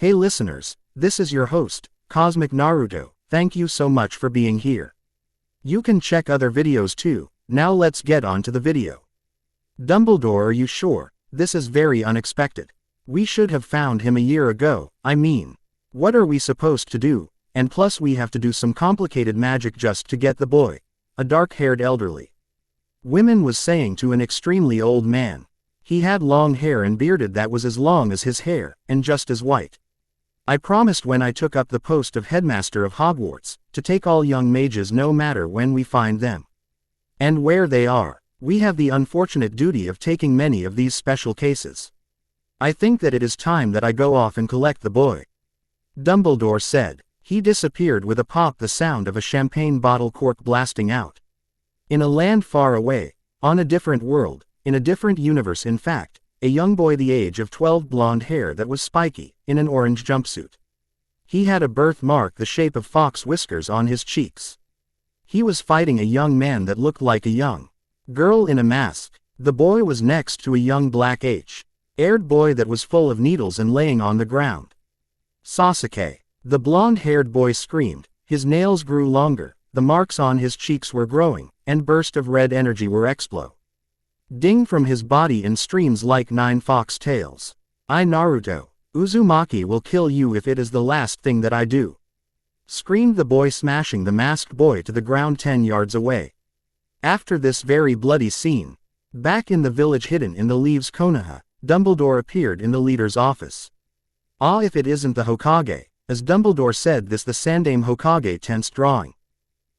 Hey listeners, this is your host, Cosmic Naruto. Thank you so much for being here. You can check other videos too. Now let's get on to the video. Dumbledore, are you sure? This is very unexpected. We should have found him a year ago. I mean, what are we supposed to do? And plus we have to do some complicated magic just to get the boy. A dark-haired elderly woman was saying to an extremely old man. He had long hair and bearded that was as long as his hair, and just as white. I promised when I took up the post of headmaster of Hogwarts, to take all young mages no matter when we find them. And where they are. We have the unfortunate duty of taking many of these special cases. I think that it is time that I go off and collect the boy. Dumbledore said. He disappeared with a pop, the sound of a champagne bottle cork blasting out. In a land far away, on a different world, in a different universe in fact, a young boy the age of 12, blonde hair that was spiky, in an orange jumpsuit. He had a birthmark the shape of fox whiskers on his cheeks. He was fighting a young man that looked like a young girl in a mask. The boy was next to a young black-haired boy that was full of needles and laying on the ground. Sasuke. The blonde-haired boy screamed, his nails grew longer, the marks on his cheeks were growing, and bursts of red energy were exploding from his body in streams like 9 fox tails. I Naruto, Uzumaki will kill you if it is the last thing that I do. Screamed the boy, smashing the masked boy to the ground 10 yards away. After this very bloody scene, back in the village hidden in the leaves, Konaha, Dumbledore appeared in the leader's office. Ah, if it isn't the Hokage. As Dumbledore said this, the Sandaime Hokage tensed, drawing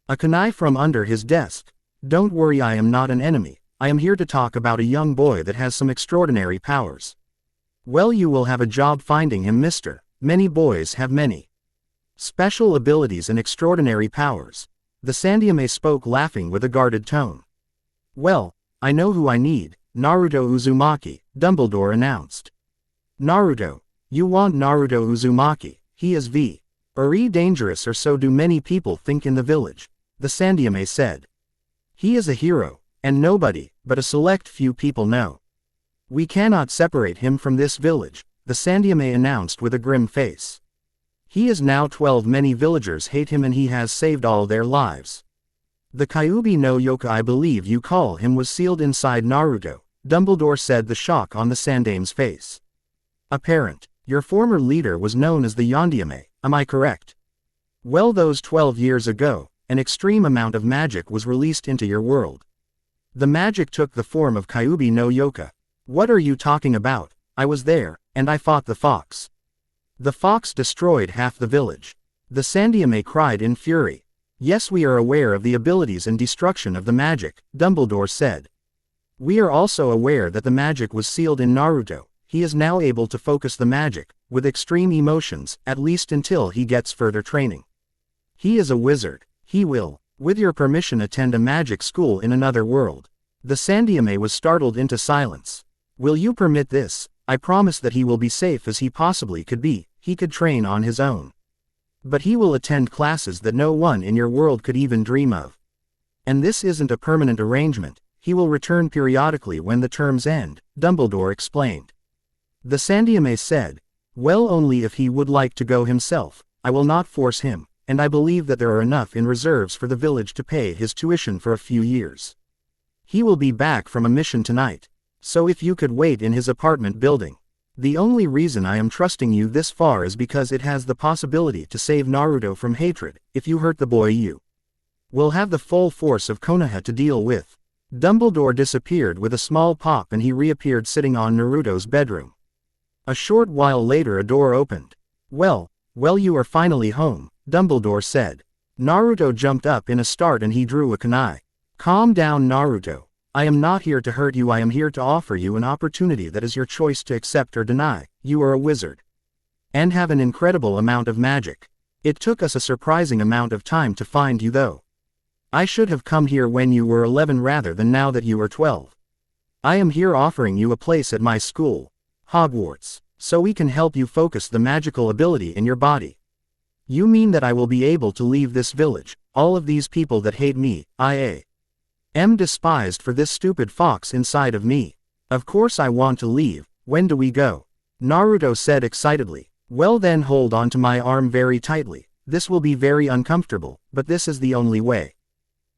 a kunai from under his desk. Don't worry, I am not an enemy. I am here to talk about a young boy that has some extraordinary powers. Well, you will have a job finding him, mister. Many boys have many special abilities and extraordinary powers. The Sandaime spoke, laughing with a guarded tone. Well, I know who I need, Naruto Uzumaki, Dumbledore announced. Naruto. You want Naruto Uzumaki? He is very dangerous, or so do many people think in the village, the Sandaime said. He is a hero, and nobody but a select few people know. We cannot separate him from this village, the Sandaime announced with a grim face. He is now 12, many villagers hate him and he has saved all their lives. The Kyuubi no Yoka, I believe you call him, was sealed inside Naruto, Dumbledore said, the shock on the Sandaime's face apparent. Your former leader was known as the Yondaime, am I correct? Well, those 12 years ago, an extreme amount of magic was released into your world. The magic took the form of Kyuubi no Yoka. What are you talking about? I was there, and I fought the fox. The fox destroyed half the village. The Sandaime cried in fury. Yes, we are aware of the abilities and destruction of the magic, Dumbledore said. We are also aware that the magic was sealed in Naruto. He is now able to focus the magic, with extreme emotions, at least until he gets further training. He is a wizard. He will, with your permission, attend a magic school in another world. The Sandaime was startled into silence. Will you permit this? I promise that he will be safe as he possibly could be. He could train on his own. But he will attend classes that no one in your world could even dream of. And this isn't a permanent arrangement. He will return periodically when the terms end, Dumbledore explained. The Sandaime said, well, only if he would like to go himself. I will not force him, and I believe that there are enough in reserves for the village to pay his tuition for a few years. He will be back from a mission tonight, so if you could wait in his apartment building. The only reason I am trusting you this far is because it has the possibility to save Naruto from hatred. If you hurt the boy, you will have the full force of Konaha to deal with. Dumbledore disappeared with a small pop and he reappeared sitting on Naruto's bedroom. A short while later a door opened. Well, you are finally home, Dumbledore said. Naruto jumped up in a start and he drew a kunai. Calm down, Naruto. I am not here to hurt you, I am here to offer you an opportunity that is your choice to accept or deny. You are a wizard. And have an incredible amount of magic. It took us a surprising amount of time to find you though. I should have come here when you were 11 rather than now that you are 12. I am here offering you a place at my school, Hogwarts, so we can help you focus the magical ability in your body. You mean that I will be able to leave this village, all of these people that hate me, I am despised for this stupid fox inside of me. Of course I want to leave. When do we go? Naruto said excitedly. Well then hold on to my arm very tightly. This will be very uncomfortable, but this is the only way.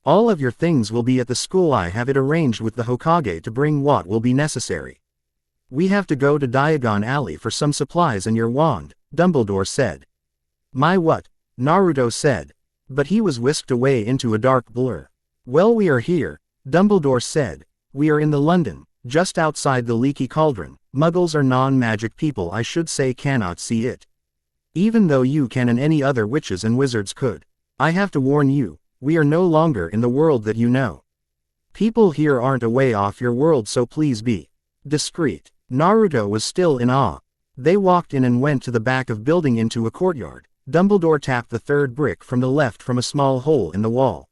All of your things will be at the school. I have it arranged with the Hokage to bring what will be necessary. We have to go to Diagon Alley for some supplies and your wand, Dumbledore said. My what? Naruto said. But he was whisked away into a dark blur. Well, we are here, Dumbledore said. We are in the London, just outside the leaky cauldron. Muggles or non-magic people, I should say, cannot see it. Even though you can and any other witches and wizards could. I have to warn you, we are no longer in the world that you know. People here aren't a way off your world, so please be discreet. Naruto was still in awe. They walked in and went to the back of building into a courtyard. Dumbledore tapped the third brick from the left from a small hole in the wall.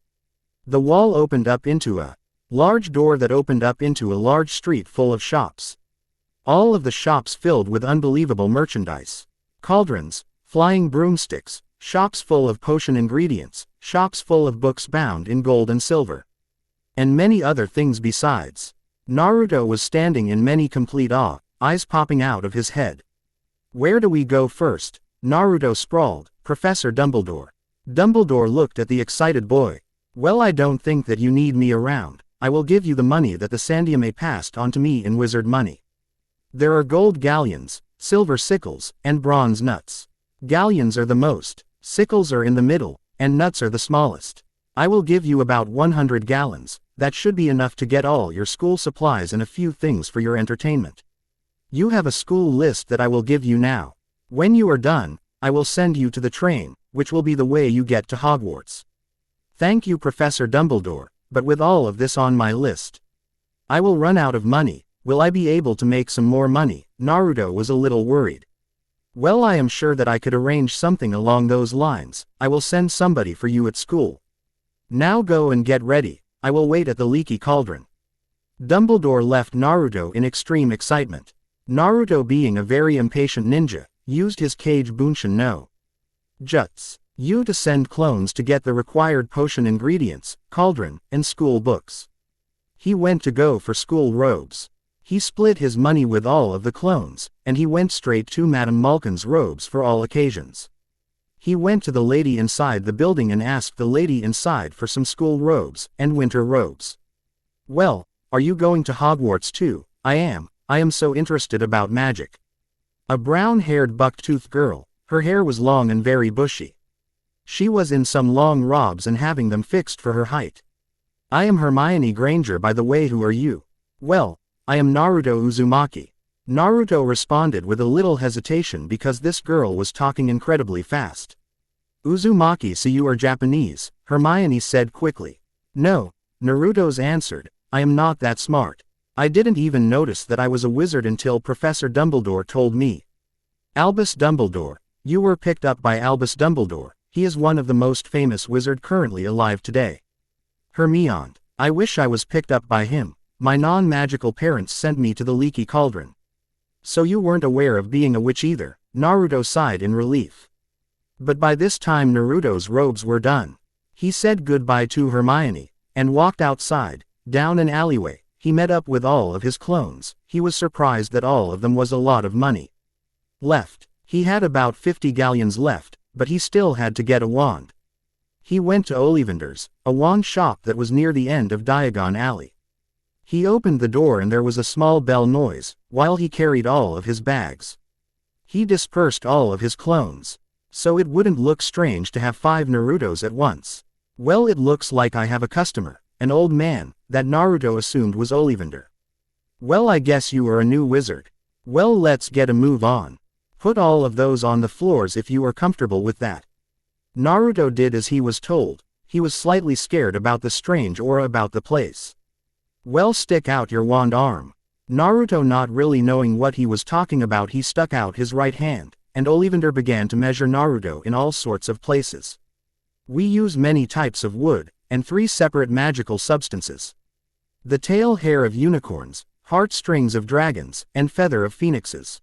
The wall opened up into a large door that opened up into a large street full of shops. All of the shops filled with unbelievable merchandise. Cauldrons, flying broomsticks, shops full of potion ingredients, shops full of books bound in gold and silver. And many other things besides. Naruto was standing in many complete awe, eyes popping out of his head. Where do we go first? Naruto sprawled. Professor Dumbledore. Dumbledore looked at the excited boy. Well, I don't think that you need me around. I will give you the money that the Sandiame passed on to me in wizard money. There are gold galleons, silver sickles, and bronze nuts. Galleons are the most, sickles are in the middle, and nuts are the smallest. I will give you about 100 gallons. That should be enough to get all your school supplies and a few things for your entertainment. You have a school list that I will give you now. When you are done, I will send you to the train, which will be the way you get to Hogwarts. Thank you, Professor Dumbledore, but with all of this on my list, I will run out of money. Will I be able to make some more money? Naruto was a little worried. Well, I am sure that I could arrange something along those lines. I will send somebody for you at school. Now go and get ready. I will wait at the leaky cauldron. Dumbledore left Naruto in extreme excitement. Naruto, being a very impatient ninja, used his Kage Bunshin no Jutsu to send clones to get the required potion ingredients, cauldron, and school books. He went to go for school robes. He split his money with all of the clones, and he went straight to Madame Malkin's robes for all occasions. He went to the lady inside the building and asked the lady inside for some school robes and winter robes. Well, are you going to Hogwarts too? I am so interested about magic. A brown-haired buck-toothed girl, her hair was long and very bushy. She was in some long robes and having them fixed for her height. I am Hermione Granger, by the way. Who are you? Well, I am Naruto Uzumaki. Naruto responded with a little hesitation because this girl was talking incredibly fast. Uzumaki, so you are Japanese, Hermione said quickly. No, Naruto's answered, I am not that smart. I didn't even notice that I was a wizard until Professor Dumbledore told me. Albus Dumbledore, you were picked up by Albus Dumbledore. He is one of the most famous wizard currently alive today. Hermione, I wish I was picked up by him. My non-magical parents sent me to the leaky cauldron. So you weren't aware of being a witch either, Naruto sighed in relief. But by this time Naruto's robes were done. He said goodbye to Hermione, and walked outside, down an alleyway. He met up with all of his clones. He was surprised that all of them was a lot of money left. He had about 50 galleons left, but he still had to get a wand. He went to Ollivander's, a wand shop that was near the end of Diagon Alley. He opened the door and there was a small bell noise, while he carried all of his bags. He dispersed all of his clones, so it wouldn't look strange to have 5 Narutos at once. Well, it looks like I have a customer, an old man, that Naruto assumed was Ollivander. Well, I guess you are a new wizard. Well, let's get a move on. Put all of those on the floors if you are comfortable with that. Naruto did as he was told. He was slightly scared about the strange aura about the place. Well, stick out your wand arm. Naruto, not really knowing what he was talking about, he stuck out his right hand, and Ollivander began to measure Naruto in all sorts of places. We use many types of wood, and 3 separate magical substances. The tail hair of unicorns, heartstrings of dragons, and feather of phoenixes.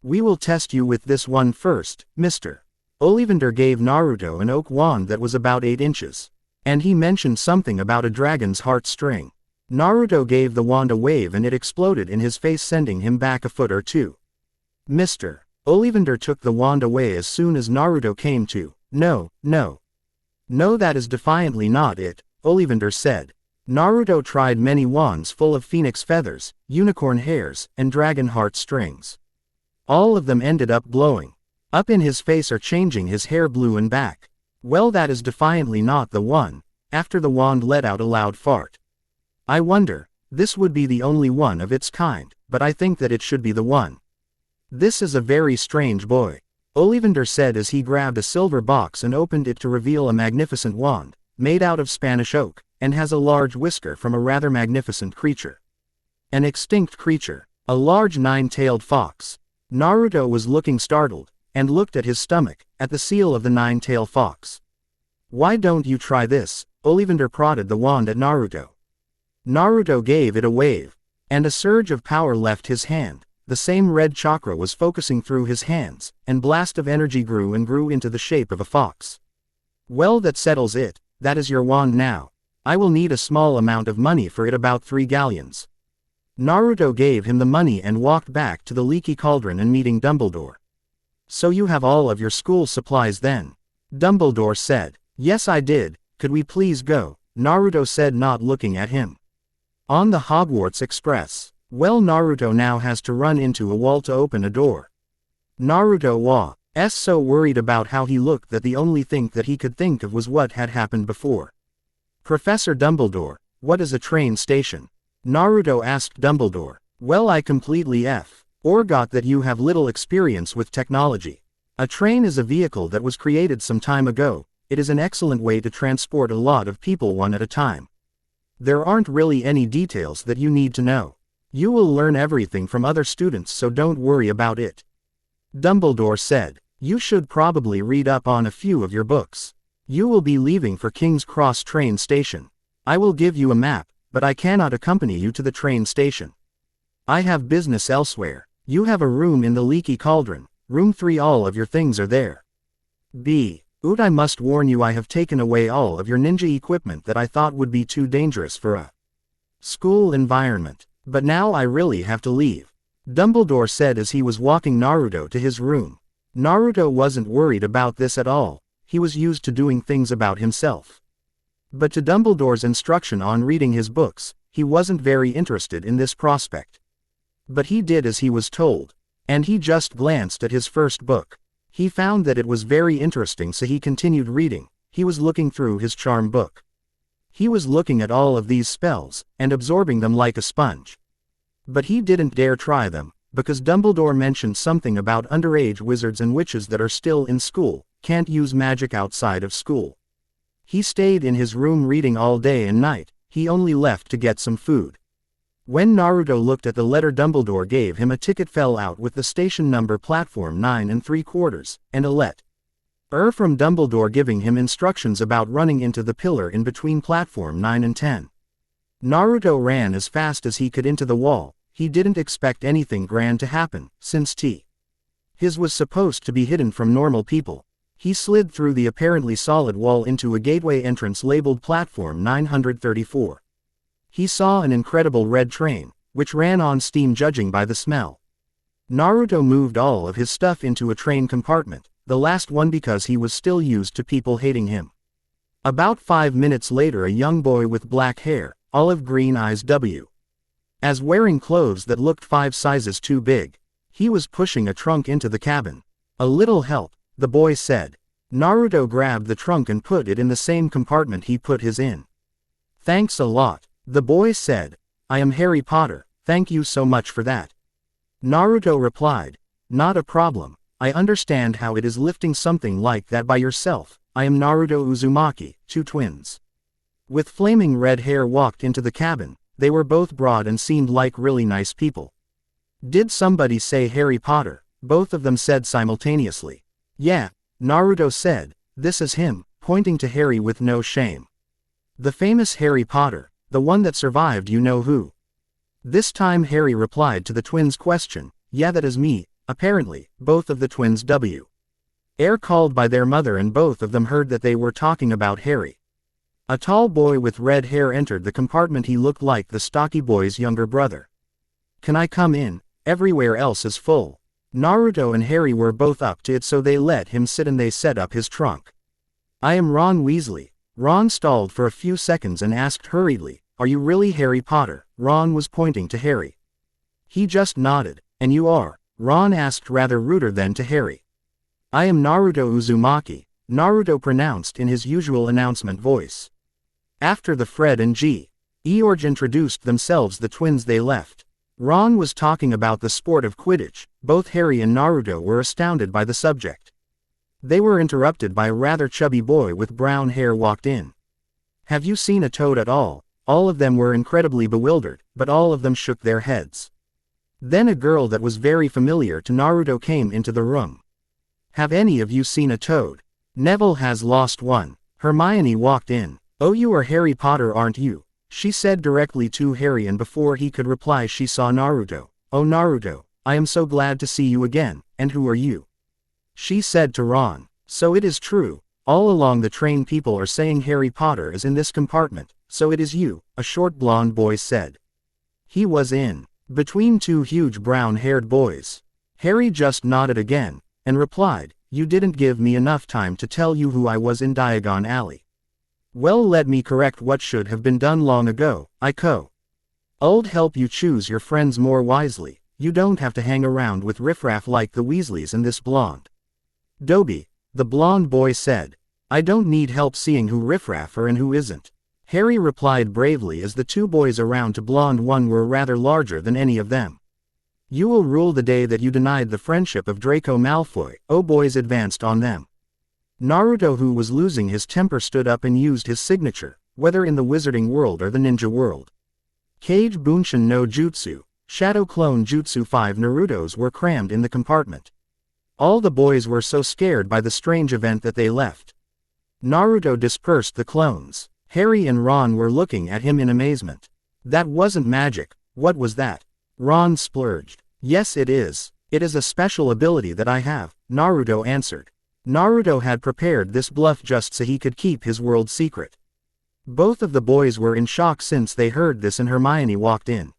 We will test you with this one first, Mr. Ollivander gave Naruto an oak wand that was about 8 inches. And he mentioned something about a dragon's heartstring. Naruto gave the wand a wave and it exploded in his face, sending him back a foot or two. Mr. Ollivander took the wand away as soon as Naruto came to. No, no. No, that is defiantly not it, Ollivander said. Naruto tried many wands full of phoenix feathers, unicorn hairs, and dragon heart strings. All of them ended up blowing up in his face or changing his hair blue and back. Well, that is defiantly not the one. After the wand let out a loud fart. I wonder, this would be the only one of its kind, but I think that it should be the one. This is a very strange boy, Ollivander said as he grabbed a silver box and opened it to reveal a magnificent wand, made out of Spanish oak, and has a large whisker from a rather magnificent creature. An extinct creature, a large nine-tailed fox. Naruto was looking startled, and looked at his stomach, at the seal of the nine-tailed fox. Why don't you try this? Ollivander prodded the wand at Naruto. Naruto gave it a wave, and a surge of power left his hand. The same red chakra was focusing through his hands, and blast of energy grew and grew into the shape of a fox. Well, that settles it. That is your wand now. I will need a small amount of money for it, about 3 galleons. Naruto gave him the money and walked back to the leaky cauldron and meeting Dumbledore. So you have all of your school supplies then? Dumbledore said. Yes, I did. Could we please go? Naruto said, not looking at him. On the Hogwarts Express. Well, Naruto now has to run into a wall to open a door. Naruto was so worried about how he looked that the only thing that he could think of was what had happened before. Professor Dumbledore, what is a train station? Naruto asked Dumbledore. Well, I completely forgot that you have little experience with technology. A train is a vehicle that was created some time ago. It is an excellent way to transport a lot of people one at a time. There aren't really any details that you need to know. You will learn everything from other students, so don't worry about it. Dumbledore said. You should probably read up on a few of your books. You will be leaving for King's Cross train station. I will give you a map, but I cannot accompany you to the train station. I have business elsewhere. You have a room in the leaky cauldron. Room 3, all of your things are there. I must warn you, I have taken away all of your ninja equipment that I thought would be too dangerous for a school environment. But now I really have to leave. Dumbledore said as he was walking Naruto to his room. Naruto wasn't worried about this at all. He was used to doing things about himself. But to Dumbledore's instruction on reading his books, he wasn't very interested in this prospect. But he did as he was told. And he just glanced at his first book. He found that it was very interesting, so he continued reading. He was looking through his charm book. He was looking at all of these spells, and absorbing them like a sponge. But he didn't dare try them, because Dumbledore mentioned something about underage wizards and witches that are still in school, can't use magic outside of school. He stayed in his room reading all day and night. He only left to get some food. When Naruto looked at the letter Dumbledore gave him, a ticket fell out with the station number platform 9 3/4, and a letter from Dumbledore giving him instructions about running into the pillar in between platform 9 and 10. Naruto ran as fast as he could into the wall. He didn't expect anything grand to happen, since his was supposed to be hidden from normal people. He slid through the apparently solid wall into a gateway entrance labeled platform 934. He saw an incredible red train, which ran on steam judging by the smell. Naruto moved all of his stuff into a train compartment, the last one because he was still used to people hating him. About 5 minutes later, a young boy with black hair, olive green eyes as wearing clothes that looked 5 sizes too big. He was pushing a trunk into the cabin. A little help, the boy said. Naruto grabbed the trunk and put it in the same compartment he put his in. Thanks a lot, the boy said. I am Harry Potter, thank you so much for that. Naruto replied. Not a problem, I understand how it is lifting something like that by yourself. I am Naruto Uzumaki, 2 twins. With flaming red hair walked into the cabin. They were both broad and seemed like really nice people. Did somebody say Harry Potter? Both of them said simultaneously. Yeah, Naruto said, this is him, pointing to Harry with no shame. The famous Harry Potter, the one that survived, you know who. This time Harry replied to the twins' question, yeah, that is me. Apparently, both of the twins were called by their mother, and both of them heard that they were talking about Harry. A tall boy with red hair entered the compartment. He looked like the stocky boy's younger brother. Can I come in? Everywhere else is full. Naruto and Harry were both up to it, so they let him sit and they set up his trunk. I am Ron Weasley. Ron stalled for a few seconds and asked hurriedly, "Are you really Harry Potter?" Ron was pointing to Harry. He just nodded. "And you are?" Ron asked rather ruder than to Harry. "I am Naruto Uzumaki," Naruto pronounced in his usual announcement voice. After the Fred and George introduced themselves, the twins they left. Ron was talking about the sport of Quidditch. Both Harry and Naruto were astounded by the subject. They were interrupted by a rather chubby boy with brown hair walked in. "Have you seen a toad at all?" All of them were incredibly bewildered, but all of them shook their heads. Then a girl that was very familiar to Naruto came into the room. "Have any of you seen a toad? Neville has lost one." Hermione walked in. "Oh, you are Harry Potter, aren't you?" she said directly to Harry, and before he could reply she saw Naruto. "Oh Naruto, I am so glad to see you again, and who are you?" she said to Ron. "So it is true. All along the train people are saying Harry Potter is in this compartment, so it is you," a short blonde boy said. He was in between two huge brown-haired boys. Harry just nodded again, and replied, "You didn't give me enough time to tell you who I was in Diagon Alley. Well, let me correct what should have been done long ago. I'll help you choose your friends more wisely. You don't have to hang around with riffraff like the Weasleys and this blonde Dobie," the blonde boy said. "I don't need help seeing who riffraff are and who isn't," Harry replied bravely, as the two boys around to blonde one were rather larger than any of them. "You will rule the day that you denied the friendship of Draco Malfoy." Oh, boys advanced on them. Naruto, who was losing his temper, stood up and used his signature, whether in the wizarding world or the ninja world. Kage Bunshin no Jutsu, Shadow Clone Jutsu. 5 Narutos were crammed in the compartment. All the boys were so scared by the strange event that they left. Naruto dispersed the clones. Harry and Ron were looking at him in amazement. "That wasn't magic. What was that?" Ron splurged. "Yes, it is. It is a special ability that I have," Naruto answered. Naruto had prepared this bluff just so he could keep his world secret. Both of the boys were in shock since they heard this, and Hermione walked in.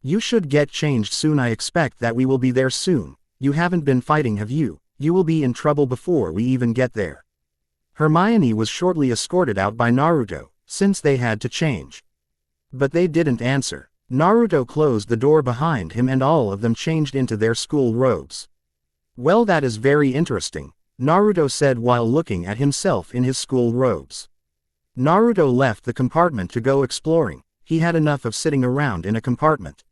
"You should get changed soon. I expect that we will be there soon. You haven't been fighting, have you? You will be in trouble before we even get there." Hermione was shortly escorted out by Naruto, since they had to change. But they didn't answer. Naruto closed the door behind him and all of them changed into their school robes. "Well, that is very interesting," Naruto said while looking at himself in his school robes. Naruto left the compartment to go exploring. He had enough of sitting around in a compartment.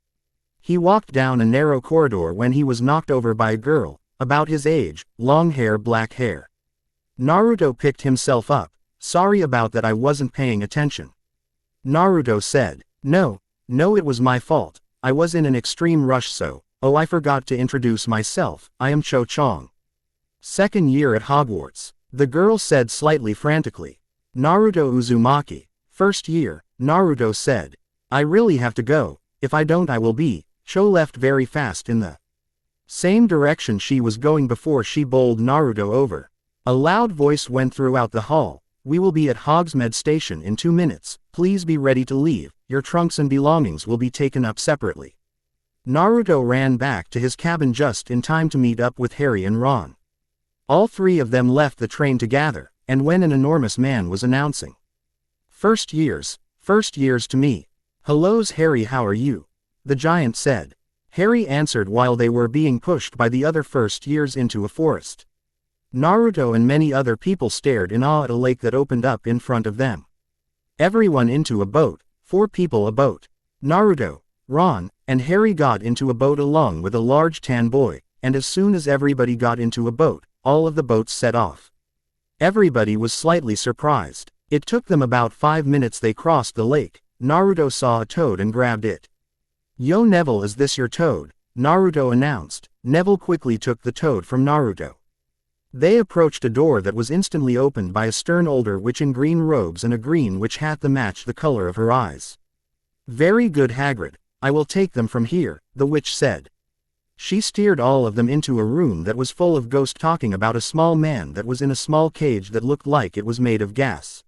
He walked down a narrow corridor when he was knocked over by a girl, about his age, long hair, black hair. Naruto picked himself up. "Sorry about that, I wasn't paying attention," Naruto said. No, it was my fault. I was in an extreme rush, so, oh, I forgot to introduce myself. I am Cho Chong. Second year at Hogwarts," the girl said slightly frantically. "Naruto Uzumaki. First year," Naruto said. "I really have to go. If I don't, I will be." Cho left very fast in the same direction she was going before she bowled Naruto over. A loud voice went throughout the hall. "We will be at Hogsmeade Station in 2 minutes. Please be ready to leave. Your trunks and belongings will be taken up separately." Naruto ran back to his cabin just in time to meet up with Harry and Ron. All three of them left the train together, and when an enormous man was announcing, First years to me." "Hellos Harry, how are you?" the giant said. Harry answered while they were being pushed by the other first years into a forest. Naruto and many other people stared in awe at a lake that opened up in front of them. Everyone into a boat, 4 people a boat. Naruto, Ron, and Harry got into a boat along with a large tan boy, and as soon as everybody got into a boat, all of the boats set off. Everybody was slightly surprised. It took them about 5 minutes. They crossed the lake. Naruto saw a toad and grabbed it. "Yo Neville, is this your toad?" Naruto announced. Neville quickly took the toad from Naruto. They approached a door that was instantly opened by a stern older witch in green robes and a green witch hat that matched the color of her eyes. "Very good, Hagrid. I will take them from here," the witch said. She steered all of them into a room that was full of ghosts talking about a small man that was in a small cage that looked like it was made of gas.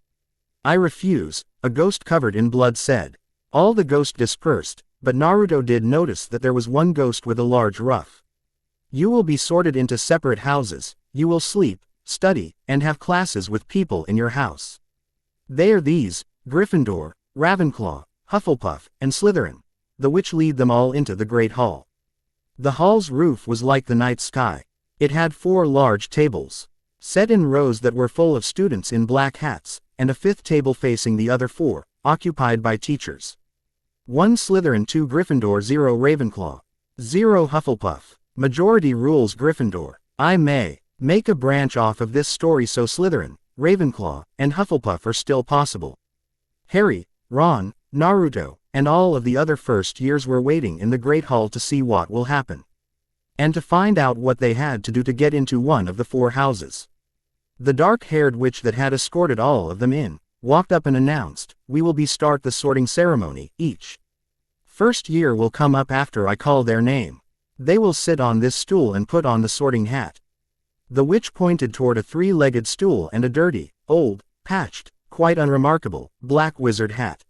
"I refuse," a ghost covered in blood said. All the ghosts dispersed, but Naruto did notice that there was one ghost with a large ruff. You will be sorted into separate houses, you will sleep, study, and have classes with people in your house. They are these: Gryffindor, Ravenclaw, Hufflepuff, and Slytherin, the which lead them all into the great hall. The hall's roof was like the night sky. It had 4 large tables, set in rows that were full of students in black hats, and a 5th table facing the other 4, occupied by teachers. 1 Slytherin, 2 Gryffindor, 0 Ravenclaw, 0 Hufflepuff. Majority rules Gryffindor. I may make a branch off of this story, so Slytherin, Ravenclaw, and Hufflepuff are still possible. Harry, Ron, Naruto, and all of the other first years were waiting in the Great Hall to see what will happen, and to find out what they had to do to get into one of the 4 houses. The dark-haired witch that had escorted all of them in, walked up and announced, "We will start the sorting ceremony. Each first year will come up after I call their name. They will sit on this stool and put on the sorting hat." The witch pointed toward a 3-legged stool and a dirty, old, patched, quite unremarkable, black wizard hat.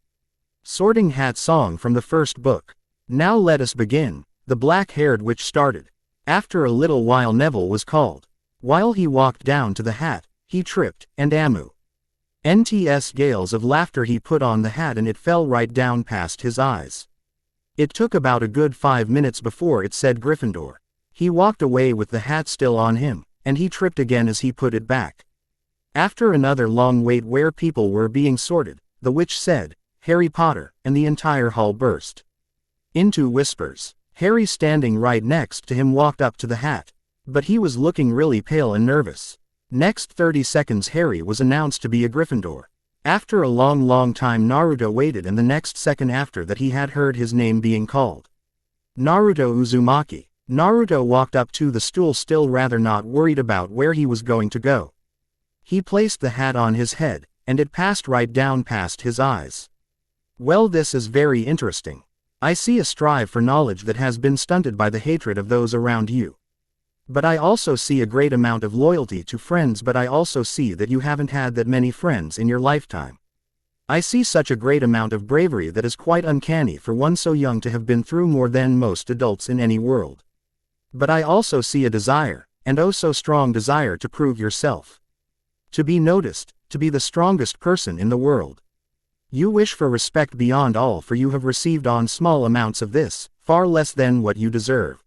Sorting Hat song from the first book. "Now let us begin," the black-haired witch started. After a little while Neville was called. While he walked down to the hat, he tripped, and NTS gales of laughter. He put on the hat and it fell right down past his eyes. It took about a good 5 minutes before it said Gryffindor. He walked away with the hat still on him, and he tripped again as he put it back. After another long wait where people were being sorted, the witch said, "Harry Potter," and the entire hall burst into whispers. Harry, standing right next to him, walked up to the hat, but he was looking really pale and nervous. Next 30 seconds Harry was announced to be a Gryffindor. After a long time Naruto waited, and the next second after that he had heard his name being called. Naruto Uzumaki. Naruto walked up to the stool, still rather not worried about where he was going to go. He placed the hat on his head, and it passed right down past his eyes. "Well, this is very interesting. I see a strive for knowledge that has been stunted by the hatred of those around you. But I also see a great amount of loyalty to friends, but I also see that you haven't had that many friends in your lifetime. I see such a great amount of bravery that is quite uncanny for one so young to have been through more than most adults in any world. But I also see a desire, and oh so strong desire, to prove yourself. To be noticed, to be the strongest person in the world. You wish for respect beyond all, for you have received on small amounts of this, far less than what you deserve.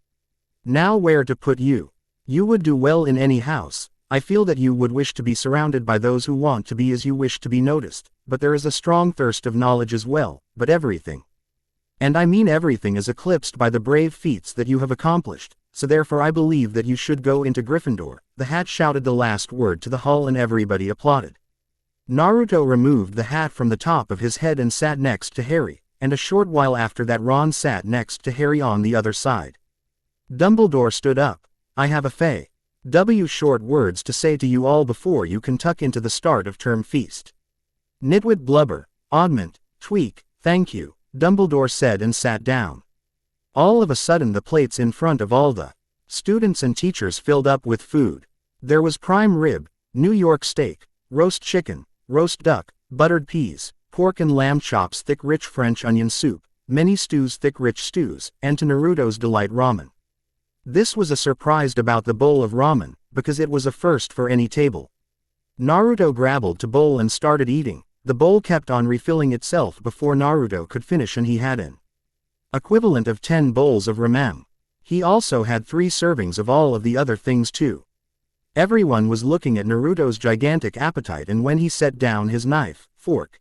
Now where to put you? You would do well in any house. I feel that you would wish to be surrounded by those who want to be as you wish to be noticed, but there is a strong thirst of knowledge as well, but everything, and I mean everything, is eclipsed by the brave feats that you have accomplished, so therefore I believe that you should go into Gryffindor." The hat shouted the last word to the hall and everybody applauded. Naruto removed the hat from the top of his head and sat next to Harry, and a short while after that Ron sat next to Harry on the other side. Dumbledore stood up. "I have a short words to say to you all before you can tuck into the start of term feast." Nitwit, blubber, oddment, tweak, thank you, Dumbledore said and sat down. All of a sudden the plates in front of all the students and teachers filled up with food. There was prime rib, New York steak, roast chicken, roast duck, buttered peas, pork and lamb chops, thick rich French onion soup, many stews, thick rich stews, and to Naruto's delight ramen. This was a surprise about the bowl of ramen, because it was a first for any table. Naruto grabbed to bowl and started eating. The bowl kept on refilling itself before Naruto could finish, and he had an equivalent of 10 bowls of ramen. He also had 3 servings of all of the other things too. Everyone was looking at Naruto's gigantic appetite, and when he set down his knife, fork,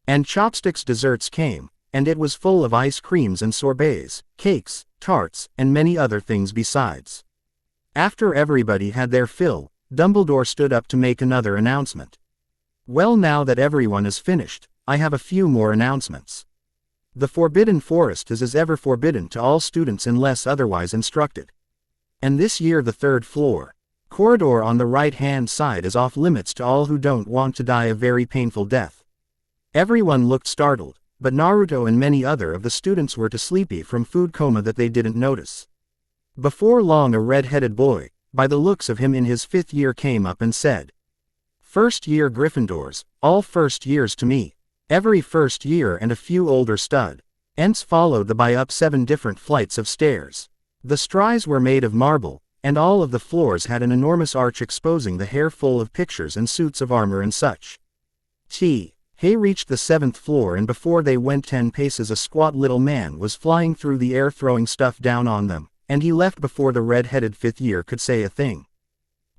and chopsticks, desserts came, and it was full of ice creams and sorbets, cakes, tarts, and many other things besides. After everybody had their fill, Dumbledore stood up to make another announcement. "Well, now that everyone is finished, I have a few more announcements. The Forbidden Forest is as ever forbidden to all students unless otherwise instructed. And this year the 3rd floor corridor on the right-hand side is off limits to all who don't want to die a very painful death." Everyone looked startled, but Naruto and many other of the students were too sleepy from food coma that they didn't notice. Before long a red-headed boy, by the looks of him in his 5th year, came up and said, "First year Gryffindors, all first years to me. Every first year and a few older stud." Ents followed the by up 7 different flights of stairs. The straws were made of marble, and all of the floors had an enormous arch exposing the hair full of pictures and suits of armor and such. He reached the 7th floor, and before they went 10 paces a squat little man was flying through the air throwing stuff down on them, and he left before the red-headed 5th year could say a thing.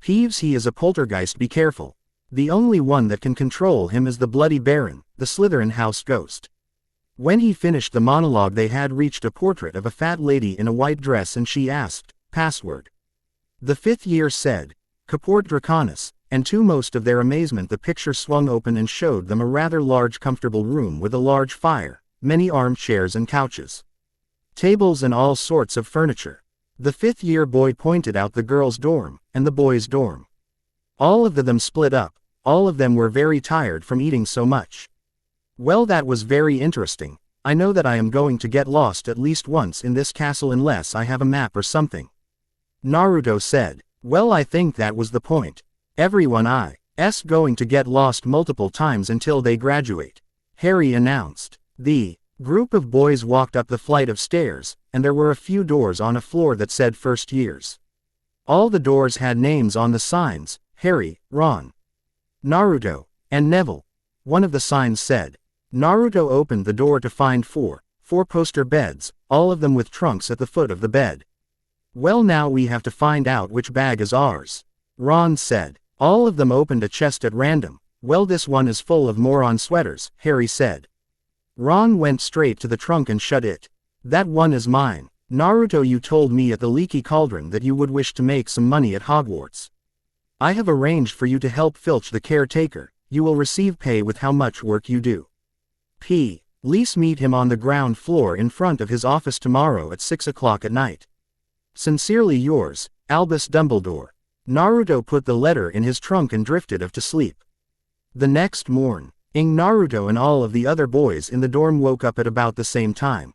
Peeves, he is a poltergeist, be careful. The only one that can control him is the Bloody Baron, the Slytherin house ghost. When he finished the monologue they had reached a portrait of a fat lady in a white dress and she asked, "Password." The 5th year said, "Caport Draconis," and to most of their amazement the picture swung open and showed them a rather large comfortable room with a large fire, many armchairs and couches, tables and all sorts of furniture. The 5th year boy pointed out the girls' dorm, and the boys' dorm. All of them split up, all of them were very tired from eating so much. Well, that was very interesting. I know that I am going to get lost at least once in this castle unless I have a map or something. Naruto said. Well, I think that was the point. Everyone is going to get lost multiple times until they graduate, Harry announced. The group of boys walked up the flight of stairs, and there were a few doors on a floor that said first years. All the doors had names on the signs: Harry, Ron, Naruto, and Neville. One of the signs said. Naruto opened the door to find four poster beds, all of them with trunks at the foot of the bed. Well, now we have to find out which bag is ours, Ron said. All of them opened a chest at random. Well, this one is full of moron sweaters, Harry said. Ron went straight to the trunk and shut it. That one is mine. Naruto, you told me at the Leaky Cauldron that you would wish to make some money at Hogwarts. I have arranged for you to help Filch the caretaker. You will receive pay with how much work you do. Please meet him on the ground floor in front of his office tomorrow at 6 o'clock at night. Sincerely yours, Albus Dumbledore. Naruto put the letter in his trunk and drifted off to sleep. The next morning, Naruto and all of the other boys in the dorm woke up at about the same time.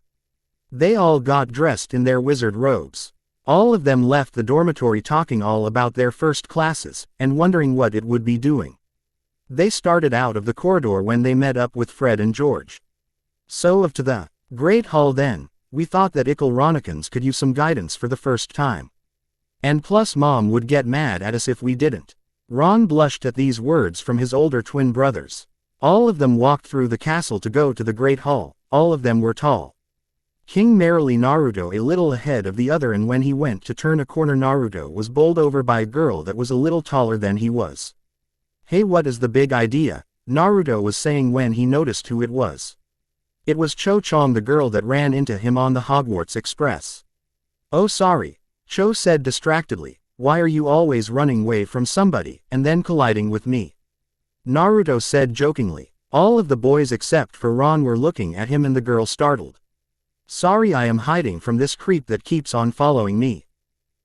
They all got dressed in their wizard robes. All of them left the dormitory talking all about their first classes, and wondering what it would be doing. They started out of the corridor when they met up with Fred and George. So off to the Great Hall then. We thought that Ickle Ronikins could use some guidance for the first time. And plus Mom would get mad at us if we didn't. Ron blushed at these words from his older twin brothers. All of them walked through the castle to go to the Great Hall. All of them were tall. King merrily Naruto a little ahead of the other, and when he went to turn a corner Naruto was bowled over by a girl that was a little taller than he was. Hey, what is the big idea? Naruto was saying when he noticed who it was. It was Cho Chong, the girl that ran into him on the Hogwarts Express. Oh sorry, Cho said distractedly. Why are you always running away from somebody, and then colliding with me? Naruto said jokingly. All of the boys except for Ron were looking at him, and the girl startled. Sorry, I am hiding from this creep that keeps on following me.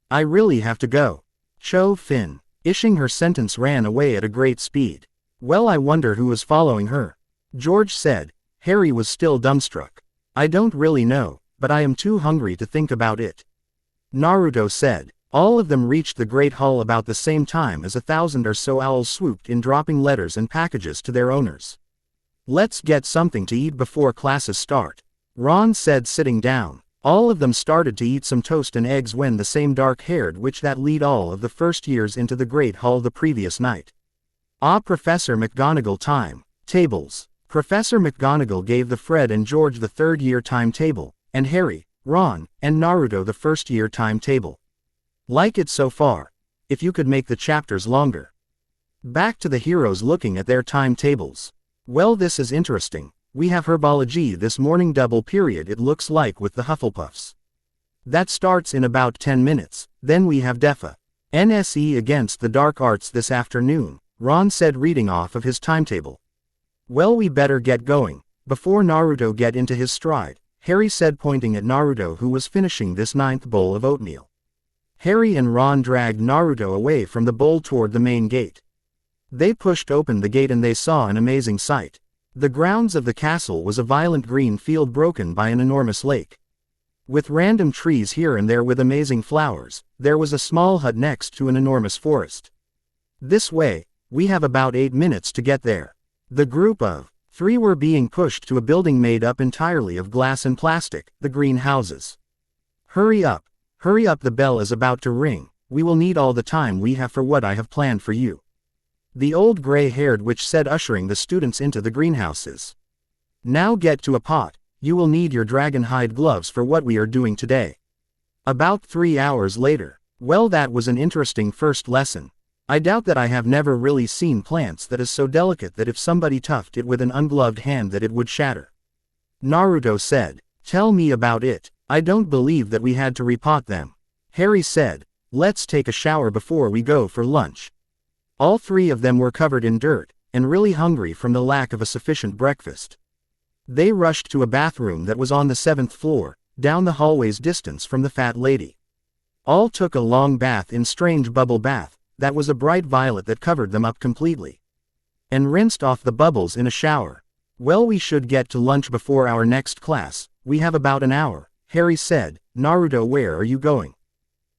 I really have to go. Cho finishing her sentence ran away at a great speed. Well, I wonder who was following her. George said. Harry was still dumbstruck. I don't really know, but I am too hungry to think about it. Naruto said. All of them reached the Great Hall about the same time as 1,000 or so owls swooped in, dropping letters and packages to their owners. Let's get something to eat before classes start, Ron said, sitting down. All of them started to eat some toast and eggs when the same dark-haired witch that lead all of the first years into the Great Hall the previous night. Professor McGonagall time. Tables. Professor McGonagall gave the Fred and George the third-year timetable, and Harry, Ron, and Naruto the first-year timetable. Like it so far? If you could make the chapters longer. Back to the heroes looking at their timetables. Well, this is interesting. We have Herbology this morning, double period it looks like, with the Hufflepuffs. That starts in about 10 minutes, then we have Defa NSE against the Dark Arts this afternoon, Ron said, reading off of his timetable. Well, we better get going, before Naruto get into his stride, Harry said, pointing at Naruto who was finishing this 9th bowl of oatmeal. Harry and Ron dragged Naruto away from the bowl toward the main gate. They pushed open the gate and they saw an amazing sight. The grounds of the castle was a violent green field broken by an enormous lake. With random trees here and there with amazing flowers, there was a small hut next to an enormous forest. This way, we have about 8 minutes to get there. The group of 3 were being pushed to a building made up entirely of glass and plastic, the greenhouses. Hurry up, Hurry up, the bell is about to ring, we will need all the time we have for what I have planned for you. The old gray-haired witch said, ushering the students into the greenhouses. Now get to a pot, you will need your dragon hide gloves for what we are doing today. About 3 hours later. Well, that was an interesting first lesson. I doubt that I have never really seen plants that is so delicate that if somebody touched it with an ungloved hand that it would shatter. Naruto said. Tell me about it. I don't believe that we had to repot them. Harry said. Let's take a shower before we go for lunch. All three of them were covered in dirt, and really hungry from the lack of a sufficient breakfast. They rushed to a bathroom that was on the 7th floor, down the hallway's distance from the fat lady. All took a long bath in strange bubble bath, that was a bright violet that covered them up completely. And rinsed off the bubbles in a shower. Well, we should get to lunch before our next class, we have about an hour, Harry said. Naruto, where are you going?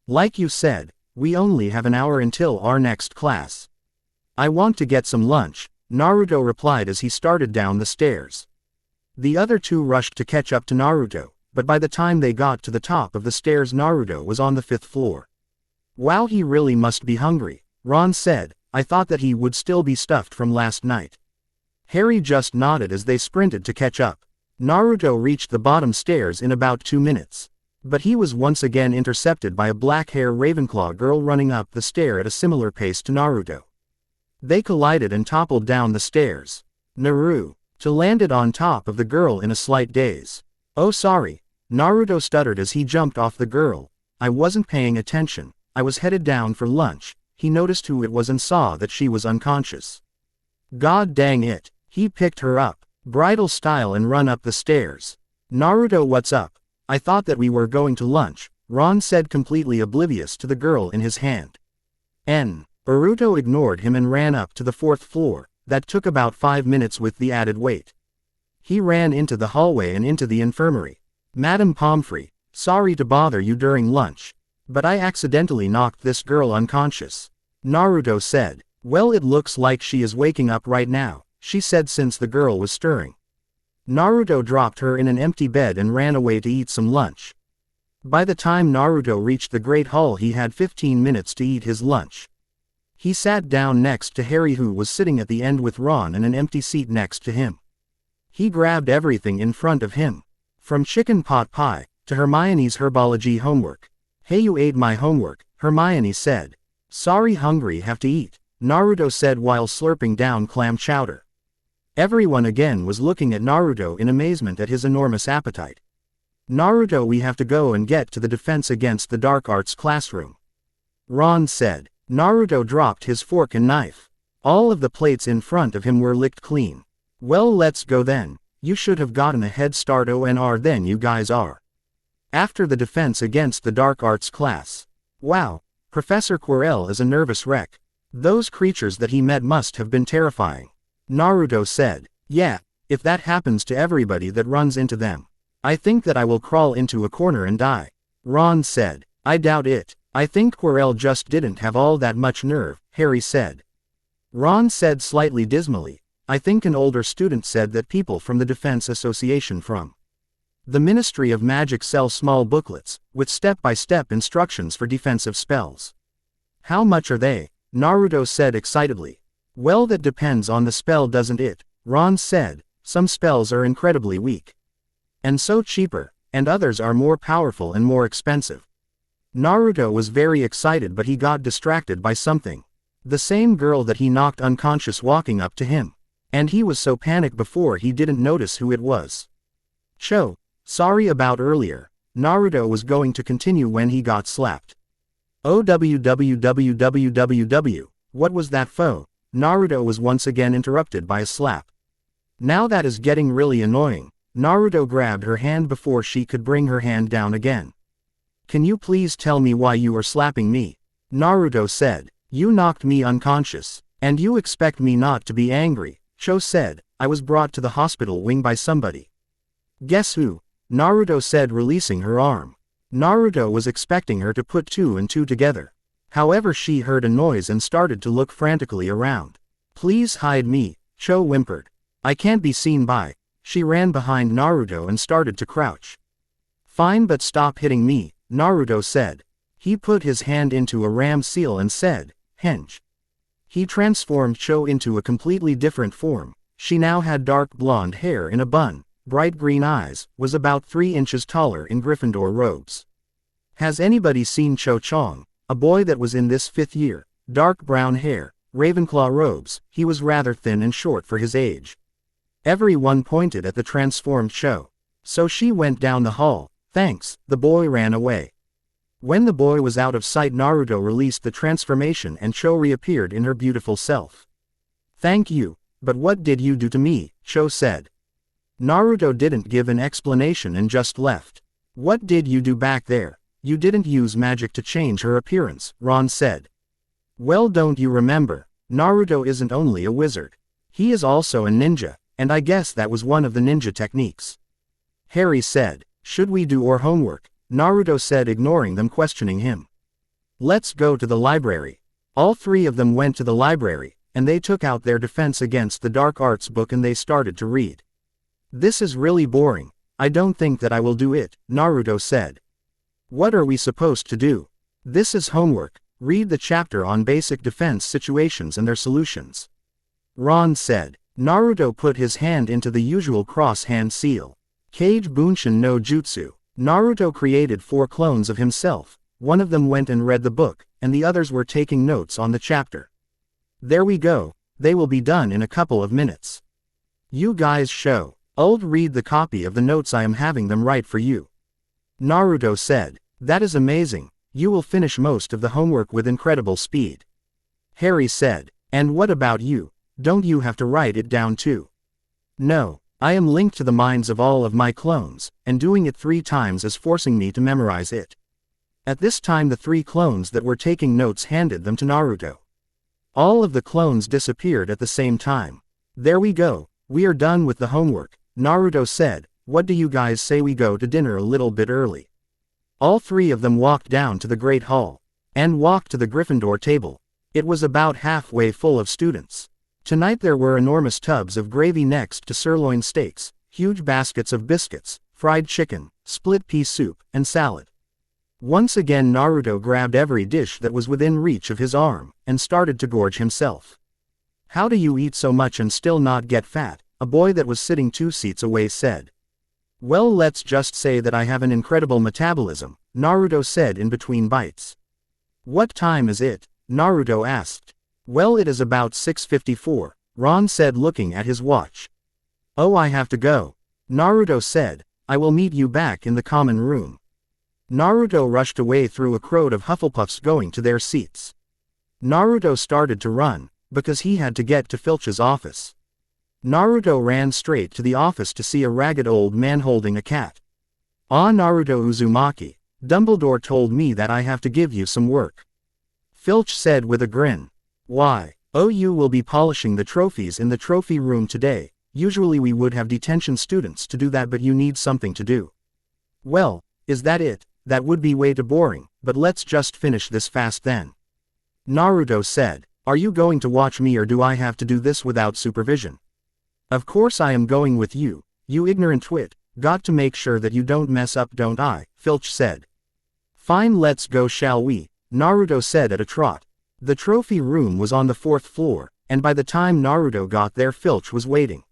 Like you said, we only have an hour until our next class. I want to get some lunch, Naruto replied as he started down the stairs. The other two rushed to catch up to Naruto, but by the time they got to the top of the stairs, Naruto was on the 5th floor. Wow, he really must be hungry, Ron said. I thought that he would still be stuffed from last night. Harry just nodded as they sprinted to catch up. Naruto reached the bottom stairs in about 2 minutes. But he was once again intercepted by a black-haired Ravenclaw girl running up the stair at a similar pace to Naruto. They collided and toppled down the stairs. Naruto landed on top of the girl in a slight daze. Oh, sorry, Naruto stuttered as he jumped off the girl. I wasn't paying attention. I was headed down for lunch. He noticed who it was and saw that she was unconscious. God dang it, he picked her up, bridal style, and run up the stairs. Naruto, what's up? I thought that we were going to lunch, Ron said, completely oblivious to the girl in his hand. Naruto ignored him and ran up to the 4th floor. That took about 5 minutes with the added weight. He ran into the hallway and into the infirmary. Madame Pomfrey, sorry to bother you during lunch, but I accidentally knocked this girl unconscious. Naruto said. Well, it looks like she is waking up right now, she said, since the girl was stirring. Naruto dropped her in an empty bed and ran away to eat some lunch. By the time Naruto reached the Great Hall, he had 15 minutes to eat his lunch. He sat down next to Harry, who was sitting at the end with Ron and an empty seat next to him. He grabbed everything in front of him. From chicken pot pie, to Hermione's Herbology homework. Hey, you ate my homework, Hermione said. Sorry, hungry, have to eat, Naruto said while slurping down clam chowder. Everyone again was looking at Naruto in amazement at his enormous appetite. Naruto, we have to go and get to the defense against the dark arts classroom, Ron said. Naruto dropped his fork and knife. All of the plates in front of him were licked clean. Well, let's go then. You should have gotten a head start, ONR, then you guys are. After the defense against the dark arts class. Wow, Professor Quirrell is a nervous wreck. Those creatures that he met must have been terrifying, Naruto said. Yeah, if that happens to everybody that runs into them, I think that I will crawl into a corner and die, Ron said. I doubt it. I think Quirrell just didn't have all that much nerve, Harry said. Ron said slightly dismally. I think an older student said that people from the Defense Association from the Ministry of Magic sell small booklets, with step-by-step instructions for defensive spells. How much are they? Naruto said excitedly. Well, that depends on the spell, doesn't it? Ron said. Some spells are incredibly weak, and so cheaper, and others are more powerful and more expensive. Naruto was very excited, but he got distracted by something. The same girl that he knocked unconscious walking up to him. And he was so panicked before he didn't notice who it was. Cho, sorry about earlier, Naruto was going to continue when he got slapped. OWWWWWW, what was that foe? Naruto was once again interrupted by a slap. Now that is getting really annoying. Naruto grabbed her hand before she could bring her hand down again. Can you please tell me why you are slapping me? Naruto said. You knocked me unconscious, and you expect me not to be angry, Cho said. I was brought to the hospital wing by somebody. Guess who? Naruto said, releasing her arm. Naruto was expecting her to put 2 and 2 together. However, she heard a noise and started to look frantically around. Please hide me, Cho whimpered. I can't be seen by. She ran behind Naruto and started to crouch. Fine, but stop hitting me, Naruto said. He put his hand into a ram seal and said, hench. He transformed Cho into a completely different form. She now had dark blonde hair in a bun, bright green eyes, was about 3 inches taller in Gryffindor robes. Has anybody seen Cho Chong, a boy that was in this 5th year? Dark brown hair, Ravenclaw robes, he was rather thin and short for his age. Everyone pointed at the transformed Cho. So she went down the hall. Thanks, the boy ran away. When the boy was out of sight, Naruto released the transformation and Cho reappeared in her beautiful self. Thank you, but what did you do to me? Cho said. Naruto didn't give an explanation and just left. What did you do back there? You didn't use magic to change her appearance, Ron said. Well, don't you remember? Naruto isn't only a wizard. He is also a ninja, and I guess that was one of the ninja techniques. Harry said. Should we do our homework? Naruto said, ignoring them questioning him. Let's go to the library. All 3 of them went to the library, and they took out their Defense Against the Dark Arts book and they started to read. This is really boring. I don't think that I will do it, Naruto said. What are we supposed to do? This is homework. Read the chapter on basic defense situations and their solutions. Ron said. Naruto put his hand into the usual cross-hand seal. Kage Bunshin no Jutsu. Naruto created 4 clones of himself. One of them went and read the book, and the others were taking notes on the chapter. There we go. They will be done in a couple of minutes. You guys show. I'll read the copy of the notes I am having them write for you. Naruto said. That is amazing. You will finish most of the homework with incredible speed. Harry said. And what about you? Don't you have to write it down too? No. I am linked to the minds of all of my clones, and doing it 3 times is forcing me to memorize it. At this time the 3 clones that were taking notes handed them to Naruto. All of the clones disappeared at the same time. There we go, we are done with the homework, Naruto said. What do you guys say we go to dinner a little bit early? All 3 of them walked down to the Great Hall, and walked to the Gryffindor table. It was about halfway full of students. Tonight there were enormous tubs of gravy next to sirloin steaks, huge baskets of biscuits, fried chicken, split pea soup, and salad. Once again Naruto grabbed every dish that was within reach of his arm, and started to gorge himself. How do you eat so much and still not get fat? A boy that was sitting 2 seats away said. Well, let's just say that I have an incredible metabolism, Naruto said in between bites. What time is it? Naruto asked. Well, it is about 6:54, Ron said looking at his watch. Oh, I have to go. Naruto said. I will meet you back in the common room. Naruto rushed away through a crowd of Hufflepuffs going to their seats. Naruto started to run, because he had to get to Filch's office. Naruto ran straight to the office to see a ragged old man holding a cat. Ah, Naruto Uzumaki, Dumbledore told me that I have to give you some work. Filch said with a grin. Why? Oh, you will be polishing the trophies in the trophy room today. Usually we would have detention students to do that, but you need something to do. Well, is that it? That would be way too boring, but let's just finish this fast then. Naruto said. Are you going to watch me or do I have to do this without supervision? Of course I am going with you, you ignorant twit. Got to make sure that you don't mess up, don't I? Filch said. Fine, let's go, shall we? Naruto said at a trot. The trophy room was on the 4th floor, and by the time Naruto got there Filch was waiting.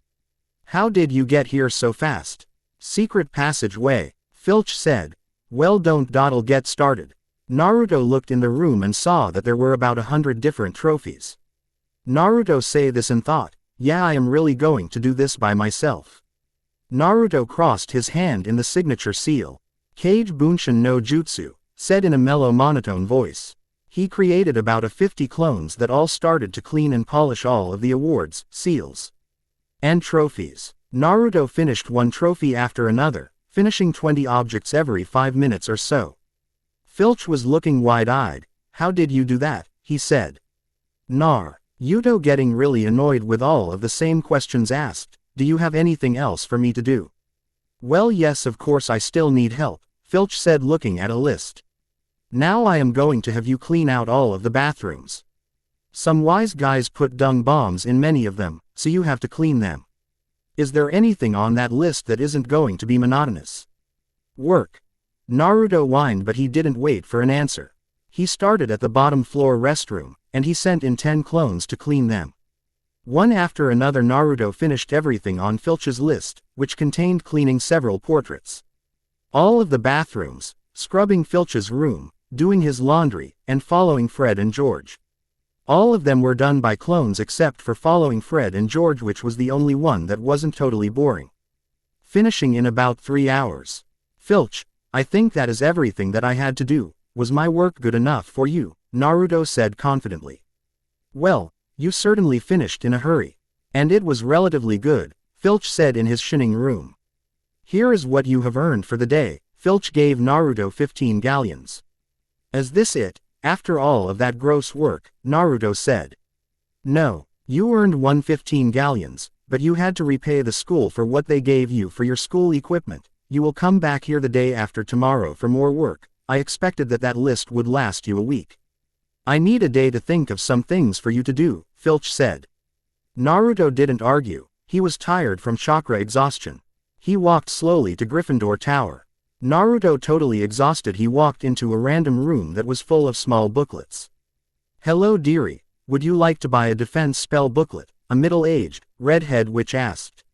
How did you get here so fast? Secret passageway, Filch said. Well, I'll get started. Naruto looked in the room and saw that there were about 100 different trophies. Naruto said this and thought, yeah, I am really going to do this by myself. Naruto crossed his hand in the signature seal. Kage Bunshin no Jutsu, said in a mellow monotone voice. He created about 50 clones that all started to clean and polish all of the awards, seals, and trophies. Naruto finished one trophy after another, finishing 20 objects every 5 minutes or so. Filch was looking wide-eyed. How did you do that? He said. Yuto getting really annoyed with all of the same questions asked. Do you have anything else for me to do? Well, yes, of course I still need help, Filch said looking at a list. Now I am going to have you clean out all of the bathrooms. Some wise guys put dung bombs in many of them, so you have to clean them. Is there anything on that list that isn't going to be monotonous? Work. Naruto whined, but he didn't wait for an answer. He started at the bottom floor restroom, and he sent in 10 clones to clean them. One after another Naruto finished everything on Filch's list, which contained cleaning several portraits. All of the bathrooms, scrubbing Filch's room, doing his laundry, and following Fred and George. All of them were done by clones except for following Fred and George, which was the only one that wasn't totally boring. Finishing in about 3 hours. Filch, I think that is everything that I had to do. Was my work good enough for you? Naruto said confidently. Well, you certainly finished in a hurry. And it was relatively good, Filch said in his shining room. Here is what you have earned for the day. Filch gave Naruto 15 galleons. Is this it, after all of that gross work? Naruto said. No, you earned 115 galleons, but you had to repay the school for what they gave you for your school equipment. You will come back here the day after tomorrow for more work. I expected that list would last you a week. I need a day to think of some things for you to do, Filch said. Naruto didn't argue. He was tired from chakra exhaustion. He walked slowly to Gryffindor Tower. Naruto totally exhausted, he walked into a random room that was full of small booklets. Hello dearie, would you like to buy a defense spell booklet? A middle-aged, redhead witch asked.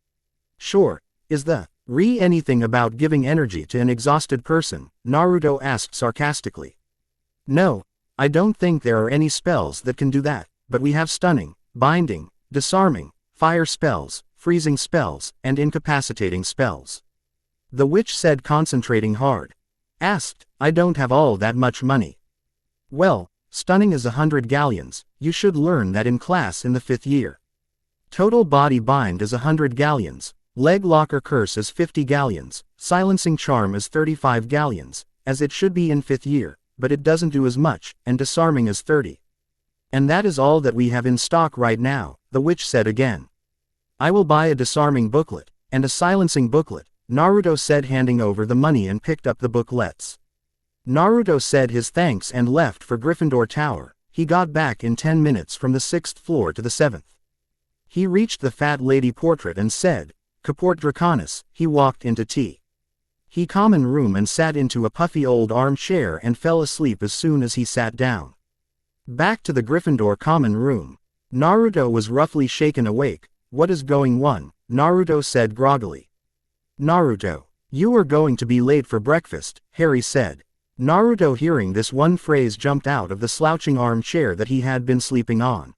Sure, is the anything about giving energy to an exhausted person? Naruto asked sarcastically. No, I don't think there are any spells that can do that, but we have stunning, binding, disarming, fire spells, freezing spells, and incapacitating spells. The witch said, concentrating hard. Asked, I don't have all that much money. Well, stunning is 100 galleons, you should learn that in class in the 5th year. Total body bind is 100 galleons, leg locker curse is 50 galleons, silencing charm is 35 galleons, as it should be in 5th year, but it doesn't do as much, and disarming is 30. And that is all that we have in stock right now, the witch said again. I will buy a disarming booklet, and a silencing booklet, Naruto said, handing over the money and picked up the booklets. Naruto said his thanks and left for Gryffindor Tower. He got back in 10 minutes from the 6th floor to the 7th. He reached the fat lady portrait and said, Caport Draconis. He walked into He common room and sat into a puffy old armchair and fell asleep as soon as he sat down. Back to the Gryffindor common room. Naruto was roughly shaken awake. What is going on? Naruto said groggily. Naruto, you are going to be late for breakfast, Harry said. Naruto, hearing this one phrase, jumped out of the slouching armchair that he had been sleeping on.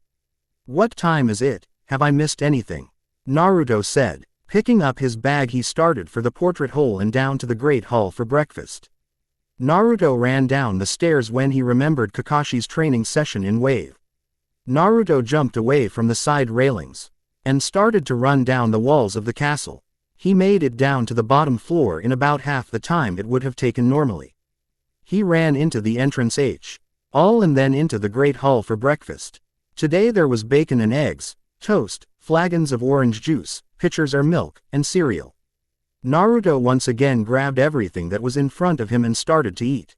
What time is it? Have I missed anything? Naruto said. Picking up his bag, he started for the portrait hole and down to the Great Hall for breakfast. Naruto ran down the stairs when he remembered Kakashi's training session in Wave. Naruto jumped away from the side railings and started to run down the walls of the castle. He made it down to the bottom floor in about half the time it would have taken normally. He ran into the entrance all and then into the Great Hall for breakfast. Today there was bacon and eggs, toast, flagons of orange juice, pitchers of milk, and cereal. Naruto once again grabbed everything that was in front of him and started to eat.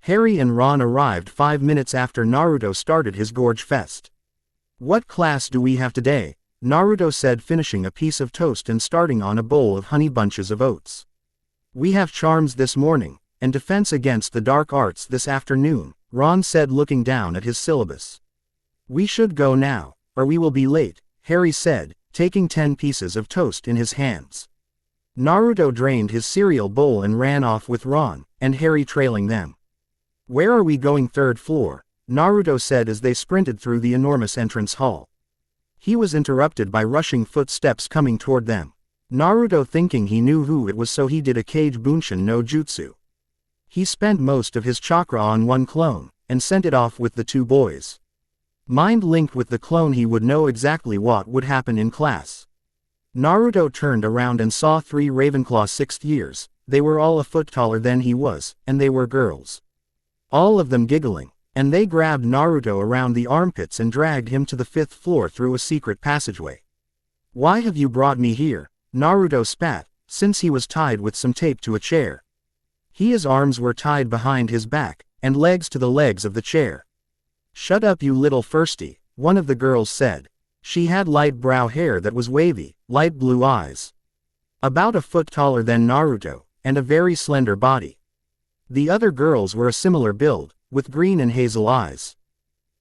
Harry and Ron arrived 5 minutes after Naruto started his gorge fest. What class do we have today? Naruto said, finishing a piece of toast and starting on a bowl of honey bunches of oats. We have charms this morning, and defense against the dark arts this afternoon, Ron said, looking down at his syllabus. We should go now, or we will be late, Harry said, taking 10 pieces of toast in his hands. Naruto drained his cereal bowl and ran off with Ron, and Harry trailing them. Where are we going? 3rd floor, Naruto said as they sprinted through the enormous entrance hall. He was interrupted by rushing footsteps coming toward them. Naruto, thinking he knew who it was, so he did a Kage Bunshin no Jutsu. He spent most of his chakra on one clone, and sent it off with the 2 boys. Mind linked with the clone, he would know exactly what would happen in class. Naruto turned around and saw 3 Ravenclaw 6th years. They were all a foot taller than he was, and they were girls. All of them giggling, and they grabbed Naruto around the armpits and dragged him to the 5th floor through a secret passageway. Why have you brought me here? Naruto spat, since he was tied with some tape to a chair. His arms were tied behind his back, and legs to the legs of the chair. Shut up, you little firsty, one of the girls said. She had light brown hair that was wavy, light blue eyes. About a foot taller than Naruto, and a very slender body. The other girls were a similar build, with green and hazel eyes.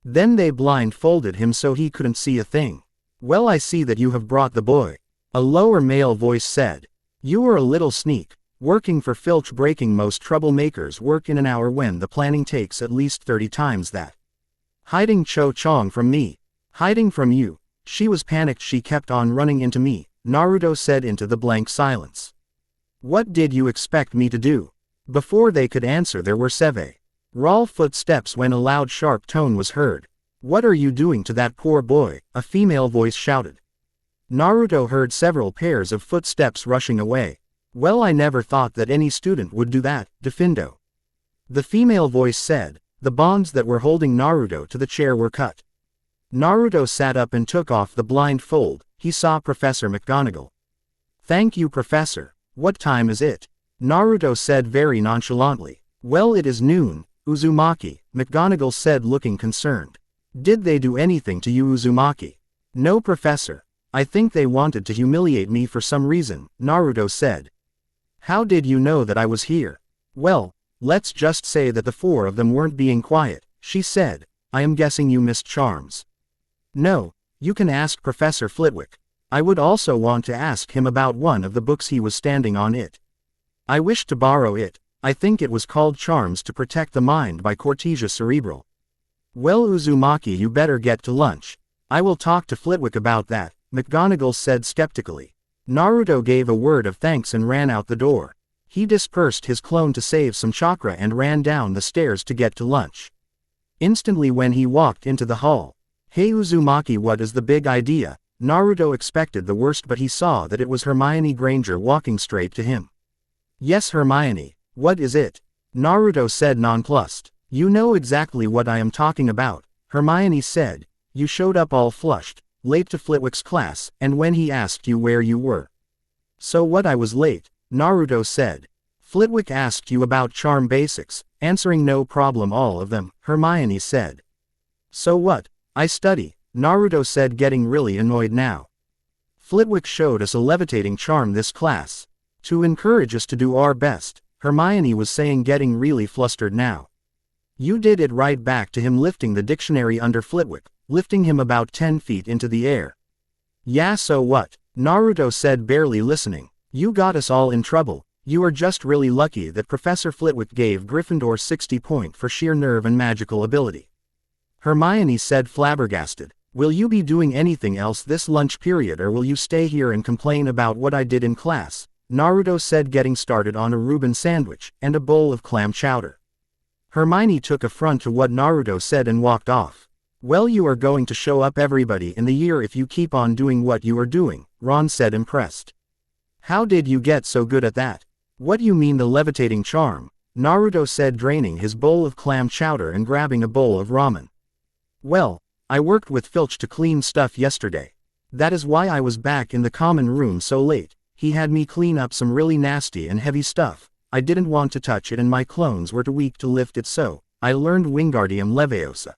Then they blindfolded him so he couldn't see a thing. Well, I see that you have brought the boy. A lower male voice said. You were a little sneak, working for Filch, breaking most troublemakers work in an hour when the planning takes at least 30 times that. Hiding Cho Chong from me. Hiding from you. She was panicked, she kept on running into me, Naruto said into the blank silence. What did you expect me to do? Before they could answer there were several footsteps when a loud sharp tone was heard. What are you doing to that poor boy? A female voice shouted. Naruto heard several pairs of footsteps rushing away. Well, I never thought that any student would do that, Defindo. The female voice said. The bonds that were holding Naruto to the chair were cut. Naruto sat up and took off the blindfold. He saw Professor McGonagall. Thank you, Professor. What time is it? Naruto said very nonchalantly. Well, it is noon, Uzumaki, McGonagall said looking concerned. Did they do anything to you, Uzumaki? No, Professor. I think they wanted to humiliate me for some reason, Naruto said. How did you know that I was here? Well, let's just say that the four of them weren't being quiet, she said. I am guessing you missed charms. No, you can ask Professor Flitwick. I would also want to ask him about one of the books he was standing on it. I wish to borrow it. I think it was called Charms to Protect the Mind by Cortesia Cerebral. Well, Uzumaki, you better get to lunch. I will talk to Flitwick about that, McGonagall said skeptically. Naruto gave a word of thanks and ran out the door. He dispersed his clone to save some chakra and ran down the stairs to get to lunch. Instantly when he walked into the hall. Hey Uzumaki, what is the big idea? Naruto expected the worst, but he saw that it was Hermione Granger walking straight to him. Yes, Hermione, what is it? Naruto said nonplussed. You know exactly what I am talking about, Hermione said. You showed up all flushed, late to Flitwick's class, and when he asked you where you were. So what, I was late, Naruto said. Flitwick asked you about charm basics, answering no problem all of them, Hermione said. So what? I study, Naruto said, getting really annoyed now. Flitwick showed us a levitating charm this class. To encourage us to do our best, Hermione was saying, getting really flustered now. You did it right back to him, lifting the dictionary under Flitwick, lifting him about 10 feet into the air. Yeah, so what? Naruto said, barely listening. You got us all in trouble. You are just really lucky that Professor Flitwick gave Gryffindor 60 points for sheer nerve and magical ability. Hermione said, flabbergasted. Will you be doing anything else this lunch period, or will you stay here and complain about what I did in class? Naruto said, getting started on a Reuben sandwich and a bowl of clam chowder. Hermione took affront to what Naruto said and walked off. Well, you are going to show up everybody in the year if you keep on doing what you are doing, Ron said, impressed. How did you get so good at that? What do you mean, the levitating charm? Naruto said, draining his bowl of clam chowder and grabbing a bowl of ramen. Well, I worked with Filch to clean stuff yesterday. That is why I was back in the common room so late. He had me clean up some really nasty and heavy stuff. I didn't want to touch it and my clones were too weak to lift it, so I learned Wingardium Leviosa.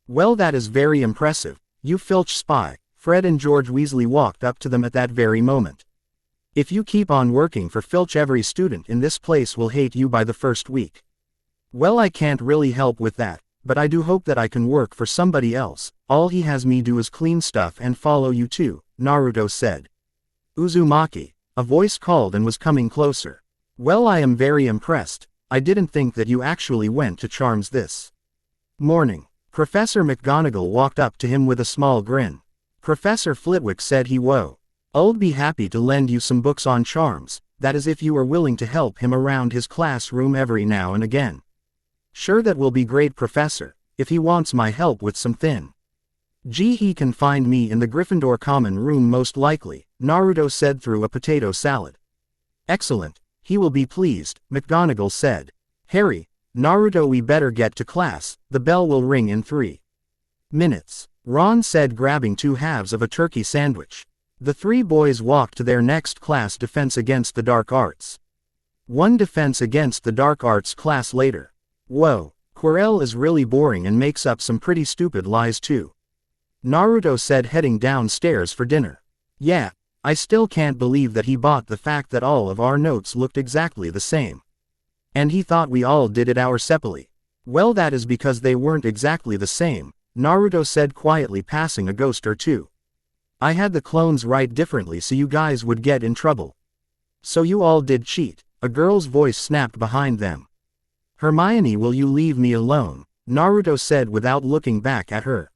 Well, that is very impressive. You Filch spy. Fred and George Weasley walked up to them at that very moment. If you keep on working for Filch, every student in this place will hate you by the first week. Well, I can't really help with that, but I do hope that I can work for somebody else. All he has me do is clean stuff and follow you too, Naruto said. Uzumaki, a voice called and was coming closer. Well, I am very impressed. I didn't think that you actually went to Charms this morning. Professor McGonagall walked up to him with a small grin. Professor Flitwick said he I'd be happy to lend you some books on charms, that is if you are willing to help him around his classroom every now and again. Sure, that will be great, Professor, if he wants my help with some thin. Gee, he can find me in the Gryffindor common room most likely, Naruto said through a potato salad. Excellent, he will be pleased, McGonagall said. Harry, Naruto, we better get to class, the bell will ring in 3 minutes, Ron said, grabbing 2 halves of a turkey sandwich. The 3 boys walked to their next class, Defense Against the Dark Arts. 1 Defense Against the Dark Arts class later. Whoa, Quirrell is really boring and makes up some pretty stupid lies too, Naruto said, heading downstairs for dinner. Yeah, I still can't believe that he bought the fact that all of our notes looked exactly the same. And he thought we all did it our separately. Well, that is because they weren't exactly the same, Naruto said quietly, passing a ghost or two. I had the clones write differently so you guys would get in trouble. So you all did cheat, a girl's voice snapped behind them. Hermione, will you leave me alone? Naruto said without looking back at her.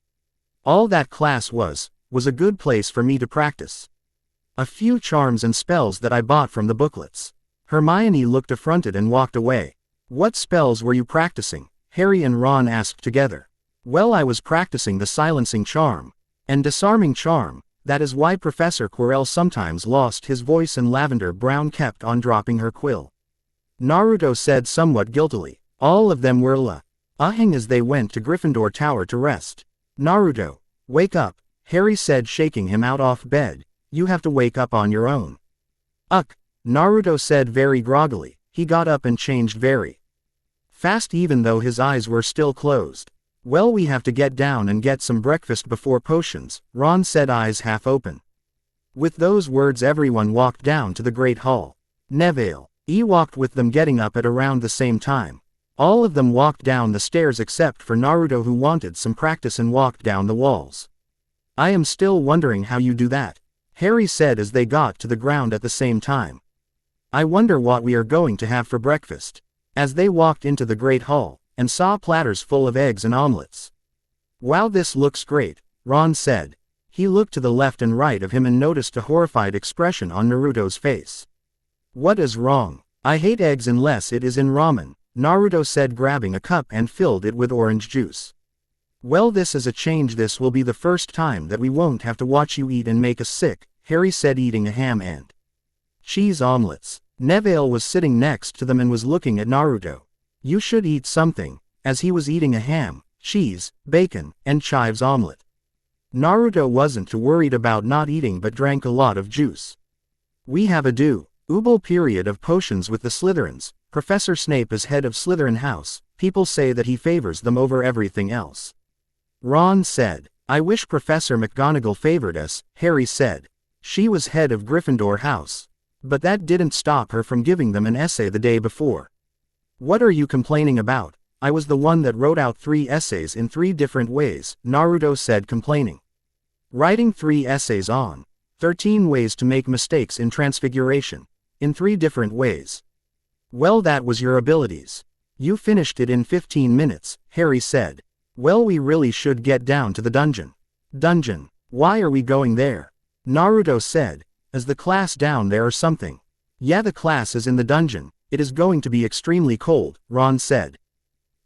All that class was a good place for me to practice a few charms and spells that I bought from the booklets. Hermione looked affronted and walked away. What spells were you practicing? Harry and Ron asked together. Well, I was practicing the silencing charm and disarming charm. That is why Professor Quirrell sometimes lost his voice and Lavender Brown kept on dropping her quill. Naruto said somewhat guiltily. All of them were ahing as they went to Gryffindor Tower to rest. Naruto, wake up, Harry said, shaking him out off bed. You have to wake up on your own. Naruto said very groggily. He got up and changed very fast even though his eyes were still closed. Well, we have to get down and get some breakfast before potions, Ron said, eyes half open. With those words everyone walked down to the Great Hall. Neville walked with them, getting up at around the same time. All of them walked down the stairs except for Naruto, who wanted some practice and walked down the walls. I am still wondering how you do that, Harry said as they got to the ground at the same time. I wonder what we are going to have for breakfast. As they walked into the Great Hall and saw platters full of eggs and omelets. Wow, this looks great, Ron said. He looked to the left and right of him and noticed a horrified expression on Naruto's face. What is wrong? I hate eggs unless it is in ramen, Naruto said, grabbing a cup and filled it with orange juice. Well, this is a change. This will be the first time that we won't have to watch you eat and make us sick, Harry said, eating a ham and cheese omelets. Neville was sitting next to them and was looking at Naruto. You should eat something, as he was eating a ham, cheese, bacon, and chives omelet. Naruto wasn't too worried about not eating but drank a lot of juice. We have a double period of potions with the Slytherins. Professor Snape is head of Slytherin House. People say that he favors them over everything else. Ron said. I wish Professor McGonagall favored us, Harry said. She was head of Gryffindor House. But that didn't stop her from giving them an essay the day before. What are you complaining about? I was the one that wrote out 3 essays in 3 different ways, Naruto said, complaining. Writing 3 essays on 13 ways to make mistakes in Transfiguration. In 3 different ways. Well, that was your abilities. You finished it in 15 minutes, Harry said. Well, we really should get down to the dungeon. Dungeon? Why are we going there? Naruto said. Is the class down there or something? Yeah, the class is in the dungeon. It is going to be extremely cold, Ron said.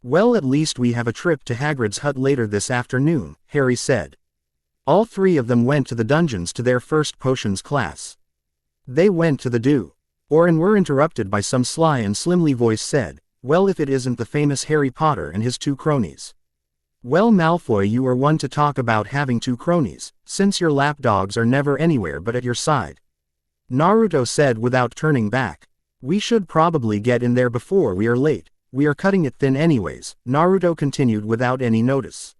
Well, at least we have a trip to Hagrid's hut later this afternoon, Harry said. All 3 of them went to the dungeons to their first potions class. They went to the and were interrupted by some sly and slimly voice said, well, if it isn't the famous Harry Potter and his 2 cronies. Well, Malfoy, you are one to talk about having 2 cronies, since your lapdogs are never anywhere but at your side. Naruto said without turning back. We should probably get in there before we are late. We are cutting it thin anyways, Naruto continued without any notice.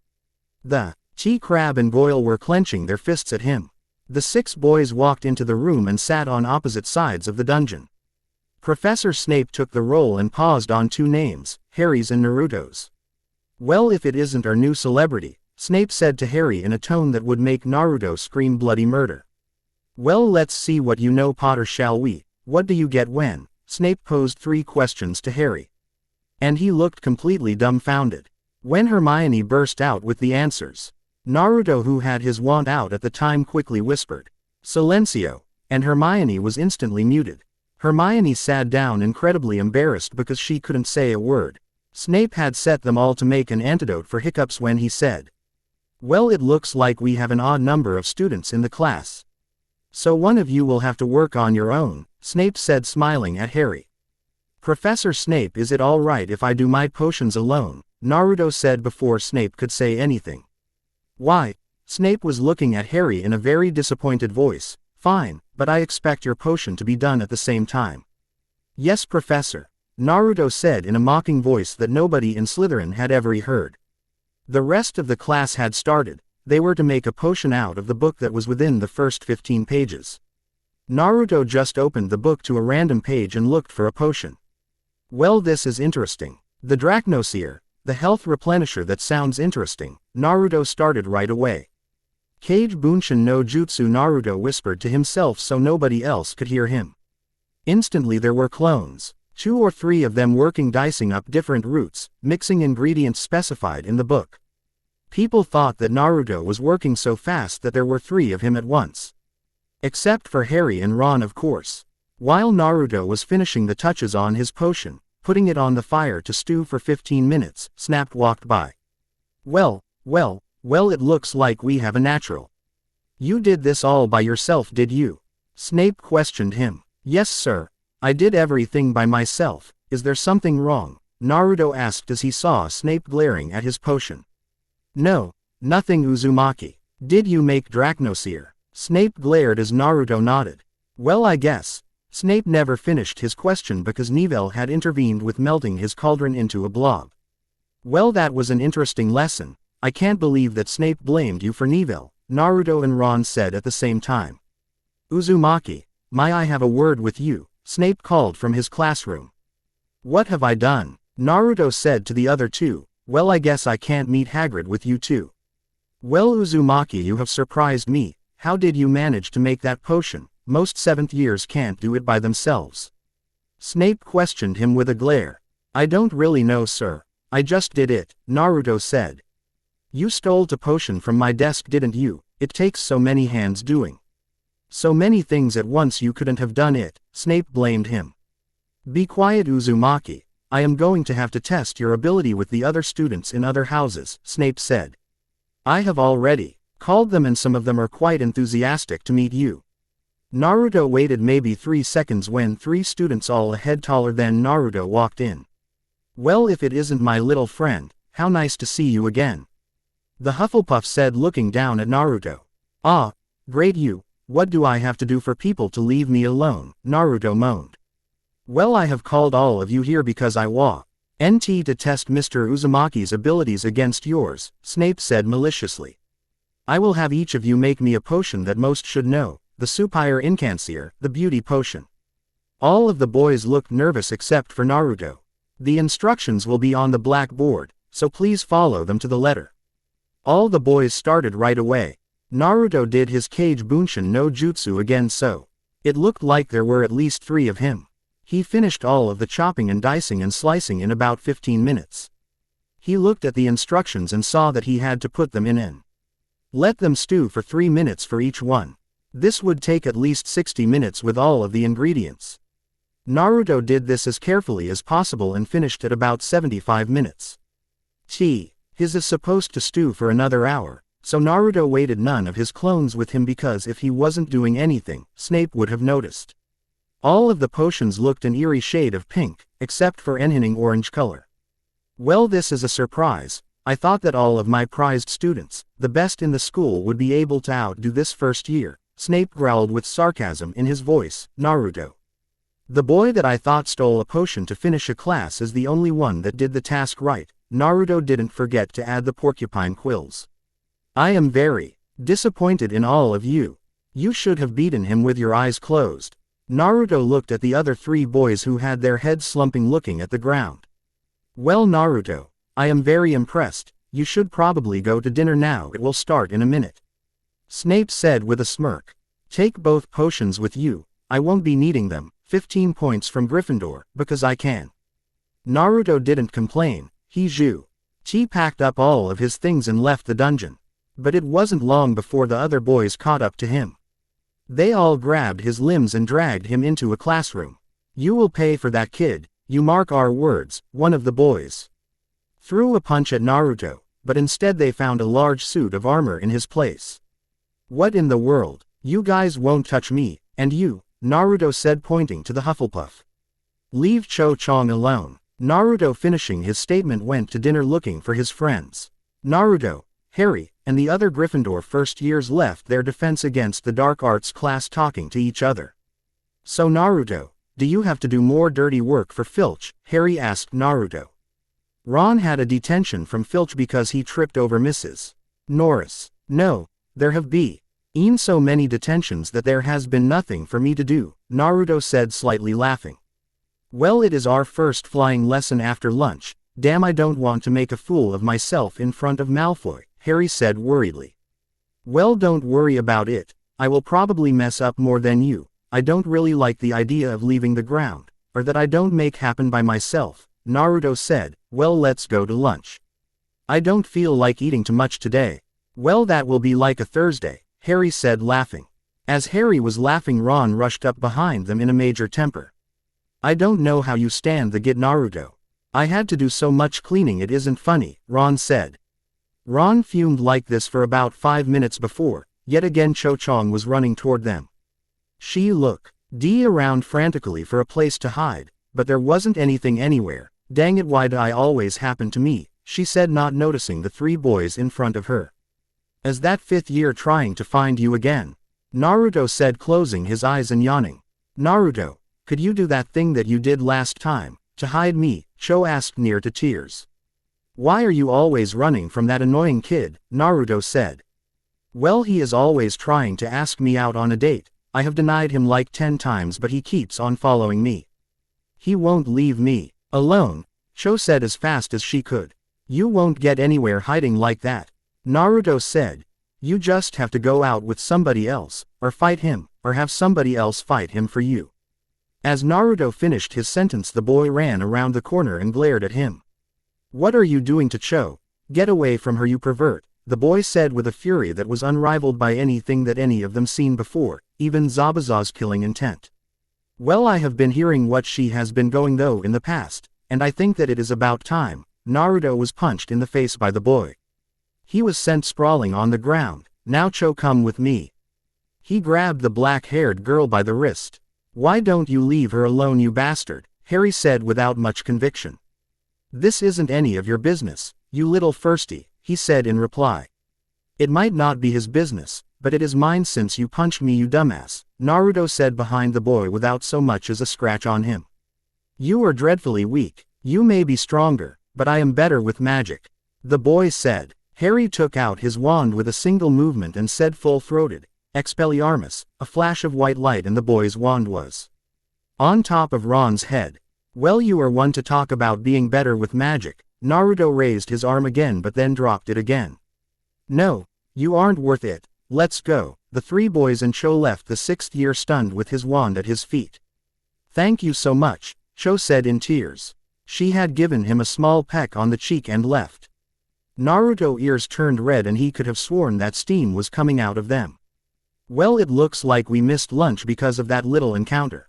The Crab and Goyle were clenching their fists at him. The 6 boys walked into the room and sat on opposite sides of the dungeon. Professor Snape took the roll and paused on 2 names, Harry's and Naruto's. Well, if it isn't our new celebrity, Snape said to Harry in a tone that would make Naruto scream bloody murder. Well, let's see what you know, Potter, shall we? What do you get when? Snape posed 3 questions to Harry. And he looked completely dumbfounded. When Hermione burst out with the answers, Naruto, who had his wand out at the time, quickly whispered, Silencio, and Hermione was instantly muted. Hermione sat down, incredibly embarrassed because she couldn't say a word. Snape had set them all to make an antidote for hiccups when he said, well, it looks like we have an odd number of students in the class. So one of you will have to work on your own, Snape said, smiling at Harry. Professor Snape, is it all right if I do my potions alone? Naruto said before Snape could say anything. Why? Snape was looking at Harry in a very disappointed voice. Fine, but I expect your potion to be done at the same time. Yes, Professor, Naruto said in a mocking voice that nobody in Slytherin had ever heard. The rest of the class had started. They were to make a potion out of the book that was within the first 15 pages. Naruto just opened the book to a random page and looked for a potion. Well, this is interesting. The Drachnoseer, the health replenisher, that sounds interesting. Naruto started right away. Kage Bunshin no Jutsu, Naruto whispered to himself so nobody else could hear him. Instantly there were clones. 2 or 3 of them working, dicing up different roots, mixing ingredients specified in the book. People thought that Naruto was working so fast that there were 3 of him at once. Except for Harry and Ron, of course. While Naruto was finishing the touches on his potion, putting it on the fire to stew for 15 minutes, Snape walked by. Well, it looks like we have a natural. You did this all by yourself, did you? Snape questioned him. Yes, sir. I did everything by myself. Is there something wrong? Naruto asked as he saw Snape glaring at his potion. No, nothing, Uzumaki. Did you make Drachnoseer? Snape glared as Naruto nodded. Well, I guess. Snape never finished his question because Neville had intervened with melting his cauldron into a blob. Well, that was an interesting lesson. I can't believe that Snape blamed you for Neville, Naruto and Ron said at the same time. Uzumaki, may I have a word with you? Snape called from his classroom. What have I done? Naruto said to the other 2. Well, I guess I can't meet Hagrid with you too. Well, Uzumaki, you have surprised me. How did you manage to make that potion? Most 7th years can't do it by themselves. Snape questioned him with a glare. I don't really know, sir. I just did it, Naruto said. You stole the potion from my desk, didn't you? It takes so many hands doing so many things at once, you couldn't have done it, Snape blamed him. Be quiet, Uzumaki. I am going to have to test your ability with the other students in other houses, Snape said. I have already called them and some of them are quite enthusiastic to meet you. Naruto waited maybe 3 seconds when 3 students all a head taller than Naruto walked in. Well, if it isn't my little friend, how nice to see you again. The Hufflepuff said, looking down at Naruto. Ah, great you. What do I have to do for people to leave me alone? Naruto moaned. Well, I have called all of you here because I want to test Mr. Uzumaki's abilities against yours, Snape said maliciously. I will have each of you make me a potion that most should know, the Superior Incanseer, the beauty potion. All of the boys looked nervous except for Naruto. The instructions will be on the blackboard, so please follow them to the letter. All the boys started right away. Naruto did his Kage Bunshin no Jutsu again, so it looked like there were at least 3 of him. He finished all of the chopping and dicing and slicing in about 15 minutes. He looked at the instructions and saw that he had to put them in and let them stew for 3 minutes for each one. This would take at least 60 minutes with all of the ingredients. Naruto did this as carefully as possible and finished at about 75 minutes. His is supposed to stew for another hour, so Naruto waited none of his clones with him because if he wasn't doing anything, Snape would have noticed. All of the potions looked an eerie shade of pink, except for enhancing orange color. Well, this is a surprise. I thought that all of my prized students, the best in the school, would be able to outdo this first year, Snape growled with sarcasm in his voice. Naruto, the boy that I thought stole a potion to finish a class, is the only one that did the task right. Naruto didn't forget to add the porcupine quills. I am very disappointed in all of you. You should have beaten him with your eyes closed. Naruto looked at the other 3 boys who had their heads slumping, looking at the ground. Well, Naruto, I am very impressed. You should probably go to dinner now, it will start in a minute. Snape said with a smirk. Take both potions with you. I won't be needing them. 15 points from Gryffindor, because I can. Naruto didn't complain. He packed up all of his things and left the dungeon. But it wasn't long before the other boys caught up to him. They all grabbed his limbs and dragged him into a classroom. You will pay for that, kid. You mark our words, one of the boys threw a punch at Naruto, but instead they found a large suit of armor in his place. What in the world? You guys won't touch me, and you, Naruto said, pointing to the Hufflepuff. Leave Cho Chong alone. Naruto, finishing his statement, went to dinner looking for his friends. Naruto, Harry, and the other Gryffindor first years left their defense against the dark arts class talking to each other. So Naruto, do you have to do more dirty work for Filch? Harry asked Naruto. Ron had a detention from Filch because he tripped over Mrs. Norris. No, there have been so many detentions that there has been nothing for me to do, Naruto said, slightly laughing. Well, it is our first flying lesson after lunch. Damn, I don't want to make a fool of myself in front of Malfoy, Harry said worriedly. Well, don't worry about it. I will probably mess up more than you. I don't really like the idea of leaving the ground, or that I don't make happen by myself, Naruto said. Well, let's go to lunch. I don't feel like eating too much today. Well, that will be like a Thursday, Harry said laughing. As Harry was laughing, Ron rushed up behind them in a major temper. I don't know how you stand the git, Naruto. I had to do so much cleaning it isn't funny, Ron said. Ron fumed like this for about 5 minutes before, yet again Cho Chong was running toward them. She looked around frantically for a place to hide, but there wasn't anything anywhere. Dang it, why do I always happen to me, she said, not noticing the 3 boys in front of her. Is that 5th year trying to find you again? Naruto said, closing his eyes and yawning. Naruto, could you do that thing that you did last time, to hide me? Cho asked near to tears. Why are you always running from that annoying kid? Naruto said. Well, he is always trying to ask me out on a date. I have denied him like 10 times, but he keeps on following me. He won't leave me alone, Cho said as fast as she could. You won't get anywhere hiding like that, Naruto said. You just have to go out with somebody else, or fight him, or have somebody else fight him for you. As Naruto finished his sentence, the boy ran around the corner and glared at him. What are you doing to Cho? Get away from her, you pervert, the boy said with a fury that was unrivaled by anything that any of them seen before, even Zabuza's killing intent. Well, I have been hearing what she has been going through in the past, and I think that it is about time. Naruto was punched in the face by the boy. He was sent sprawling on the ground. Now Cho, come with me. He grabbed the black-haired girl by the wrist. Why don't you leave her alone, you bastard? Harry said without much conviction. This isn't any of your business, you little firstie, he said in reply. It might not be his business, but it is mine since you punched me, you dumbass, Naruto said behind the boy without so much as a scratch on him. You are dreadfully weak. You may be stronger, but I am better with magic, the boy said. Harry took out his wand with a single movement and said full-throated, Expelliarmus. A flash of white light and the boy's wand was on top of Ron's head. Well, you are one to talk about being better with magic. Naruto raised his arm again but then dropped it again. No, you aren't worth it. Let's go. The 3 boys and Cho left the 6th year stunned with his wand at his feet. Thank you so much, Cho said in tears. She had given him a small peck on the cheek and left. Naruto's ears turned red and he could have sworn that steam was coming out of them. Well, it looks like we missed lunch because of that little encounter.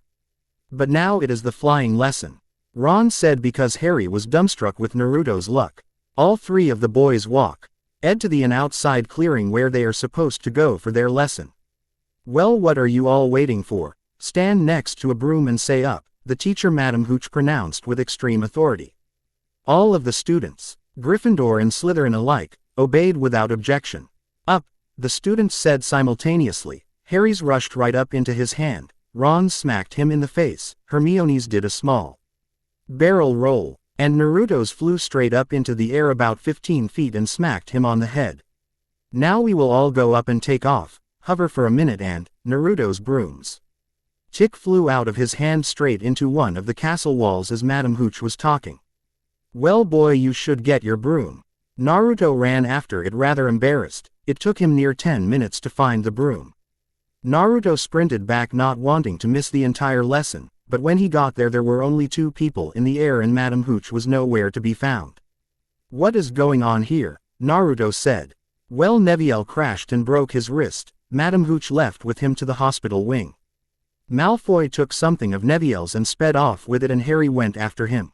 But now it is the flying lesson, Ron said because Harry was dumbstruck with Naruto's luck. All 3 of the boys walk to the outside clearing where they are supposed to go for their lesson. Well, what are you all waiting for? Stand next to a broom and say up, the teacher Madam Hooch pronounced with extreme authority. All of the students, Gryffindor and Slytherin alike, obeyed without objection. Up, the students said simultaneously. Harry's rushed right up into his hand. Ron's smacked him in the face. Hermione's did a small barrel roll, and Naruto's flew straight up into the air about 15 feet and smacked him on the head. Now we will all go up and take off, hover for a minute, and Naruto's brooms tick flew out of his hand straight into one of the castle walls as Madam Hooch was talking. Well, boy, you should get your broom. Naruto ran after it rather embarrassed. It took him near 10 minutes to find the broom. Naruto sprinted back, not wanting to miss the entire lesson, but when he got there were only 2 people in the air and Madam Hooch was nowhere to be found. What is going on here? Naruto said. Well, Neville crashed and broke his wrist. Madam Hooch left with him to the hospital wing. Malfoy took something of Neville's and sped off with it and Harry went after him.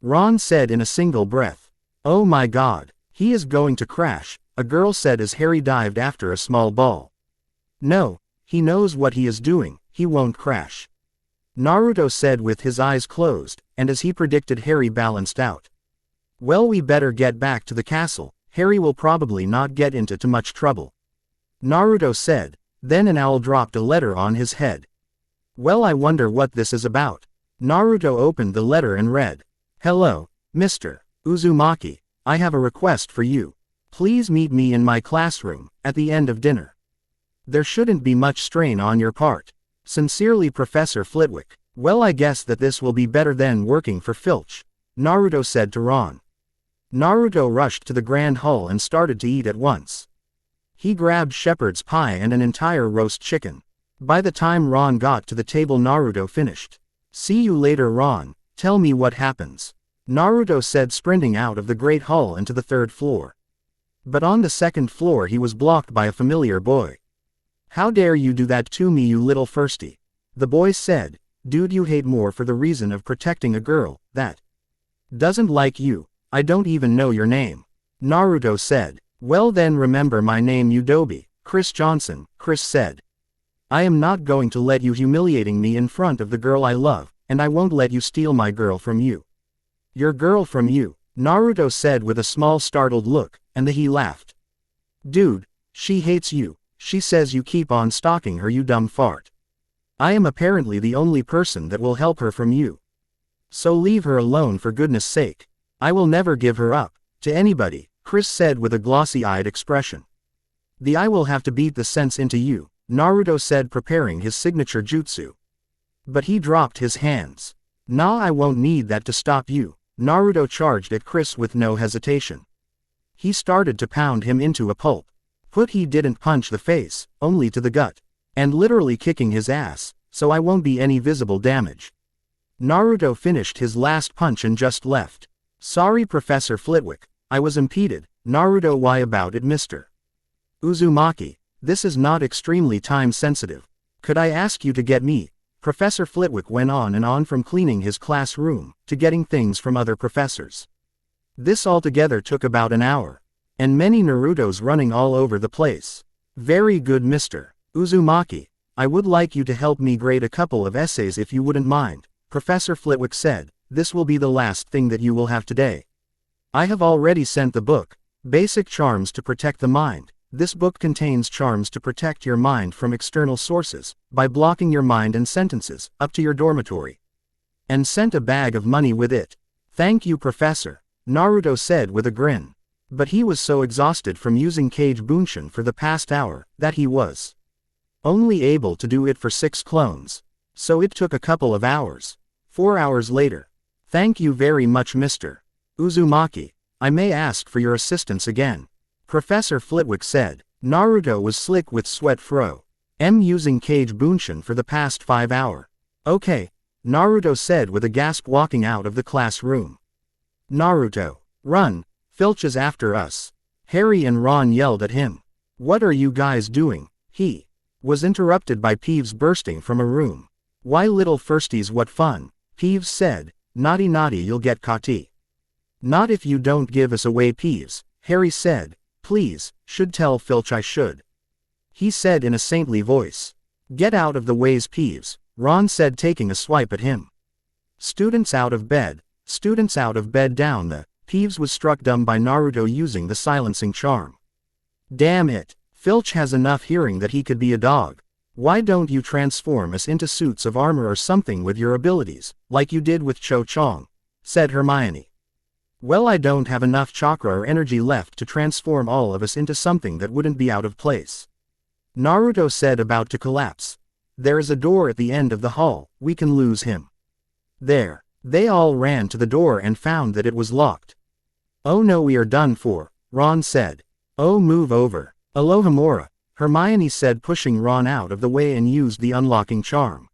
Ron said in a single breath. Oh my God, he is going to crash, a girl said as Harry dived after a small ball. No, he knows what he is doing, he won't crash, Naruto said with his eyes closed, and as he predicted, Harry balanced out. Well, we better get back to the castle. Harry will probably not get into too much trouble, Naruto said. Then an owl dropped a letter on his head. Well, I wonder what this is about. Naruto opened the letter and read. Hello, Mr. Uzumaki. I have a request for you. Please meet me in my classroom at the end of dinner. There shouldn't be much strain on your part. Sincerely, Professor Flitwick. Well, I guess that this will be better than working for Filch, Naruto said to Ron. Naruto rushed to the grand hall and started to eat at once. He grabbed shepherd's pie and an entire roast chicken. By the time Ron got to the table, Naruto finished. See you later, Ron, tell me what happens, Naruto said, sprinting out of the great hall into the third floor. But on the second floor he was blocked by a familiar boy. How dare you do that to me, you little firsty, the boy said. Dude, you hate more for the reason of protecting a girl that doesn't like you. I don't even know your name, Naruto said. Well then remember my name, Udobi, Chris Johnson, Chris said. I am not going to let you humiliating me in front of the girl I love, and I won't let you steal my girl from you. Your girl from you, Naruto said with a small startled look, and then he laughed. Dude, she hates you, she says you keep on stalking her, you dumb fart. I am apparently the only person that will help her from you. So leave her alone for goodness sake. I will never give her up to anybody, Chris said with a glossy-eyed expression. I will have to beat the sense into you, Naruto said, preparing his signature jutsu. But he dropped his hands. Nah, I won't need that to stop you, Naruto charged at Chris with no hesitation. He started to pound him into a pulp. He didn't punch the face, only to the gut. And literally kicking his ass, so I won't be any visible damage. Naruto finished his last punch and just left. Sorry, Professor Flitwick, I was impeded, Naruto. Why about it, Mr. Uzumaki? This is not extremely time sensitive. Could I ask you to get me? Professor Flitwick went on and on, from cleaning his classroom, to getting things from other professors. This altogether took about an hour. And many Narutos running all over the place. Very good, Mr. Uzumaki. I would like you to help me grade a couple of essays if you wouldn't mind, Professor Flitwick said. This will be the last thing that you will have today. I have already sent the book, Basic Charms to Protect the Mind. This book contains charms to protect your mind from external sources, by blocking your mind and sentences, up to your dormitory. And sent a bag of money with it. Thank you, Professor, Naruto said with a grin. But he was so exhausted from using Kage Bunshin for the past hour, that he was only able to do it for 6 clones. So it took a couple of hours. 4 hours later. Thank you very much, Mr. Uzumaki. I may ask for your assistance again, Professor Flitwick said. Naruto was slick with sweat. Using Kage Bunshin for the past 5 hours. Okay, Naruto said with a gasp, walking out of the classroom. Naruto, run, Filch is after us. Harry and Ron yelled at him. What are you guys doing? He was interrupted by Peeves bursting from a room. Why, little firsties, what fun, Peeves said. Naughty naughty, you'll get caught. Not if you don't give us away, Peeves, Harry said. Please, should tell Filch I should, he said in a saintly voice. Get out of the ways, Peeves, Ron said, taking a swipe at him. Students out of bed down the. Peeves was struck dumb by Naruto using the silencing charm. Damn it, Filch has enough hearing that he could be a dog. Why don't you transform us into suits of armor or something with your abilities, like you did with Cho Chong, said Hermione. Well, I don't have enough chakra or energy left to transform all of us into something that wouldn't be out of place, Naruto said, about to collapse. There is a door at the end of the hall, we can lose him there. They all ran to the door and found that it was locked. Oh no, we are done for, Ron said. Oh, move over, Alohomora, Hermione said, pushing Ron out of the way, and used the unlocking charm.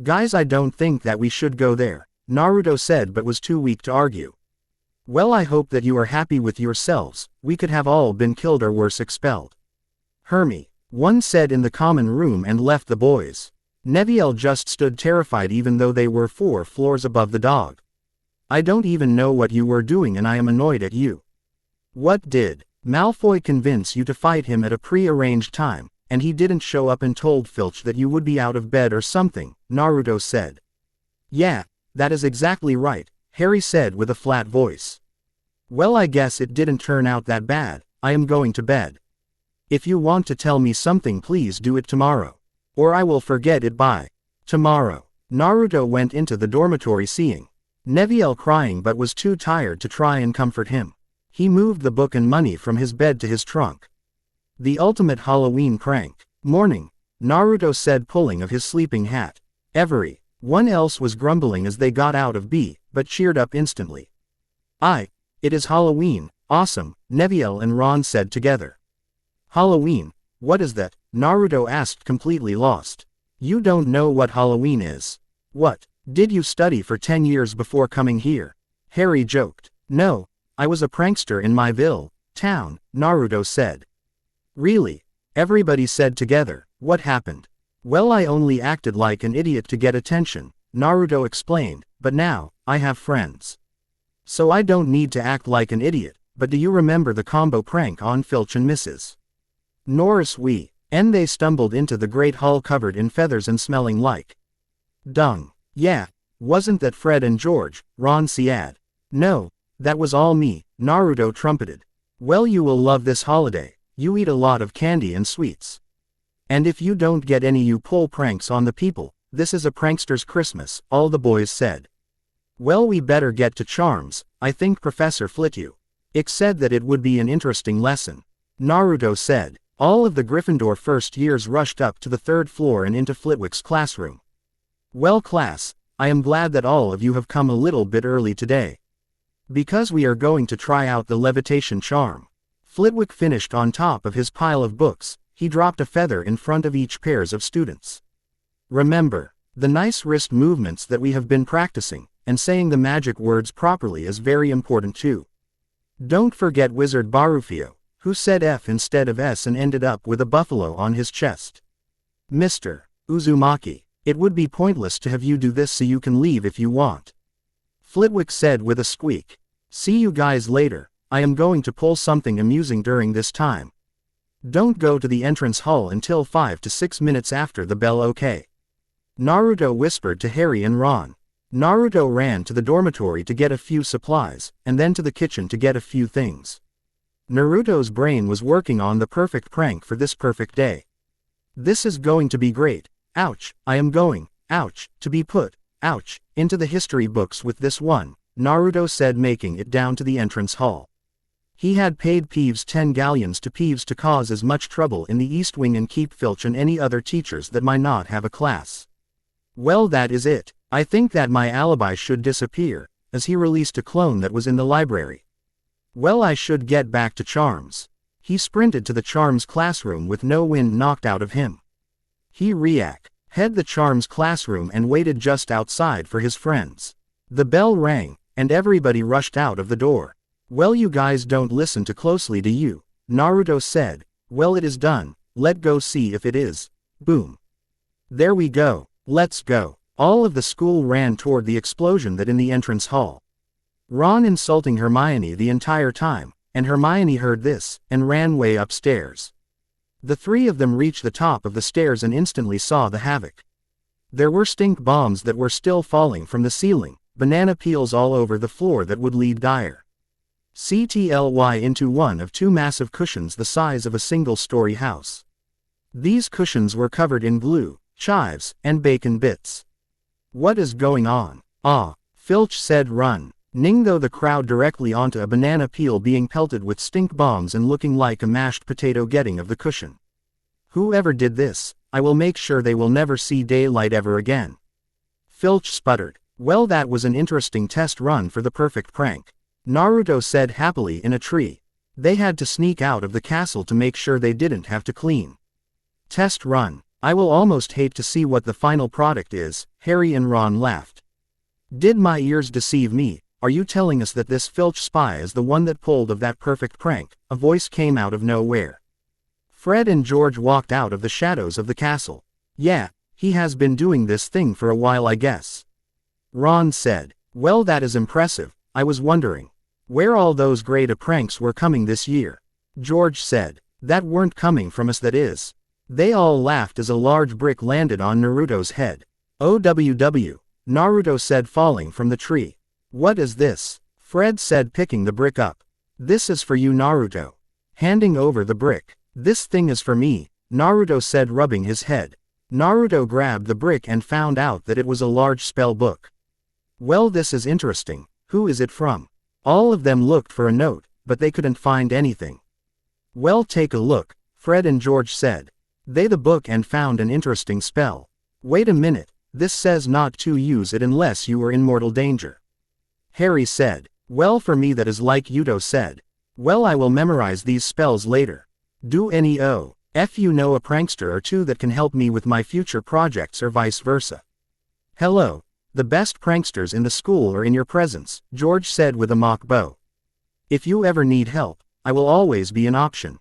Guys, I don't think that we should go there, Naruto said, but was too weak to argue. Well, I hope that you are happy with yourselves. We could have all been killed or worse, expelled, one said in the common room, and left the boys. Neviel just stood terrified, even though they were 4 floors above the dog. I don't even know what you were doing, and I am annoyed at you. What did Malfoy convince you to fight him at a pre-arranged time, and he didn't show up and told Filch that you would be out of bed or something, Naruto said. Yeah, that is exactly right, Harry said with a flat voice. Well, I guess it didn't turn out that bad. I am going to bed. If you want to tell me something, please do it tomorrow, or I will forget it by tomorrow. Naruto went into the dormitory, seeing Neviel crying, but was too tired to try and comfort him. He moved the book and money from his bed to his trunk. The ultimate Halloween prank. Morning, Naruto said, pulling of his sleeping hat. Every One else was grumbling as they got out of B, but cheered up instantly. It is Halloween, awesome, Neviel and Ron said together. Halloween? What is that? Naruto asked, completely lost. You don't know what Halloween is. What? Did you study for 10 years before coming here? Harry joked. No, I was a prankster in my town, Naruto said. Really? Everybody said together. What happened? Well, I only acted like an idiot to get attention, Naruto explained, but now, I have friends. So I don't need to act like an idiot, but do you remember the combo prank on Filch and Mrs. Norris? And they stumbled into the great hall covered in feathers and smelling like dung. Yeah, wasn't that Fred and George? Ron said. No, that was all me, Naruto trumpeted. Well, you will love this holiday. You eat a lot of candy and sweets. And if you don't get any, you pull pranks on the people. This is a prankster's Christmas, all the boys said. Well, we better get to charms. I think Professor Flitwick said that it would be an interesting lesson, Naruto said. All of the Gryffindor first years rushed up to the 3rd floor and into Flitwick's classroom. Well, class, I am glad that all of you have come a little bit early today. Because we are going to try out the levitation charm. Flitwick finished on top of his pile of books. He dropped a feather in front of each pairs of students. Remember, the nice wrist movements that we have been practicing, and saying the magic words properly is very important too. Don't forget Wizard Barufio, who said F instead of S and ended up with a buffalo on his chest. Mr. Uzumaki, it would be pointless to have you do this, so you can leave if you want. Flitwick said with a squeak. See you guys later. I am going to pull something amusing during this time. Don't go to the entrance hall until 5 to 6 minutes after the bell, okay? Naruto whispered to Harry and Ron. Naruto ran to the dormitory to get a few supplies, and then to the kitchen to get a few things. Naruto's brain was working on the perfect prank for this perfect day. This is going to be great. Ouch, I am going, ouch, to be put, ouch, into the history books with this one, Naruto said, making it down to the entrance hall. He had paid Peeves 10 galleons to Peeves to cause as much trouble in the East Wing and keep Filch and any other teachers that might not have a class. Well, that is it. I think that my alibi should disappear, as he released a clone that was in the library. Well, I should get back to charms. He sprinted to the charms classroom with no wind knocked out of him. He head the charms classroom and waited just outside for his friends. The bell rang, and everybody rushed out of the door. Well, you guys don't listen too closely, do you? Naruto said. Well, it is done. Let go see if it is. Boom. There we go. Let's go. All of the school ran toward the explosion that in the entrance hall. Ron insulting Hermione the entire time, and Hermione heard this, and ran way upstairs. The three of them reached the top of the stairs and instantly saw the havoc. There were stink bombs that were still falling from the ceiling, banana peels all over the floor that would lead dire CTLY into one of two massive cushions the size of a single-story house. These cushions were covered in glue, chives, and bacon bits. What is going on? Filch said, run. Ning though the crowd directly onto a banana peel being pelted with stink bombs and looking like a mashed potato getting of the cushion. Whoever did this, I will make sure they will never see daylight ever again. Filch sputtered. Well, that was an interesting test run for the perfect prank. Naruto said happily in a tree. They had to sneak out of the castle to make sure they didn't have to clean. Test run. I will almost hate to see what the final product is, Harry and Ron laughed. Did my ears deceive me? Are you telling us that this Filch spy is the one that pulled of that perfect prank? A voice came out of nowhere. Fred and George walked out of the shadows of the castle. Yeah, he has been doing this thing for a while, I guess. Ron said. Well, that is impressive. I was wondering where all those great pranks were coming this year. George said. That weren't coming from us, that is. They all laughed as a large brick landed on Naruto's head. OWW, Naruto said, falling from the tree. What is this? Fred said, picking the brick up. This is for you, Naruto. Handing over the brick. This thing is for me, Naruto said, rubbing his head. Naruto grabbed the brick and found out that it was a large spell book. Well, this is interesting. Who is it from? All of them looked for a note, but they couldn't find anything. Well, take a look, Fred and George said. They the book and found an interesting spell. Wait a minute, This says not to use it unless you are in mortal danger. Harry said. Well, for me that is like Yuto said. Well, I will memorize these spells later. Do any if you know a prankster or two that can help me with my future projects or vice versa. Hello. The best pranksters in the school are in your presence, George said with a mock bow. If you ever need help, I will always be an option.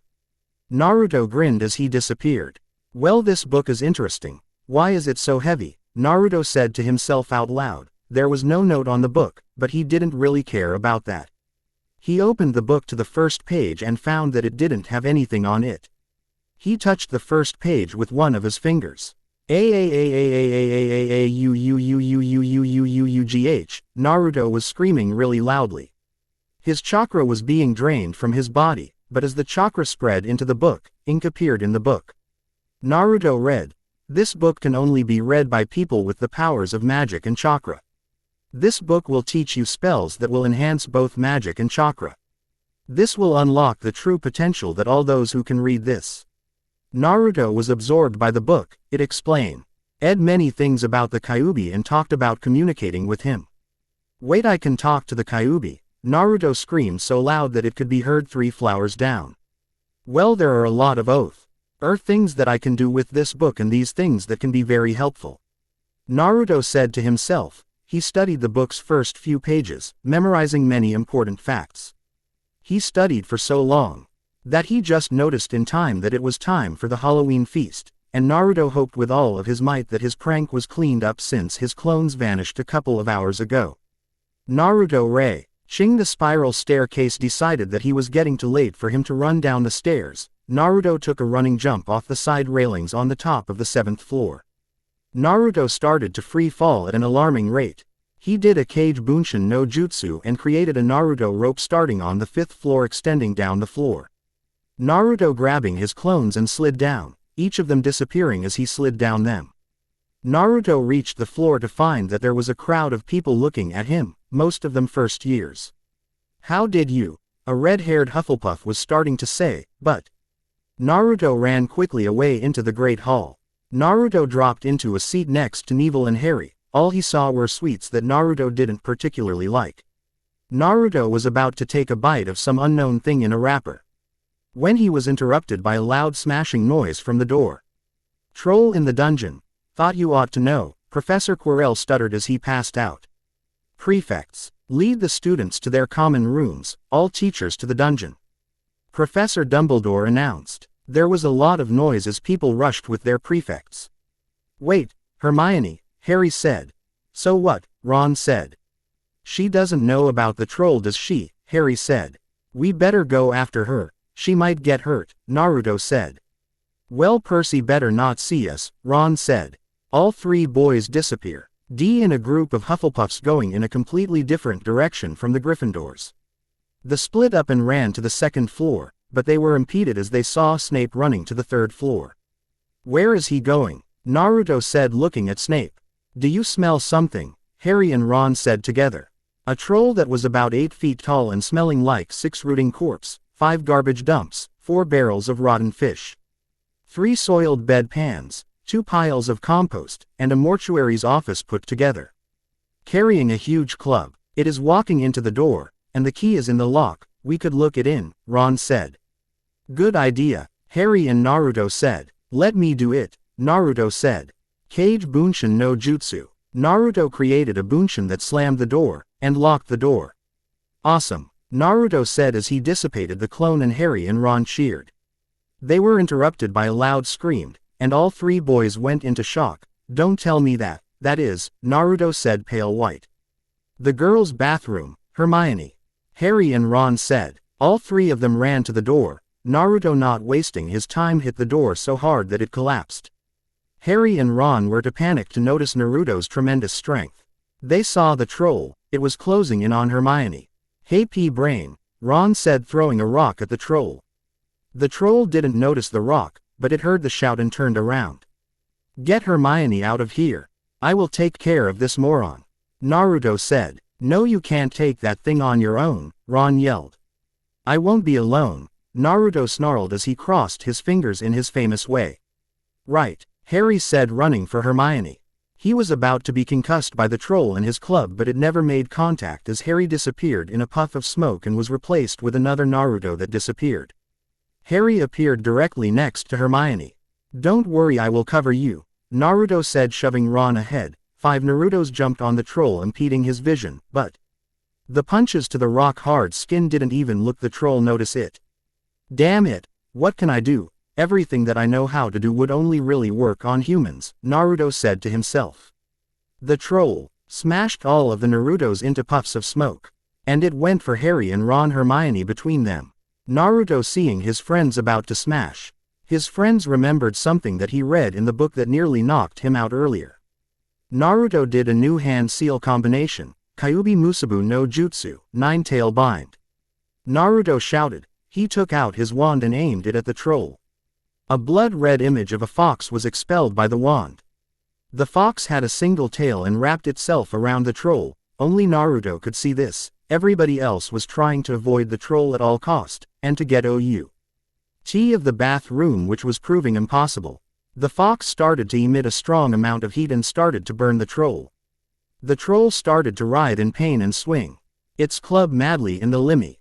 Naruto grinned as he disappeared. Well, this book is interesting. Why is it so heavy? Naruto said to himself out loud. There was no note on the book, but he didn't really care about that. He opened the book to the first page and found that it didn't have anything on it. He touched the first page with one of his fingers. Naruto was screaming really loudly. His chakra was being drained from his body, but as the chakra spread into the book, ink appeared in the book. Naruto read. This book can only be read by people with the powers of magic and chakra. This book will teach you spells that will enhance both magic and chakra. This will unlock the true potential that all those who can read this. Naruto was absorbed by the book, it explained. Ed many things about the Kyuubi and talked about communicating with him. Wait, I can talk to the Kyuubi. Naruto screamed so loud that it could be heard 3 flowers down. Well, there are a lot of things that I can do with this book and these things that can be very helpful. Naruto said to himself. He studied the book's first few pages, memorizing many important facts. He studied for so long that he just noticed in time that it was time for the Halloween feast, and Naruto hoped with all of his might that his prank was cleaned up since his clones vanished a couple of hours ago. Naruto reaching the spiral staircase decided that he was getting too late for him to run down the stairs. Naruto took a running jump off the side railings on the top of the 7th floor. Naruto started to free fall at an alarming rate. He did a Kage Bunshin no Jutsu and created a Naruto rope starting on the 5th floor extending down the floor. Naruto grabbing his clones and slid down, each of them disappearing as he slid down them. Naruto reached the floor to find that there was a crowd of people looking at him, most of them first years. How did you? A red-haired Hufflepuff was starting to say, but Naruto ran quickly away into the Great Hall. Naruto dropped into a seat next to Neville and Harry. All he saw were sweets that Naruto didn't particularly like. Naruto was about to take a bite of some unknown thing in a wrapper, when he was interrupted by a loud smashing noise from the door. Troll in the dungeon. Thought you ought to know, Professor Quirrell stuttered as he passed out. Prefects. Lead the students to their common rooms, all teachers to the dungeon. Professor Dumbledore announced. There was a lot of noise as people rushed with their prefects. Wait, Hermione, Harry said. So what? Ron said. She doesn't know about the troll, does she? Harry said. We better go after her. She might get hurt, Naruto said. Well, Percy better not see us, Ron said. All 3 boys disappear. In a group of Hufflepuffs going in a completely different direction from the Gryffindors. They split up and ran to the 2nd floor, but they were impeded as they saw Snape running to the 3rd floor. Where is he going? Naruto said looking at Snape. Do you smell something? Harry and Ron said together. A troll that was about 8 feet tall and smelling like 6 rotting corpses, 5 garbage dumps, 4 barrels of rotten fish, 3 soiled bed pans, 2 piles of compost, and a mortuary's office put together. Carrying a huge club. It is walking into the door, and the key is in the lock. We could look it in, Ron said. Good idea, Harry and Naruto said. Let me do it, Naruto said. Kage Bunshin no Jutsu. Naruto created a Bunshin that slammed the door, and locked the door. Awesome, Naruto said as he dissipated the clone, and Harry and Ron cheered. They were interrupted by a loud scream, and all 3 boys went into shock. Don't tell me that is, Naruto said pale white. The girls' bathroom, Hermione. Harry and Ron said. All 3 of them ran to the door. Naruto, not wasting his time, hit the door so hard that it collapsed. Harry and Ron were to panic to notice Naruto's tremendous strength. They saw the troll. It was closing in on Hermione. Hey P-brain, Ron said, throwing a rock at the troll. The troll didn't notice the rock, but it heard the shout and turned around. Get Hermione out of here. I will take care of this moron, Naruto said. No, you can't take that thing on your own, Ron yelled. I won't be alone, Naruto snarled as he crossed his fingers in his famous way. Right, Harry said, running for Hermione. He was about to be concussed by the troll in his club, but it never made contact as Harry disappeared in a puff of smoke and was replaced with another Naruto that disappeared. Harry appeared directly next to Hermione. "Don't worry, I will cover you," Naruto said, shoving Ron ahead. 5 Narutos jumped on the troll, impeding his vision, but the punches to the rock-hard skin didn't even look the troll notice it. "Damn it, what can I do? Everything that I know how to do would only really work on humans," Naruto said to himself. The troll smashed all of the Narutos into puffs of smoke. And it went for Harry and Ron, Hermione between them. Naruto, seeing his friends about to smash his friends, remembered something that he read in the book that nearly knocked him out earlier. Naruto did a new hand seal combination, Kyuubi Musabu no Jutsu, 9-tail bind. Naruto shouted. He took out his wand and aimed it at the troll. A blood-red image of a fox was expelled by the wand. The fox had a single tail and wrapped itself around the troll. Only Naruto could see this. Everybody else was trying to avoid the troll at all cost, and to get out of the bathroom, which was proving impossible. The fox started to emit a strong amount of heat and started to burn the troll. The troll started to writhe in pain and swing its club madly in the limited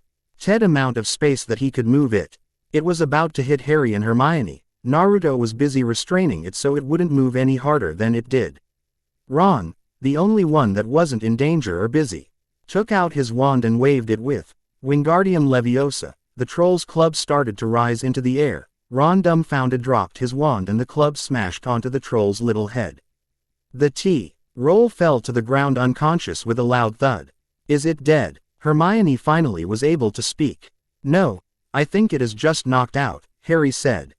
amount of space that he could move it. It was about to hit Harry and Hermione. Naruto was busy restraining it so it wouldn't move any harder than it did. Ron, the only one that wasn't in danger or busy, took out his wand and waved it with Wingardium Leviosa. The troll's club started to rise into the air. Ron, dumbfounded, dropped his wand and the club smashed onto the troll's little head. The troll fell to the ground unconscious with a loud thud. "Is it dead?" Hermione finally was able to speak. "No, I think it is just knocked out," Harry said.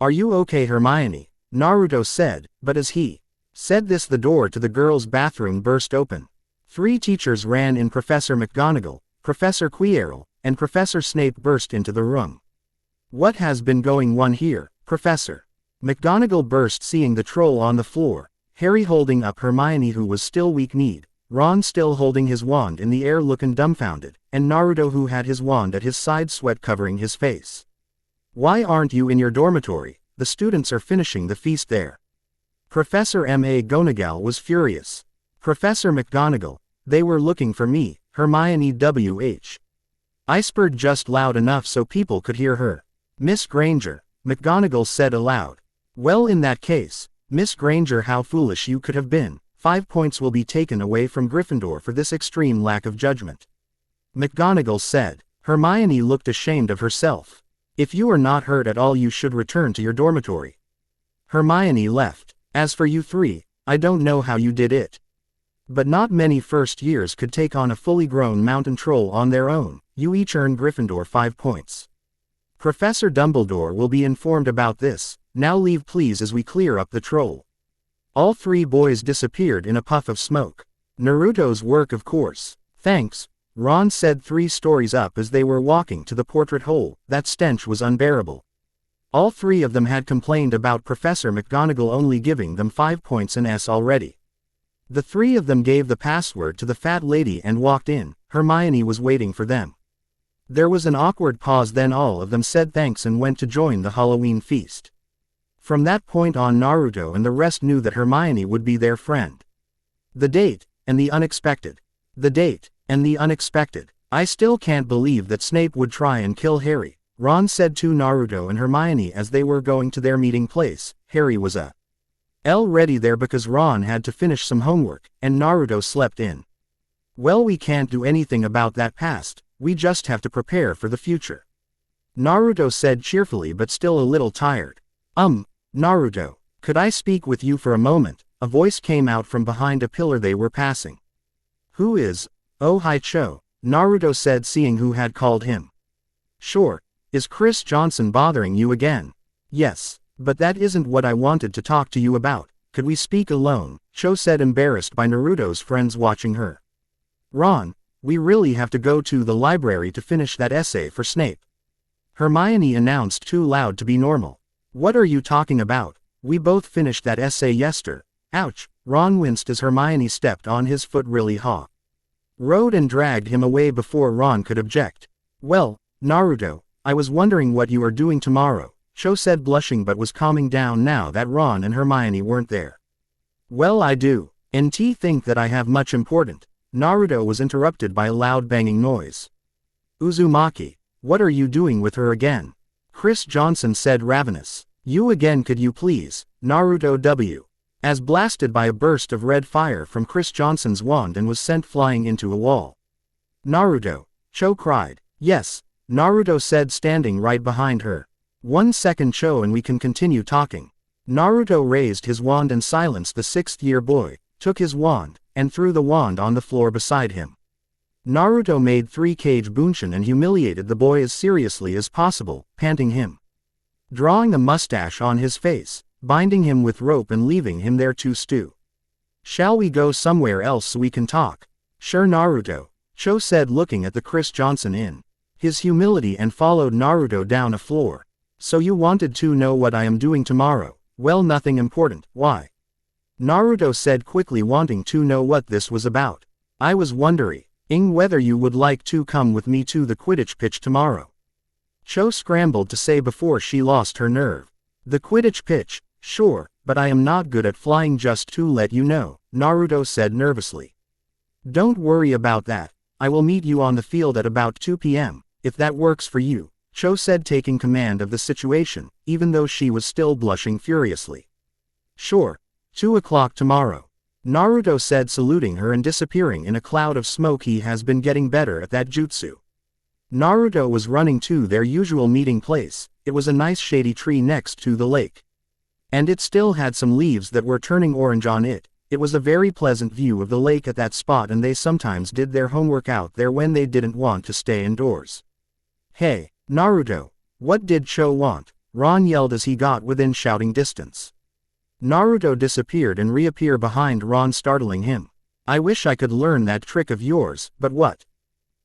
"Are you okay, Hermione?" Naruto said, but as he said this, the door to the girls' bathroom burst open. 3 teachers ran in. Professor McGonagall, Professor Quirrell, and Professor Snape burst into the room. "What has been going on here, Professor?" McGonagall burst, seeing the troll on the floor, Harry holding up Hermione, who was still weak-kneed, Ron still holding his wand in the air looking dumbfounded, and Naruto, who had his wand at his side, sweat covering his face. "Why aren't you in your dormitory? The students are finishing the feast there." Professor McGonagall was furious. "Professor McGonagall, they were looking for me," Hermione whispered just loud enough so people could hear her. "Miss Granger," McGonagall said aloud. "Well, in that case, Miss Granger, how foolish you could have been. 5 points will be taken away from Gryffindor for this extreme lack of judgment," McGonagall said. Hermione looked ashamed of herself. "If you are not hurt at all, you should return to your dormitory." Hermione left. "As for you 3, I don't know how you did it. But not many first years could take on a fully grown mountain troll on their own. You each earn Gryffindor 5 points. Professor Dumbledore will be informed about this. Now leave please as we clear up the troll." All 3 boys disappeared in a puff of smoke. "Naruto's work, of course. Thanks," Ron said 3 stories up as they were walking to the portrait hole. That stench was unbearable. All 3 of them had complained about Professor McGonagall only giving them 5 points and S already. The 3 of them gave the password to the fat lady and walked in. Hermione was waiting for them. There was an awkward pause, then all of them said thanks and went to join the Halloween feast. From that point on, Naruto and the rest knew that Hermione would be their friend. The date, and the unexpected. The date, and the unexpected. "I still can't believe that Snape would try and kill Harry," Ron said to Naruto and Hermione as they were going to their meeting place. Harry was already there because Ron had to finish some homework, and Naruto slept in. "Well, we can't do anything about that past, we just have to prepare for the future," Naruto said cheerfully but still a little tired. Naruto, could I speak with you for a moment?" A voice came out from behind a pillar they were passing. "Who is?" "Oh, hi Cho," Naruto said, seeing who had called him. "Sure. Is Chris Johnson bothering you again?" "Yes, but that isn't what I wanted to talk to you about. Could we speak alone?" Cho said, embarrassed by Naruto's friends watching her. "Ron, we really have to go to the library to finish that essay for Snape," Hermione announced, too loud to be normal. "What are you talking about? We both finished that essay yesterday." "Ouch," Ron winced as Hermione stepped on his foot really hard and dragged him away before Ron could object. "Well, Naruto, I was wondering what you are doing tomorrow," Cho said, blushing but was calming down now that Ron and Hermione weren't there. Well, I do. NT think that I have much important. Naruto was interrupted by a loud banging noise. Uzumaki, what are you doing with her again? Chris Johnson said ravenous. You again, could you please? Naruto W. As blasted by a burst of red fire from Chris Johnson's wand and was sent flying into a wall. Naruto, Cho cried. Yes, Naruto said, standing right behind her. 1 second, Cho, and we can continue talking. Naruto raised his wand and silenced the 6th-year boy, took his wand, and threw the wand on the floor beside him. Naruto made 3 Kage Bunshin and humiliated the boy as seriously as possible, panting him. Drawing a mustache on his face, binding him with rope and leaving him there to stew. Shall we go somewhere else so we can talk? Sure, Naruto, Cho said, looking at the Chris Johnson in his humility, and followed Naruto down a floor. So you wanted to know what I am doing tomorrow? Well, nothing important. Why? Naruto said quickly, wanting to know what this was about. I was wondering whether you would like to come with me to the Quidditch pitch tomorrow. Cho scrambled to say before she lost her nerve. The Quidditch pitch? Sure, but I am not good at flying, just to let you know, Naruto said nervously. Don't worry about that. I will meet you on the field at about 2 p.m., if that works for you, Cho said, taking command of the situation, even though she was still blushing furiously. Sure, 2 o'clock tomorrow, Naruto said, saluting her and disappearing in a cloud of smoke. He has been getting better at that jutsu. Naruto was running to their usual meeting place. It was a nice shady tree next to the lake. And it still had some leaves that were turning orange on it. It was a very pleasant view of the lake at that spot, and they sometimes did their homework out there when they didn't want to stay indoors. Hey, Naruto, what did Cho want? Ron yelled as he got within shouting distance. Naruto disappeared and reappeared behind Ron, startling him. I wish I could learn that trick of yours, but what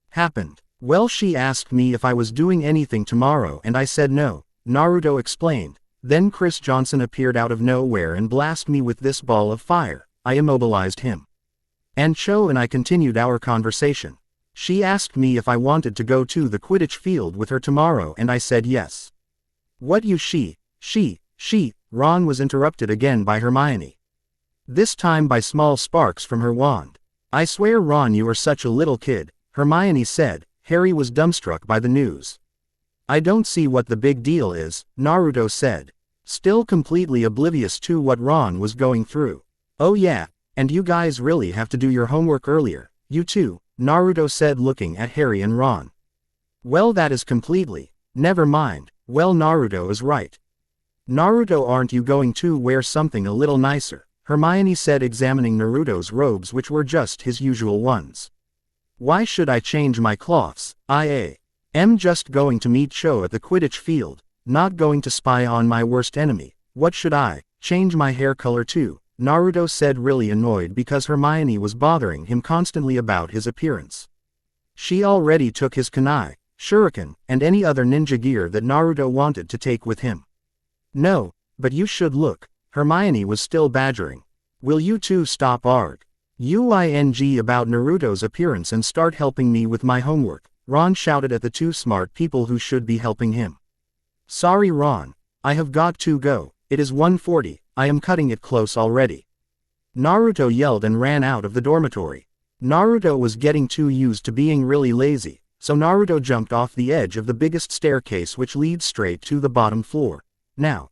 happened? Well, she asked me if I was doing anything tomorrow and I said no, Naruto explained. Then Chris Johnson appeared out of nowhere and blasted me with this ball of fire. I immobilized him. And Cho and I continued our conversation. She asked me if I wanted to go to the Quidditch field with her tomorrow and I said yes. What you she, Ron was interrupted again by Hermione. This time by small sparks from her wand. I swear, Ron, you are such a little kid, Hermione said. Harry was dumbstruck by the news. I don't see what the big deal is, Naruto said, still completely oblivious to what Ron was going through. Oh yeah, and you guys really have to do your homework earlier, you too, Naruto said, looking at Harry and Ron. Well, that is completely, never mind. Well, Naruto is right. Naruto, aren't you going to wear something a little nicer? Hermione said, examining Naruto's robes, which were just his usual ones. Why should I change my cloths? I am just going to meet Cho at the Quidditch field, not going to spy on my worst enemy. What should I change my hair color to? Naruto said, really annoyed because Hermione was bothering him constantly about his appearance. She already took his kunai, shuriken, and any other ninja gear that Naruto wanted to take with him. No, but you should look, Hermione was still badgering. Will you two stop arguing about Naruto's appearance and start helping me with my homework? Ron shouted at the two smart people who should be helping him. Sorry, Ron. I have got to go. It is 1:40, I am cutting it close already. Naruto yelled and ran out of the dormitory. Naruto was getting too used to being really lazy, so Naruto jumped off the edge of the biggest staircase which leads straight to the bottom floor. Now,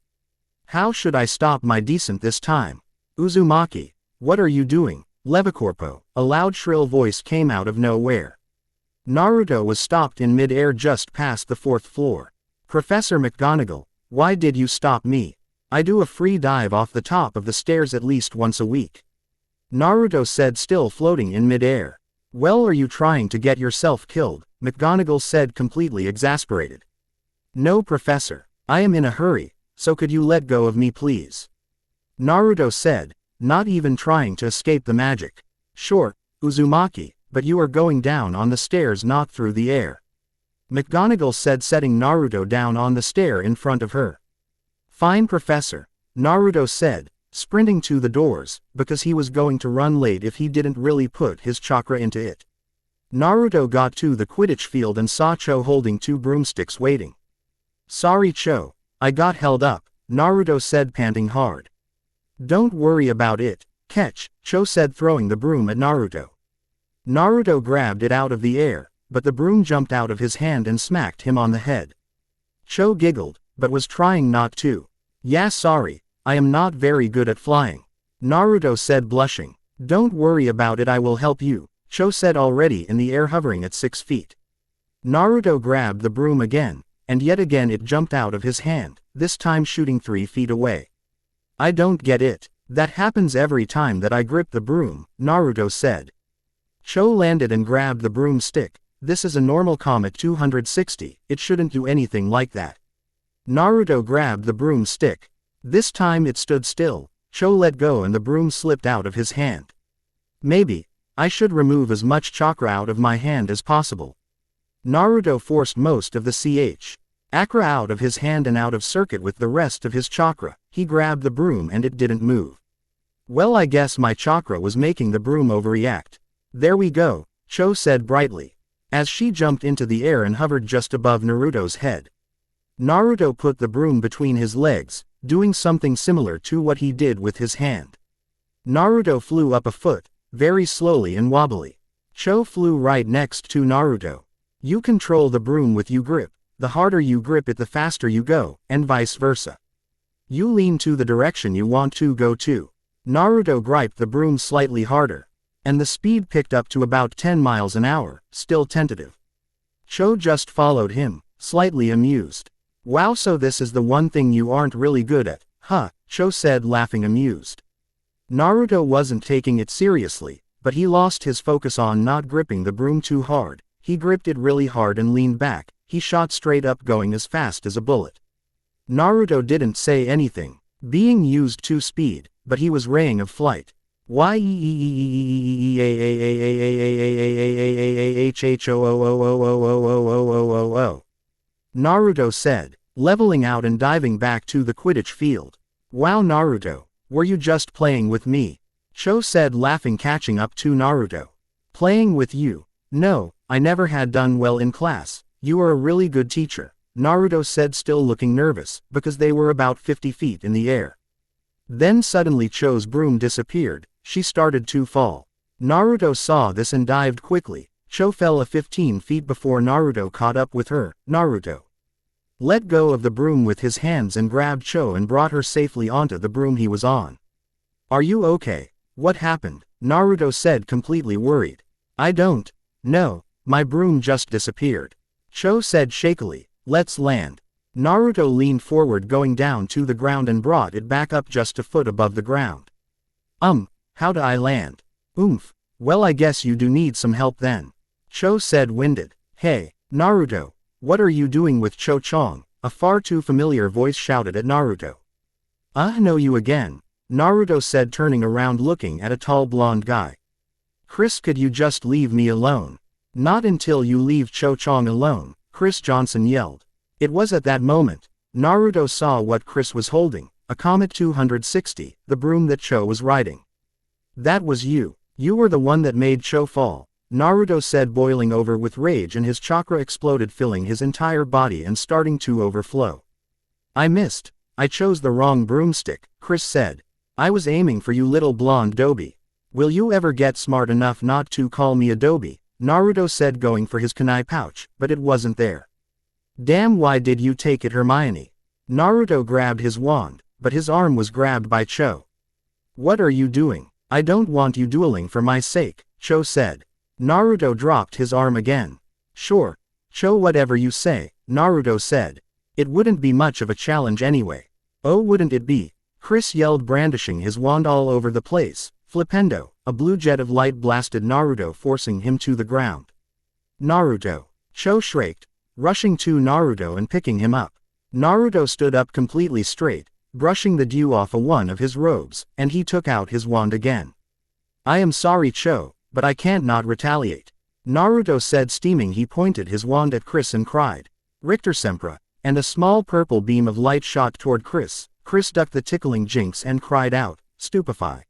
how should I stop my descent this time? Uzumaki, what are you doing? Levicorpo, a loud shrill voice came out of nowhere. Naruto was stopped in mid-air just past the 4th floor. Professor McGonagall, why did you stop me? I do a free dive off the top of the stairs at least once a week. Naruto said, still floating in mid-air. Well, are you trying to get yourself killed? McGonagall said, completely exasperated. No, Professor, I am in a hurry, so could you let go of me please? Naruto said, not even trying to escape the magic. Sure, Uzumaki, but you are going down on the stairs, not through the air. McGonagall said, setting Naruto down on the stair in front of her. Fine, Professor, Naruto said, sprinting to the doors, because he was going to run late if he didn't really put his chakra into it. Naruto got to the Quidditch field and saw Cho holding 2 broomsticks waiting. Sorry, Cho, I got held up, Naruto said, panting hard. Don't worry about it, Catch, Cho said, throwing the broom at Naruto. Naruto grabbed it out of the air, but the broom jumped out of his hand and smacked him on the head. Cho giggled, but was trying not to. Yeah, sorry, I am not very good at flying. Naruto said, blushing. Don't worry about it, I will help you, Cho said, already in the air hovering at 6 feet. Naruto grabbed the broom again, and yet again it jumped out of his hand, this time shooting 3 feet away. I don't get it. That happens every time that I grip the broom, Naruto said. Cho landed and grabbed the broomstick. This is a normal Comet 260, it shouldn't do anything like that. Naruto grabbed the broomstick. This time it stood still. Cho let go and the broom slipped out of his hand. Maybe I should remove as much chakra out of my hand as possible. Naruto forced most of the chakra out of his hand and out of circuit with the rest of his chakra. He grabbed the broom and it didn't move. Well, I guess my chakra was making the broom overreact. There we go, Cho said brightly, as she jumped into the air and hovered just above Naruto's head. Naruto put the broom between his legs, doing something similar to what he did with his hand. Naruto flew up a foot, very slowly and wobbly. Cho flew right next to Naruto. You control the broom with you grip. The harder you grip it, the faster you go, and vice versa. You lean to the direction you want to go to. Naruto gripped the broom slightly harder, and the speed picked up to about 10 miles an hour, still tentative. Cho just followed him, slightly amused. Wow, so this is the one thing you aren't really good at, huh? Cho said, laughing amused. Naruto wasn't taking it seriously, but he lost his focus on not gripping the broom too hard. He gripped it really hard and leaned back. He shot straight up, going as fast as a bullet. Naruto didn't say anything, being used to speed, but he was raying of flight. Naruto said, leveling out and diving back to the Quidditch field. Wow, Naruto, were you just playing with me? Cho said, laughing, catching up to Naruto. Playing with you? No, I never had done well in class. You are a really good teacher, Naruto said, still looking nervous, because they were about 50 feet in the air. Then suddenly Cho's broom disappeared. She started to fall. Naruto saw this and dived quickly. Cho fell a 15 feet before Naruto caught up with her. Naruto let go of the broom with his hands and grabbed Cho and brought her safely onto the broom he was on. Are you okay? What happened? Naruto said, completely worried. I don't know, my broom just disappeared. Cho said shakily, let's land. Naruto leaned forward, going down to the ground, and brought it back up just a foot above the ground. How do I land? Well, I guess you do need some help then. Cho said, winded. Hey, Naruto, what are you doing with Cho Chong? A far too familiar voice shouted at Naruto. Know you again, Naruto said, turning around looking at a tall blonde guy. Chris, could you just leave me alone? Not until you leave Cho Chong alone, Chris Johnson yelled. It was at that moment Naruto saw what Chris was holding, a Comet 260, the broom that Cho was riding. That was you. You were the one that made Cho fall, Naruto said, boiling over with rage, and his chakra exploded, filling his entire body and starting to overflow. I missed. I chose the wrong broomstick, Chris said. I was aiming for you, little blonde Dobie. Will you ever get smart enough not to call me a Dobie? Naruto said, going for his kunai pouch, but it wasn't there. Damn, why did you take it, Hermione? Naruto grabbed his wand, but his arm was grabbed by Cho. What are you doing? I don't want you dueling for my sake, Cho said. Naruto dropped his arm again. Sure, Cho, whatever you say, Naruto said. It wouldn't be much of a challenge anyway. Oh, wouldn't it be? Chris yelled, brandishing his wand all over the place. Flipendo, a blue jet of light blasted Naruto, forcing him to the ground. Naruto! Cho shrieked, rushing to Naruto and picking him up. Naruto stood up completely straight, brushing the dew off one of his robes, and he took out his wand again. I am sorry, Cho, but I can't not retaliate, Naruto said, steaming. He pointed his wand at Chris and cried, Richter Sempra, and a small purple beam of light shot toward Chris. Chris ducked the tickling jinx and cried out, Stupefy.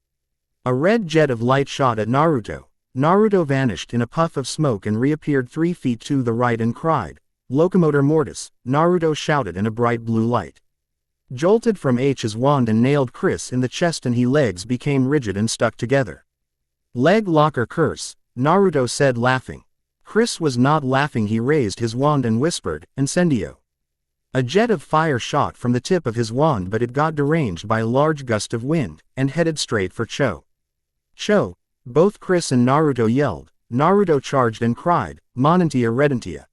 A red jet of light shot at Naruto. Naruto vanished in a puff of smoke and reappeared 3 feet to the right and cried, Locomotor Mortis, Naruto shouted in a bright blue light. Jolted from H's wand and nailed Chris in the chest, and his legs became rigid and stuck together. Leg locker curse, Naruto said, laughing. Chris was not laughing. He raised his wand and whispered, Incendio. A jet of fire shot from the tip of his wand, but it got deranged by a large gust of wind, and headed straight for Cho. Cho! Both Chris and Naruto yelled. Naruto charged and cried, Monentia Redentia.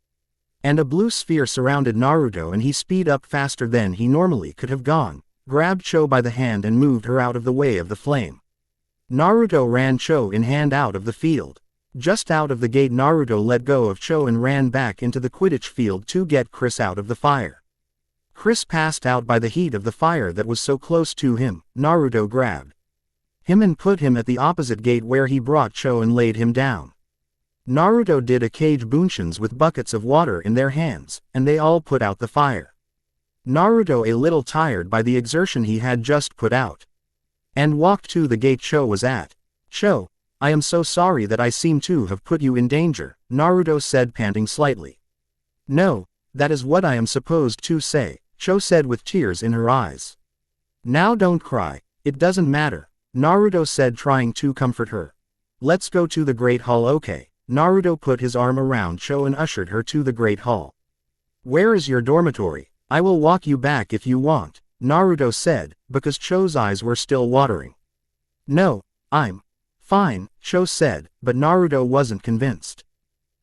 And a blue sphere surrounded Naruto, and he speed up faster than he normally could have gone, grabbed Cho by the hand and moved her out of the way of the flame. Naruto ran Cho in hand out of the field. Just out of the gate, Naruto let go of Cho and ran back into the Quidditch field to get Chris out of the fire. Chris passed out by the heat of the fire that was so close to him. Naruto grabbed him and put him at the opposite gate, where he brought Cho and laid him down. Naruto did a cage bunshins with buckets of water in their hands, and they all put out the fire. Naruto, a little tired by the exertion he had just put out, and walked to the gate Cho was at. Cho, I am so sorry that I seem to have put you in danger, Naruto said, panting slightly. No, that is what I am supposed to say, Cho said with tears in her eyes. Now don't cry, it doesn't matter, Naruto said, trying to comfort her. Let's go to the Great Hall. Okay. Naruto put his arm around Cho and ushered her to the Great Hall. Where is your dormitory? I will walk you back if you want, Naruto said, because Cho's eyes were still watering. No, I'm fine, Cho said, but Naruto wasn't convinced.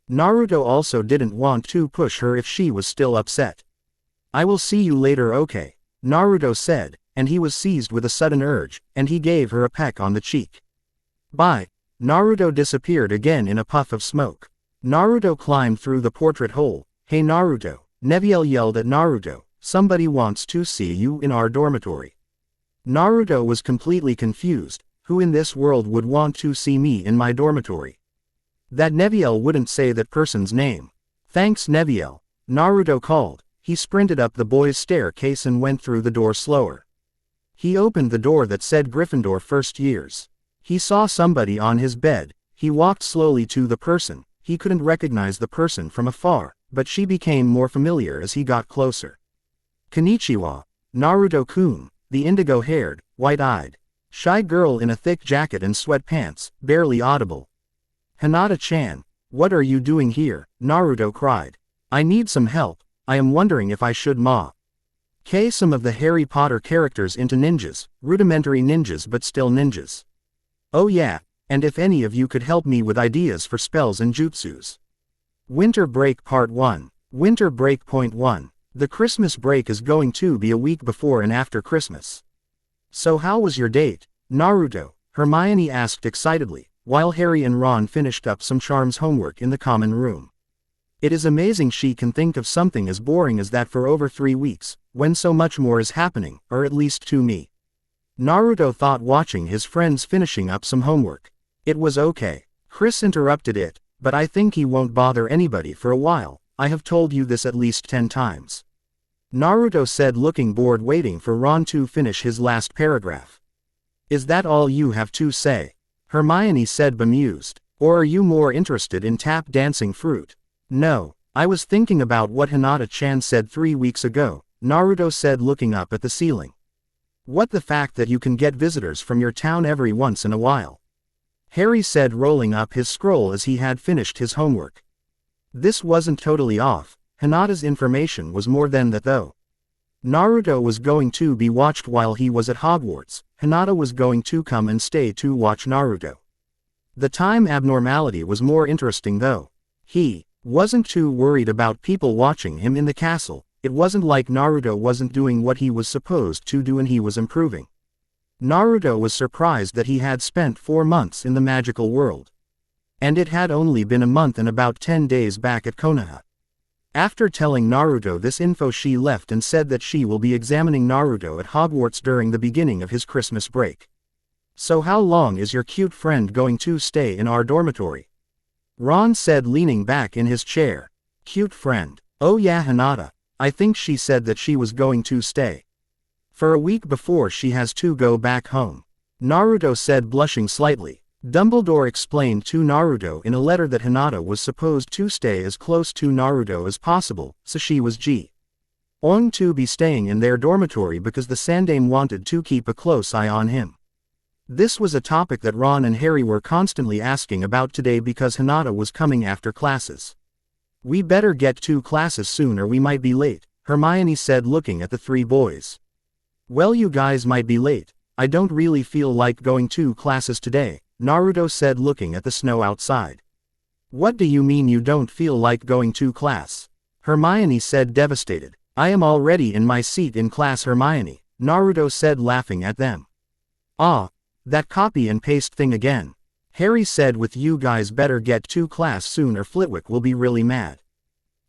Naruto also didn't want to push her if she was still upset. I will see you later, okay, Naruto said, and he was seized with a sudden urge, and he gave her a peck on the cheek. Bye. Naruto disappeared again in a puff of smoke. Naruto climbed through the portrait hole. Hey Naruto, Neviel yelled at Naruto, somebody wants to see you in our dormitory. Naruto was completely confused. Who in this world would want to see me in my dormitory? That Neviel wouldn't say that person's name. Thanks Neviel, Naruto called. He sprinted up the boys' staircase and went through the door slower. He opened the door that said Gryffindor First Years. He saw somebody on his bed. He walked slowly to the person. He couldn't recognize the person from afar, but she became more familiar as he got closer. Konnichiwa, Naruto-kun, the indigo-haired, white-eyed, shy girl in a thick jacket and sweatpants, barely audible. Hinata-chan, what are you doing here? Naruto cried. I need some help. I am wondering if I should some of the Harry Potter characters into ninjas, rudimentary ninjas but still ninjas. Oh yeah, and if any of you could help me with ideas for spells and jutsus. Winter Break Part 1. Winter Break Point 1. The Christmas break is going to be a week before and after Christmas. So how was your date, Naruto? Hermione asked excitedly, while Harry and Ron finished up some charms homework in the common room. It is amazing she can think of something as boring as that for over 3 weeks, when so much more is happening, or at least to me. Naruto thought, watching his friends finishing up some homework. It was okay. Chris interrupted it, but I think he won't bother anybody for a while. I have told you this at least 10 times. Naruto said, looking bored, waiting for Ron to finish his last paragraph. Is that all you have to say? Hermione said, bemused. Or are you more interested in tap dancing fruit? No, I was thinking about what Hinata-chan said 3 weeks ago, Naruto said, looking up at the ceiling. What, the fact that you can get visitors from your town every once in a while? Harry said, rolling up his scroll as he had finished his homework. This wasn't totally off. Hinata's information was more than that though. Naruto was going to be watched while he was at Hogwarts. Hinata was going to come and stay to watch Naruto. The time abnormality was more interesting though. He wasn't too worried about people watching him in the castle. It wasn't like Naruto wasn't doing what he was supposed to do and he was improving. Naruto was surprised that he had spent 4 months in the magical world. And it had only been a month and about 10 days back at Konaha. After telling Naruto this info, she left and said that she will be examining Naruto at Hogwarts during the beginning of his Christmas break. So how long is your cute friend going to stay in our dormitory? Ron said, leaning back in his chair. Cute friend. Oh yeah, Hinata. I think she said that she was going to stay for a week before she has to go back home. Naruto said, blushing slightly. Dumbledore explained to Naruto in a letter that Hinata was supposed to stay as close to Naruto as possible, so she was Going to be staying in their dormitory because the Sandaime wanted to keep a close eye on him. This was a topic that Ron and Harry were constantly asking about today because Hinata was coming after classes. We better get to classes soon or we might be late, Hermione said looking at the three boys. Well, you guys might be late. I don't really feel like going to classes today, Naruto said looking at the snow outside. What do you mean you don't feel like going to class? Hermione said devastated. I am already in my seat in class, Hermione, Naruto said laughing at them. Ah, that copy and paste thing again. Harry said with you guys better get to class soon or Flitwick will be really mad.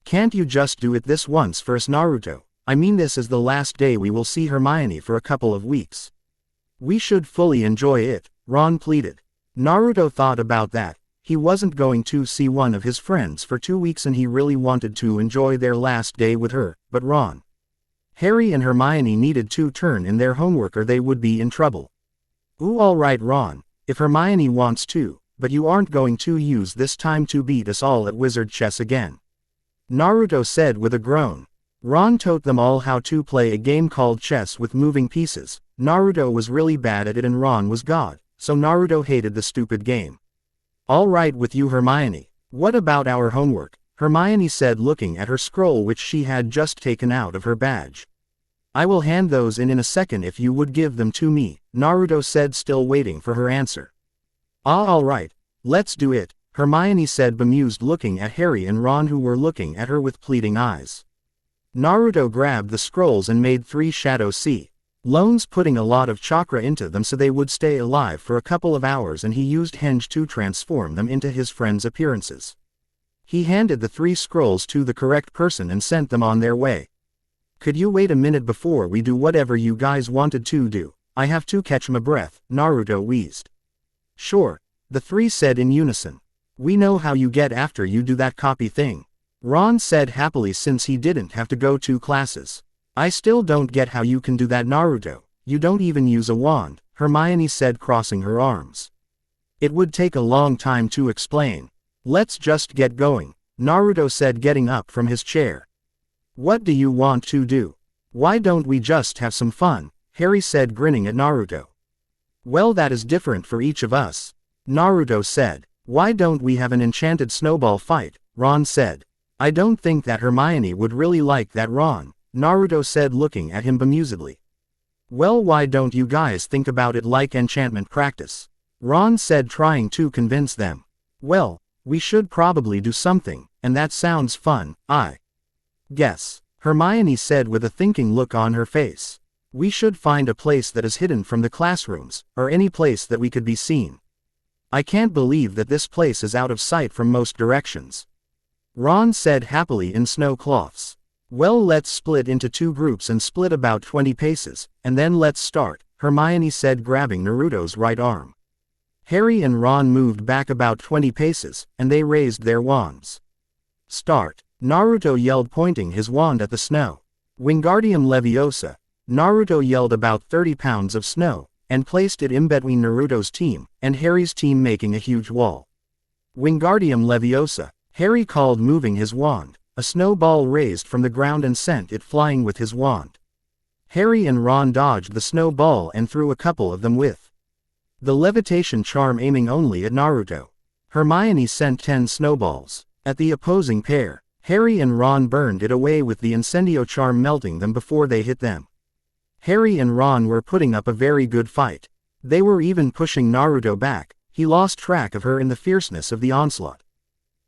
Can't you just do it this once first, Naruto? I mean, this is the last day we will see Hermione for a couple of weeks. We should fully enjoy it, Ron pleaded. Naruto thought about that. He wasn't going to see one of his friends for 2 weeks and he really wanted to enjoy their last day with her, but Ron, Harry and Hermione needed to turn in their homework or they would be in trouble. Ooh, alright Ron, if Hermione wants to, but you aren't going to use this time to beat us all at wizard chess again, Naruto said with a groan. Ron taught them all how to play a game called chess with moving pieces. Naruto was really bad at it and Ron was God, so Naruto hated the stupid game. All right with you, Hermione. What about our homework? Hermione said looking at her scroll which she had just taken out of her badge. I will hand those in a second if you would give them to me, Naruto said still waiting for her answer. Ah, all right, let's do it, Hermione said bemused looking at Harry and Ron who were looking at her with pleading eyes. Naruto grabbed the scrolls and made 3 shadow sea loans, putting a lot of chakra into them so they would stay alive for a couple of hours, and he used henge to transform them into his friends' appearances. He handed the 3 scrolls to the correct person and sent them on their way. Could you wait a minute before we do whatever you guys wanted to do? I have to catch my breath, Naruto wheezed. Sure, the 3 said in unison. We know how you get after you do that copy thing, Ron said happily since he didn't have to go to classes. I still don't get how you can do that, Naruto. You don't even use a wand, Hermione said crossing her arms. It would take a long time to explain. Let's just get going, Naruto said getting up from his chair. What do you want to do? Why don't we just have some fun? Harry said grinning at Naruto. Well, that is different for each of us, Naruto said. Why don't we have an enchanted snowball fight? Ron said. I don't think that Hermione would really like that, Ron, Naruto said looking at him bemusedly. Well, why don't you guys think about it like enchantment practice? Ron said trying to convince them. Well, we should probably do something, and that sounds fun, I guess, Hermione said with a thinking look on her face. We should find a place that is hidden from the classrooms, or any place that we could be seen. I can't believe that this place is out of sight from most directions, Ron said happily in snow cloths. Well, let's split into 2 groups and split about 20 paces, and then let's start, Hermione said grabbing Naruto's right arm. Harry and Ron moved back about 20 paces, and they raised their wands. Start, Naruto yelled pointing his wand at the snow. Wingardium Leviosa, Naruto yelled about 30 pounds of snow, and placed it in between Naruto's team and Harry's team, making a huge wall. Wingardium Leviosa, Harry called, moving his wand. A snowball raised from the ground and sent it flying with his wand. Harry and Ron dodged the snowball and threw a couple of them with the levitation charm, aiming only at Naruto. Hermione sent 10 snowballs at the opposing pair. Harry and Ron burned it away with the incendio charm, melting them before they hit them. Harry and Ron were putting up a very good fight. They were even pushing Naruto back. He lost track of her in the fierceness of the onslaught.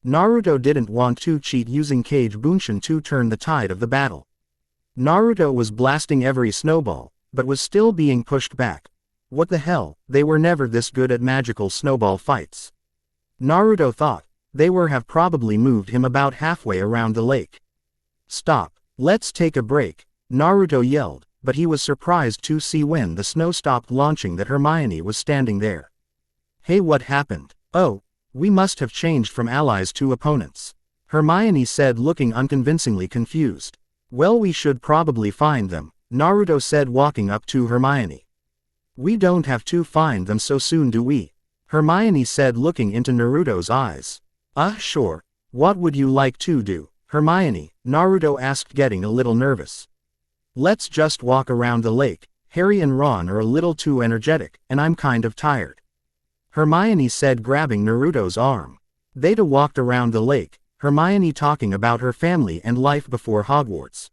Naruto didn't want to cheat, using Kage Bunshin to turn the tide of the battle. Naruto was blasting every snowball, but was still being pushed back. What the hell, they were never this good at magical snowball fights, Naruto thought. They have probably moved him about halfway around the lake. Stop, let's take a break, Naruto yelled, but he was surprised to see when the snow stopped launching that Hermione was standing there. Hey, what happened? Oh, we must have changed from allies to opponents, Hermione said looking unconvincingly confused. Well, we should probably find them, Naruto said walking up to Hermione. We don't have to find them so soon, do we? Hermione said looking into Naruto's eyes. Sure. What would you like to do, Hermione? Naruto asked, getting a little nervous. Let's just walk around the lake. Harry and Ron are a little too energetic, and I'm kind of tired. Hermione said, grabbing Naruto's arm. They'd walked around the lake, Hermione talking about her family and life before Hogwarts.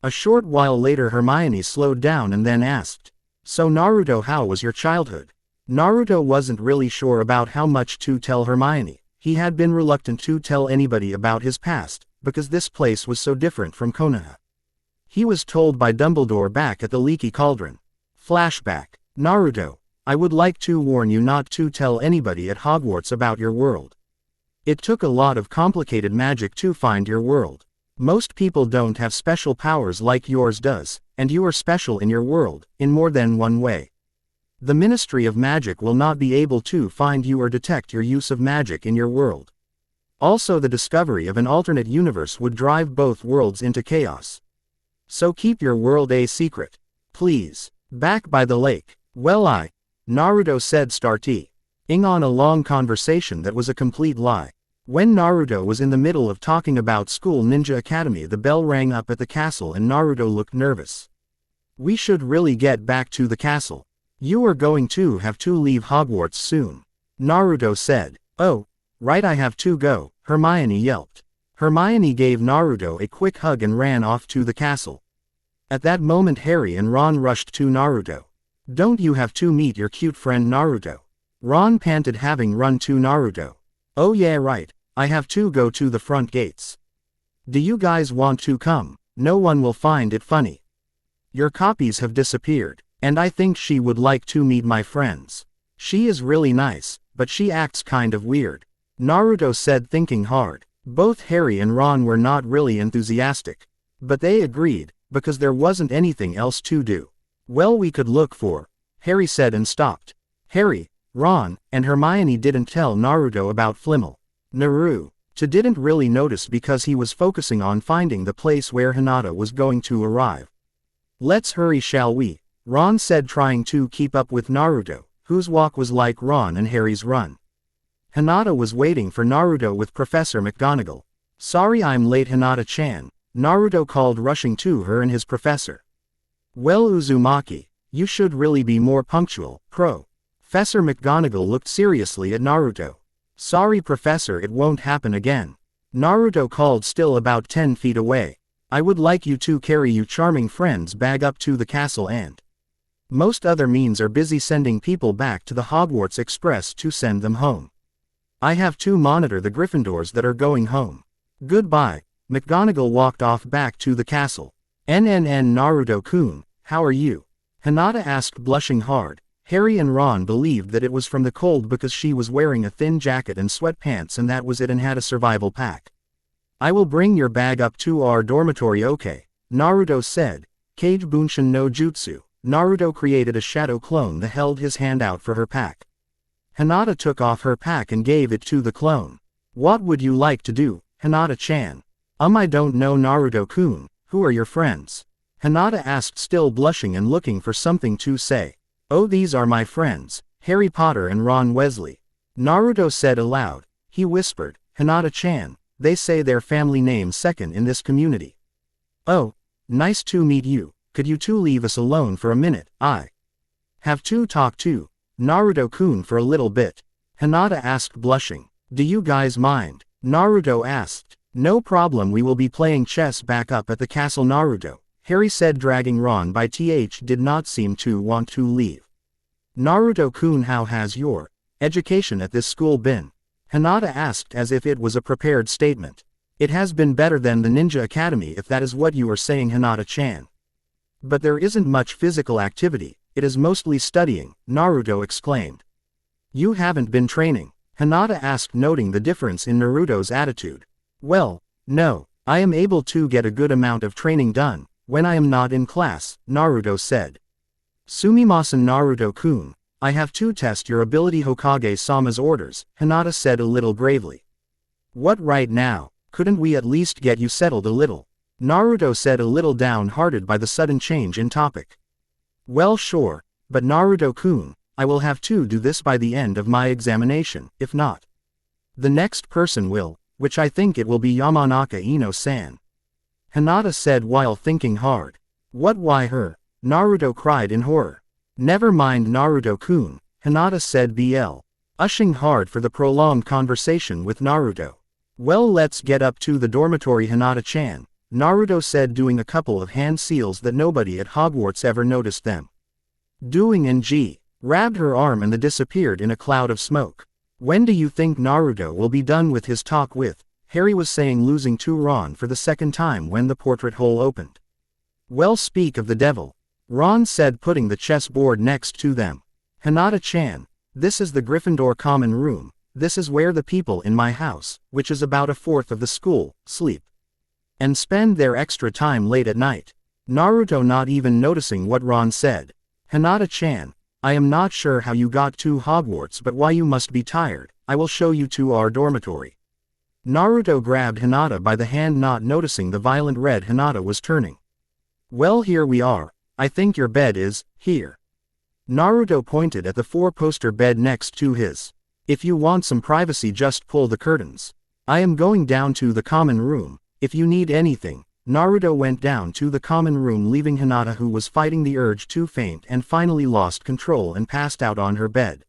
A short while later Hermione slowed down and then asked, "So Naruto, how was your childhood?" Naruto wasn't really sure about how much to tell Hermione. He had been reluctant to tell anybody about his past, because this place was so different from Konaha. He was told by Dumbledore back at the Leaky Cauldron. Flashback. Naruto, I would like to warn you not to tell anybody at Hogwarts about your world. It took a lot of complicated magic to find your world. Most people don't have special powers like yours does, and you are special in your world, in more than one way. The Ministry of Magic will not be able to find you or detect your use of magic in your world. Also, the discovery of an alternate universe would drive both worlds into chaos. So keep your world a secret. Please. Back by the lake. Well, Naruto said, starting on a long conversation that was a complete lie. When Naruto was in the middle of talking about School Ninja Academy, the bell rang up at the castle and Naruto looked nervous. We should really get back to the castle. You are going to have to leave Hogwarts soon. Naruto said. Oh, right, I have to go, Hermione yelped. Hermione gave Naruto a quick hug and ran off to the castle. At that moment Harry and Ron rushed to Naruto. Don't you have to meet your cute friend Naruto? Ron panted, having run to Naruto. Oh yeah, right, I have to go to the front gates. Do you guys want to come? No one will find it funny. Your copies have disappeared, and I think she would like to meet my friends. She is really nice, but she acts kind of weird. Naruto said, thinking hard. Both Harry and Ron were not really enthusiastic. But they agreed, because there wasn't anything else to do. Well, we could look for, Harry said and stopped. Harry, Ron, and Hermione didn't tell Naruto about Flimmel. Naruto didn't really notice because he was focusing on finding the place where Hinata was going to arrive. Let's hurry, shall we? Ron said, trying to keep up with Naruto, whose walk was like Ron and Harry's run. Hinata was waiting for Naruto with Professor McGonagall. Sorry I'm late, Hinata-chan, Naruto called, rushing to her and his professor. Well, Uzumaki, you should really be more punctual, Professor McGonagall looked seriously at Naruto. Sorry Professor, it won't happen again. Naruto called, still about 10 feet away. I would like you to carry your charming friend's bag up to the castle, and most other means are busy sending people back to the Hogwarts Express to send them home. I have to monitor the Gryffindors that are going home. Goodbye. McGonagall walked off back to the castle. Naruto-kun, how are you? Hinata asked, blushing hard. Harry and Ron believed that it was from the cold because she was wearing a thin jacket and sweatpants, and that was it, and had a survival pack. I will bring your bag up to our dormitory, okay? Naruto said. Kage Bunshin no Jutsu. Naruto created a shadow clone that held his hand out for her pack. Hinata took off her pack and gave it to the clone. What would you like to do, Hinata-chan? I don't know, Naruto-kun. Who are your friends? Hinata asked, still blushing and looking for something to say. Oh, these are my friends, Harry Potter and Ron Weasley. Naruto said aloud. He whispered, Hinata-chan, they say their family name's second in this community. Oh, nice to meet you. Could you two leave us alone for a minute? I have to talk to Naruto-kun for a little bit. Hinata asked, blushing. Do you guys mind? Naruto asked. No problem, we will be playing chess back up at the castle, Naruto, Harry said, dragging Ron by. Did not seem to want to leave. Naruto-kun, how has your education at this school been? Hinata asked, as if it was a prepared statement. It has been better than the Ninja Academy, if that is what you are saying, Hinata-chan. But there isn't much physical activity, it is mostly studying, Naruto exclaimed. You haven't been training? Hinata asked, noting the difference in Naruto's attitude. Well, no, I am able to get a good amount of training done when I am not in class, Naruto said. Sumimasen, Naruto-kun, I have to test your ability, Hokage-sama's orders, Hinata said a little gravely. What, right now? Couldn't we at least get you settled a little? Naruto said, a little downhearted by the sudden change in topic. Well, sure, but Naruto-kun, I will have to do this by the end of my examination, if not, the next person will, which I think it will be Yamanaka Ino-san. Hinata said while thinking hard. What, why her? Naruto cried in horror. Never mind Naruto-kun, Hinata said ushing hard for the prolonged conversation with Naruto. Well, let's get up to the dormitory, Hinata-chan, Naruto said, doing a couple of hand seals that nobody at Hogwarts ever noticed them doing, and grabbed her arm and disappeared in a cloud of smoke. When do you think Naruto will be done with his talk with? Harry was saying, losing to Ron for the second time when the portrait hole opened. Well, speak of the devil, Ron said, putting the chessboard next to them. Hinata-chan, this is the Gryffindor common room. This is where the people in my house, which is about a fourth of the school, sleep and spend their extra time late at night. Naruto, not even noticing what Ron said. Hinata-chan, I am not sure how you got to Hogwarts, but why you must be tired. I will show you to our dormitory. Naruto grabbed Hinata by the hand, not noticing the violent red Hinata was turning. Well, here we are. I think your bed is here. Naruto pointed at the four-poster bed next to his. If you want some privacy, just pull the curtains. I am going down to the common room. If you need anything. Naruto went down to the common room, leaving Hinata, who was fighting the urge to faint and finally lost control and passed out on her bed.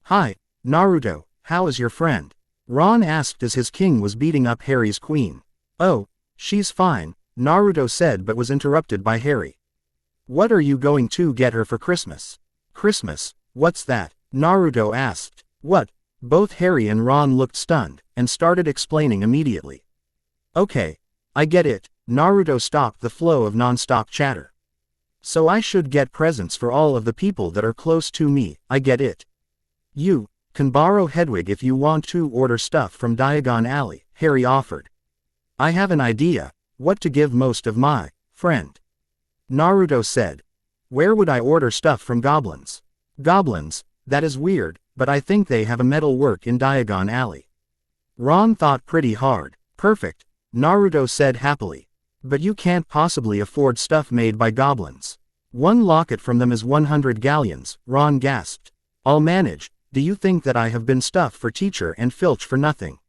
Hi, Naruto, how is your friend? Ron asked as his king was beating up Harry's queen. Oh, she's fine, Naruto said, but was interrupted by Harry. What are you going to get her for Christmas? Christmas, what's that? Naruto asked. What? Both Harry and Ron looked stunned, and started explaining immediately. Okay, I get it, Naruto stopped the flow of non-stop chatter. So I should get presents for all of the people that are close to me, I get it. You can borrow Hedwig if you want to order stuff from Diagon Alley, Harry offered. I have an idea, what to give most of my friend. Naruto said. Where would I order stuff from? Goblins? Goblins, that is weird, but I think they have a metal work in Diagon Alley. Ron thought pretty hard. Perfect, Naruto said happily. But you can't possibly afford stuff made by goblins. One locket from them is 100 galleons, Ron gasped. I'll manage. Do you think that I have been stuff for Teacher and Filch for nothing?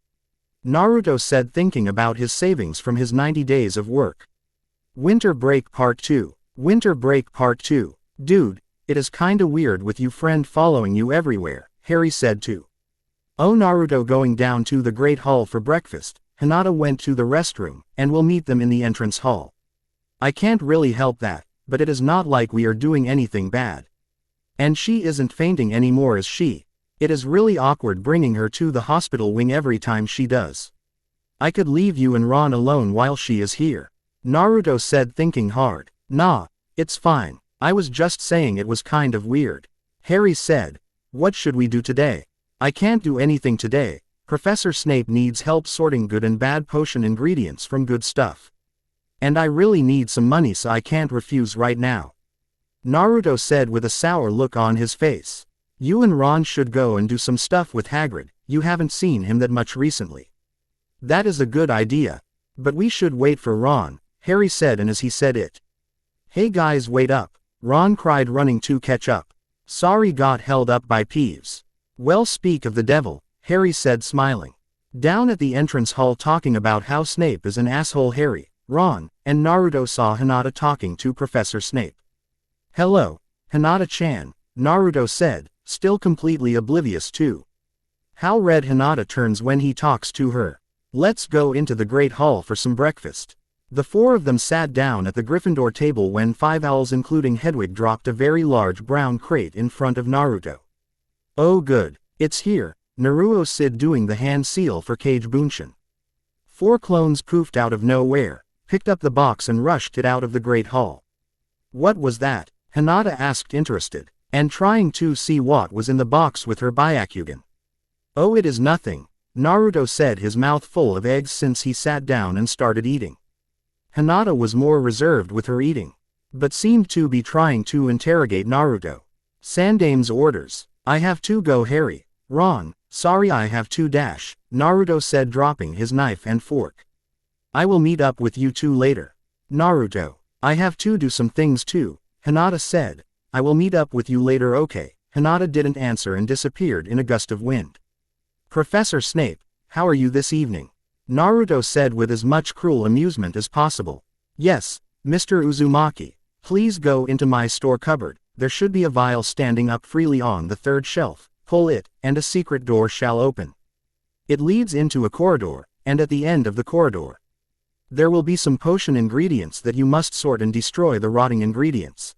Naruto said, thinking about his savings from his 90 days of work. Winter Break Part 2. Winter Break Part 2. Dude, it is kinda weird with you friend following you everywhere, Harry said too. Oh, Naruto going down to the Great Hall for breakfast. Hinata went to the restroom, and we'll meet them in the entrance hall. I can't really help that, but it is not like we are doing anything bad. And she isn't fainting anymore, is she? It is really awkward bringing her to the hospital wing every time she does. I could leave you and Ron alone while she is here, Naruto said, thinking hard. Nah, it's fine, I was just saying it was kind of weird. Harry said. What should we do today? I can't do anything today. Professor Snape needs help sorting good and bad potion ingredients from good stuff. And I really need some money, so I can't refuse right now. Naruto said with a sour look on his face. You and Ron should go and do some stuff with Hagrid, you haven't seen him that much recently. That is a good idea. But we should wait for Ron, Harry said, and as he said it. Hey guys, wait up, Ron cried, running to catch up. Sorry, got held up by Peeves. Well, speak of the devil, Harry said, smiling. Down at the entrance hall, talking about how Snape is an asshole, Harry, Ron, and Naruto saw Hinata talking to Professor Snape. Hello, Hinata-chan, Naruto said, still completely oblivious to how red Hinata turns when he talks to her. Let's go into the Great Hall for some breakfast. The four of them sat down at the Gryffindor table when 5 owls including Hedwig dropped a very large brown crate in front of Naruto. Oh good, it's here, Naruto said, doing the hand seal for Cage Bunshin. 4 clones poofed out of nowhere, picked up the box and rushed it out of the Great Hall. What was that? Hinata asked, interested, and trying to see what was in the box with her Byakugan. Oh, it is nothing, Naruto said, his mouth full of eggs since he sat down and started eating. Hinata was more reserved with her eating, but seemed to be trying to interrogate Naruto. Sandame's orders. I have to go, Harry. Ron, sorry, I have to dash, Naruto said, dropping his knife and fork. I will meet up with you two later. Naruto, I have to do some things too, Hinata said. I will meet up with you later, okay. Hinata didn't answer and disappeared in a gust of wind. Professor Snape, how are you this evening? Naruto said with as much cruel amusement as possible. Yes, Mr. Uzumaki, Please go into my store cupboard, there should be a vial standing up freely on the third shelf, pull it, and a secret door shall open. It leads into a corridor, and at the end of the corridor, there will be some potion ingredients that you must sort and destroy the rotting ingredients.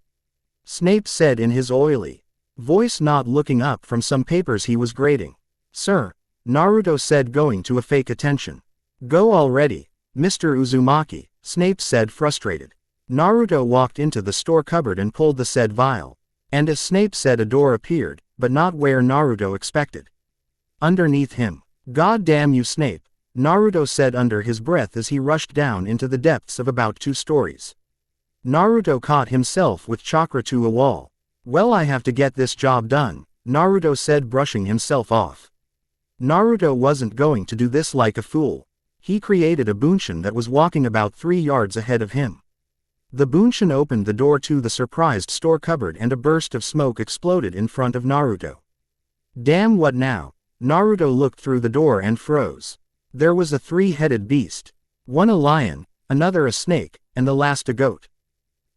Snape said in his oily voice, not looking up from some papers he was grading. Sir, Naruto said, going to a fake attention. Go already, Mr. Uzumaki, Snape said, frustrated. Naruto walked into the store cupboard and pulled the said vial. And as Snape said, a door appeared, but not where Naruto expected. Underneath him. God damn you, Snape, Naruto said under his breath as he rushed down into the depths of about 2 stories. Naruto caught himself with chakra to a wall. Well, I have to get this job done, Naruto said, brushing himself off. Naruto wasn't going to do this like a fool. He created a Bunshin that was walking about 3 yards ahead of him. The Bunshin opened the door to the surprised store cupboard and a burst of smoke exploded in front of Naruto. Damn, what now? Naruto looked through the door and froze. There was a 3-headed beast. One a lion, another a snake, and the last a goat.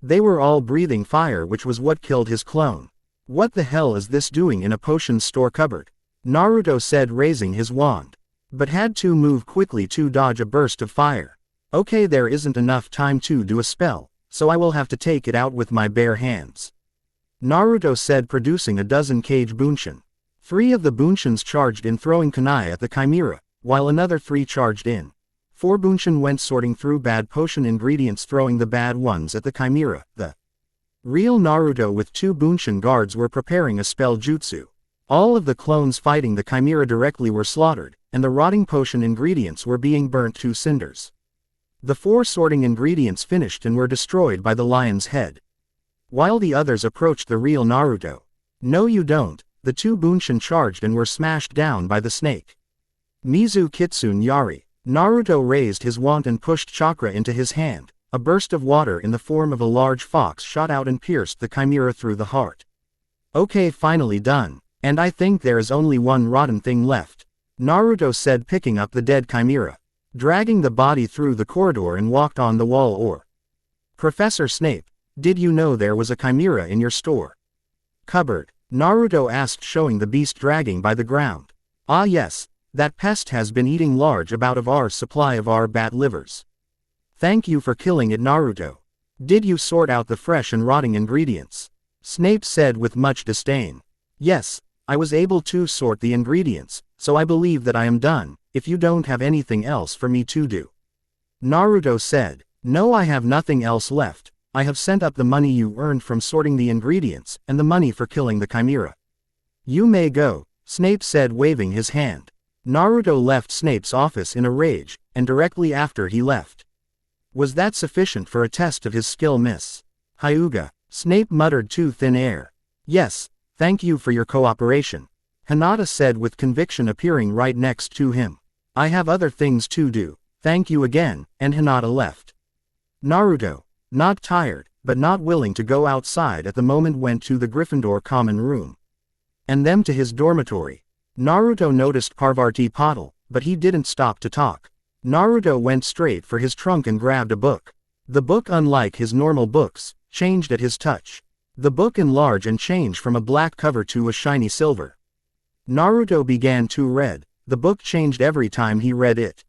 They were all breathing fire, which was what killed his clone. What the hell is this doing in a potion store cupboard? Naruto said, raising his wand. But had to move quickly to dodge a burst of fire. Okay, there isn't enough time to do a spell, so I will have to take it out with my bare hands. Naruto said, producing a dozen cage Bunshin. 3 of the Bunshins charged in, throwing kunai at the Chimera, while another 3 charged in. 4 Bunshin went sorting through bad potion ingredients, throwing the bad ones at the Chimera. The real Naruto with 2 Bunshin guards were preparing a spell jutsu. All of the clones fighting the Chimera directly were slaughtered, and the rotting potion ingredients were being burnt to cinders. The 4 sorting ingredients finished and were destroyed by the lion's head. While the others approached the real Naruto. No, you don't. The 2 Bunshin charged and were smashed down by the snake. Mizu Kitsune Yari. Naruto raised his wand and pushed chakra into his hand. A burst of water in the form of a large fox shot out and pierced the Chimera through the heart. Okay, finally done. And I think there is only one rotten thing left, Naruto said, picking up the dead Chimera, dragging the body through the corridor and walked on the wall. Or, Professor Snape, did you know there was a Chimera in your store cupboard? Naruto asked, showing the beast dragging by the ground. Ah yes, that pest has been eating large amount of our supply of our bat livers. Thank you for killing it, Naruto. Did you sort out the fresh and rotting ingredients? Snape said with much disdain. Yes, I was able to sort the ingredients, so I believe that I am done, if you don't have anything else for me to do. Naruto said. No, I have nothing else left. I have sent up the money you earned from sorting the ingredients, and the money for killing the Chimera. You may go, Snape said, waving his hand. Naruto left Snape's office in a rage, and directly after he left. Was that sufficient for a test of his skill, Miss Hyuga? Snape muttered to thin air. Yes, thank you for your cooperation, Hinata said with conviction, appearing right next to him. I have other things to do, thank you again, and Hinata left. Naruto, not tired, but not willing to go outside at the moment, went to the Gryffindor common room. And them to his dormitory. Naruto noticed Parvati Patil, but he didn't stop to talk. Naruto went straight for his trunk and grabbed a book. The book, unlike his normal books, changed at his touch. The book enlarged and changed from a black cover to a shiny silver. Naruto began to read. The book changed every time he read it.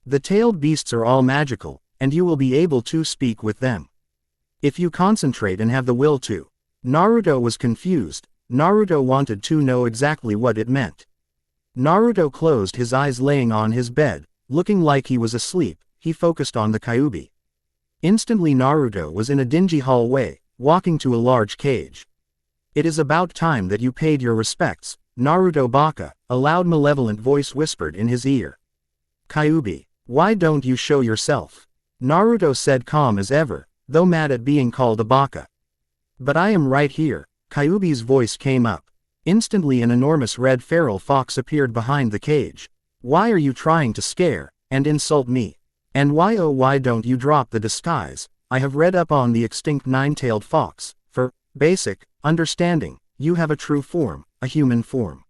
The tailed beasts are all magical, and you will be able to speak with them if you concentrate and have the will to. Naruto was confused. Naruto wanted to know exactly what it meant. Naruto closed his eyes, laying on his bed, looking like he was asleep. He focused on the Kyuubi. Instantly Naruto was in a dingy hallway, walking to a large cage. It is about time that you paid your respects, Naruto Baka, a loud malevolent voice whispered in his ear. Kyuubi, why don't you show yourself? Naruto said, calm as ever, though mad at being called a baka. But I am right here, Kyuubi's voice came up. Instantly an enormous red feral fox appeared behind the cage. Why are you trying to scare and insult me? And why, oh why don't you drop the disguise? I have read up on the extinct nine-tailed fox. For basic understanding, you have a true form, a human form.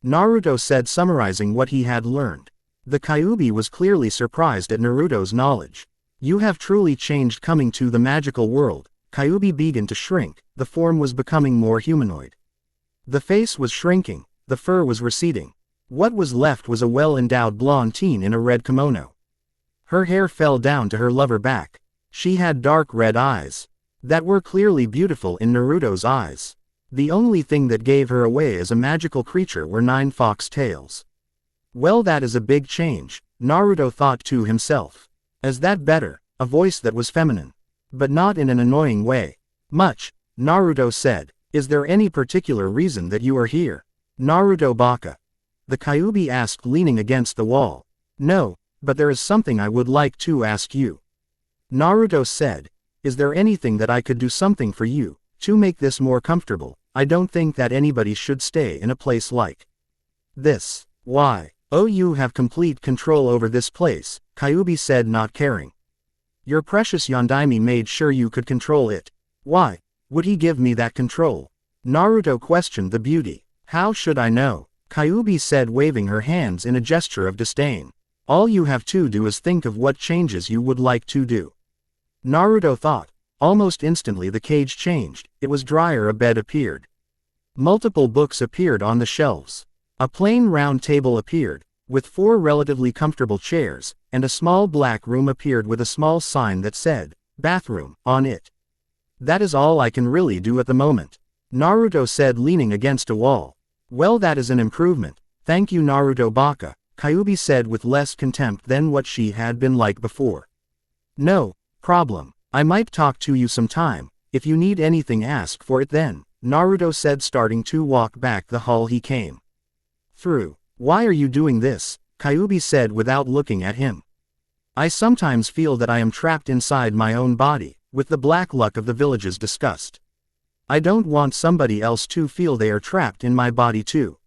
Naruto said, summarizing what he had learned. The Kyuubi was clearly surprised at Naruto's knowledge. You have truly changed coming to the magical world, Kyuubi began to shrink, the form was becoming more humanoid. The face was shrinking, the fur was receding. What was left was a well-endowed blonde teen in a red kimono. Her hair fell down to her lower back. She had dark red eyes that were clearly beautiful in Naruto's eyes. The only thing that gave her away as a magical creature were 9 fox tails. Well, that is a big change, Naruto thought to himself. Is that better? A voice that was feminine. But not in an annoying way. Much, Naruto said. Is there any particular reason that you are here? Naruto Baka. The Kyuubi asked, leaning against the wall. No, but there is something I would like to ask you. Naruto said. Is there anything that I could do something for you, to make this more comfortable? I don't think that anybody should stay in a place like this. Why? Oh, you have complete control over this place, Kyuubi said, not caring. Your precious Yondaime made sure you could control it. Why would he give me that control? Naruto questioned the beauty. How should I know? Kyuubi said, waving her hands in a gesture of disdain. All you have to do is think of what changes you would like to do. Naruto thought. Almost instantly the cage changed, it was drier, a bed appeared. Multiple books appeared on the shelves. A plain round table appeared, with 4 relatively comfortable chairs, and a small black room appeared with a small sign that said, bathroom, on it. That is all I can really do at the moment, Naruto said, leaning against a wall. Well, that is an improvement, thank you Naruto Baka, Kyuubi said with less contempt than what she had been like before. No problem, I might talk to you sometime, if you need anything ask for it then, Naruto said, starting to walk back the hall he came through. Why are you doing this? Kyuubi said without looking at him. I sometimes feel that I am trapped inside my own body, with the black luck of the village's disgust. I don't want somebody else to feel they are trapped in my body too.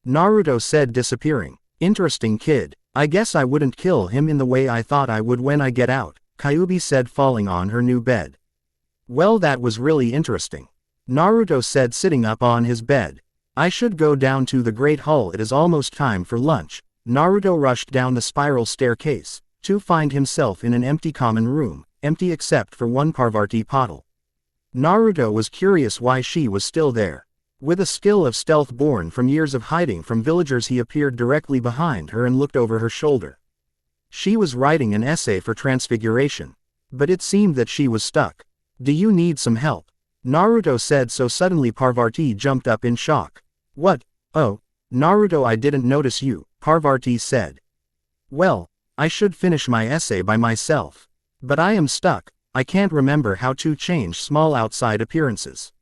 Naruto said, disappearing. Interesting kid. I guess I wouldn't kill him in the way I thought I would when I get out, Kyuubi said, falling on her new bed. Well, that was really interesting, Naruto said, sitting up on his bed. I should go down to the Great Hall, it is almost time for lunch. Naruto rushed down the spiral staircase, to find himself in an empty common room, empty except for one Parvati bottle. Naruto was curious why she was still there. With a skill of stealth born from years of hiding from villagers, he appeared directly behind her and looked over her shoulder. She was writing an essay for Transfiguration. But it seemed that she was stuck. Do you need some help? Naruto said, so suddenly Parvati jumped up in shock. What? Oh, Naruto, I didn't notice you, Parvati said. Well, I should finish my essay by myself. But I am stuck, I can't remember how to change small outside appearances.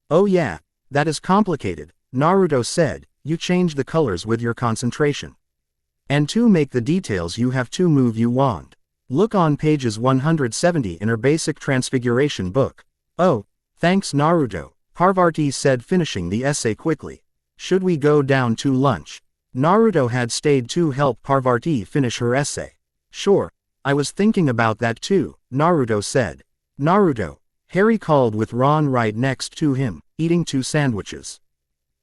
Oh yeah, that is complicated, Naruto said, you change the colors with your concentration. And to make the details you have to move your wand. Look on pages 170 in her basic transfiguration book. Oh, thanks Naruto, Parvati said, finishing the essay quickly. Should we go down to lunch? Naruto had stayed to help Parvati finish her essay. Sure, I was thinking about that too, Naruto said. Naruto, Harry called with Ron right next to him, eating 2 sandwiches.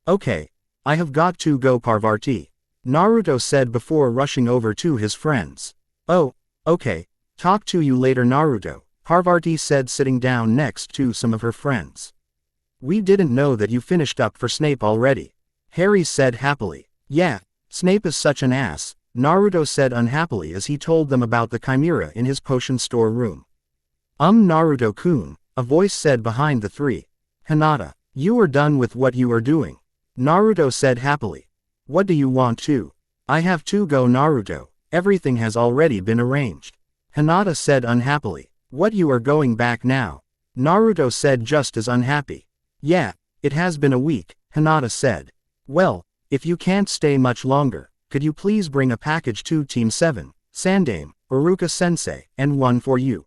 Okay, I have got to go, Parvati, Naruto said before rushing over to his friends. Oh, okay, talk to you later Naruto, Parvati said, sitting down next to some of her friends. We didn't know that you finished up for Snape already, Harry said happily. Yeah, Snape is such an ass, Naruto said unhappily as he told them about the Chimera in his potion store room. Naruto-kun, a voice said behind the 3. Hinata, you are done with what you are doing, Naruto said happily. What do you want to? I have to go Naruto, everything has already been arranged, Hinata said unhappily. What, you are going back now? Naruto said just as unhappy. Yeah, it has been a week, Hinata said. Well, if you can't stay much longer, could you please bring a package to Team 7, Sandame, Uruka-sensei, and one for you?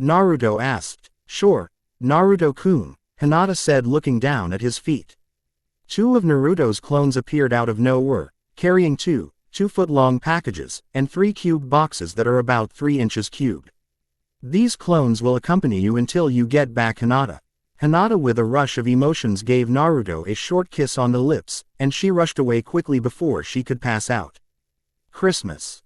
Naruto asked. Sure, Naruto-kun, Hinata said, looking down at his feet. 2 of Naruto's clones appeared out of nowhere, carrying 2 2-foot-long packages, and 3 cube boxes that are about 3 inches cubed. These clones will accompany you until you get back, Hinata. Hinata, with a rush of emotions, gave Naruto a short kiss on the lips, and she rushed away quickly before she could pass out. Christmas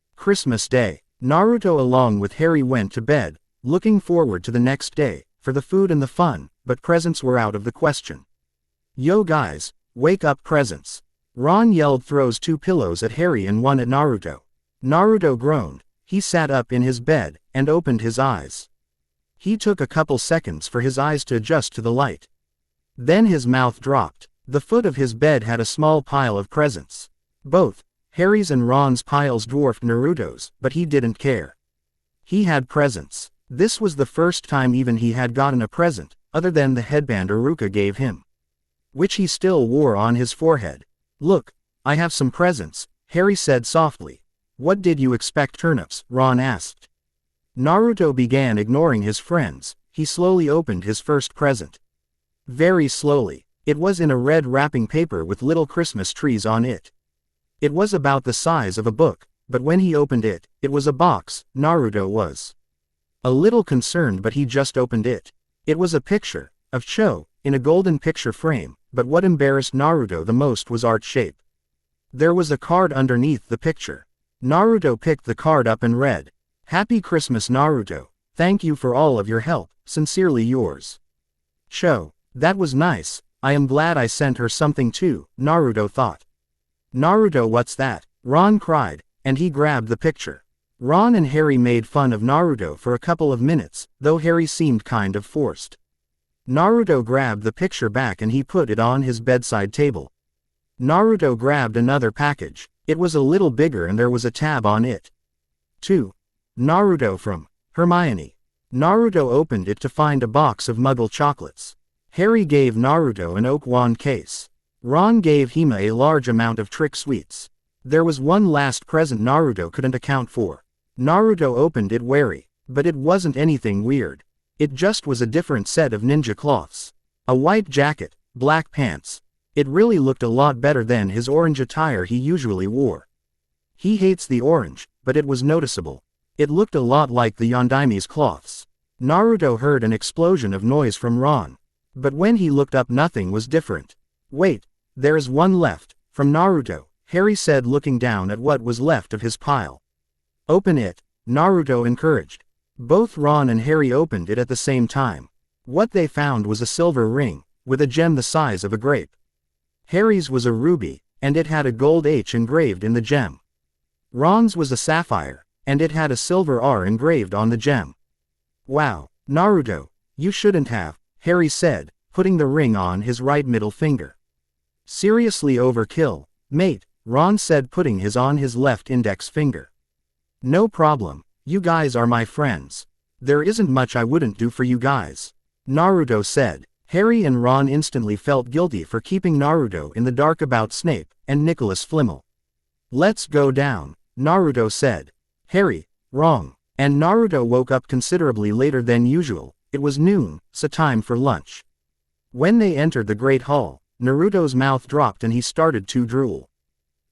Day. Naruto along with Harry went to bed, looking forward to the next day, for the food and the fun, but presents were out of the question. Yo guys, wake up presents. Ron yelled, throws 2 pillows at Harry and 1 at Naruto. Naruto groaned. He sat up in his bed, and opened his eyes. He took a couple seconds for his eyes to adjust to the light. Then his mouth dropped. The foot of his bed had a small pile of presents. Both Harry's and Ron's piles dwarfed Naruto's, but he didn't care. He had presents. This was the first time even he had gotten a present, other than the headband Iruka gave him, which he still wore on his forehead. Look, I have some presents, Harry said softly. What did you expect, turnips? Ron asked. Naruto began ignoring his friends. He slowly opened his first present. Very slowly. It was in a red wrapping paper with little Christmas trees on it. It was about the size of a book, but when he opened it, it was a box. Naruto was a little concerned, but he just opened it. It was a picture of Cho, in a golden picture frame, but what embarrassed Naruto the most was art shape. There was a card underneath the picture. Naruto picked the card up and read, "Happy Christmas, Naruto. Thank you for all of your help. Sincerely yours, Cho." That was nice. I am glad I sent her something too, Naruto thought. Naruto, what's that? Ron cried, and he grabbed the picture. Ron and Harry made fun of Naruto for a couple of minutes, though Harry seemed kind of forced. Naruto grabbed the picture back and he put it on his bedside table. Naruto grabbed another package. It was a little bigger and there was a tab on it. To Naruto from Hermione. Naruto opened it to find a box of Muggle chocolates. Harry gave Naruto an oak wand case. Ron gave Hima a large amount of trick sweets. There was one last present Naruto couldn't account for. Naruto opened it wary, but it wasn't anything weird. It just was a different set of ninja cloths. A white jacket, black pants. It really looked a lot better than his orange attire he usually wore. He hates the orange, but it was noticeable. It looked a lot like the Yondaime's cloths. Naruto heard an explosion of noise from Ron. But when he looked up, nothing was different. Wait, there is one left, from Naruto, Harry said, looking down at what was left of his pile. Open it, Naruto encouraged. Both Ron and Harry opened it at the same time. What they found was a silver ring, with a gem the size of a grape. Harry's was a ruby, and it had a gold H engraved in the gem. Ron's was a sapphire, and it had a silver R engraved on the gem. Wow, Naruto, you shouldn't have, Harry said, putting the ring on his right middle finger. Seriously overkill, mate, Ron said, putting his on his left index finger. No problem, you guys are my friends. There isn't much I wouldn't do for you guys, Naruto said. Harry and Ron instantly felt guilty for keeping Naruto in the dark about Snape and Nicholas Flamel. Let's go down, Naruto said. Harry, wrong. And Naruto woke up considerably later than usual. It was noon, so time for lunch. When they entered the Great Hall, Naruto's mouth dropped and he started to drool.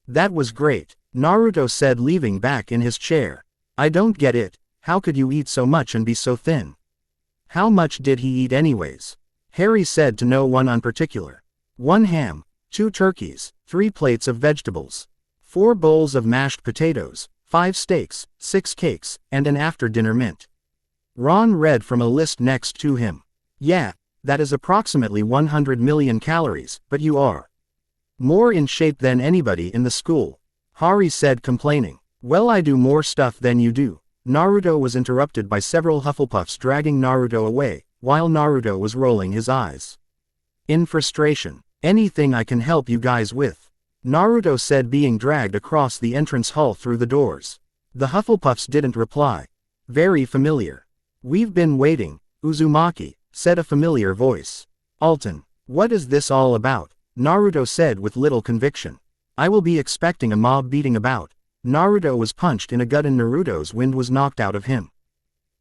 That was great, Naruto said, leaning back in his chair. I don't get it, how could you eat so much and be so thin? How much did he eat anyways? Harry said to no one in particular. 1 ham, 2 turkeys, 3 plates of vegetables, 4 bowls of mashed potatoes, 5 steaks, 6 cakes, and an after-dinner mint. Ron read from a list next to him. Yeah, that is approximately 100 million calories, but you are more in shape than anybody in the school, Harry said, complaining. Well, I do more stuff than you do. Naruto was interrupted by several Hufflepuffs dragging Naruto away, while Naruto was rolling his eyes in frustration. Anything I can help you guys with? Naruto said, being dragged across the entrance hall through the doors. The Hufflepuffs didn't reply. Very familiar. We've been waiting, Uzumaki, said a familiar voice. Alton, what is this all about? Naruto said with little conviction. I will be expecting a mob beating about. Naruto was punched in a gut and Naruto's wind was knocked out of him.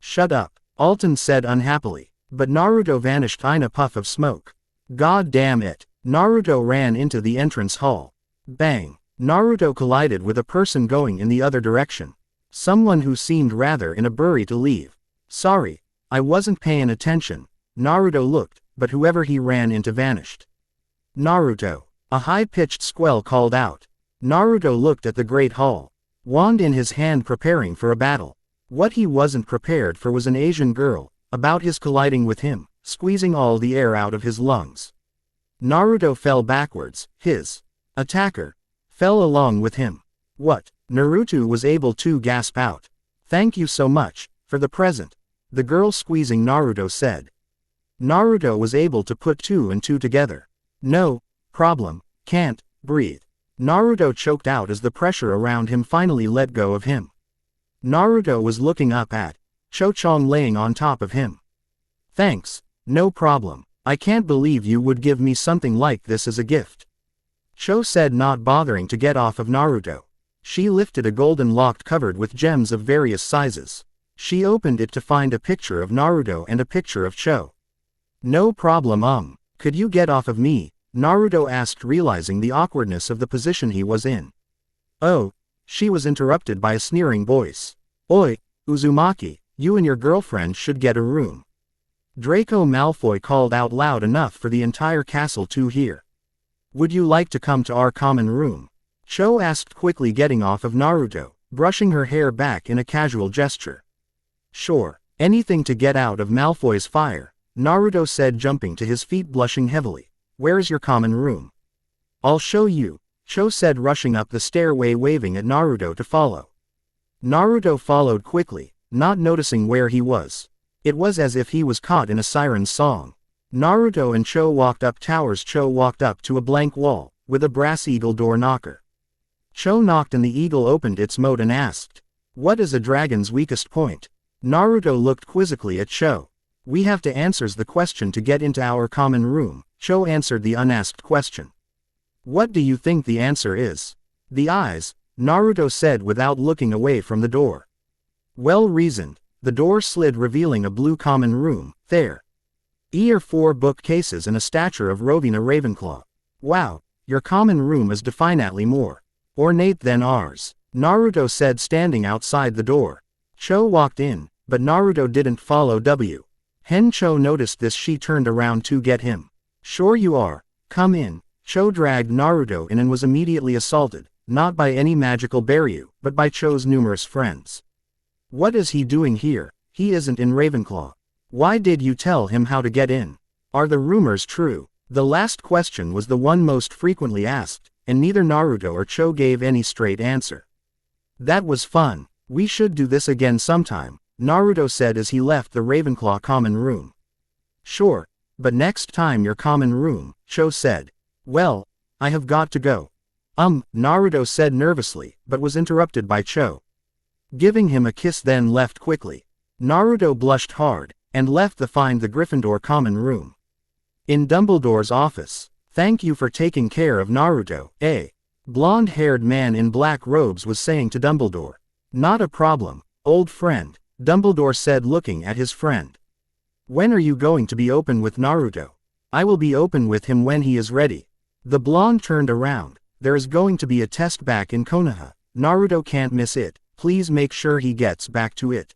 Shut up, Alton said unhappily. But Naruto vanished in a puff of smoke. God damn it. Naruto ran into the entrance hall. Bang. Naruto collided with a person going in the other direction. Someone who seemed rather in a hurry to leave. Sorry, I wasn't paying attention. Naruto looked, but whoever he ran into vanished. Naruto. A high-pitched squeal called out. Naruto looked at the Great Hall. Wand in his hand, preparing for a battle. What he wasn't prepared for was an Asian girl, about his colliding with him, squeezing all the air out of his lungs. Naruto fell backwards, his attacker fell along with him. What? Naruto was able to gasp out. Thank you so much, for the present, the girl squeezing Naruto said. Naruto was able to put two and two together. No problem, can't breathe. Naruto choked out as the pressure around him finally let go of him. Naruto was looking up at Cho Chong laying on top of him. Thanks, no problem. I can't believe you would give me something like this as a gift. Cho said, not bothering to get off of Naruto. She lifted a golden locket covered with gems of various sizes. She opened it to find a picture of Naruto and a picture of Cho. No problem. Could you get off of me? Naruto asked, realizing the awkwardness of the position he was in. Oh, she was interrupted by a sneering voice. Oi, Uzumaki, you and your girlfriend should get a room. Draco Malfoy called out loud enough for the entire castle to hear. Would you like to come to our common room? Cho asked quickly, getting off of Naruto, brushing her hair back in a casual gesture. Sure, anything to get out of Malfoy's fire, Naruto said, jumping to his feet, blushing heavily. Where is your common room? I'll show you, Cho said, rushing up the stairway, waving at Naruto to follow. Naruto followed quickly, not noticing where he was. It was as if he was caught in a siren's song. Naruto and Cho walked up towers. Cho walked up to a blank wall, with a brass eagle door knocker. Cho knocked and the eagle opened its moat and asked, "What is a dragon's weakest point?" Naruto looked quizzically at Cho. "We have to answer the question to get into our common room," Cho answered the unasked question. "What do you think the answer is?" "The eyes," Naruto said without looking away from the door. Well reasoned. The door slid, revealing a blue common room. There are 4 bookcases and a statue of Rowena Ravenclaw. Wow, your common room is definitely more ornate than ours, Naruto said, standing outside the door. Cho walked in, but Naruto didn't follow. Hen Cho noticed this. She turned around to get him. "Sure you are. Come in." Cho dragged Naruto in and was immediately assaulted, not by any magical barrier, but by Cho's numerous friends. "What is he doing here? He isn't in Ravenclaw. Why did you tell him how to get in? Are the rumors true?" The last question was the one most frequently asked, and neither Naruto or Cho gave any straight answer. "That was fun. We should do this again sometime," Naruto said as he left the Ravenclaw common room. "Sure, but next time your common room," Cho said. "Well, I have got to go." Naruto said nervously, but was interrupted by Cho, giving him a kiss, then left quickly. Naruto blushed hard, and left to find the Gryffindor common room. In Dumbledore's office. "Thank you for taking care of Naruto." A blonde-haired man in black robes was saying to Dumbledore. "Not a problem, old friend," Dumbledore said, looking at his friend. "When are you going to be open with Naruto?" "I will be open with him when he is ready." The blonde turned around. "There is going to be a test back in Konaha. Naruto can't miss it. Please make sure he gets back to it."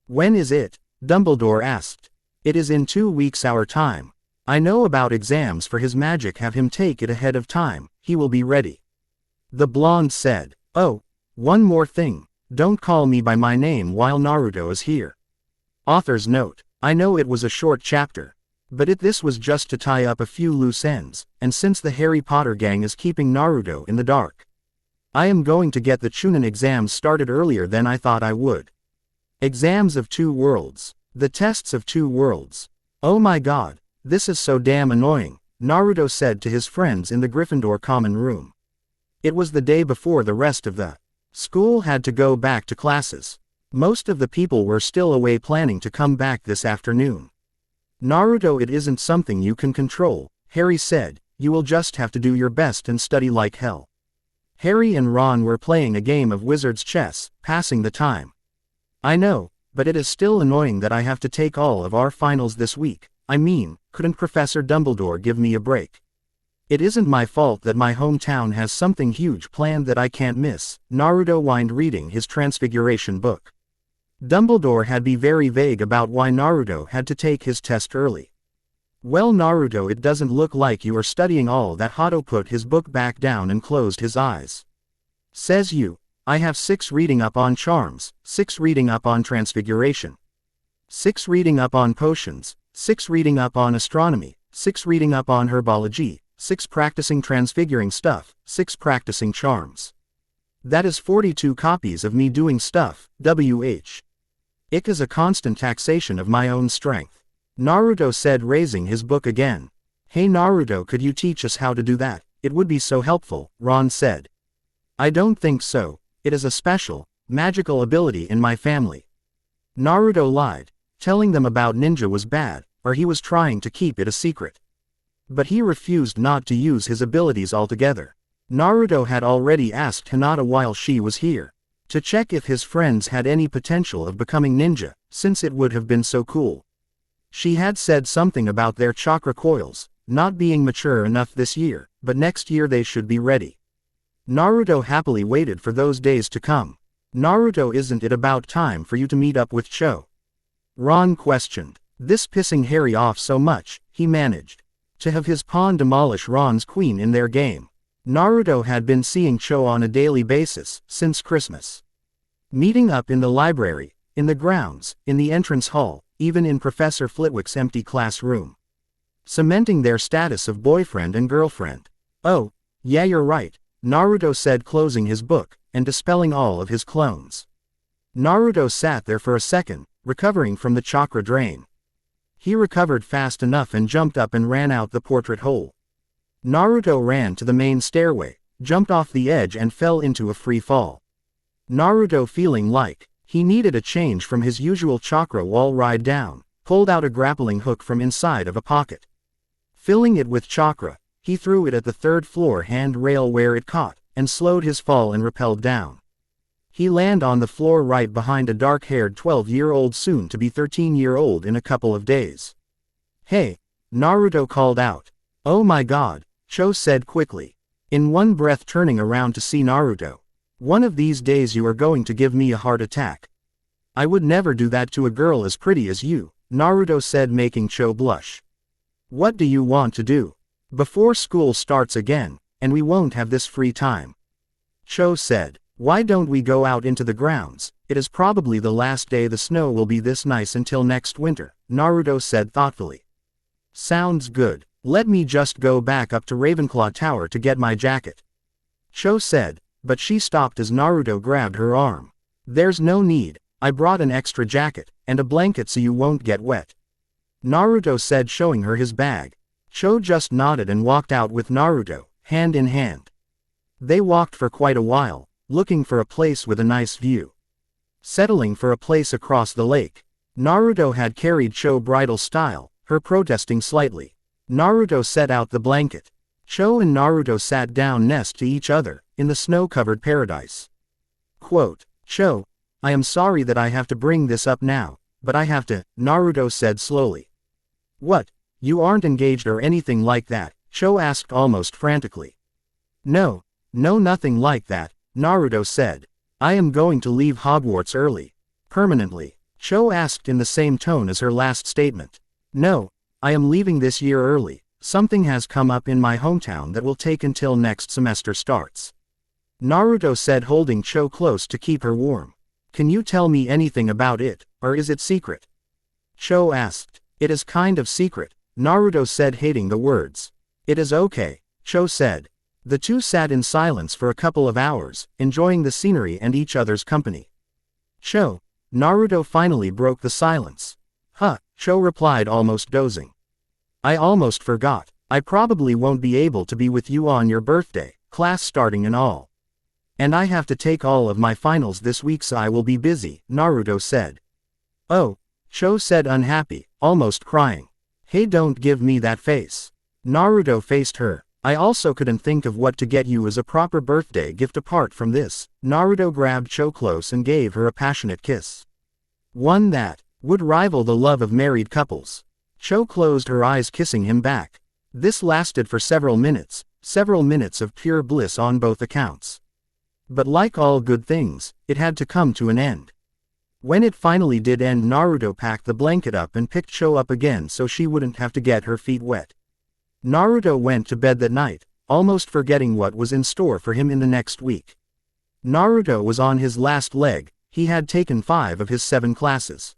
"When is it?" Dumbledore asked. "It is in 2 weeks our time. I know about exams for his magic. Have him take it ahead of time. He will be ready." The blonde said. "Oh, one more thing. Don't call me by my name while Naruto is here." Author's note. I know it was a short chapter, but this was just to tie up a few loose ends, and since the Harry Potter gang is keeping Naruto in the dark, I am going to get the Chunin exams started earlier than I thought I would. Exams of 2 worlds. The tests of 2 worlds. Oh my god, this is so damn annoying, Naruto said to his friends in the Gryffindor common room. It was the day before the rest of the school had to go back to classes. Most of the people were still away, planning to come back this afternoon. "Naruto, it isn't something you can control," Harry said. "You will just have to do your best and study like hell." Harry and Ron were playing a game of wizard's chess, passing the time. "I know, but it is still annoying that I have to take all of our finals this week. I mean, couldn't Professor Dumbledore give me a break? It isn't my fault that my hometown has something huge planned that I can't miss," Naruto whined, reading his Transfiguration book. Dumbledore had been very vague about why Naruto had to take his test early. "Well, Naruto, it doesn't look like you are studying all that." Hato put his book back down and closed his eyes. "Says you. I have 6 reading up on charms, 6 reading up on transfiguration." 6 reading up on potions, 6 reading up on astronomy, 6 reading up on herbology, 6 practicing transfiguring stuff, 6 practicing charms. That is 42 copies of me doing stuff, wh. It is a constant taxation of my own strength. Naruto said, raising his book again. Hey Naruto, could you teach us how to do that? It would be so helpful, Ron said. I don't think so. It is a special, magical ability in my family. Naruto lied, telling them about ninja was bad, or he was trying to keep it a secret. But he refused not to use his abilities altogether. Naruto had already asked Hinata while she was here, to check if his friends had any potential of becoming ninja, since it would have been so cool. She had said something about their chakra coils not being mature enough this year, but next year they should be ready. Naruto happily waited for those days to come. Naruto, isn't it about time for you to meet up with Cho? Ron questioned. This pissing Harry off so much, he managed to have his pawn demolish Ron's queen in their game. Naruto had been seeing Cho on a daily basis since Christmas. Meeting up in the library, in the grounds, in the entrance hall, even in Professor Flitwick's empty classroom. Cementing their status of boyfriend and girlfriend. Oh, yeah, you're right, Naruto said, closing his book and dispelling all of his clones. Naruto sat there for a second, recovering from the chakra drain. He recovered fast enough and jumped up and ran out the portrait hole. Naruto ran to the main stairway, jumped off the edge and fell into a free fall. Naruto, feeling like he needed a change from his usual chakra wall ride down, pulled out a grappling hook from inside of a pocket. Filling it with chakra, he threw it at the 3rd floor handrail where it caught, and slowed his fall and rappelled down. He landed on the floor right behind a dark-haired 12-year-old, soon to be 13-year-old in a couple of days. Hey, Naruto called out. Oh my god, Cho said quickly, in one breath, turning around to see Naruto. One of these days you are going to give me a heart attack. I would never do that to a girl as pretty as you, Naruto said, making Cho blush. What do you want to do? Before school starts again, and we won't have this free time. Cho said, why don't we go out into the grounds? It is probably the last day the snow will be this nice until next winter, Naruto said thoughtfully. Sounds good. Let me just go back up to Ravenclaw Tower to get my jacket. Cho said, but she stopped as Naruto grabbed her arm. There's no need, I brought an extra jacket, and a blanket so you won't get wet. Naruto said, showing her his bag. Cho just nodded and walked out with Naruto, hand in hand. They walked for quite a while, looking for a place with a nice view. Settling for a place across the lake. Naruto had carried Cho bridal style, her protesting slightly. Naruto set out the blanket. Cho and Naruto sat down next to each other, in the snow-covered paradise. Quote, Cho, I am sorry that I have to bring this up now, but I have to, Naruto said slowly. What, you aren't engaged or anything like that? Cho asked almost frantically. No, nothing like that, Naruto said. I am going to leave Hogwarts early. Permanently, Cho asked in the same tone as her last statement. No, I am leaving this year early. Something has come up in my hometown that will take until next semester starts. Naruto said, holding Cho close to keep her warm. Can you tell me anything about it, or is it secret? Cho asked. It is kind of secret, Naruto said, hating the words. It is okay, Cho said. The two sat in silence for a couple of hours, enjoying the scenery and each other's company. Cho, Naruto finally broke the silence. Huh, Cho replied, almost dozing. I almost forgot, I probably won't be able to be with you on your birthday, class starting and all. And I have to take all of my finals this week, so I will be busy, Naruto said. Oh, Cho said, unhappy, almost crying. Hey, don't give me that face. Naruto faced her. I also couldn't think of what to get you as a proper birthday gift apart from this. Naruto grabbed Cho close and gave her a passionate kiss. One that would rival the love of married couples. Cho closed her eyes, kissing him back. This lasted for several minutes of pure bliss on both accounts. But like all good things, it had to come to an end. When it finally did end, Naruto packed the blanket up and picked Cho up again so she wouldn't have to get her feet wet. Naruto went to bed that night, almost forgetting what was in store for him in the next week. Naruto was on his last leg. He had taken 5 of his 7 classes.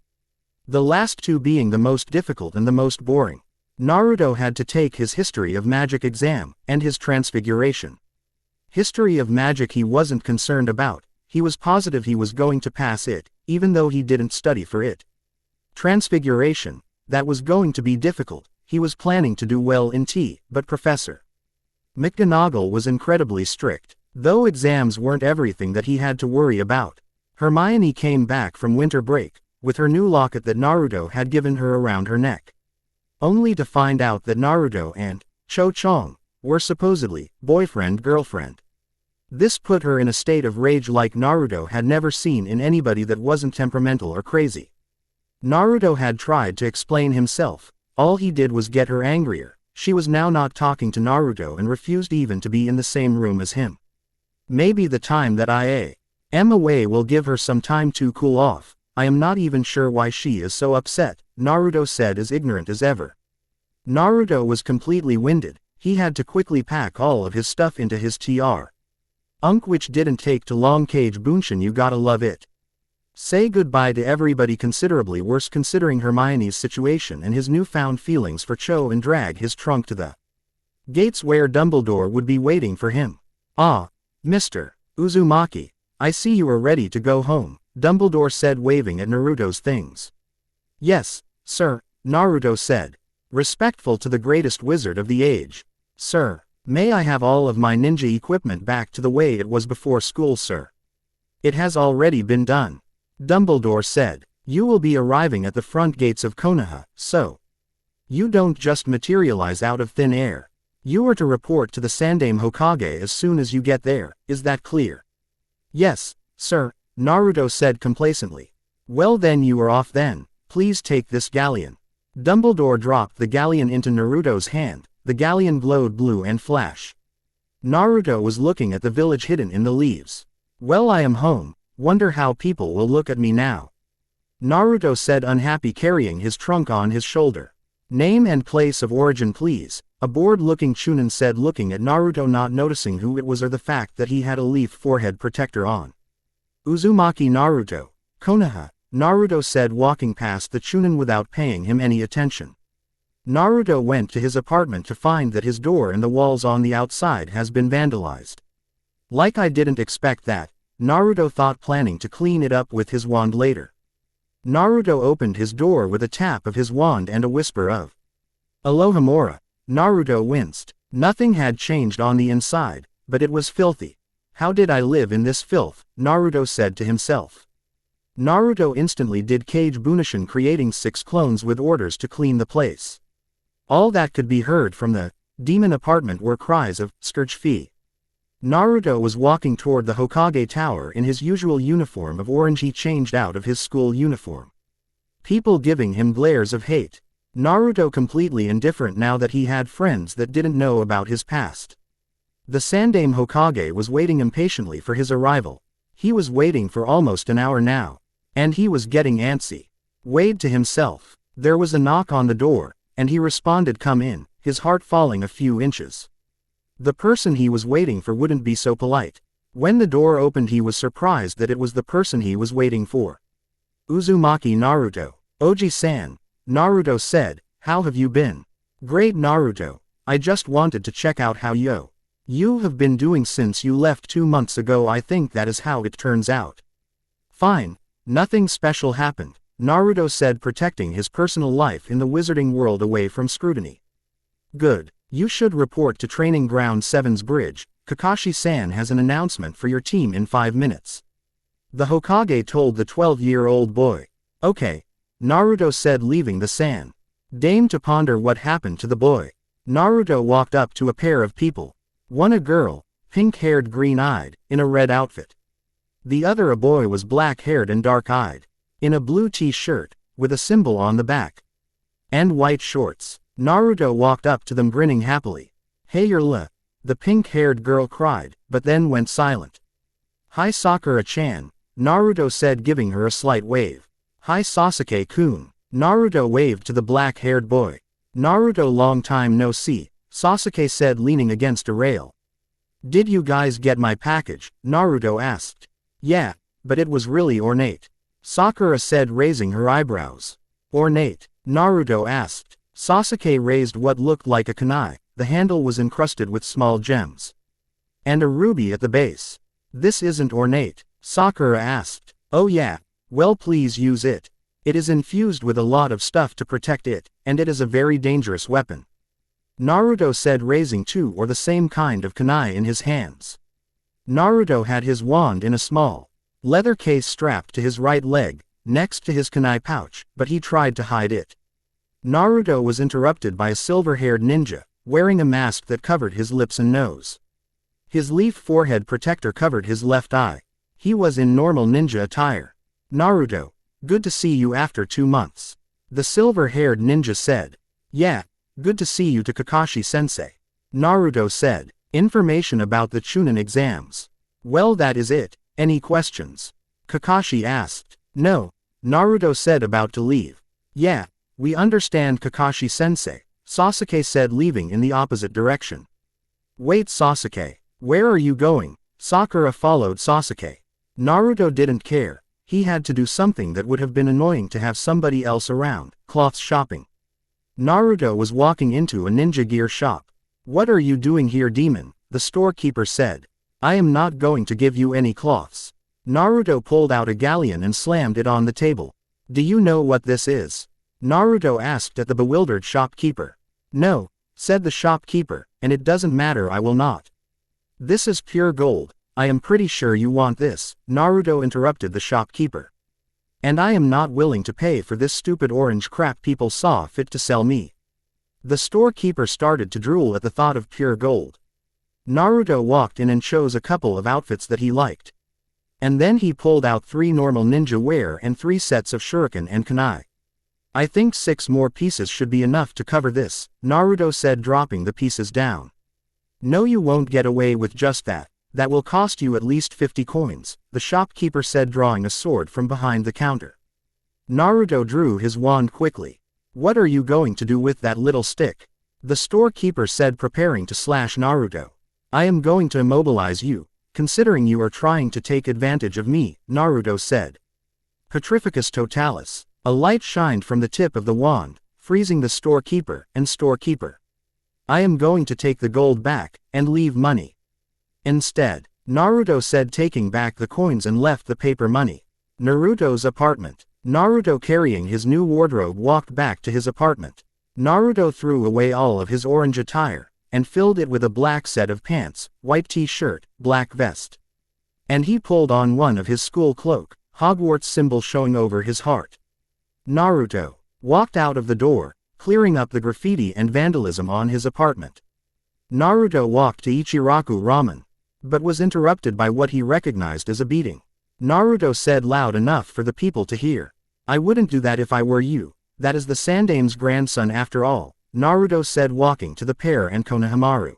The last two being the most difficult and the most boring. Naruto had to take his History of Magic exam, and his Transfiguration. History of Magic he wasn't concerned about, he was positive he was going to pass it, even though he didn't study for it. Transfiguration, that was going to be difficult, he was planning to do well in but Professor McGonagall was incredibly strict. Though exams weren't everything that he had to worry about. Hermione came back from winter break, with her new locket that Naruto had given her around her neck. Only to find out that Naruto and Cho Chong were supposedly boyfriend-girlfriend. This put her in a state of rage like Naruto had never seen in anybody that wasn't temperamental or crazy. Naruto had tried to explain himself, all he did was get her angrier. She was now not talking to Naruto and refused even to be in the same room as him. Maybe the time that I am away will give her some time to cool off. I am not even sure why she is so upset, Naruto said as ignorant as ever. Naruto was completely winded, he had to quickly pack all of his stuff into his TR. Which didn't take too long. Kage Bunshin, you gotta love it. Say goodbye to everybody, considerably worse considering Hermione's situation and his newfound feelings for Cho, and drag his trunk to the gates where Dumbledore would be waiting for him. Ah, Mr. Uzumaki, I see you are ready to go home, Dumbledore said, waving at Naruto's things. Yes, sir, Naruto said, respectful to the greatest wizard of the age. Sir, may I have all of my ninja equipment back to the way it was before school, sir? It has already been done, Dumbledore said. You will be arriving at the front gates of Konaha, so you don't just materialize out of thin air. You are to report to the Sandaime Hokage as soon as you get there, is that clear? Yes, sir, Naruto said complacently. Well then, you are off then, please take this galleon. Dumbledore dropped the galleon into Naruto's hand, the galleon glowed blue and flash. Naruto was looking at the village hidden in the leaves. Well, I am home, wonder how people will look at me now. Naruto said, unhappy, carrying his trunk on his shoulder. Name and place of origin please, a bored-looking Chunin said, looking at Naruto, not noticing who it was or the fact that he had a leaf forehead protector on. Uzumaki Naruto, Konaha, Naruto said, walking past the Chunin without paying him any attention. Naruto went to his apartment to find that his door and the walls on the outside has been vandalized. Like I didn't expect that, Naruto thought, planning to clean it up with his wand later. Naruto opened his door with a tap of his wand and a whisper of Alohomora. Naruto winced. Nothing had changed on the inside, but it was filthy. How did I live in this filth? Naruto said to himself. Naruto instantly did Kage Bunshin, creating 6 clones with orders to clean the place. All that could be heard from the demon apartment were cries of "Scourge Fee." Naruto was walking toward the Hokage Tower in his usual uniform of orange. He changed out of his school uniform. People giving him glares of hate. Naruto completely indifferent now that he had friends that didn't know about his past. The Sandaime Hokage was waiting impatiently for his arrival. He was waiting for almost an hour now. And he was getting antsy. Weighed to himself. There was a knock on the door, and he responded, "Come in," his heart falling a few inches. The person he was waiting for wouldn't be so polite. When the door opened, he was surprised that it was the person he was waiting for. Uzumaki Naruto. Oji-san, Naruto said, how have you been? Great, Naruto. I just wanted to check out how you have been doing since you left 2 months ago. I think that is how it turns out. Fine, nothing special happened, Naruto said, protecting his personal life in the wizarding world away from scrutiny. Good. You should report to Training Ground 7's bridge. Kakashi-san has an announcement for your team in 5 minutes. The Hokage told the 12-year-old boy. Okay, Naruto said, leaving the San Dame to ponder what happened to the boy. Naruto walked up to a pair of people. One a girl, pink-haired, green-eyed, in a red outfit. The other a boy, was black-haired and dark-eyed, in a blue t-shirt, with a symbol on the back, and white shorts. Naruto walked up to them, grinning happily. Hey, you're the pink-haired girl cried, but then went silent. Hi, Sakura-chan, Naruto said, giving her a slight wave. Hi, Sasuke-kun. Naruto waved to the black-haired boy. Naruto, long time no see, Sasuke said, leaning against a rail. Did you guys get my package? Naruto asked. Yeah, but it was really ornate, Sakura said, raising her eyebrows. Ornate? Naruto asked. Sasuke raised what looked like a kunai. The handle was encrusted with small gems. And a ruby at the base. This isn't ornate, Sakura asked. Oh yeah, well please use it. It is infused with a lot of stuff to protect it, and it is a very dangerous weapon. Naruto said, raising two or the same kind of kunai in his hands. Naruto had his wand in a small leather case strapped to his right leg, next to his kunai pouch, but he tried to hide it. Naruto was interrupted by a silver-haired ninja, wearing a mask that covered his lips and nose. His leaf forehead protector covered his left eye. He was in normal ninja attire. Naruto, good to see you after 2 months. The silver-haired ninja said. Yeah, good to see you to Kakashi-sensei. Naruto said. Information about the Chunin exams. Well, that is it. Any questions? Kakashi asked. No, Naruto said, about to leave. Yeah, we understand, Kakashi-sensei, Sasuke said, leaving in the opposite direction. Wait, Sasuke, where are you going? Sakura followed Sasuke. Naruto didn't care. He had to do something that would have been annoying to have somebody else around, cloths shopping. Naruto was walking into a ninja gear shop. What are you doing here, demon? The storekeeper said. I am not going to give you any cloths. Naruto pulled out a galleon and slammed it on the table. Do you know what this is? Naruto asked at the bewildered shopkeeper. No, said the shopkeeper, and it doesn't matter, I will not. This is pure gold. I am pretty sure you want this, Naruto interrupted the shopkeeper. And I am not willing to pay for this stupid orange crap people saw fit to sell me. The storekeeper started to drool at the thought of pure gold. Naruto walked in and chose a couple of outfits that he liked. And then he pulled out 3 normal ninja wear and 3 sets of shuriken and kunai. I think 6 more pieces should be enough to cover this, Naruto said, dropping the pieces down. No, you won't get away with just that. That will cost you at least 50 coins, the shopkeeper said, drawing a sword from behind the counter. Naruto drew his wand quickly. What are you going to do with that little stick? The storekeeper said, preparing to slash Naruto. I am going to immobilize you, considering you are trying to take advantage of me, Naruto said. Petrificus totalis. A light shined from the tip of the wand, freezing the storekeeper and storekeeper. I am going to take the gold back, and leave money. Instead, Naruto said, taking back the coins and left the paper money. Naruto's apartment. Naruto, carrying his new wardrobe, walked back to his apartment. Naruto threw away all of his orange attire, and filled it with a black set of pants, white t-shirt, black vest. And he pulled on one of his school cloak, Hogwarts symbol showing over his heart. Naruto walked out of the door, clearing up the graffiti and vandalism on his apartment. Naruto walked to Ichiraku Ramen, but was interrupted by what he recognized as a beating. Naruto said loud enough for the people to hear. I wouldn't do that if I were you. That is the Sandame's grandson after all, Naruto said, walking to the pair and Konohamaru.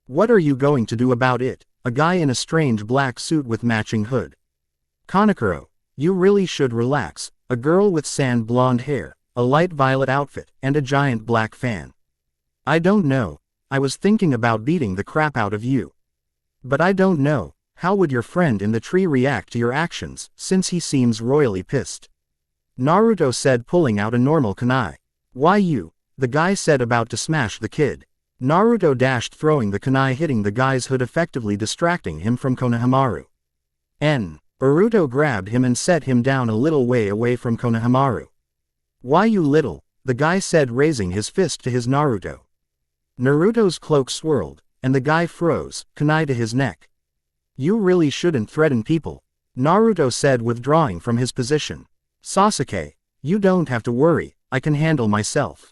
What are you going to do about it? A guy in a strange black suit with matching hood. Kanekuro, you really should relax. A girl with sand blonde hair, a light violet outfit, and a giant black fan. I don't know. I was thinking about beating the crap out of you. But I don't know, how would your friend in the tree react to your actions, since he seems royally pissed? Naruto said, pulling out a normal kunai. Why you? The guy said, about to smash the kid. Naruto dashed, throwing the kunai, hitting the guy's hood, effectively distracting him from Konohamaru. Naruto grabbed him and set him down a little way away from Konohamaru. Why you little? The guy said, raising his fist to his Naruto. Naruto's cloak swirled, and the guy froze, kunai to his neck. You really shouldn't threaten people, Naruto said, withdrawing from his position. Sasuke, you don't have to worry, I can handle myself.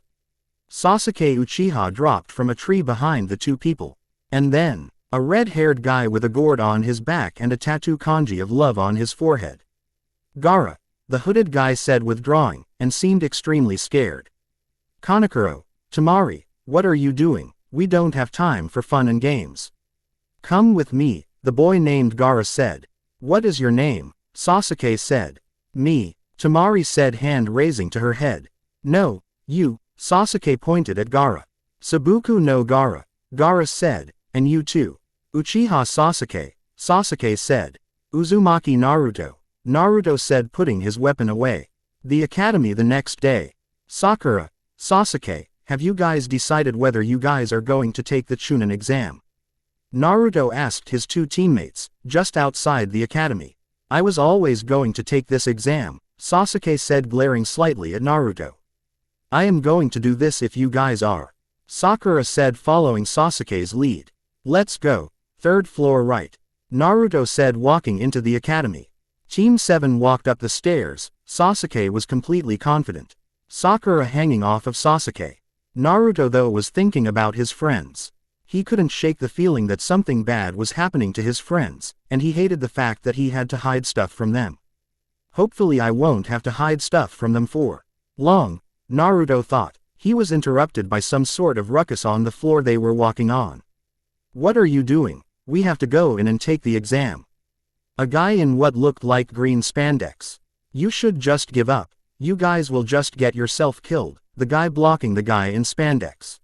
Sasuke Uchiha dropped from a tree behind the 2 people. And then, a red-haired guy with a gourd on his back and a tattoo kanji of love on his forehead. Gaara, the hooded guy said, withdrawing, and seemed extremely scared. Kanekuro, Temari, what are you doing? We don't have time for fun and games. Come with me, the boy named Gaara said. What is your name? Sasuke said. Me, Temari said, hand raising to her head. No, you, Sasuke pointed at Gaara. Sabuku no Gaara, Gaara said, and you too. Uchiha Sasuke, Sasuke said. Uzumaki Naruto, Naruto said, putting his weapon away. The academy the next day. Sakura, Sasuke, have you guys decided whether you guys are going to take the Chunin exam? Naruto asked his two teammates, just outside the academy. I was always going to take this exam, Sasuke said, glaring slightly at Naruto. I am going to do this if you guys are, Sakura said, following Sasuke's lead. Let's go. Third floor right, Naruto said, walking into the academy. Team 7 walked up the stairs. Sasuke was completely confident. Sakura hanging off of Sasuke. Naruto though was thinking about his friends. He couldn't shake the feeling that something bad was happening to his friends, and he hated the fact that he had to hide stuff from them. Hopefully I won't have to hide stuff from them for long, Naruto thought. He was interrupted by some sort of ruckus on the floor they were walking on. What are you doing? We have to go in and take the exam. A guy in what looked like green spandex. You should just give up. You guys will just get yourself killed, the guy blocking the guy in spandex.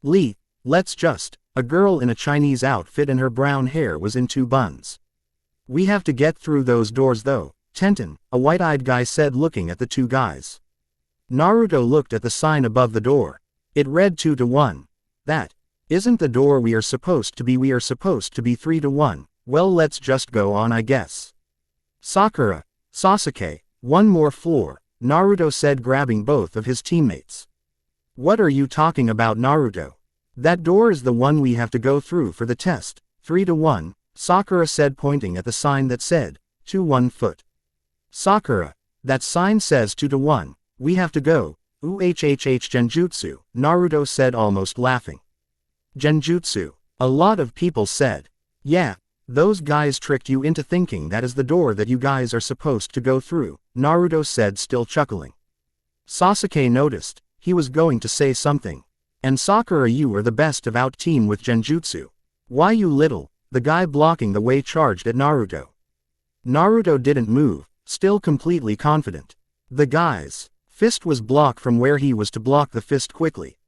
Lee, let's just. A girl in a Chinese outfit and her brown hair was in two buns. We have to get through those doors though, Tenten, a white-eyed guy said, looking at the two guys. Naruto looked at the sign above the door. It read 2-1. That isn't the door we are supposed to be. We are supposed to be 3-1. Well, let's just go on, I guess. Sakura, Sasuke, one more floor, Naruto said, grabbing both of his teammates. What are you talking about, Naruto? That door is the one we have to go through for the test. 3-1, Sakura said, pointing at the sign that said 2-1 foot. Sakura, that sign says 2-1. We have to go. Genjutsu, Naruto said, almost laughing. Genjutsu. A lot of people said. Yeah, those guys tricked you into thinking that is the door that you guys are supposed to go through, Naruto said, still chuckling. Sasuke noticed. He was going to say something. And Sakura, you are the best of out team with Genjutsu. Why you little? The guy blocking the way charged at Naruto. Naruto didn't move, still completely confident. The guy's fist was blocked from where he was to block the fist quickly.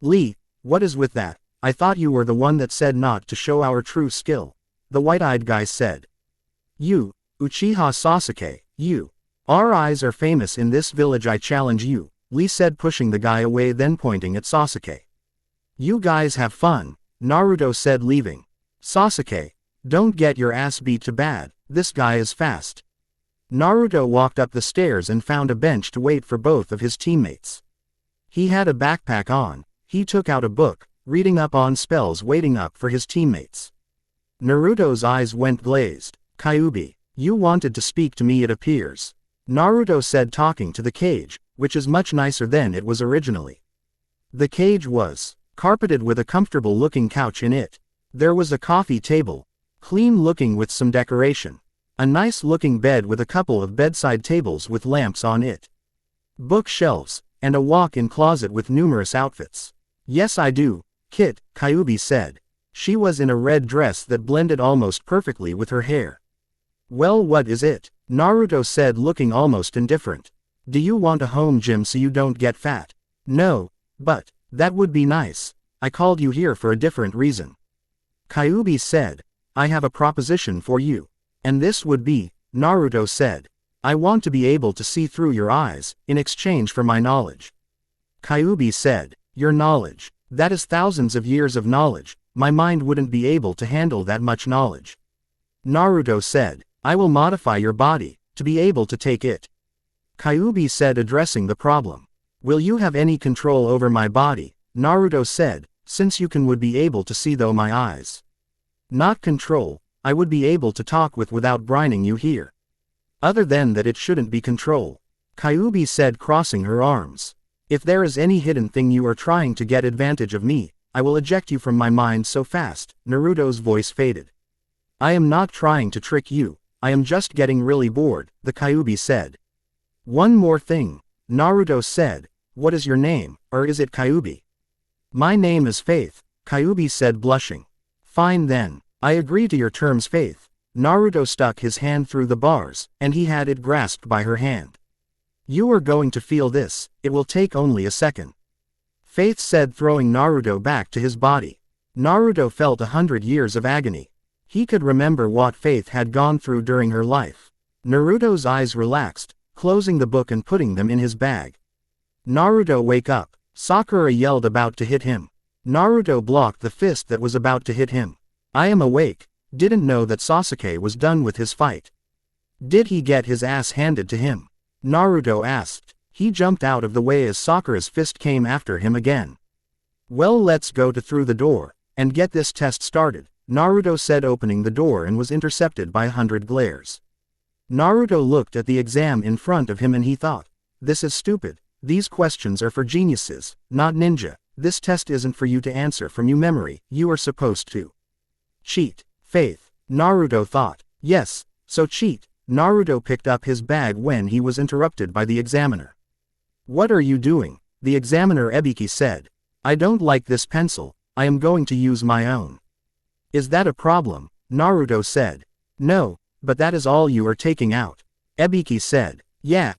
Lee, what is with that? I thought you were the one that said not to show our true skill, the white-eyed guy said. You, Uchiha Sasuke, you. Our eyes are famous in this village, I challenge you, Lee said, pushing the guy away, then pointing at Sasuke. You guys have fun, Naruto said, leaving. Sasuke, don't get your ass beat too bad, this guy is fast. Naruto walked up the stairs and found a bench to wait for both of his teammates. He had a backpack on. He took out a book, reading up on spells, waiting up for his teammates. Naruto's eyes went glazed. Kyuubi, you wanted to speak to me, it appears, Naruto said, talking to the cage, which is much nicer than it was originally. The cage was carpeted with a comfortable-looking couch in it. There was a coffee table, clean-looking with some decoration. A nice-looking bed with a couple of bedside tables with lamps on it. Bookshelves, and a walk-in closet with numerous outfits. Yes, I do, Kit, Kyuubi said. She was in a red dress that blended almost perfectly with her hair. Well, what is it? Naruto said, looking almost indifferent. Do you want a home gym so you don't get fat? No, but that would be nice. I called you here for a different reason. Kyuubi said, I have a proposition for you. And this would be, Naruto said. I want to be able to see through your eyes, in exchange for my knowledge. Kyuubi said, your knowledge? That is thousands of years of knowledge, my mind wouldn't be able to handle that much knowledge. Naruto said, I will modify your body, to be able to take it. Kyuubi said, addressing the problem. Will you have any control over my body? Naruto said, since you would be able to see though my eyes. Not control, I would be able to talk without brining you here. Other than that it shouldn't be control. Kyuubi said, crossing her arms. If there is any hidden thing you are trying to get advantage of me, I will eject you from my mind so fast. Naruto's voice faded. I am not trying to trick you, I am just getting really bored, the Kyuubi said. One more thing, Naruto said, what is your name, or is it Kyuubi? My name is Faith, Kyuubi said, blushing. Fine then, I agree to your terms, Faith. Naruto stuck his hand through the bars, and he had it grasped by her hand. You are going to feel this, it will take only a second. Faith said, throwing Naruto back to his body. Naruto felt 100 years of agony. He could remember what Faith had gone through during her life. Naruto's eyes relaxed, closing the book and putting them in his bag. Naruto, wake up! Sakura yelled, about to hit him. Naruto blocked the fist that was about to hit him. I am awake. Didn't know that Sasuke was done with his fight. Did he get his ass handed to him? Naruto asked. He jumped out of the way as Sakura's fist came after him again. Well, let's go through the door and get this test started, Naruto said, opening the door, and was intercepted by 100 glares. Naruto looked at the exam in front of him and he thought, this is stupid. These questions are for geniuses, not ninja. This test isn't for you to answer from your memory, you are supposed to cheat. Faith, Naruto thought. Yes, so cheat. Naruto picked up his bag when he was interrupted by the examiner. What are you doing? The examiner Ebiki said. I don't like this pencil, I am going to use my own. Is that a problem? Naruto said. No, but that is all you are taking out. Ebiki said. Yeah,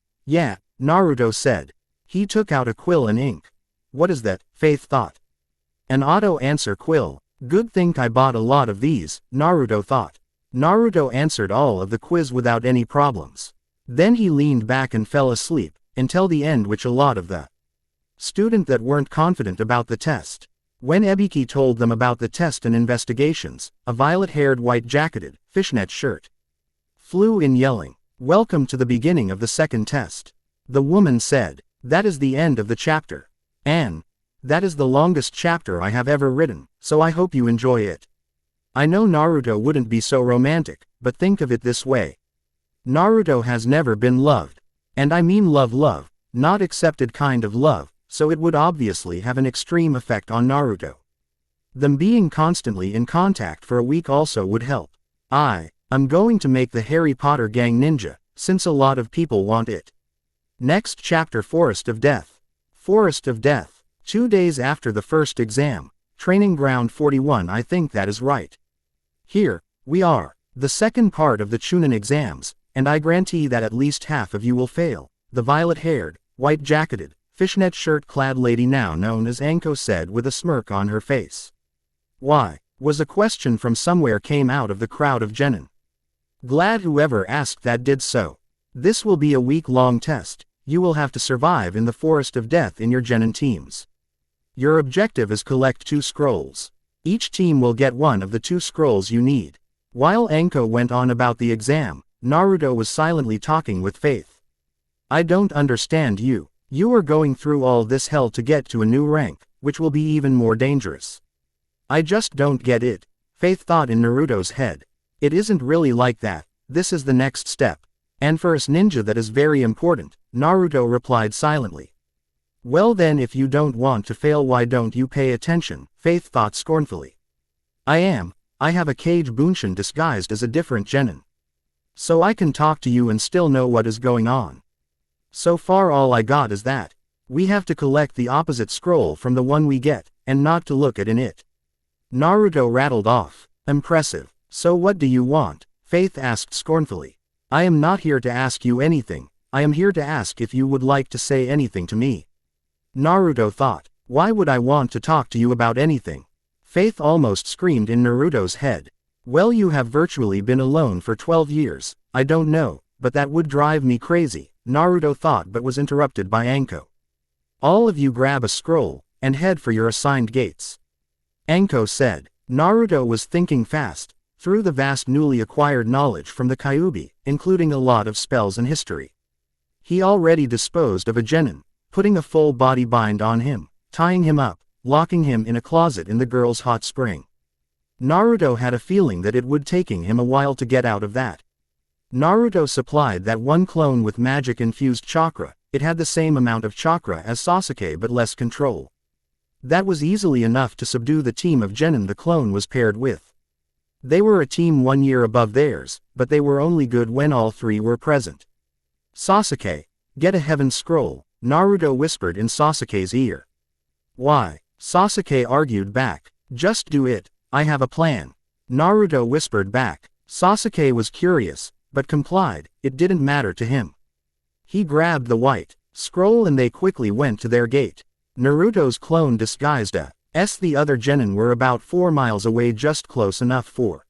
Naruto said. He took out a quill and ink. What is that? Faith thought. An auto-answer quill. Good thing I bought a lot of these, Naruto thought. Naruto answered all of the quiz without any problems. Then he leaned back and fell asleep, until the end, which a lot of the student that weren't confident about the test. When Ebiki told them about the test and investigations, a violet-haired, white-jacketed, fishnet shirt flew in yelling, welcome to the beginning of the second test. The woman said, that is the end of the chapter. And that is the longest chapter I have ever written, so I hope you enjoy it. I know Naruto wouldn't be so romantic, but think of it this way. Naruto has never been loved. And I mean love, not accepted kind of love, so it would obviously have an extreme effect on Naruto. Them being constantly in contact for a week also would help. I'm going to make the Harry Potter gang ninja, since a lot of people want it. Next chapter, Forest of Death. Forest of Death. 2 days after the first exam. Training Ground 41, I think that is right. Here we are. The second part of the Chunin exams, and I guarantee that at least half of you will fail. The violet-haired, white-jacketed, fishnet shirt-clad lady, now known as Anko, said with a smirk on her face. Why? Was a question from somewhere came out of the crowd of genin. Glad whoever asked that did so. This will be a week-long test. You will have to survive in the Forest of Death in your genin teams. Your objective is collect 2 scrolls. Each team will get one of the 2 scrolls you need. While Anko went on about the exam, Naruto was silently talking with Faith. I don't understand you. You are going through all this hell to get to a new rank, which will be even more dangerous. I just don't get it. Faith thought in Naruto's head. It isn't really like that. This is the next step. And for us ninja that is very important, Naruto replied silently. Well then, if you don't want to fail, why don't you pay attention? Faith thought scornfully. I have a Kage Bunshin disguised as a different genin. So I can talk to you and still know what is going on. So far all I got is that. We have to collect the opposite scroll from the one we get, and not to look at in it. Naruto rattled off. Impressive. So what do you want? Faith asked scornfully. I am not here to ask you anything. I am here to ask if you would like to say anything to me. Naruto thought. Why would I want to talk to you about anything? Faith almost screamed in Naruto's head. Well, you have virtually been alone for 12 years, I don't know, but that would drive me crazy, Naruto thought, but was interrupted by Anko. All of you grab a scroll, and head for your assigned gates. Anko said. Naruto was thinking fast, through the vast newly acquired knowledge from the Kyuubi, including a lot of spells and history. He already disposed of a genin, putting a full body bind on him, tying him up, locking him in a closet in the girl's hot spring. Naruto had a feeling that it would taking him a while to get out of that. Naruto supplied that one clone with magic-infused chakra. It had the same amount of chakra as Sasuke but less control. That was easily enough to subdue the team of genin the clone was paired with. They were a team 1 year above theirs, but they were only good when all 3 were present. Sasuke, get a heaven scroll, Naruto whispered in Sasuke's ear. Why? Sasuke argued back. Just do it, I have a plan. Naruto whispered back. Sasuke was curious, but complied. It didn't matter to him. He grabbed the white scroll and they quickly went to their gate. Naruto's clone disguised as the other genin were about 4 miles away, just close enough for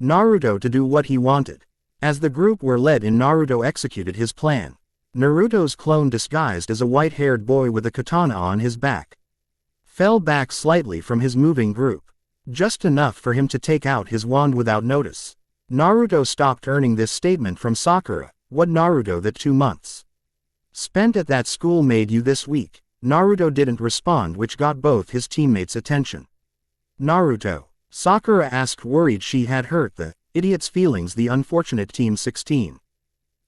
Naruto to do what he wanted. As the group were led in, Naruto executed his plan. Naruto's clone disguised as a white-haired boy with a katana on his back fell back slightly from his moving group. Just enough for him to take out his wand without notice. Naruto stopped earning this statement from Sakura. What Naruto that 2 months spent at that school made you this weak? Naruto didn't respond, which got both his teammates' attention. Naruto. Sakura asked, worried she had hurt the idiot's feelings. The unfortunate Team 16.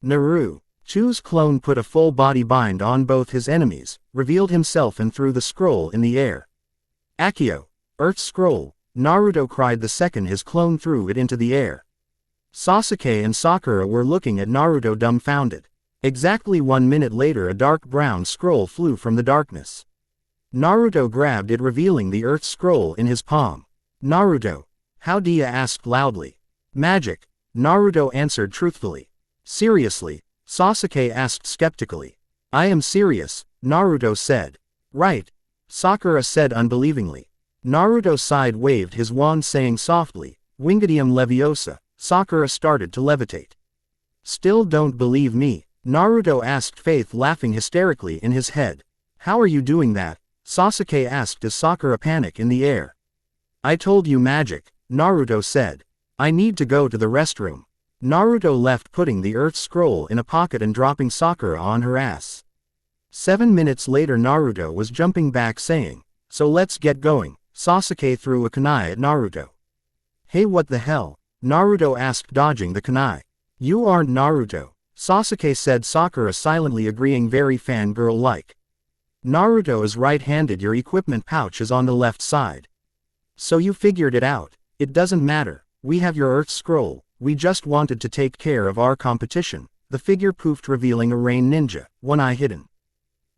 Naruto's clone put a full body bind on both his enemies, revealed himself and threw the scroll in the air. Akio. Earth Scroll. Naruto cried the second his clone threw it into the air. Sasuke and Sakura were looking at Naruto dumbfounded. Exactly 1 minute later, a dark brown scroll flew from the darkness. Naruto grabbed it, revealing the Earth Scroll in his palm. Naruto. How dia asked loudly. Magic. Naruto answered truthfully. Seriously? Sasuke asked skeptically. I am serious, Naruto said. Right. Sakura said unbelievingly. Naruto sighed, waved his wand, saying softly, Wingardium Leviosa. Sakura started to levitate. Still don't believe me? Naruto asked, faith laughing hysterically in his head. How are you doing that? Sasuke asked as Sakura panicked in the air. I told you magic, Naruto said. I need to go to the restroom. Naruto left, putting the Earth Scroll in a pocket and dropping Sakura on her ass. 7 minutes later, Naruto was jumping back, saying, so let's get going. Sasuke threw a kunai at Naruto. Hey, what the hell? Naruto asked, dodging the kunai. You aren't Naruto, Sasuke said. Sakura silently agreeing, very fangirl-like. Naruto is right-handed. Your equipment pouch is on the left side. So you figured it out. It doesn't matter. We have your Earth Scroll. We just wanted to take care of our competition. The figure poofed, revealing a rain ninja, one eye hidden.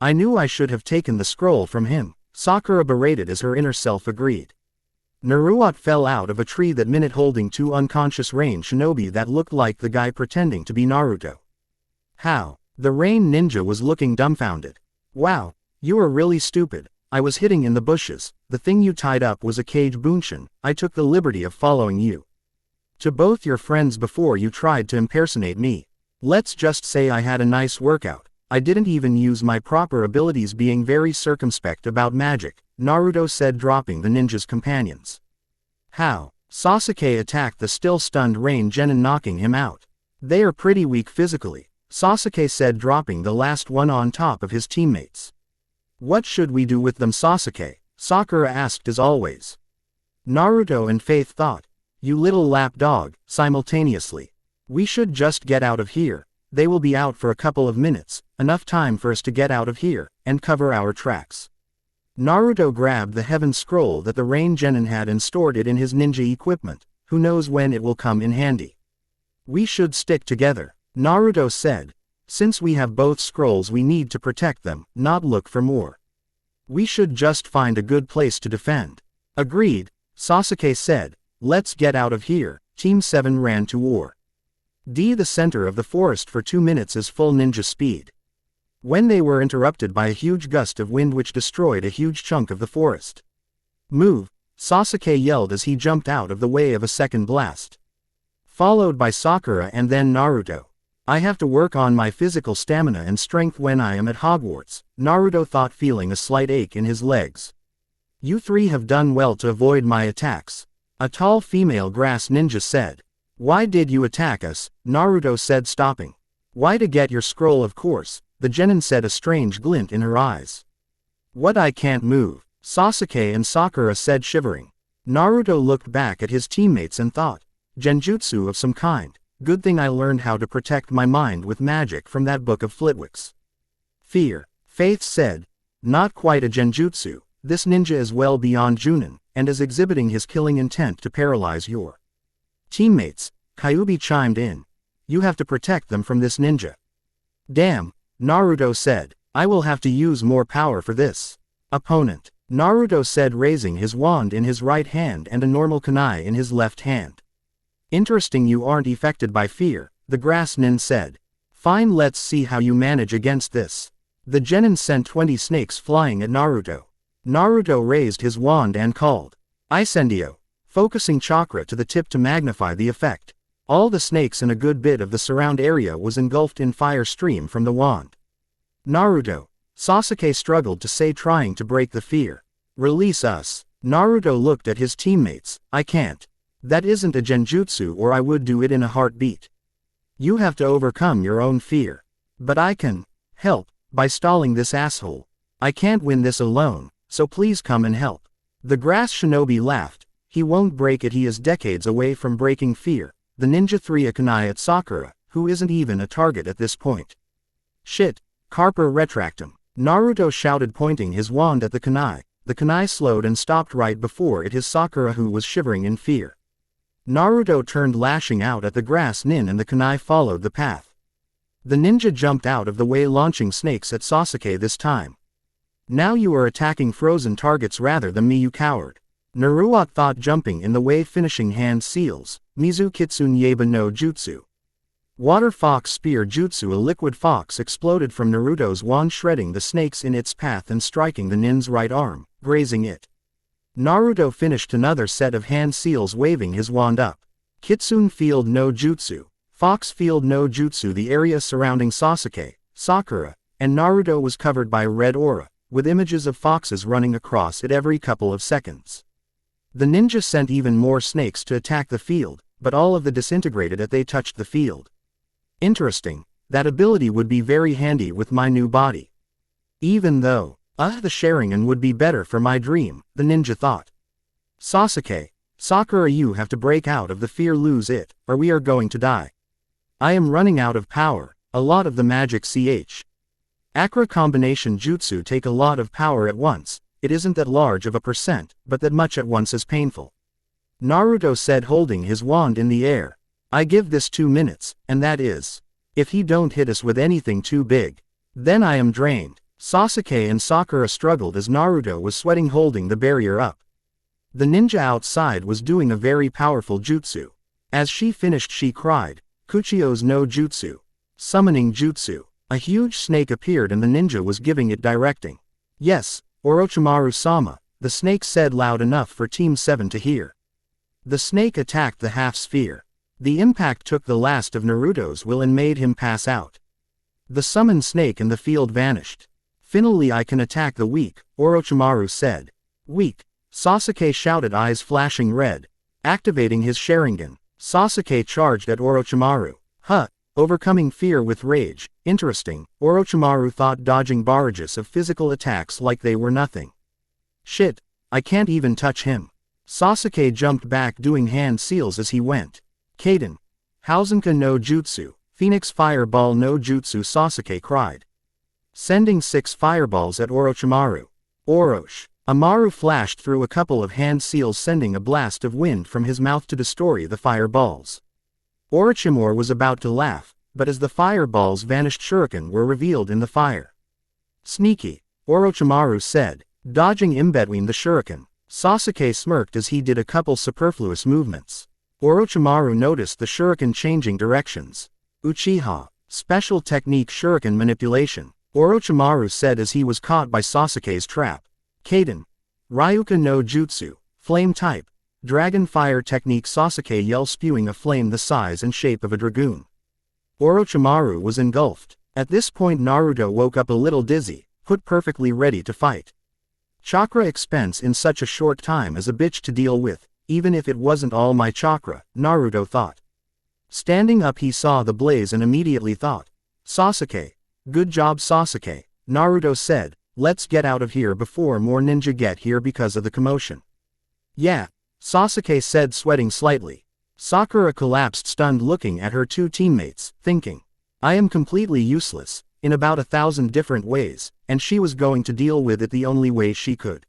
I knew I should have taken the scroll from him, Sakura berated as her inner self agreed. Naruto fell out of a tree that minute, holding 2 unconscious rain shinobi that looked like the guy pretending to be Naruto. How? The rain ninja was looking dumbfounded. Wow, you are really stupid. I was hiding in the bushes. The thing you tied up was a cage bunshin. I took the liberty of following you to both your friends before you tried to impersonate me. Let's just say I had a nice workout. I didn't even use my proper abilities, being very circumspect about magic, Naruto said, dropping the ninja's companions. How? Sasuke attacked the still stunned Rain Genin, knocking him out. They are pretty weak physically, Sasuke said, dropping the last one on top of his teammates. What should we do with them, Sasuke? Sakura asked as always. Naruto and Faith thought. You little lapdog, simultaneously. We should just get out of here. They will be out for a couple of minutes, enough time for us to get out of here and cover our tracks. Naruto grabbed the Heaven Scroll that the Rain Genin had and stored it in his ninja equipment. Who knows when it will come in handy. We should stick together, Naruto said. Since we have both scrolls, we need to protect them, not look for more. We should just find a good place to defend. Agreed, Sasuke said. Let's get out of here. Team 7 ran to war. The center of the forest for 2 minutes is full ninja speed. When they were interrupted by a huge gust of wind which destroyed a huge chunk of the forest. Move, Sasuke yelled as he jumped out of the way of a second blast. Followed by Sakura and then Naruto. I have to work on my physical stamina and strength when I am at Hogwarts, Naruto thought, feeling a slight ache in his legs. You 3 have done well to avoid my attacks, a tall female grass ninja said. Why did you attack us? Naruto said, stopping. Why, to get your scroll, of course, the Genin said, a strange glint in her eyes. What, I can't move? Sasuke and Sakura said, shivering. Naruto looked back at his teammates and thought. Genjutsu of some kind. Good thing I learned how to protect my mind with magic from that book of Flitwick's. Fear, Faith said. Not quite a genjutsu. This ninja is well beyond Chunin, and is exhibiting his killing intent to paralyze your teammates, Kyuubi chimed in. You have to protect them from this ninja. Damn, Naruto said. I will have to use more power for this. Opponent, Naruto said, raising his wand in his right hand and a normal kunai in his left hand. Interesting, you aren't affected by fear, the grass nin said. Fine, let's see how you manage against this. The Genin sent 20 snakes flying at Naruto. Naruto raised his wand and called. Isendio, focusing chakra to the tip to magnify the effect. All the snakes and a good bit of the surround area was engulfed in fire stream from the wand. Naruto. Sasuke struggled to say, trying to break the fear. Release us. Naruto looked at his teammates. I can't. That isn't a genjutsu, or I would do it in a heartbeat. You have to overcome your own fear. But I can help by stalling this asshole. I can't win this alone, so please come and help. The grass shinobi laughed. He won't break it. He is decades away from breaking fear. The ninja 3 a kunai at Sakura, who isn't even a target at this point. Shit. Carper retractum. Naruto shouted, pointing his wand at the kunai. The kunai slowed and stopped right before it his Sakura, who was shivering in fear. Naruto turned, lashing out at the grass nin, and the kunai followed the path. The ninja jumped out of the way, launching snakes at Sasuke this time. Now you are attacking frozen targets rather than me, you coward. Naruto thought, jumping in the way, finishing hand seals. Mizu Kitsune Yeba no Jutsu. Water Fox Spear Jutsu. A liquid fox exploded from Naruto's wand, shredding the snakes in its path and striking the nin's right arm, grazing it. Naruto finished another set of hand seals, waving his wand up. Kitsune Field no Jutsu. Fox Field no Jutsu. The area surrounding Sasuke, Sakura, and Naruto was covered by a red aura, with images of foxes running across it every couple of seconds. The ninja sent even more snakes to attack the field, but all of them disintegrated as they touched the field. Interesting. That ability would be very handy with my new body. Even though, the Sharingan would be better for my dream, the ninja thought. Sasuke, Sakura, you have to break out of the fear, lose it, or we are going to die. I am running out of power, a lot of the magic Acra combination jutsu take a lot of power at once. It isn't that large of a percent, but that much at once is painful. Naruto said, holding his wand in the air. I give this 2 minutes, and that is. If he don't hit us with anything too big, then I am drained. Sasuke and Sakura struggled as Naruto was sweating, holding the barrier up. The ninja outside was doing a very powerful jutsu. As she finished, she cried, Kuchio's no jutsu. Summoning jutsu. A huge snake appeared and the ninja was giving it directing. Yes, Orochimaru-sama, the snake said loud enough for Team 7 to hear. The snake attacked the half-sphere. The impact took the last of Naruto's will and made him pass out. The summoned snake in the field vanished. Finally I can attack the weak, Orochimaru said. Weak? Sasuke shouted, eyes flashing red. Activating his Sharingan, Sasuke charged at Orochimaru. Overcoming fear with rage. Interesting, Orochimaru thought, dodging barrages of physical attacks like they were nothing. Shit, I can't even touch him. Sasuke jumped back, doing hand seals as he went. Kaden. Hausenka no Jutsu. Phoenix Fireball no Jutsu, Sasuke cried. Sending 6 fireballs at Orochimaru. Oroch. Amaru flashed through a couple of hand seals, sending a blast of wind from his mouth to destroy the fireballs. Orochimaru was about to laugh, but as the fireballs vanished, shuriken were revealed in the fire. Sneaky, Orochimaru said, dodging in between the shuriken. Sasuke smirked as he did a couple superfluous movements. Orochimaru noticed the shuriken changing directions. Uchiha, special technique shuriken manipulation, Orochimaru said as he was caught by Sasuke's trap. Kaden. Ryuka no Jutsu, flame type. Dragon fire technique, Sasuke yelled, spewing a flame the size and shape of a dragoon. Orochimaru was engulfed. At this point Naruto woke up a little dizzy, put perfectly ready to fight. Chakra expense in such a short time is a bitch to deal with, even if it wasn't all my chakra, Naruto thought. Standing up he saw the blaze and immediately thought. Sasuke. Good job, Sasuke, Naruto said, let's get out of here before more ninja get here because of the commotion. Yeah, Sasuke said, sweating slightly. Sakura collapsed, stunned, looking at her 2 teammates, thinking, I am completely useless, in about 1,000 different ways, and she was going to deal with it the only way she could.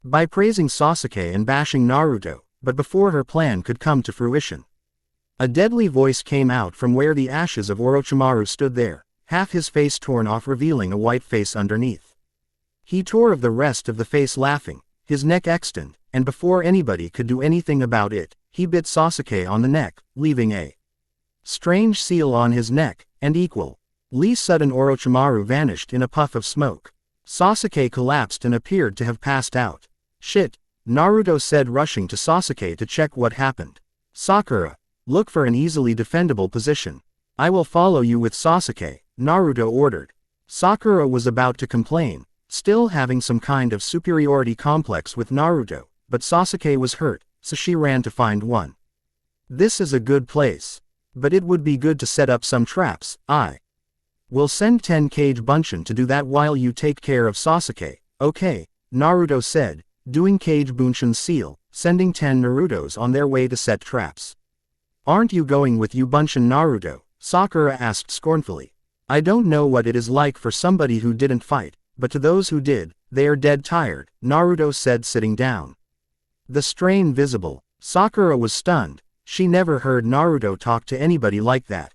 By praising Sasuke and bashing Naruto, but before her plan could come to fruition. A deadly voice came out from where the ashes of Orochimaru stood there, half his face torn off, revealing a white face underneath. He tore of the rest of the face, laughing, his neck extended, and before anybody could do anything about it, he bit Sasuke on the neck, leaving a strange seal on his neck, and sudden Orochimaru vanished in a puff of smoke. Sasuke collapsed and appeared to have passed out. Shit, Naruto said, rushing to Sasuke to check what happened. Sakura, look for an easily defendable position. I will follow you with Sasuke, Naruto ordered. Sakura was about to complain, still having some kind of superiority complex with Naruto, but Sasuke was hurt, so she ran to find one. This is a good place. But it would be good to set up some traps. I will send 10 Kage Bunshin to do that while you take care of Sasuke. Okay, Naruto said, doing Kage Bunshin's seal, sending 10 Narutos on their way to set traps. Aren't you going with you Bunshin Naruto? Sakura asked scornfully. I don't know what it is like for somebody who didn't fight, but to those who did, they are dead tired, Naruto said sitting down. The strain visible. Sakura was stunned. She never heard Naruto talk to anybody like that.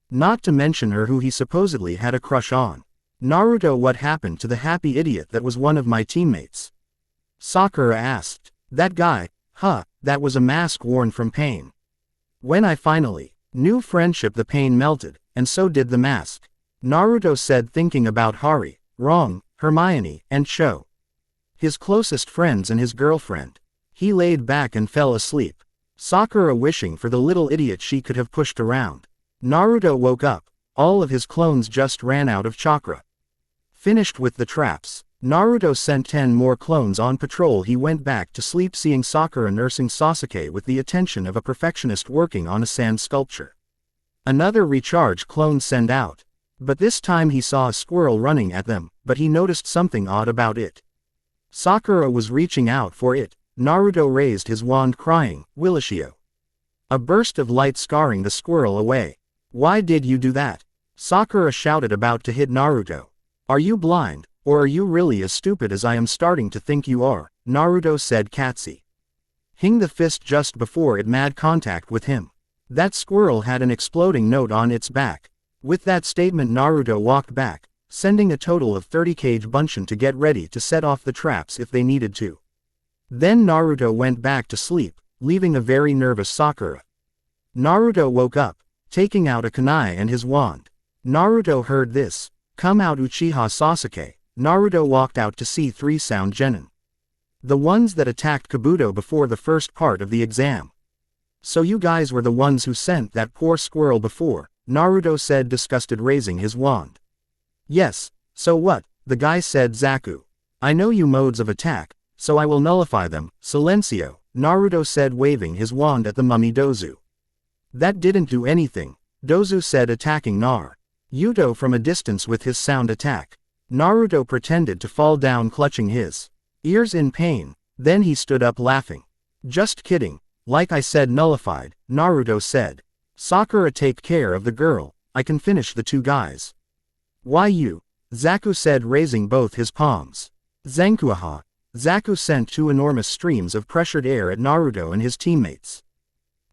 Not to mention her who he supposedly had a crush on. Naruto, what happened to the happy idiot that was one of my teammates? Sakura asked. That guy, that was a mask worn from pain. When I finally knew friendship, the pain melted, and so did the mask. Naruto said, thinking about Hari, Hermione, and Cho. His closest friends and his girlfriend. He laid back and fell asleep. Sakura wishing for the little idiot she could have pushed around. Naruto woke up. All of his clones just ran out of chakra. Finished with the traps, Naruto sent 10 more clones on patrol. He went back to sleep seeing Sakura nursing Sasuke with the attention of a perfectionist working on a sand sculpture. Another recharge clone sent out. But this time he saw a squirrel running at them, but he noticed something odd about it. Sakura was reaching out for it. Naruto raised his wand crying, Willishio. A burst of light scaring the squirrel away. Why did you do that? Sakura shouted, about to hit Naruto. Are you blind, or are you really as stupid as I am starting to think you are? Naruto said Katsi. Hing the fist just before it made contact with him. That squirrel had an exploding note on its back. With that statement Naruto walked back, sending a total of 30 Kage Bunshin to get ready to set off the traps if they needed to. Then Naruto went back to sleep, leaving a very nervous Sakura. Naruto woke up, taking out a kunai and his wand. Naruto heard this. Come out Uchiha Sasuke. Naruto walked out to see 3 sound genin. The ones that attacked Kabuto before the first part of the exam. So you guys were the ones who sent that poor squirrel before, Naruto said, disgusted, raising his wand. Yes, so what? The guy said. Zaku. I know you modes of attack, so I will nullify them. Silencio, Naruto said, waving his wand at the mummy Dozu. That didn't do anything, Dozu said, attacking Naruto from a distance with his sound attack. Naruto pretended to fall down, clutching his ears in pain. Then he stood up laughing. Just kidding, like I said, nullified, Naruto said. Sakura, take care of the girl, I can finish the 2 guys. Why you? Zaku said, raising both his palms. Zankuaha. Zaku sent 2 enormous streams of pressured air at Naruto and his teammates.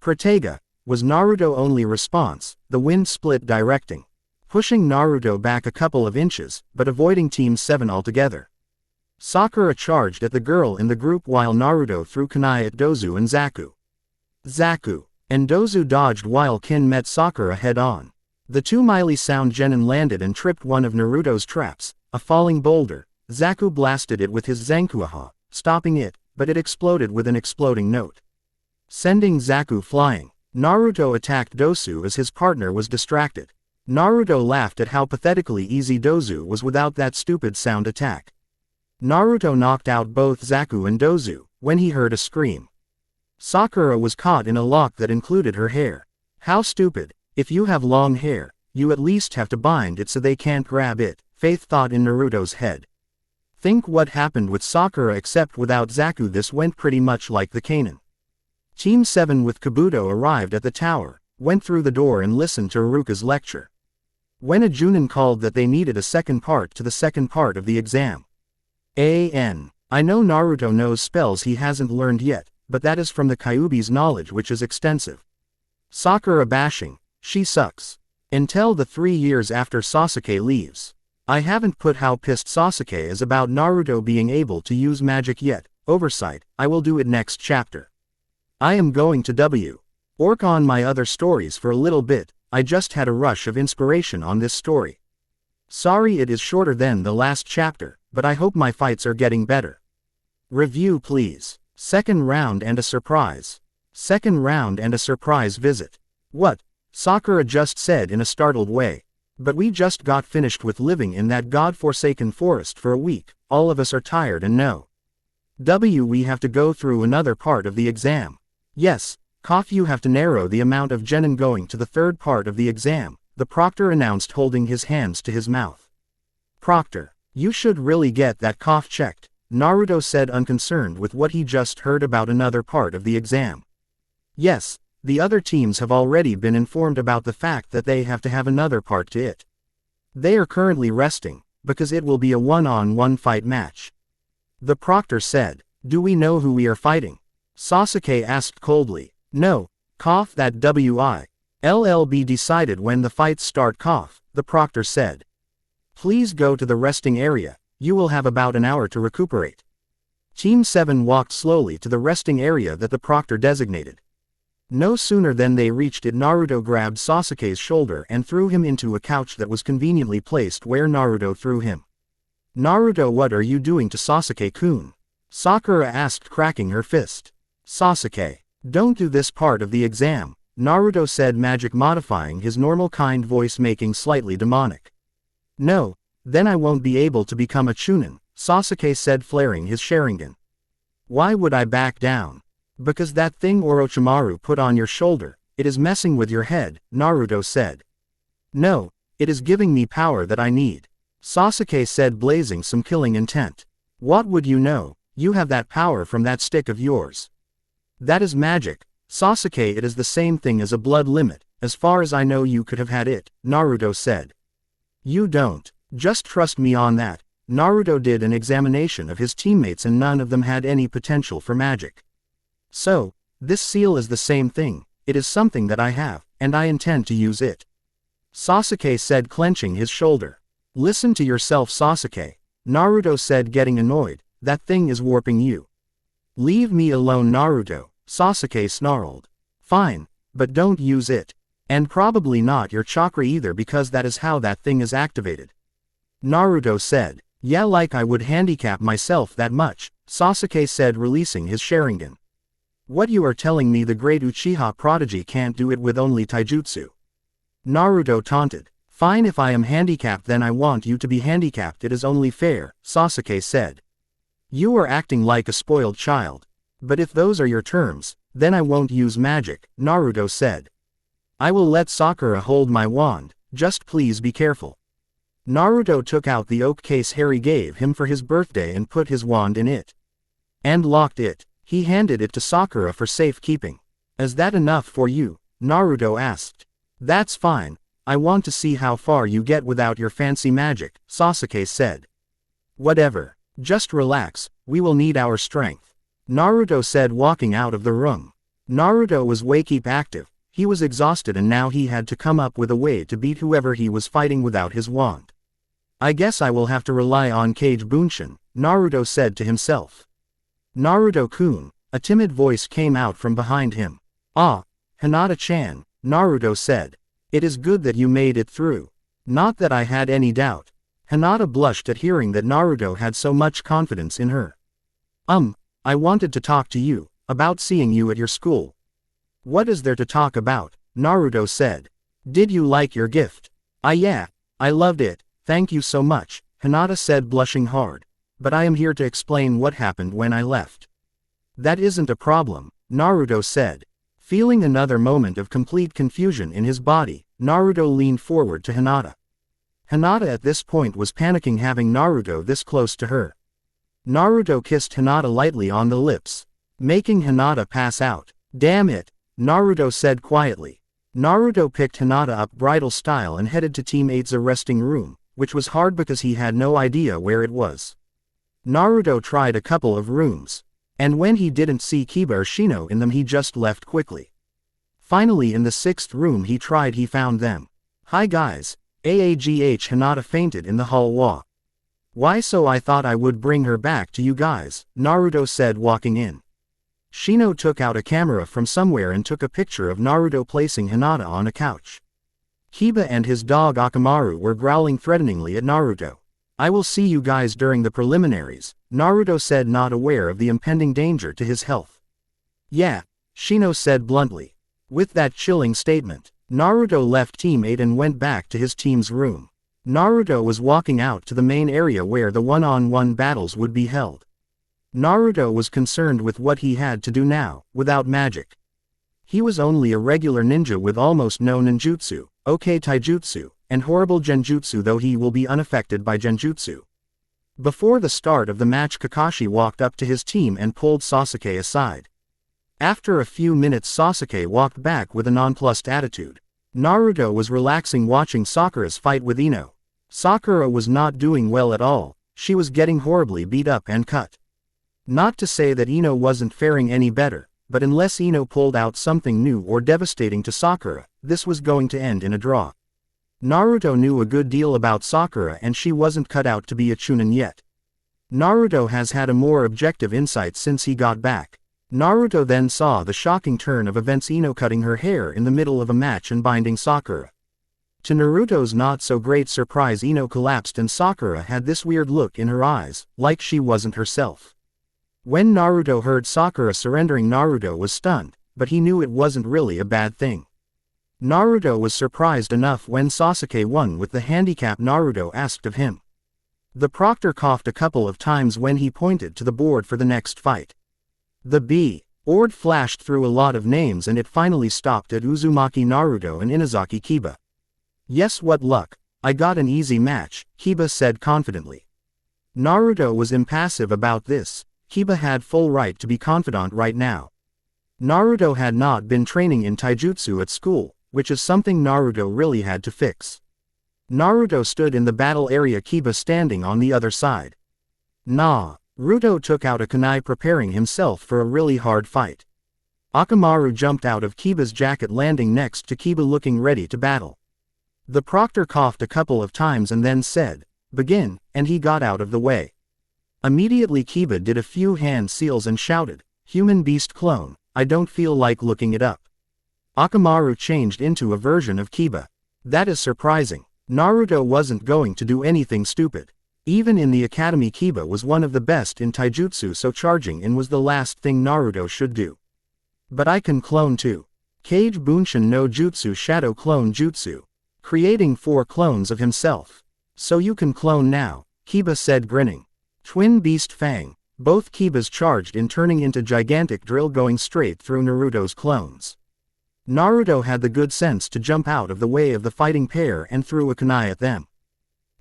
Protega, was Naruto's only response, the wind split directing. Pushing Naruto back a couple of inches, but avoiding Team 7 altogether. Sakura charged at the girl in the group while Naruto threw kunai at Dozu and Zaku. Zaku and Dozu dodged while Kin met Sakura head-on. The 2 Melee sound genin landed and tripped one of Naruto's traps, a falling boulder. Zaku blasted it with his Zankuaha, stopping it, but it exploded with an exploding note, sending Zaku flying. Naruto attacked Dozu as his partner was distracted. Naruto laughed at how pathetically easy Dozu was without that stupid sound attack. Naruto knocked out both Zaku and Dozu when he heard a scream. Sakura was caught in a lock that included her hair. How stupid. If you have long hair, you at least have to bind it so they can't grab it, Faith thought in Naruto's head. Think what happened with Sakura, except without Zaku this went pretty much like the Kanon. Team 7 with Kabuto arrived at the tower, went through the door and listened to Iruka's lecture. When a Chunin called that they needed a second part to the second part of the exam. I know Naruto knows spells he hasn't learned yet, but that is from the Kyuubi's knowledge, which is extensive. Sakura bashing, she sucks. Until the 3 years after Sasuke leaves. I haven't put how pissed Sasuke is about Naruto being able to use magic yet. Oversight, I will do it next chapter. I am going to work on my other stories for a little bit. I just had a rush of inspiration on this story. Sorry it is shorter than the last chapter, but I hope my fights are getting better. Review please. Second round and a surprise. Second round and a surprise visit. What? Sakura just said in a startled way. But we just got finished with living in that god-forsaken forest for a week, all of us are tired and no. We have to go through another part of the exam. Yes, you have to narrow the amount of genin going to the third part of the exam, the proctor announced holding his hands to his mouth. Proctor, you should really get that cough checked, Naruto said unconcerned with what he just heard about another part of the exam. Yes, the other teams have already been informed about the fact that they have to have another part to it. They are currently resting, because it will be a one-on-one fight match. The proctor said, do we know who we are fighting? Sasuke asked coldly. No, that will be decided when the fights start, the proctor said. Please go to the resting area, you will have about an hour to recuperate. Team 7 walked slowly to the resting area that the proctor designated. No sooner than they reached it, Naruto grabbed Sasuke's shoulder and threw him into a couch that was conveniently placed where Naruto threw him. Naruto, what are you doing to Sasuke-kun? Sakura asked, cracking her fist. Sasuke, don't do this part of the exam, Naruto said, magic modifying his normal kind voice making slightly demonic. No, then I won't be able to become a Chunin, Sasuke said, flaring his Sharingan. Why would I back down? Because that thing Orochimaru put on your shoulder, it is messing with your head, Naruto said. No, it is giving me power that I need, Sasuke said, blazing some killing intent. What would you know, you have that power from that stick of yours. That is magic, Sasuke. It is the same thing as a blood limit, as far as I know you could have had it, Naruto said. You don't, just trust me on that. Naruto did an examination of his teammates and none of them had any potential for magic. So, this seal is the same thing, it is something that I have, and I intend to use it. Sasuke said, clenching his shoulder. Listen to yourself, Sasuke, Naruto said, getting annoyed, that thing is warping you. Leave me alone, Naruto, Sasuke snarled. Fine, but don't use it. And probably not your chakra either, because that is how that thing is activated. Naruto said. Yeah, like I would handicap myself that much, Sasuke said, releasing his Sharingan. What, you are telling me the great Uchiha prodigy can't do it with only taijutsu? Naruto taunted. Fine, if I am handicapped then I want you to be handicapped, it is only fair, Sasuke said. You are acting like a spoiled child. But if those are your terms, then I won't use magic, Naruto said. I will let Sakura hold my wand, just please be careful. Naruto took out the oak case Harry gave him for his birthday and put his wand in it. And locked it. He handed it to Sakura for safekeeping. Is that enough for you? Naruto asked. That's fine, I want to see how far you get without your fancy magic, Sasuke said. Whatever, just relax, we will need our strength, Naruto said, walking out of the room. Naruto was way keep active, he was exhausted and now he had to come up with a way to beat whoever he was fighting without his wand. I guess I will have to rely on Kage Bunshin, Naruto said to himself. Naruto-kun, a timid voice came out from behind him. Ah, Hinata-chan, Naruto said. It is good that you made it through. Not that I had any doubt. Hinata blushed at hearing that Naruto had so much confidence in her. I wanted to talk to you, about seeing you at your school. What is there to talk about? Naruto said. Did you like your gift? Yeah, I loved it, thank you so much, Hinata said, blushing hard. But I am here to explain what happened when I left. That isn't a problem, Naruto said. Feeling another moment of complete confusion in his body, Naruto leaned forward to Hinata. Hinata at this point was panicking having Naruto this close to her. Naruto kissed Hinata lightly on the lips, making Hinata pass out. Damn it, Naruto said quietly. Naruto picked Hinata up bridal style and headed to Team 8's resting room, which was hard because he had no idea where it was. Naruto tried a couple of rooms, and when he didn't see Kiba or Shino in them he just left quickly. Finally in the 6th room he found them. Hi guys, Hinata fainted in the hall. Why, so I thought I would bring her back to you guys, Naruto said, walking in. Shino took out a camera from somewhere and took a picture of Naruto placing Hinata on a couch. Kiba and his dog Akamaru were growling threateningly at Naruto. I will see you guys during the preliminaries, Naruto said, not aware of the impending danger to his health. Yeah, Shino said bluntly. With that chilling statement, Naruto left Team 8 and went back to his team's room. Naruto was walking out to the main area where the one-on-one battles would be held. Naruto was concerned with what he had to do now, without magic. He was only a regular ninja with almost no ninjutsu, okay taijutsu, and horrible genjutsu, though he will be unaffected by genjutsu. Before the start of the match, Kakashi walked up to his team and pulled Sasuke aside. After a few minutes, Sasuke walked back with a nonplussed attitude. Naruto was relaxing watching Sakura's fight with Ino. Sakura was not doing well at all, she was getting horribly beat up and cut. Not to say that Ino wasn't faring any better, but unless Ino pulled out something new or devastating to Sakura, this was going to end in a draw. Naruto knew a good deal about Sakura and she wasn't cut out to be a Chunin yet. Naruto has had a more objective insight since he got back. Naruto then saw the shocking turn of events, Ino cutting her hair in the middle of a match and binding Sakura. To Naruto's not-so-great surprise, Ino collapsed and Sakura had this weird look in her eyes, like she wasn't herself. When Naruto heard Sakura surrendering, Naruto was stunned, but he knew it wasn't really a bad thing. Naruto was surprised enough when Sasuke won with the handicap Naruto asked of him. The proctor coughed a couple of times when he pointed to the board for the next fight. The board flashed through a lot of names and it finally stopped at Uzumaki Naruto and Inazaki Kiba. Yes, what luck, I got an easy match, Kiba said confidently. Naruto was impassive about this. Kiba had full right to be confident right now. Naruto had not been training in taijutsu at school, which is something Naruto really had to fix. Naruto stood in the battle area, Kiba standing on the other side. Naruto took out a kunai, preparing himself for a really hard fight. Orochimaru jumped out of Kiba's jacket, landing next to Kiba looking ready to battle. The proctor coughed a couple of times and then said, "Begin," and he got out of the way. Immediately Kiba did a few hand seals and shouted, "Human beast clone, I don't feel like looking it up." Orochimaru changed into a version of Kiba. That is surprising. Naruto wasn't going to do anything stupid. Even in the academy, Kiba was one of the best in taijutsu, so charging in was the last thing Naruto should do. But I can clone too. Kage Bunshin no Jutsu Shadow Clone Jutsu. Creating 4 clones of himself. So you can clone now, Kiba said grinning. Twin Beast Fang. Both Kibas charged in, turning into gigantic drill going straight through Naruto's clones. Naruto had the good sense to jump out of the way of the fighting pair and threw a kunai at them.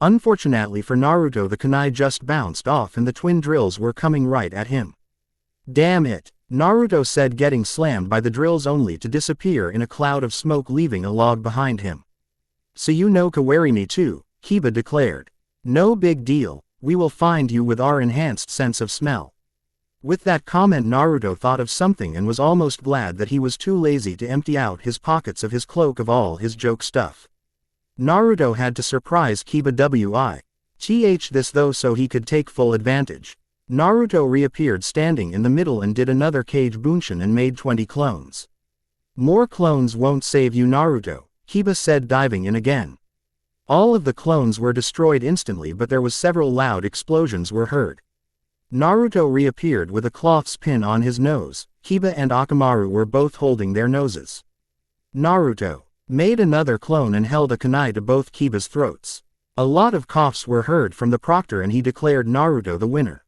Unfortunately for Naruto, the kunai just bounced off and the twin drills were coming right at him. Damn it, Naruto said, getting slammed by the drills only to disappear in a cloud of smoke, leaving a log behind him. So you know Kawarimi too, Kiba declared. No big deal, we will find you with our enhanced sense of smell. With that comment, Naruto thought of something and was almost glad that he was too lazy to empty out his pockets of his cloak of all his joke stuff. Naruto had to surprise Kiba with this though, so he could take full advantage. Naruto reappeared standing in the middle and did another Kage Bunshin and made 20 clones. More clones won't save you, Naruto, Kiba said, diving in again. All of the clones were destroyed instantly, but there was several loud explosions were heard. Naruto reappeared with a cloth's pin on his nose. Kiba and Orochimaru were both holding their noses. Naruto made another clone and held a kunai to both Kiba's throats. A lot of coughs were heard from the proctor and he declared Naruto the winner.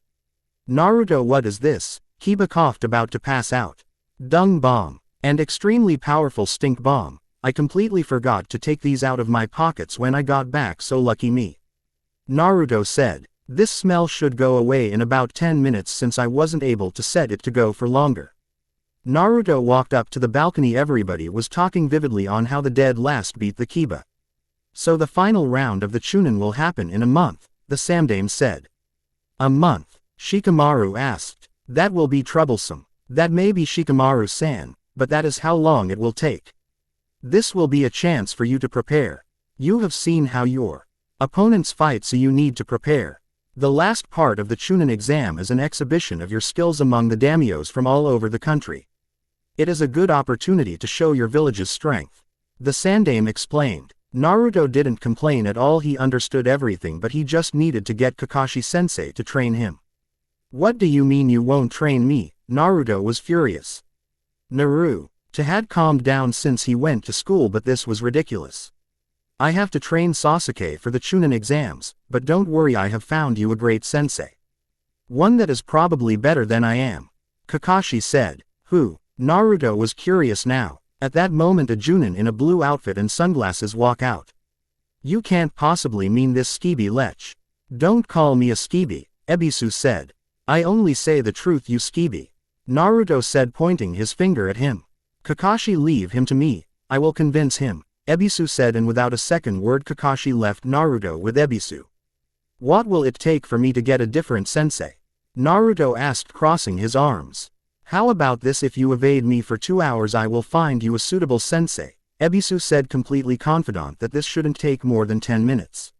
Naruto, what is this? Kiba coughed, about to pass out. Dung bomb. And extremely powerful stink bomb. I completely forgot to take these out of my pockets when I got back, so lucky me. Naruto said. This smell should go away in about 10 minutes since I wasn't able to set it to go for longer. Naruto walked up to the balcony. Everybody was talking vividly on how the dead last beat the Kiba. So the final round of the Chunin will happen in a month, the Samdame said. A month? Shikamaru asked. That will be troublesome. That may be, Shikamaru-san, but that is how long it will take. This will be a chance for you to prepare. You have seen how your opponents fight, so you need to prepare. The last part of the Chunin exam is an exhibition of your skills among the daimyos from all over the country. It is a good opportunity to show your village's strength. The Sandaime explained. Naruto didn't complain at all, he understood everything, but he just needed to get Kakashi-sensei to train him. What do you mean you won't train me? Naruto was furious. Naru, To had calmed down since he went to school, but this was ridiculous. I have to train Sasuke for the Chunin exams, but don't worry, I have found you a great sensei. One that is probably better than I am. Kakashi said. Who? Naruto was curious now. At that moment a Chunin in a blue outfit and sunglasses walk out. You can't possibly mean this skeeby lech. Don't call me a skeeby, Ebisu said. I only say the truth, you skeeby. Naruto said, pointing his finger at him. Kakashi, leave him to me, I will convince him, Ebisu said, and without a second word Kakashi left Naruto with Ebisu. What will it take for me to get a different sensei? Naruto asked, crossing his arms. How about this, if you evade me for 2 hours I will find you a suitable sensei, Ebisu said, completely confident that this shouldn't take more than 10 minutes.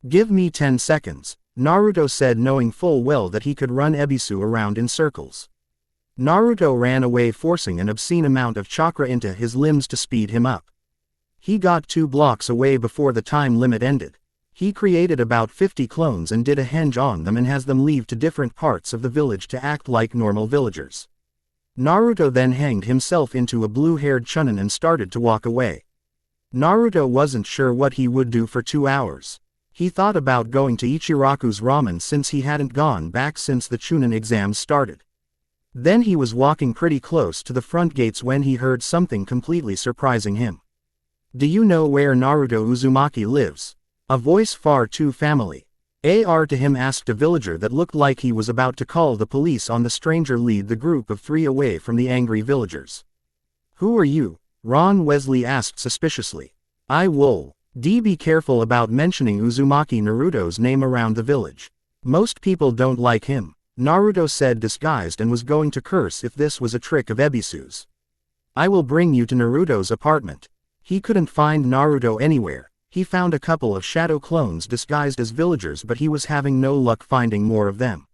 Give me 10 seconds, Naruto said, knowing full well that he could run Ebisu around in circles. Naruto ran away, forcing an obscene amount of chakra into his limbs to speed him up. He got 2 blocks away before the time limit ended. He created about 50 clones and did a henge on them and has them leave to different parts of the village to act like normal villagers. Naruto then hanged himself into a blue-haired Chunin and started to walk away. Naruto wasn't sure what he would do for 2 hours. He thought about going to Ichiraku's ramen since he hadn't gone back since the Chunin exams started. Then he was walking pretty close to the front gates when he heard something completely surprising him. Do you know where Naruto Uzumaki lives? A voice far too family. AR to him asked a villager that looked like he was about to call the police on the stranger, lead the group of 3 away from the angry villagers. Who are you? Ron Wesley asked suspiciously. I will. Be careful about mentioning Uzumaki Naruto's name around the village. Most people don't like him, Naruto said, disguised, and was going to curse if this was a trick of Ebisu's. I will bring you to Naruto's apartment. He couldn't find Naruto anywhere. He found a couple of shadow clones disguised as villagers, but he was having no luck finding more of them.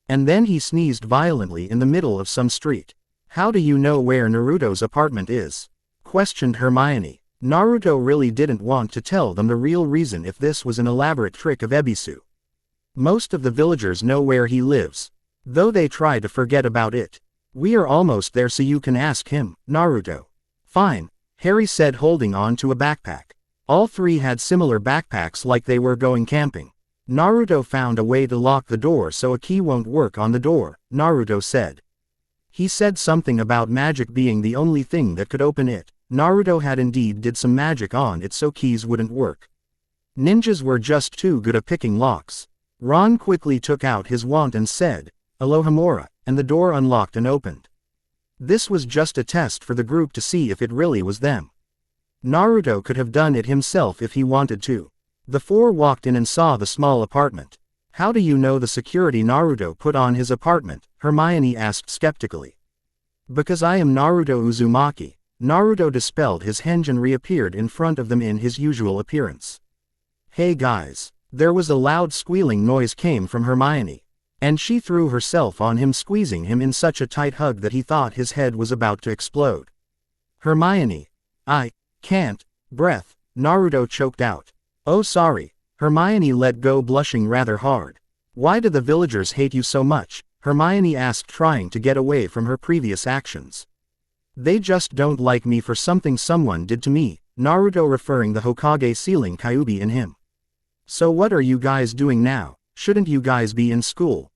And then he sneezed violently in the middle of some street. How do you know where Naruto's apartment is? Questioned Hermione. Naruto really didn't want to tell them the real reason if this was an elaborate trick of Ebisu. Most of the villagers know where he lives, though they try to forget about it. We are almost there, so you can ask him, Naruto. Fine, Harry said, holding on to a backpack. All 3 had similar backpacks, like they were going camping. Naruto found a way to lock the door so a key won't work on the door, Naruto said. He said something about magic being the only thing that could open it. Naruto had indeed did some magic on it so keys wouldn't work. Ninjas were just too good at picking locks. Ron quickly took out his wand and said, Alohomora, and the door unlocked and opened. This was just a test for the group to see if it really was them. Naruto could have done it himself if he wanted to. The 4 walked in and saw the small apartment. How do you know the security Naruto put on his apartment? Hermione asked skeptically. Because I am Naruto Uzumaki. Naruto dispelled his henge and reappeared in front of them in his usual appearance. Hey guys. There was a loud squealing noise came from Hermione. And she threw herself on him, squeezing him in such a tight hug that he thought his head was about to explode. Hermione. I can't breath, Naruto choked out. Oh sorry. Hermione let go, blushing rather hard. Why do the villagers hate you so much? Hermione asked, trying to get away from her previous actions. They just don't like me for something someone did to me, Naruto, referring the Hokage ceiling Kyuubi in him. So what are you guys doing now? Shouldn't you guys be in school?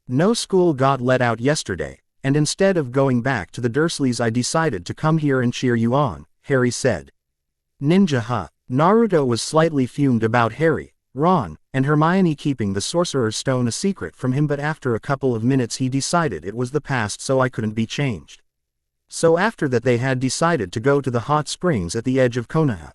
No, school got let out yesterday, and instead of going back to the Dursleys I decided to come here and cheer you on, Harry said. Ninja huh? Naruto was slightly fumed about Harry, Ron, and Hermione keeping the Sorcerer's Stone a secret from him, but after a couple of minutes he decided it was the past, so I couldn't be changed. So after that they had decided to go to the hot springs at the edge of Konaha.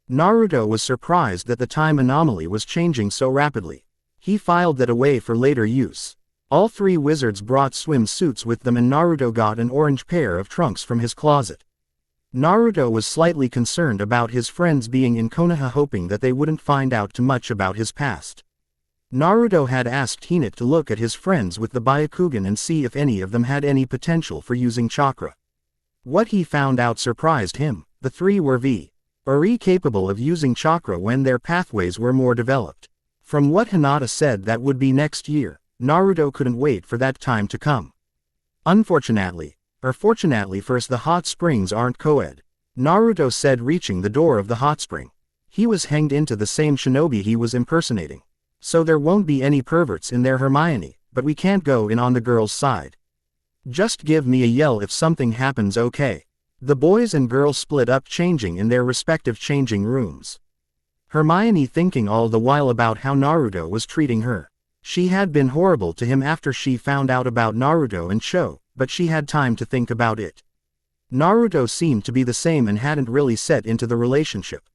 Naruto was surprised that the time anomaly was changing so rapidly. He filed that away for later use. All 3 wizards brought swimsuits with them and Naruto got an orange pair of trunks from his closet. Naruto was slightly concerned about his friends being in Konaha, hoping that they wouldn't find out too much about his past. Naruto had asked Hinata to look at his friends with the Byakugan and see if any of them had any potential for using chakra. What he found out surprised him. The 3 were very capable of using chakra when their pathways were more developed. From what Hinata said, that would be next year. Naruto couldn't wait for that time to come. Unfortunately, Fortunately for us, the hot springs aren't co-ed," Naruto said, reaching the door of the hot spring. He was hanged into the same shinobi he was impersonating. "So there won't be any perverts in there, Hermione, but we can't go in on the girls' side. Just give me a yell if something happens, okay?" The boys and girls split up, changing in their respective changing rooms. Hermione thinking all the while about how Naruto was treating her. She had been horrible to him after she found out about Naruto and Cho, but she had time to think about it. Naruto seemed to be the same and hadn't really set into the relationship.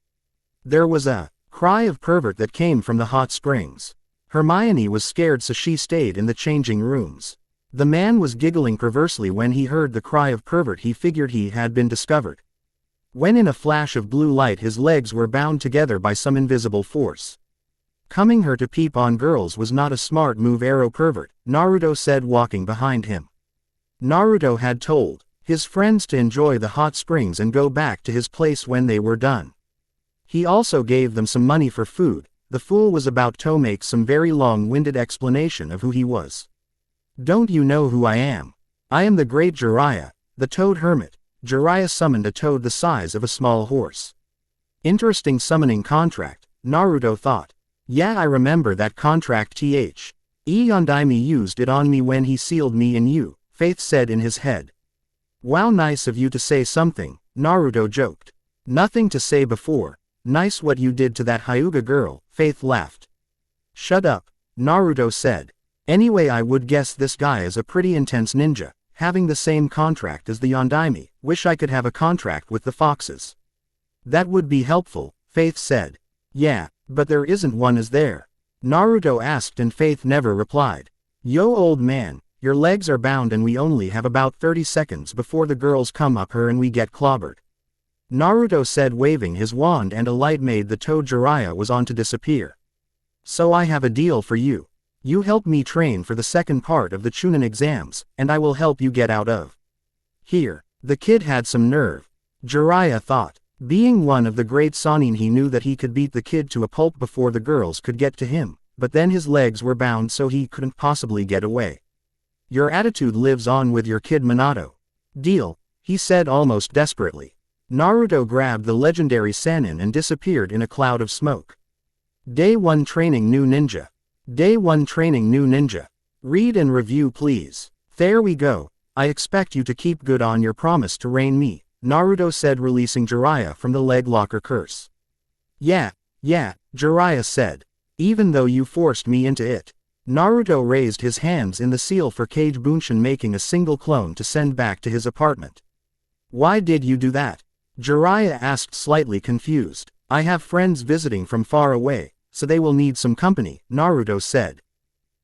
There was a cry of pervert that came from the hot springs. Hermione was scared, so she stayed in the changing rooms. The man was giggling perversely when he heard the cry of pervert. He figured he had been discovered. When in a flash of blue light his legs were bound together by some invisible force. "Coming here to peep on girls was not a smart move, arrow pervert," Naruto said, walking behind him. Naruto had told his friends to enjoy the hot springs and go back to his place when they were done. He also gave them some money for food. The fool was about to make some very long-winded explanation of who he was. "Don't you know who I am? I am the great Jiraiya, the Toad Hermit." Jiraiya summoned a toad the size of a small horse. Interesting summoning contract, Naruto thought. "Yeah, I remember that contract. Yondaime used it on me when he sealed me in you," Faith said in his head. "Wow, nice of you to say something," Naruto joked. "Nothing to say before. Nice what you did to that Hyuga girl," Faith laughed. "Shut up," Naruto said. "Anyway, I would guess this guy is a pretty intense ninja, having the same contract as the Yondaime. Wish I could have a contract with the foxes." "That would be helpful," Faith said. "Yeah, but there isn't one, is there?" Naruto asked, and Faith never replied. "Yo, old man, your legs are bound and we only have about 30 seconds before the girls come up here and we get clobbered," Naruto said, waving his wand, and a light made the toad Jiraiya was on to disappear. "So I have a deal for you. You help me train for the second part of the Chunin exams, and I will help you get out of here." The kid had some nerve, Jiraiya thought. Being one of the great Sannin, he knew that he could beat the kid to a pulp before the girls could get to him, but then his legs were bound, so he couldn't possibly get away. "Your attitude lives on with your kid, Minato." "Deal," he said almost desperately. Naruto grabbed the legendary Sannin and disappeared in a cloud of smoke. Day 1 Training New Ninja. Day 1 Training New Ninja. Read and review, please. "There we go. I expect you to keep good on your promise to reign me," Naruto said, releasing Jiraiya from the leg locker curse. Yeah, Jiraiya said. "Even though you forced me into it." Naruto raised his hands in the seal for Kage Bunshin, making a single clone to send back to his apartment. "Why did you do that?" Jiraiya asked, slightly confused. "I have friends visiting from far away, so they will need some company," Naruto said.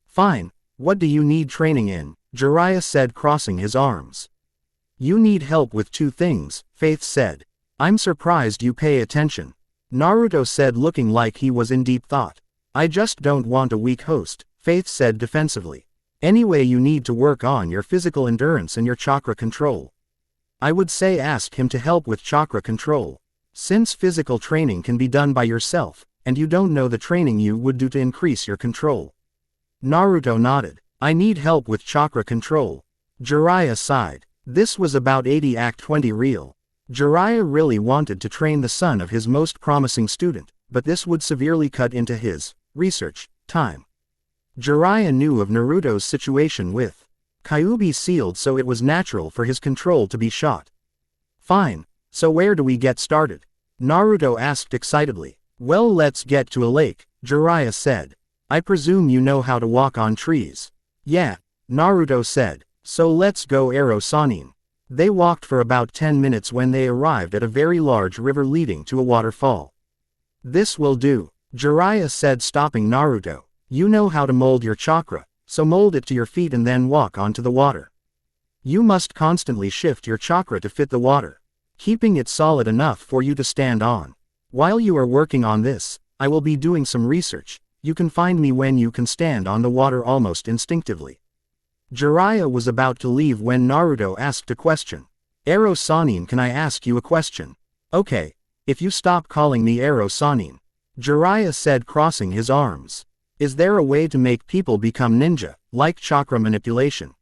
"Fine, what do you need training in?" Jiraiya said, crossing his arms. "You need help with 2 things, Faith said. "I'm surprised you pay attention," Naruto said, looking like he was in deep thought. "I just don't want a weak host," Faith said defensively. "Anyway, you need to work on your physical endurance and your chakra control. I would say ask him to help with chakra control. Since physical training can be done by yourself, and you don't know the training you would do to increase your control." Naruto nodded. "I need help with chakra control." Jiraiya sighed. This was about 80 Act 20 real. Jiraiya really wanted to train the son of his most promising student, but this would severely cut into his research time. Jiraiya knew of Naruto's situation with Kyuubi sealed, so it was natural for his control to be shot. "Fine, so where do we get started?" Naruto asked excitedly. "Well, let's get to a lake," Jiraiya said. "I presume you know how to walk on trees." "Yeah," Naruto said. "So let's go, Arrow Sannin." They walked for about 10 minutes when they arrived at a very large river leading to a waterfall. "This will do," Jiraiya said, stopping Naruto. "You know how to mold your chakra, so mold it to your feet and then walk onto the water. You must constantly shift your chakra to fit the water, keeping it solid enough for you to stand on. While you are working on this, I will be doing some research. You can find me when you can stand on the water almost instinctively." Jiraiya was about to leave when Naruto asked a question. "Arrow Sannin, can I ask you a question?" "Okay, if you stop calling me Arrow Sannin," Jiraiya said, crossing his arms. "Is there a way to make people become ninja, like chakra manipulation?"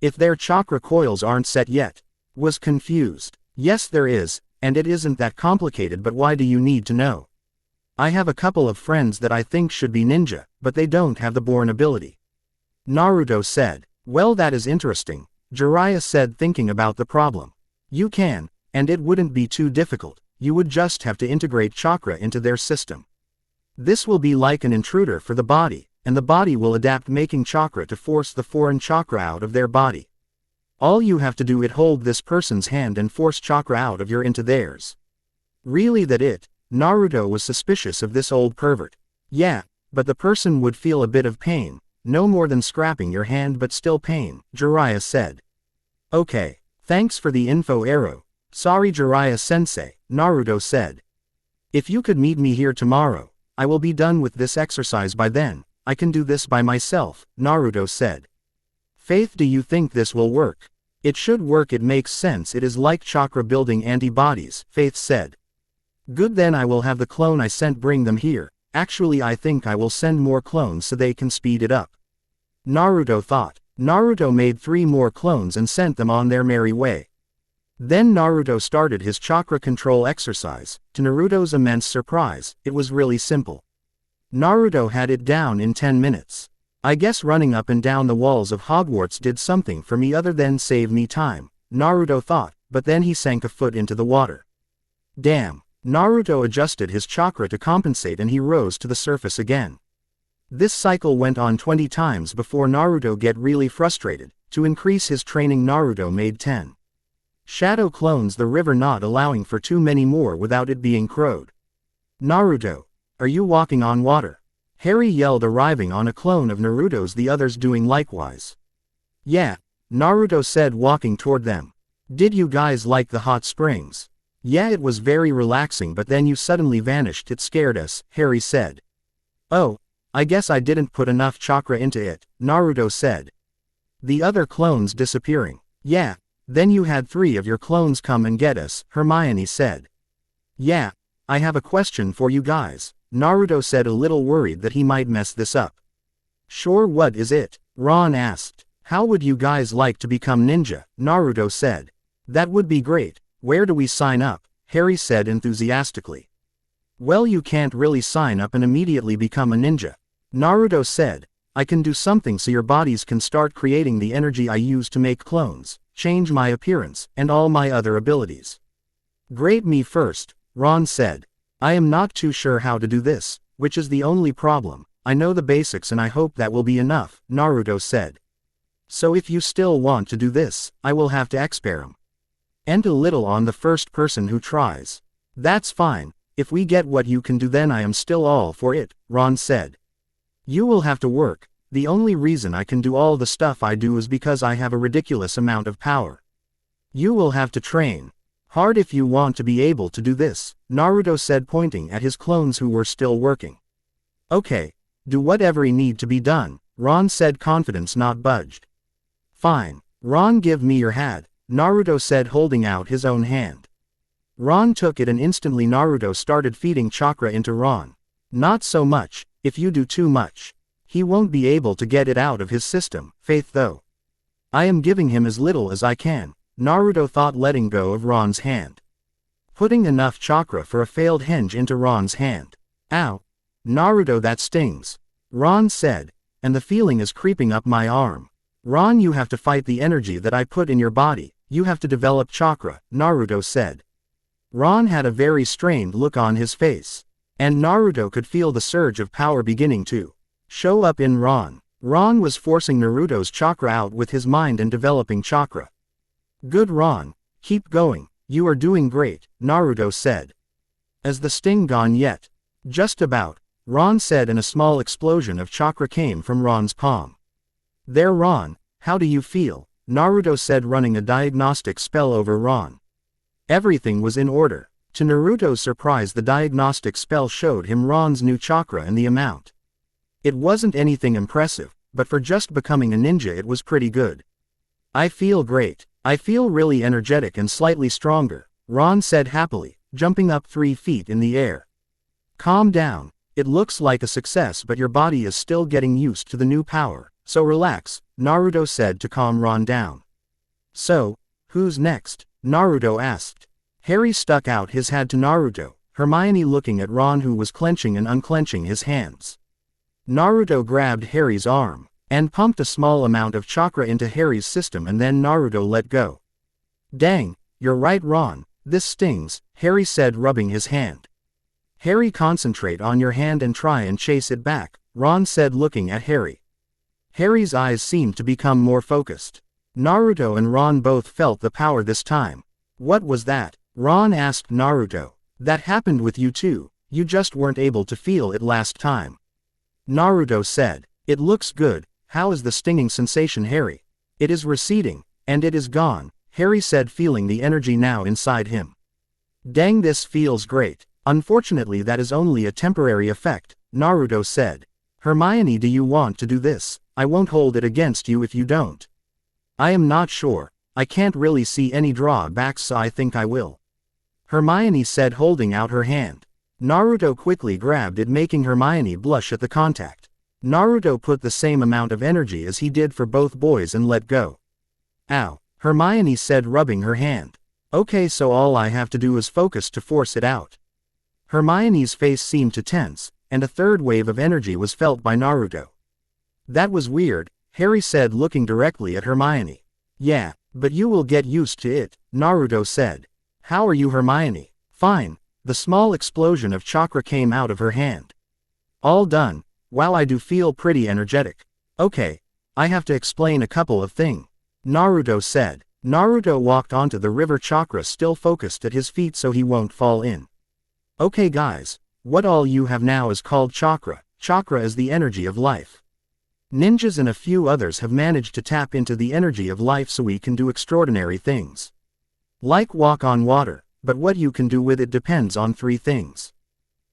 If their chakra coils aren't set yet. Was confused. Yes there is, and it isn't that complicated, but why do you need to know? I have a couple of friends that I think should be ninja, but they don't have the born ability. Naruto said. Well, that is interesting, Jiraiya said, thinking about the problem. You can, and it wouldn't be too difficult, you would just have to integrate chakra into their system. This will be like an intruder for the body, and the body will adapt, making chakra to force the foreign chakra out of their body. All you have to do is hold this person's hand and force chakra out of your into theirs. Really that it? Naruto was suspicious of this old pervert. Yeah, but the person would feel a bit of pain, no more than scrapping your hand, but still pain, Jiraiya said. Okay, thanks for the info Arrow. Sorry Jiraiya-sensei, Naruto said. If you could meet me here tomorrow, I will be done with this exercise by then. I can do this by myself, Naruto said. Faith, do you think this will work? It should work, it makes sense, it is like chakra building antibodies, Faith said. Good, then I will have the clone I sent bring them here. Actually I think I will send more clones so they can speed it up. Naruto thought. Naruto made 3 more clones and sent them on their merry way. Then Naruto started his chakra control exercise. To Naruto's immense surprise, it was really simple. Naruto had it down in 10 minutes. I guess running up and down the walls of Hogwarts did something for me other than save me time, Naruto thought, but then he sank a foot into the water. Damn. Naruto adjusted his chakra to compensate and he rose to the surface again. This cycle went on 20 times before Naruto get really frustrated. To increase his training, Naruto made 10 shadow clones, the river not allowing for too many more without it being crowed. Naruto, are you walking on water? Harry yelled, arriving on a clone of Naruto's, the others doing likewise. Yeah, Naruto said, walking toward them. Did you guys like the hot springs? Yeah, it was very relaxing, but then you suddenly vanished, it scared us, Harry said. Oh, I guess I didn't put enough chakra into it, Naruto said. The other clones disappearing. Yeah, then you had 3 of your clones come and get us, Hermione said. Yeah, I have a question for you guys, Naruto said, a little worried that he might mess this up. Sure, what is it? Ron asked. How would you guys like to become ninja? Naruto said. That would be great. Where do we sign up? Harry said enthusiastically. Well, you can't really sign up and immediately become a ninja, Naruto said. I can do something so your bodies can start creating the energy I use to make clones, change my appearance, and all my other abilities. Great, me first, Ron said. I am not too sure how to do this, which is the only problem. I know the basics and I hope that will be enough, Naruto said. So if you still want to do this, I will have to experiment. And a little on the first person who tries. That's fine. If we get what you can do, then I am still all for it, Ron said. You will have to work. The only reason I can do all the stuff I do is because I have a ridiculous amount of power. You will have to train hard if you want to be able to do this, Naruto said, pointing at his clones who were still working. Okay, do whatever need to be done, Ron said, confidence not budged. Fine, Ron, give me your hat, Naruto said, holding out his own hand. Ron took it and instantly Naruto started feeding chakra into Ron. Not so much, if you do too much. He won't be able to get it out of his system, Faith though. I am giving him as little as I can, Naruto thought, letting go of Ron's hand. Putting enough chakra for a failed henge into Ron's hand. Ow. Naruto, that stings. Ron said. And the feeling is creeping up my arm. Ron, you have to fight the energy that I put in your body, you have to develop chakra, Naruto said. Ron had a very strained look on his face. And Naruto could feel the surge of power beginning to show up in Ron. Ron was forcing Naruto's chakra out with his mind and developing chakra. Good, Ron. Keep going. You are doing great, Naruto said. Is the sting gone yet? Just about, Ron said, and a small explosion of chakra came from Ron's palm. There, Ron, how do you feel? Naruto said, running a diagnostic spell over Ron. Everything was in order. To Naruto's surprise, the diagnostic spell showed him Ron's new chakra and the amount. It wasn't anything impressive, but for just becoming a ninja it was pretty good. I feel great. I feel really energetic and slightly stronger, Ron said happily, jumping up 3 feet in the air. Calm down. It looks like a success, but your body is still getting used to the new power, So relax, Naruto said to calm Ron down. So, who's next? Naruto asked. Harry stuck out his head to Naruto, Hermione looking at Ron who was clenching and unclenching his hands. Naruto grabbed Harry's arm, and pumped a small amount of chakra into Harry's system and then Naruto let go. Dang, you're right Ron, this stings, Harry said rubbing his hand. Harry, concentrate on your hand and try and chase it back, Ron said looking at Harry. Harry's eyes seemed to become more focused. Naruto and Ron both felt the power this time. What was that? Ron asked Naruto. That happened with you too, you just weren't able to feel it last time. Naruto said. It looks good, how is the stinging sensation Harry? It is receding, and it is gone, Harry said feeling the energy now inside him. Dang, this feels great. Unfortunately that is only a temporary effect, Naruto said. Hermione, do you want to do this? I won't hold it against you if you don't. I am not sure, I can't really see any drawbacks so I think I will. Hermione said holding out her hand. Naruto quickly grabbed it making Hermione blush at the contact. Naruto put the same amount of energy as he did for both boys and let go. Ow, Hermione said rubbing her hand. Okay, so all I have to do is focus to force it out. Hermione's face seemed to tense, and a third wave of energy was felt by Naruto. That was weird, Harry said looking directly at Hermione. Yeah, but you will get used to it, Naruto said. How are you Hermione? Fine, the small explosion of chakra came out of her hand. All done, wow I do feel pretty energetic. Okay, I have to explain a couple of things, Naruto said. Naruto walked onto the river chakra still focused at his feet so he won't fall in. Okay guys, what all you have now is called chakra. Chakra is the energy of life. Ninjas and a few others have managed to tap into the energy of life so we can do extraordinary things. Like walk on water, but what you can do with it depends on three things.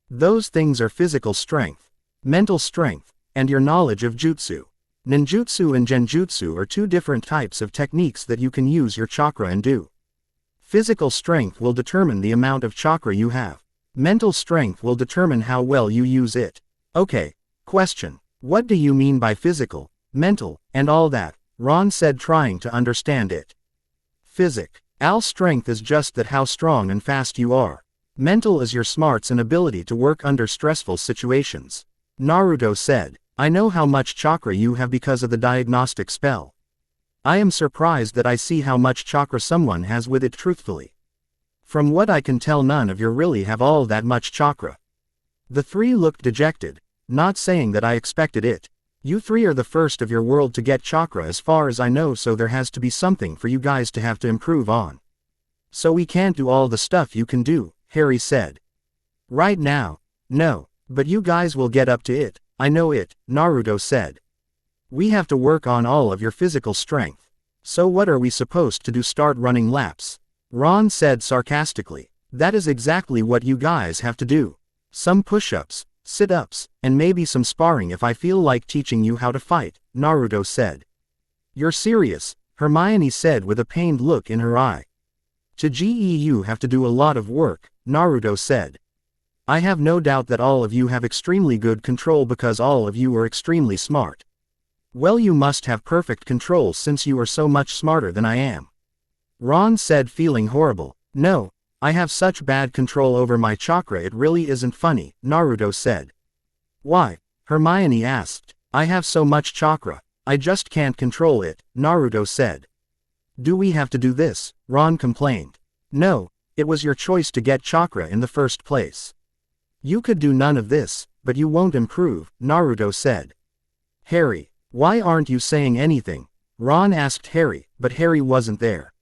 Those things are physical strength, mental strength, and your knowledge of jutsu. Ninjutsu and genjutsu are two different types of techniques that you can use your chakra and do. Physical strength will determine the amount of chakra you have. Mental strength will determine how well you use it. Okay, question. What do you mean by physical, mental, and all that? Ron said trying to understand it. Physical strength is just that how strong and fast you are. Mental is your smarts and ability to work under stressful situations. Naruto said. I know how much chakra you have because of the diagnostic spell. I am surprised that I see how much chakra someone has with it truthfully. From what I can tell none of you really have all that much chakra. The three looked dejected, not saying that I expected it. You three are the first of your world to get chakra as far as I know so there has to be something for you guys to have to improve on. So we can't do all the stuff you can do, Harry said. Right now, no, but you guys will get up to it. I know it, Naruto said. We have to work on all of your physical strength. So what are we supposed to do, start running laps? Ron said sarcastically. That is exactly what you guys have to do. Some push-ups, sit-ups, and maybe some sparring if I feel like teaching you how to fight, Naruto said. You're serious, Hermione said with a pained look in her eye. To you have to do a lot of work, Naruto said. I have no doubt that all of you have extremely good control because all of you are extremely smart. Well, you must have perfect control since you are so much smarter than I am. Ron said feeling horrible. No, I have such bad control over my chakra it really isn't funny, Naruto said. Why? Hermione asked. I have so much chakra, I just can't control it, Naruto said. Do we have to do this? Ron complained. No, it was your choice to get chakra in the first place. You could do none of this, but you won't improve, Naruto said. Harry, why aren't you saying anything? Ron asked Harry, but Harry wasn't there.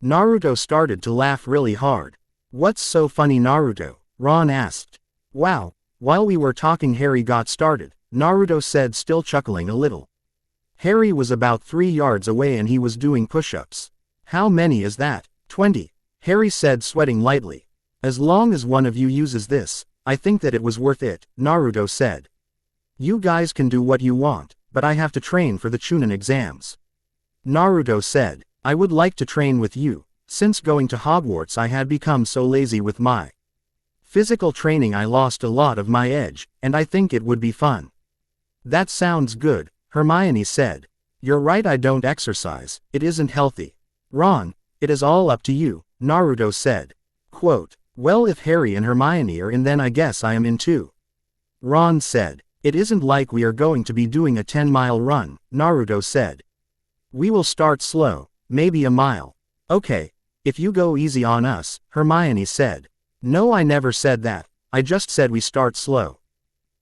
Naruto started to laugh really hard. What's so funny, Naruto? Ron asked. Wow, while we were talking Harry got started, Naruto said still chuckling a little. Harry was about 3 yards away and he was doing push-ups. How many is that? 20, Harry said sweating lightly. As long as one of you uses this, I think that it was worth it, Naruto said. You guys can do what you want, but I have to train for the Chunin exams. Naruto said. I would like to train with you. Since going to Hogwarts I had become so lazy with my physical training I lost a lot of my edge, and I think it would be fun. That sounds good, Hermione said. You're right, I don't exercise, it isn't healthy. Ron, it is all up to you, Naruto said. Quote, well, if Harry and Hermione are in, then I guess I am in too. Ron said. It isn't like we are going to be doing a 10-mile run, Naruto said. We will start slow, maybe a mile. Okay, if you go easy on us, Hermione said. No, I never said that, I just said we start slow.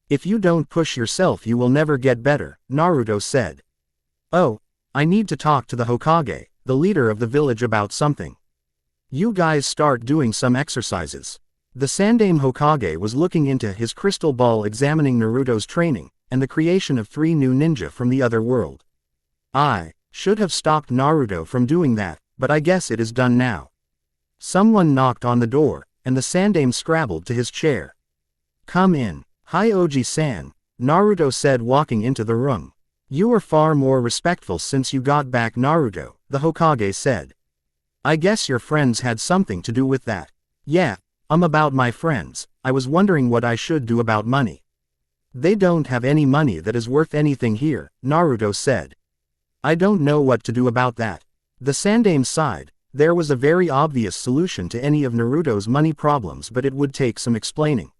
If you don't push yourself you will never get better, Naruto said. Oh, I need to talk to the Hokage, the leader of the village, about something. You guys start doing some exercises. The Sandaime Hokage was looking into his crystal ball, examining Naruto's training, and the creation of 3 new ninja from the other world. I should have stopped Naruto from doing that, but I guess it is done now. Someone knocked on the door, and the Sandaime scrabbled to his chair. Come in. Hi Oji-san, Naruto said, walking into the room. You are far more respectful since you got back, Naruto, the Hokage said. I guess your friends had something to do with that. Yeah, about my friends, I was wondering what I should do about money. They don't have any money that is worth anything here, Naruto said. I don't know what to do about that. The Sandaime sighed. There was a very obvious solution to any of Naruto's money problems, but it would take some explaining.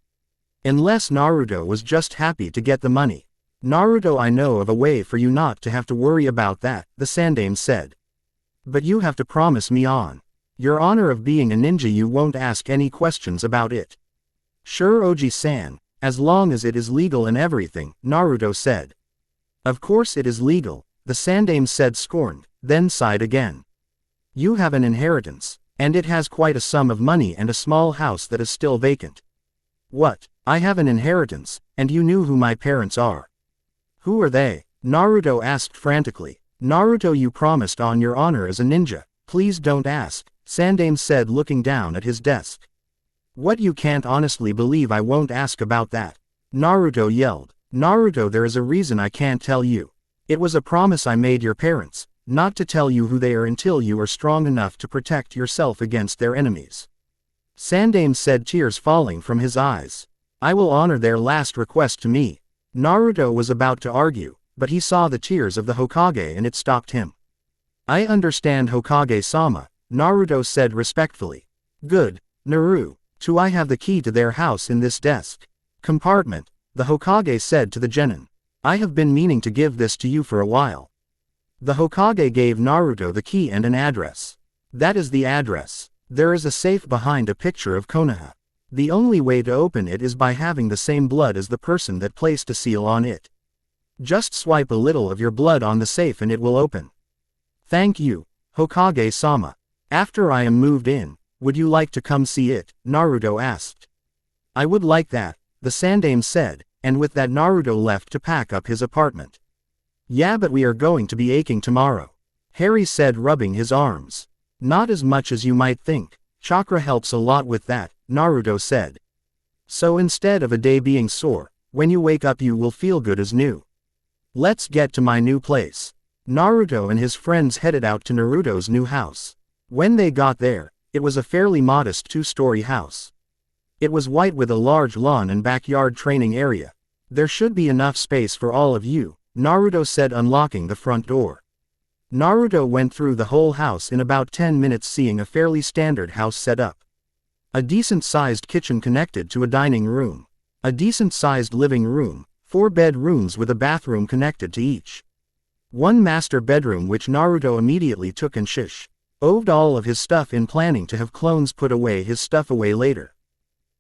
Unless Naruto was just happy to get the money. Naruto, I know of a way for you not to have to worry about that, the Sandaime said. But you have to promise me on your honor of being a ninja you won't ask any questions about it. Sure Oji-san, as long as it is legal and everything, Naruto said. Of course it is legal, the Sandaime said, scorned, then sighed again. You have an inheritance, and it has quite a sum of money and a small house that is still vacant. What? I have an inheritance, and you knew who my parents are. Who are they? Naruto asked frantically. Naruto, you promised on your honor as a ninja. Please don't ask, Sandaime said, looking down at his desk. What, you can't honestly believe I won't ask about that? Naruto yelled. Naruto, there is a reason I can't tell you. It was a promise I made your parents, not to tell you who they are until you are strong enough to protect yourself against their enemies. Sandaime said, tears falling from his eyes. I will honor their last request to me. Naruto was about to argue, but he saw the tears of the Hokage and it stopped him. I understand, Hokage-sama, Naruto said respectfully. Good, Naru. Do I have the key to their house in this desk compartment? The Hokage said to the genin. I have been meaning to give this to you for a while. The Hokage gave Naruto the key and an address. That is the address. There is a safe behind a picture of Konaha. The only way to open it is by having the same blood as the person that placed a seal on it. Just swipe a little of your blood on the safe and it will open. Thank you, Hokage-sama. After I am moved in, would you like to come see it? Naruto asked. I would like that, the Sandaime said, and with that Naruto left to pack up his apartment. Yeah, but we are going to be aching tomorrow, Harry said, rubbing his arms. Not as much as you might think. Chakra helps a lot with that, Naruto said. So instead of a day being sore, when you wake up you will feel good as new. Let's get to my new place. Naruto and his friends headed out to Naruto's new house. When they got there, it was a fairly modest 2-story house. It was white with a large lawn and backyard training area. There should be enough space for all of you, Naruto said, unlocking the front door. Naruto went through the whole house in about 10 minutes, seeing a fairly standard house setup. A decent-sized kitchen connected to a dining room. A decent-sized living room, 4 bedrooms with a bathroom connected to each. One master bedroom which Naruto immediately took and oved all of his stuff in, planning to have clones put away his stuff away later.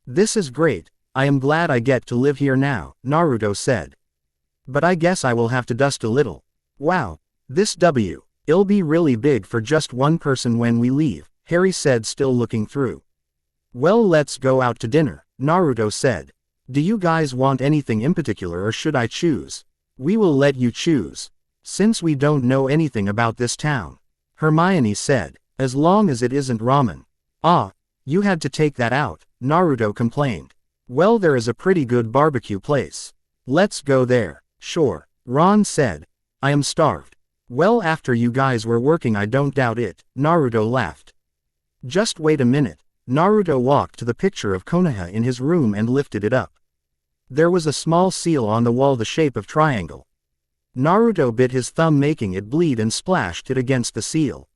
This is great, I am glad I get to live here now, Naruto said. But I guess I will have to dust a little. Wow, it'll be really big for just one person when we leave, Harry said, still looking through. Well, let's go out to dinner, Naruto said. Do you guys want anything in particular or should I choose? We will let you choose. Since we don't know anything about this town, Hermione said, as long as it isn't ramen. Ah, you had to take that out, Naruto complained. Well, there is a pretty good barbecue place. Let's go there. Sure, Ron said. I am starved. Well, after you guys were working, I don't doubt it, Naruto laughed. Just wait a minute. Naruto walked to the picture of Konaha in his room and lifted it up. There was a small seal on the wall the shape of triangle. Naruto bit his thumb, making it bleed, and splashed it against the seal.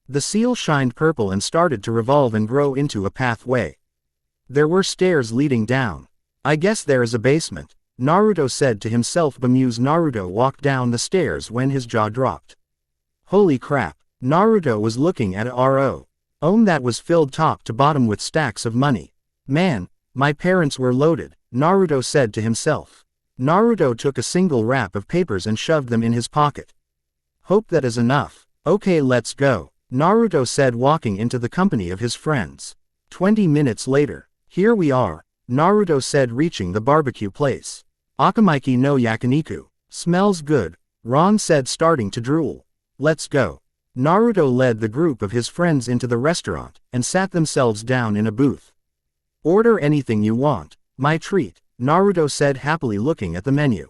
The seal shined purple and started to revolve and grow into a pathway. There were stairs leading down. I guess there is a basement, Naruto said to himself, bemused. Naruto walked down the stairs when his jaw dropped. Holy crap, Naruto was looking at a RO. That was filled top to bottom with stacks of money. Man, my parents were loaded, Naruto said to himself. Naruto took a single wrap of papers and shoved them in his pocket. Hope that is enough. Okay, let's go, Naruto said, walking into the company of his friends. 20 minutes later. Here we are, Naruto said, reaching the barbecue place. Akamaiki no yakiniku. Smells good, Ron said, starting to drool. Let's go. Naruto led the group of his friends into the restaurant and sat themselves down in a booth. Order anything you want, my treat, Naruto said, happily looking at the menu.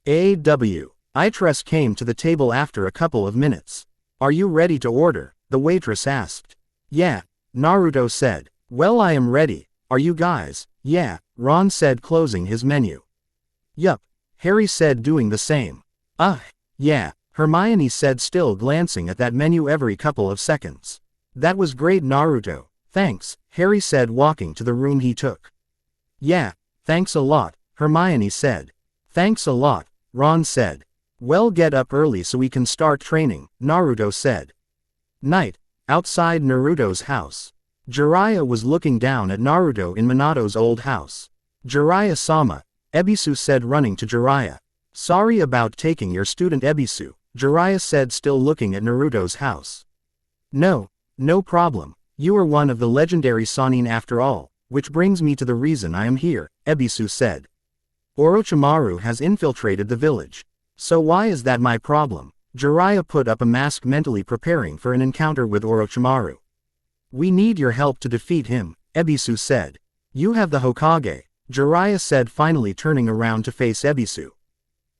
Itress came to the table after a couple of minutes. Are you ready to order? The waitress asked. Yeah, Naruto said. Well, I am ready. Are you guys? Yeah, Ron said, closing his menu. Yup, Harry said, doing the same. Yeah, Hermione said, still glancing at that menu every couple of seconds. That was great, Naruto. Thanks, Harry said, walking to the room he took. Yeah, thanks a lot, Hermione said. Thanks a lot, Ron said. Well, get up early so we can start training, Naruto said. Night, outside Naruto's house. Jiraiya was looking down at Naruto in Minato's old house. Jiraiya-sama, Ebisu said, running to Jiraiya. Sorry about taking your student, Ebisu, Jiraiya said, still looking at Naruto's house. No problem. You are one of the legendary Sannin after all, which brings me to the reason I am here, Ebisu said. Orochimaru has infiltrated the village. So why is that my problem? Jiraiya put up a mask, mentally preparing for an encounter with Orochimaru. We need your help to defeat him, Ebisu said. You have the Hokage, Jiraiya said, finally turning around to face Ebisu.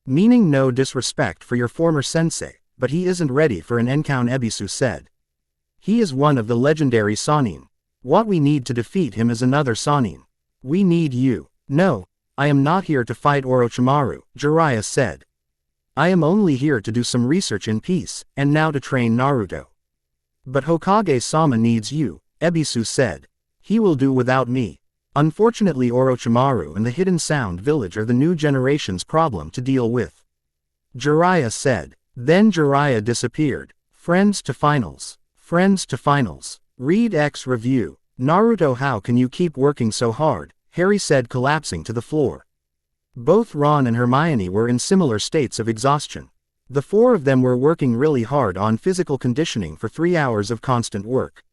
Meaning no disrespect for your former sensei, but he isn't ready for an encounter, Ebisu said. He is one of the legendary Sannin. What we need to defeat him is another Sannin. We need you. No, I am not here to fight Orochimaru, Jiraiya said. I am only here to do some research in peace, and now to train Naruto. But Hokage-sama needs you, Ebisu said. He will do without me. Unfortunately, Orochimaru and the Hidden Sound Village are the new generation's problem to deal with, Jiraiya said. Then Jiraiya disappeared. Friends to finals. Friends to finals. Read X review. Naruto, how can you keep working so hard? Harry said, collapsing to the floor. Both Ron and Hermione were in similar states of exhaustion. The four of them were working really hard on physical conditioning for 3 hours of constant work.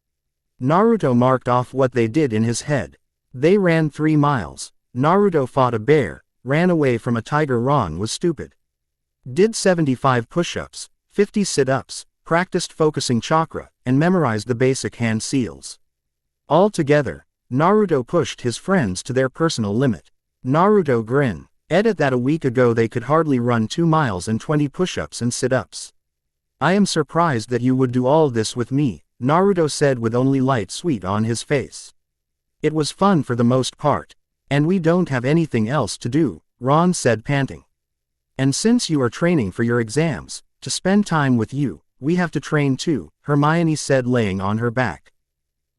Naruto marked off what they did in his head. They ran 3 miles. Naruto fought a bear, ran away from a tiger. Ron was stupid. Did 75 push-ups, 50 sit-ups, practiced focusing chakra, and memorized the basic hand seals. Altogether, Naruto pushed his friends to their personal limit. Naruto grinned. Edit that a week ago they could hardly run 2 miles and 20 push-ups and sit-ups. I am surprised that you would do all this with me, Naruto said with only light sweat on his face. It was fun for the most part. And we don't have anything else to do, Ron said, panting. And since you are training for your exams, to spend time with you, we have to train too, Hermione said, laying on her back.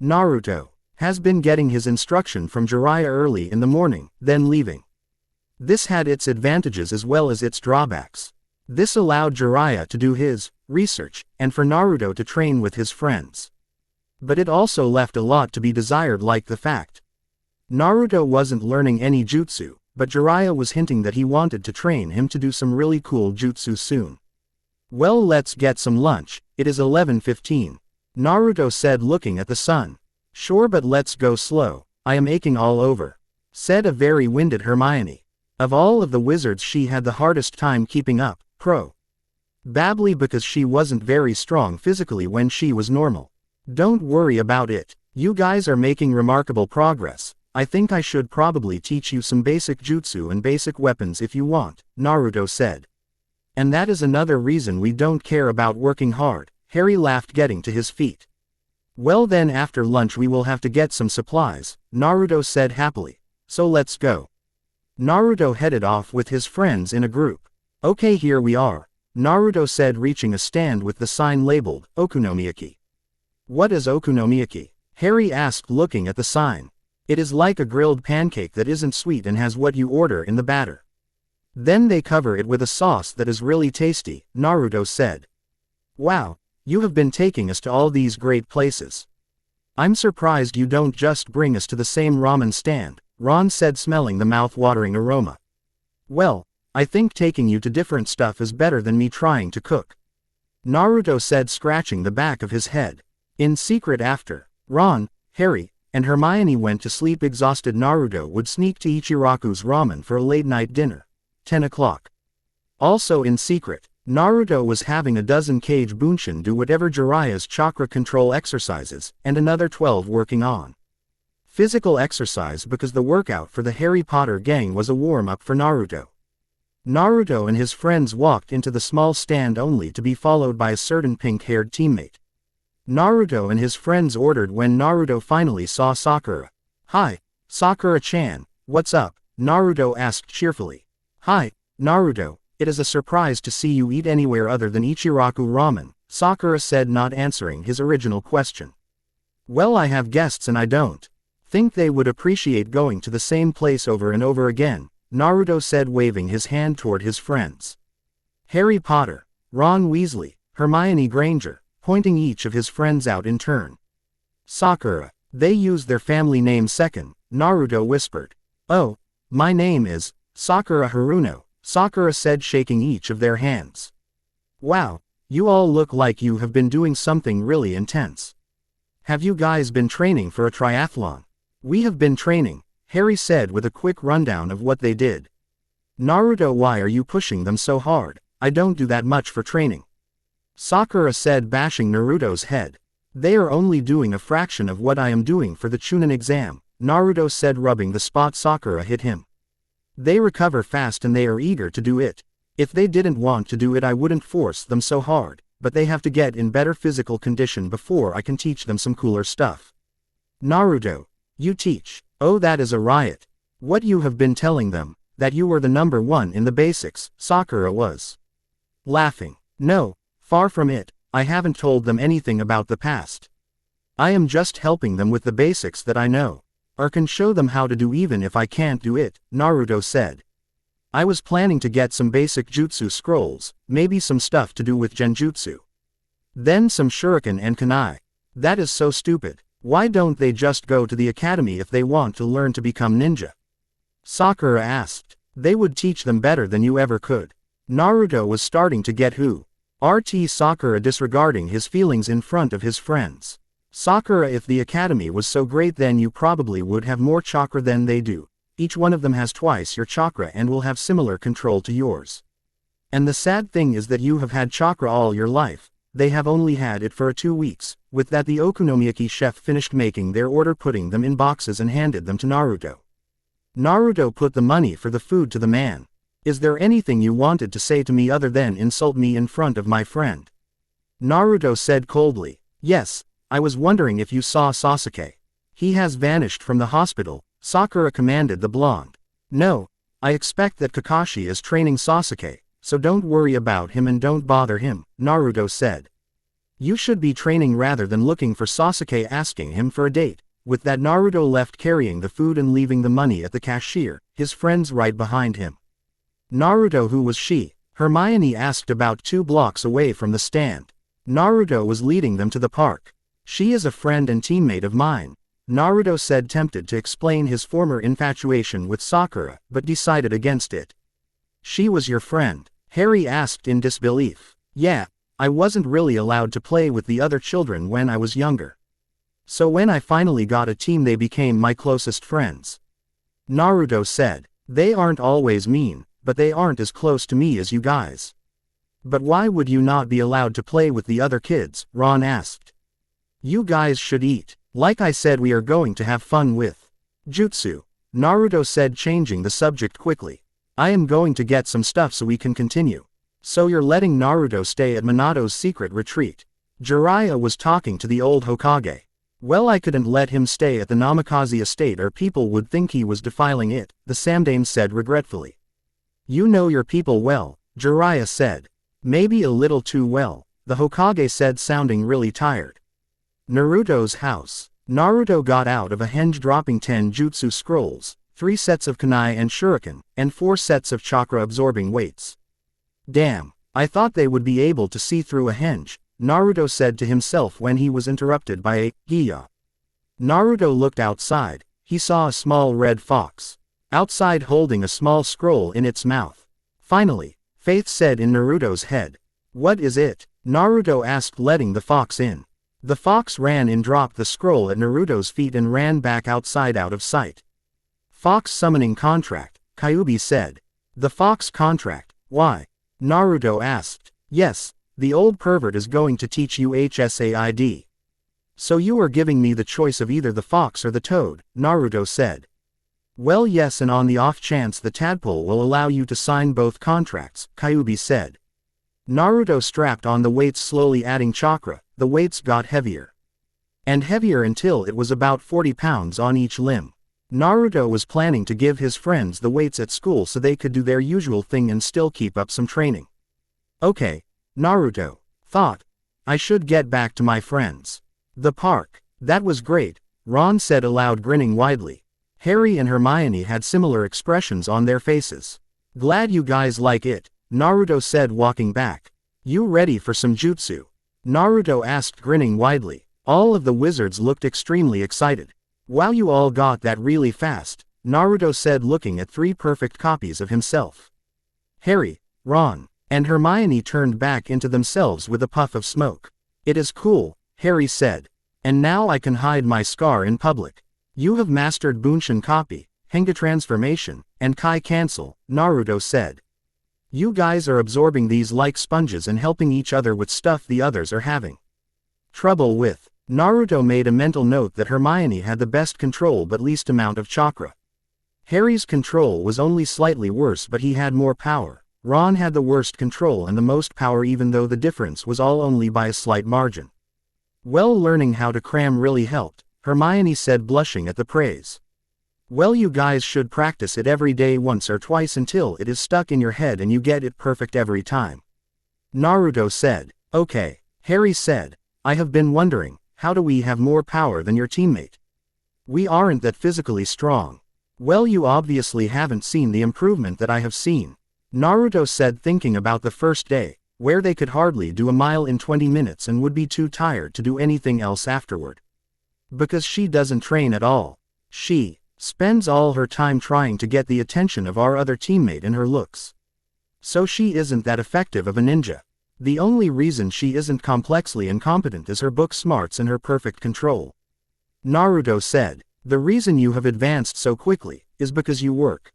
Naruto has been getting his instruction from Jiraiya early in the morning, then leaving. This had its advantages as well as its drawbacks. This allowed Jiraiya to do his research, and for Naruto to train with his friends. But it also left a lot to be desired, like the fact Naruto wasn't learning any jutsu, but Jiraiya was hinting that he wanted to train him to do some really cool jutsu soon. Well, let's get some lunch, it is 11:15. Naruto said, looking at the sun. Sure, but let's go slow, I am aching all over, said a very winded Hermione. Of all of the wizards she had the hardest time keeping up, probably because she wasn't very strong physically when she was normal. Don't worry about it, you guys are making remarkable progress. I think I should probably teach you some basic jutsu and basic weapons if you want, Naruto said. And that is another reason we don't care about working hard, Harry laughed, getting to his feet. Well then, after lunch we will have to get some supplies, Naruto said happily. So let's go. Naruto headed off with his friends in a group. Okay, here we are, Naruto said, reaching a stand with the sign labeled, Okonomiyaki. What is Okonomiyaki? Harry asked, looking at the sign. It is like a grilled pancake that isn't sweet and has what you order in the batter. Then they cover it with a sauce that is really tasty, Naruto said. Wow, you have been taking us to all these great places. I'm surprised you don't just bring us to the same ramen stand, Ron said, smelling the mouth-watering aroma. Well, I think taking you to different stuff is better than me trying to cook, Naruto said, scratching the back of his head. In secret, after Ron, Harry, and Hermione went to sleep exhausted, Naruto would sneak to Ichiraku's ramen for a late-night dinner. 10 o'clock. Also in secret, Naruto was having a dozen Kage Bunshin do whatever Jiraiya's chakra control exercises, and another 12 working on physical exercise, because the workout for the Harry Potter gang was a warm-up for Naruto. Naruto and his friends walked into the small stand only to be followed by a certain pink-haired teammate. Naruto and his friends ordered when Naruto finally saw Sakura. Hi, Sakura-chan, what's up? Naruto asked cheerfully. Hi, Naruto, it is a surprise to see you eat anywhere other than Ichiraku ramen, Sakura said, not answering his original question. Well, I have guests and I don't think they would appreciate going to the same place over and over again, Naruto said, waving his hand toward his friends. Harry Potter, Ron Weasley, Hermione Granger, pointing each of his friends out in turn. Sakura, they used their family name second, Naruto whispered. Oh, my name is Sakura Haruno, Sakura said, shaking each of their hands. Wow, you all look like you have been doing something really intense. Have you guys been training for a triathlon? We have been training, Harry said with a quick rundown of what they did. Naruto, why are you pushing them so hard? I don't do that much for training, Sakura said, bashing Naruto's head. They are only doing a fraction of what I am doing for the Chunin exam, Naruto said, rubbing the spot Sakura hit him. They recover fast and they are eager to do it. If they didn't want to do it, I wouldn't force them so hard, but they have to get in better physical condition before I can teach them some cooler stuff. Naruto, you teach? Oh, that is a riot. What you have been telling them, that you were the number one in the basics, Sakura was laughing. No, far from it, I haven't told them anything about the past. I am just helping them with the basics that I know, or can show them how to do even if I can't do it, Naruto said. I was planning to get some basic jutsu scrolls, maybe some stuff to do with genjutsu. Then some shuriken and kunai. That is so stupid. Why don't they just go to the academy if they want to learn to become ninja? Sakura asked. They would teach them better than you ever could. Naruto was starting to get who. RT Sakura, disregarding his feelings in front of his friends. Sakura, if the academy was so great then you probably would have more chakra than they do. Each one of them has twice your chakra and will have similar control to yours. And the sad thing is that you have had chakra all your life. They have only had it for 2 weeks. With that, the okonomiyaki chef finished making their order, putting them in boxes and handed them to Naruto. Naruto put the money for the food to the man. Is there anything you wanted to say to me other than insult me in front of my friend? Naruto said coldly. Yes, I was wondering if you saw Sasuke. He has vanished from the hospital, Sakura commanded the blonde. No, I expect that Kakashi is training Sasuke, so don't worry about him and don't bother him, Naruto said. You should be training rather than looking for Sasuke, asking him for a date. With that, Naruto left, carrying the food and leaving the money at the cashier, his friends right behind him. Naruto, who was she? Hermione asked, about 2 blocks away from the stand. Naruto was leading them to the park. She is a friend and teammate of mine, Naruto said, tempted to explain his former infatuation with Sakura, but decided against it. She was your friend? Harry asked in disbelief. Yeah, I wasn't really allowed to play with the other children when I was younger. So when I finally got a team, they became my closest friends, Naruto said. They aren't always mean, but they aren't as close to me as you guys. But why would you not be allowed to play with the other kids? Ron asked. You guys should eat. Like I said, we are going to have fun with jutsu, Naruto said, changing the subject quickly. I am going to get some stuff so we can continue. So you're letting Naruto stay at Minato's secret retreat? Jiraiya was talking to the old Hokage. Well, I couldn't let him stay at the Namikaze estate or people would think he was defiling it, the Samdane said regretfully. You know your people well, Jiraiya said. Maybe a little too well, the Hokage said, sounding really tired. Naruto's house. Naruto got out of a henge dropping 10 jutsu scrolls, 3 sets of kunai and shuriken, and 4 sets of chakra-absorbing weights. Damn, I thought they would be able to see through a henge, Naruto said to himself when he was interrupted by a Giya. Naruto looked outside. He saw a small red fox outside holding a small scroll in its mouth. Finally, Faith said in Naruto's head. What is it? Naruto asked, letting the fox in. The fox ran in, dropped the scroll at Naruto's feet and ran back outside out of sight. Fox summoning contract, Kyuubi said. The fox contract, why? Naruto asked. Yes, the old pervert is going to teach you HSAID. So you are giving me the choice of either the fox or the toad, Naruto said. Well, yes, and on the off chance the tadpole will allow you to sign both contracts, Kyuubi said. Naruto strapped on the weights, slowly adding chakra. The weights got heavier and heavier until it was about 40 pounds on each limb. Naruto was planning to give his friends the weights at school so they could do their usual thing and still keep up some training. Okay, Naruto thought. I should get back to my friends. The park. That was great, Ron said aloud, grinning widely. Harry and Hermione had similar expressions on their faces. Glad you guys like it, Naruto said, walking back. You ready for some jutsu? Naruto asked, grinning widely. All of the wizards looked extremely excited. Wow, you all got that really fast, Naruto said, looking at 3 perfect copies of himself. Harry, Ron, and Hermione turned back into themselves with a puff of smoke. It is cool, Harry said. And now I can hide my scar in public. You have mastered Bunshin copy, Henga transformation, and Kai cancel, Naruto said. You guys are absorbing these like sponges and helping each other with stuff the others are having trouble with. Naruto made a mental note that Hermione had the best control but least amount of chakra. Harry's control was only slightly worse, but he had more power. Ron had the worst control and the most power, even though the difference was all only by a slight margin. Well, learning how to cram really helped, Hermione said, blushing at the praise. Well, you guys should practice it every day once or twice until it is stuck in your head and you get it perfect every time, Naruto said. Okay, Harry said. I have been wondering, how do we have more power than your teammate? We aren't that physically strong. Well, you obviously haven't seen the improvement that I have seen, Naruto said, thinking about the first day, where they could hardly do a mile in 20 minutes and would be too tired to do anything else afterward. Because she doesn't train at all. She spends all her time trying to get the attention of our other teammate in her looks. So she isn't that effective of a ninja. The only reason she isn't complexly incompetent is her book smarts and her perfect control, Naruto said. The reason you have advanced so quickly is because you work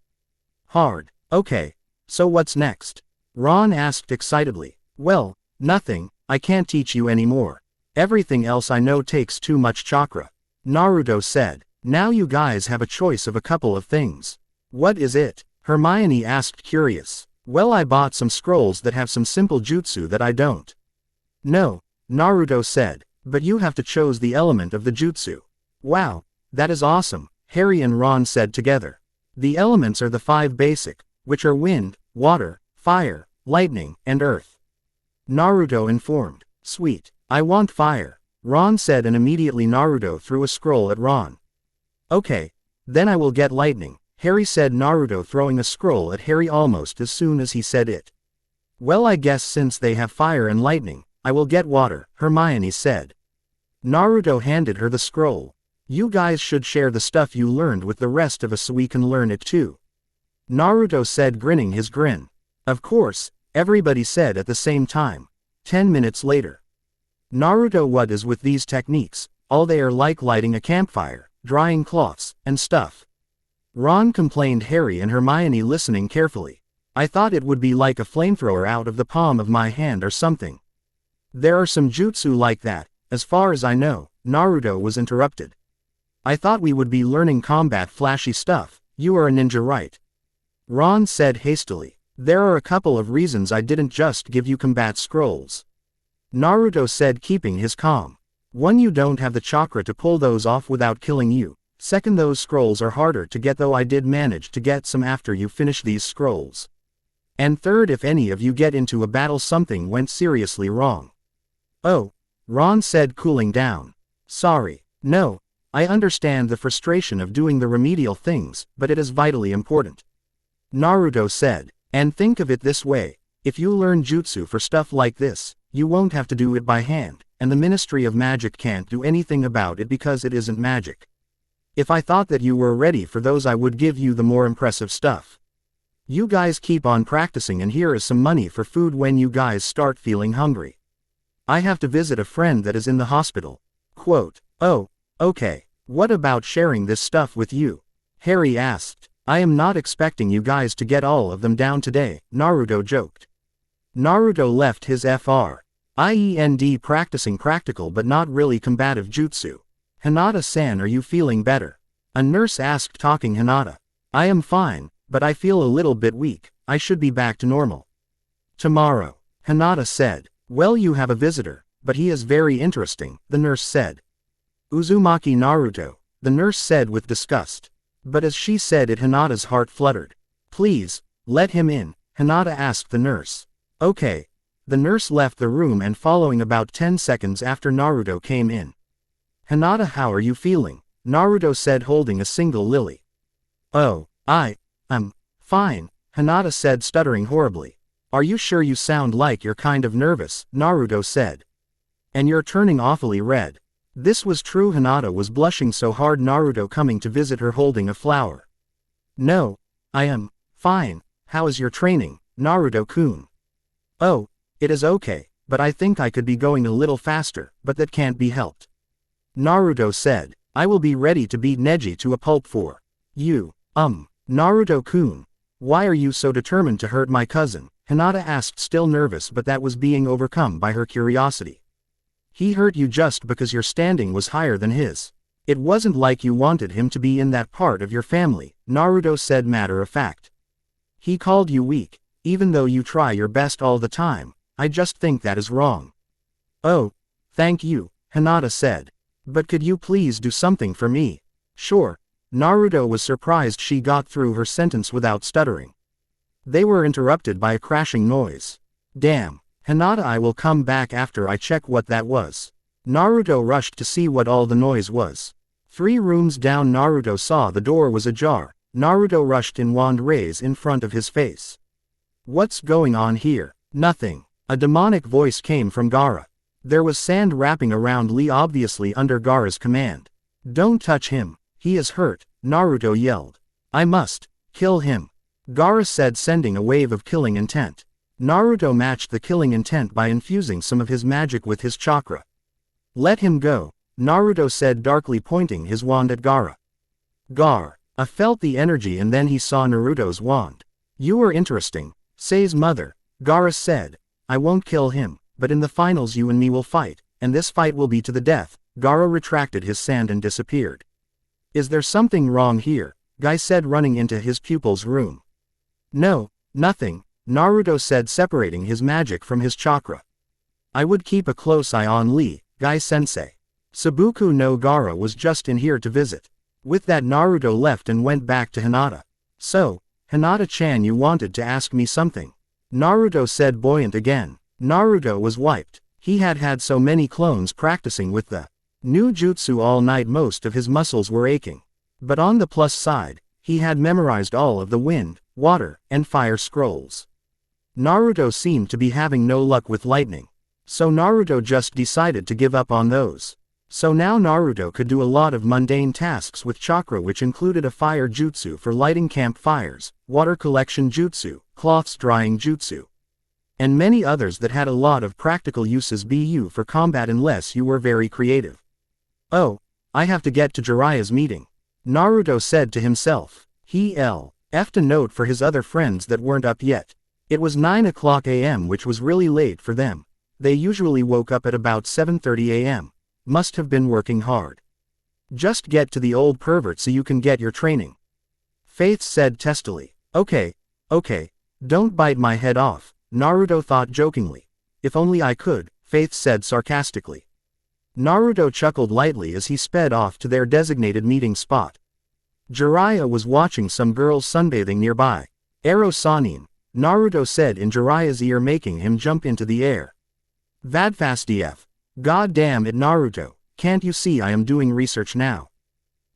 hard. Okay, so what's next? Ron asked excitedly. Well, nothing, I can't teach you anymore. Everything else I know takes too much chakra, Naruto said. Now you guys have a choice of a couple of things. What is it? Hermione asked, curious. Well, I bought some scrolls that have some simple jutsu that I don't know, Naruto said. But you have to choose the element of the jutsu. Wow, that is awesome, Harry and Ron said together. The elements are the 5 basic, which are wind, water, fire, lightning, and earth, Naruto informed. Sweet. I want fire, Ron said, and immediately Naruto threw a scroll at Ron. Okay, then I will get lightning, Harry said, Naruto throwing a scroll at Harry almost as soon as he said it. Well, I guess since they have fire and lightning, I will get water, Hermione said. Naruto handed her the scroll. You guys should share the stuff you learned with the rest of us so we can learn it too, Naruto said, grinning his grin. Of course, everybody said at the same time. 10 minutes later. Naruto, what is with these techniques? All they are like lighting a campfire, drying cloths, and stuff, Ron complained, Harry and Hermione listening carefully. I thought it would be like a flamethrower out of the palm of my hand or something. There are some jutsu like that, as far as I know, Naruto was interrupted. I thought we would be learning combat flashy stuff. You are a ninja, right? Ron said hastily. There are a couple of reasons I didn't just give you combat scrolls, Naruto said, keeping his calm. 1, you don't have the chakra to pull those off without killing you. 2, those scrolls are harder to get, though I did manage to get some after you finish these scrolls. And third, if any of you get into a battle something went seriously wrong. Oh, Ron said, cooling down. Sorry. No, I understand the frustration of doing the remedial things, but it is vitally important. Naruto said. And think of it this way, if you learn jutsu for stuff like this, you won't have to do it by hand, and the Ministry of Magic can't do anything about it because it isn't magic. If I thought that you were ready for those, I would give you the more impressive stuff. You guys keep on practicing, and here is some money for food when you guys start feeling hungry. I have to visit a friend that is in the hospital. Quote, oh, okay, what about sharing this stuff with you? Harry asked. I am not expecting you guys to get all of them down today, Naruto joked. Naruto left his friend practicing practical but not really combative jutsu. Hinata-san, are you feeling better? A nurse asked, talking Hinata. I am fine, but I feel a little bit weak. I should be back to normal tomorrow, Hinata said. Well, you have a visitor, but he is very interesting, the nurse said. Uzumaki Naruto, the nurse said with disgust. But as she said it, Hinata's heart fluttered. Please, let him in, Hinata asked the nurse. Okay. The nurse left the room, and following about 10 seconds after Naruto came in. Hinata, how are you feeling? Naruto said, holding a single lily. Oh, I'm fine, Hinata said, stuttering horribly. Are you sure? You sound like you're kind of nervous, Naruto said. And you're turning awfully red. This was true. Hinata was blushing so hard, Naruto coming to visit her holding a flower. No, I am fine. How is your training, Naruto-kun? Oh, it is okay, but I think I could be going a little faster, but that can't be helped. Naruto said. I will be ready to beat Neji to a pulp for you. Naruto-kun. Why are you so determined to hurt my cousin? Hinata asked, still nervous, but that was being overcome by her curiosity. He hurt you just because your standing was higher than his. It wasn't like you wanted him to be in that part of your family, Naruto said, matter of fact. He called you weak, even though you try your best all the time. I just think that is wrong. Oh, thank you, Hinata said. But could you please do something for me? Sure. Naruto was surprised she got through her sentence without stuttering. They were interrupted by a crashing noise. Damn. Hinata, I will come back after I check what that was. Naruto rushed to see what all the noise was. 3 rooms down, Naruto saw the door was ajar. Naruto rushed in, wand rays in front of his face. What's going on here? Nothing. A demonic voice came from Gaara. There was sand wrapping around Lee, obviously under Gaara's command. Don't touch him. He is hurt, Naruto yelled. I must kill him, Gaara said, sending a wave of killing intent. Naruto matched the killing intent by infusing some of his magic with his chakra. Let him go, Naruto said, darkly pointing his wand at Gaara. Gaara felt the energy, and then he saw Naruto's wand. You are interesting, Sei's mother, Gaara said. I won't kill him, but in the finals you and me will fight, and this fight will be to the death. Gaara retracted his sand and disappeared. Is there something wrong here? Guy said, running into his pupil's room. No, nothing, Naruto said, separating his magic from his chakra. I would keep a close eye on Lee, Guy-sensei. Sabuku no Gaara was just in here to visit. With that, Naruto left and went back to Hinata. So, Hinata-chan, you wanted to ask me something? Naruto said, buoyant again. Naruto was wiped. He had had so many clones practicing with the new jutsu all night, most of his muscles were aching. But on the plus side, he had memorized all of the wind, water, and fire scrolls. Naruto seemed to be having no luck with lightning. So Naruto just decided to give up on those. So now Naruto could do a lot of mundane tasks with chakra, which included a fire jutsu for lighting campfires, water collection jutsu, cloths drying jutsu, and many others that had a lot of practical uses for combat unless you were very creative. Oh, I have to get to Jiraiya's meeting, Naruto said to himself. He left a note for his other friends that weren't up yet. It was 9:00 a.m., which was really late for them. They usually woke up at about 7:30 a.m. Must have been working hard. Just get to the old pervert so you can get your training, Faith said testily. Okay, don't bite my head off, Naruto thought jokingly. If only I could, Faith said sarcastically. Naruto chuckled lightly as he sped off to their designated meeting spot. Jiraiya was watching some girls sunbathing nearby. Ero Sanin, Naruto said in Jiraiya's ear, making him jump into the air. Vadfastdf. God damn it, Naruto, can't you see I am doing research now?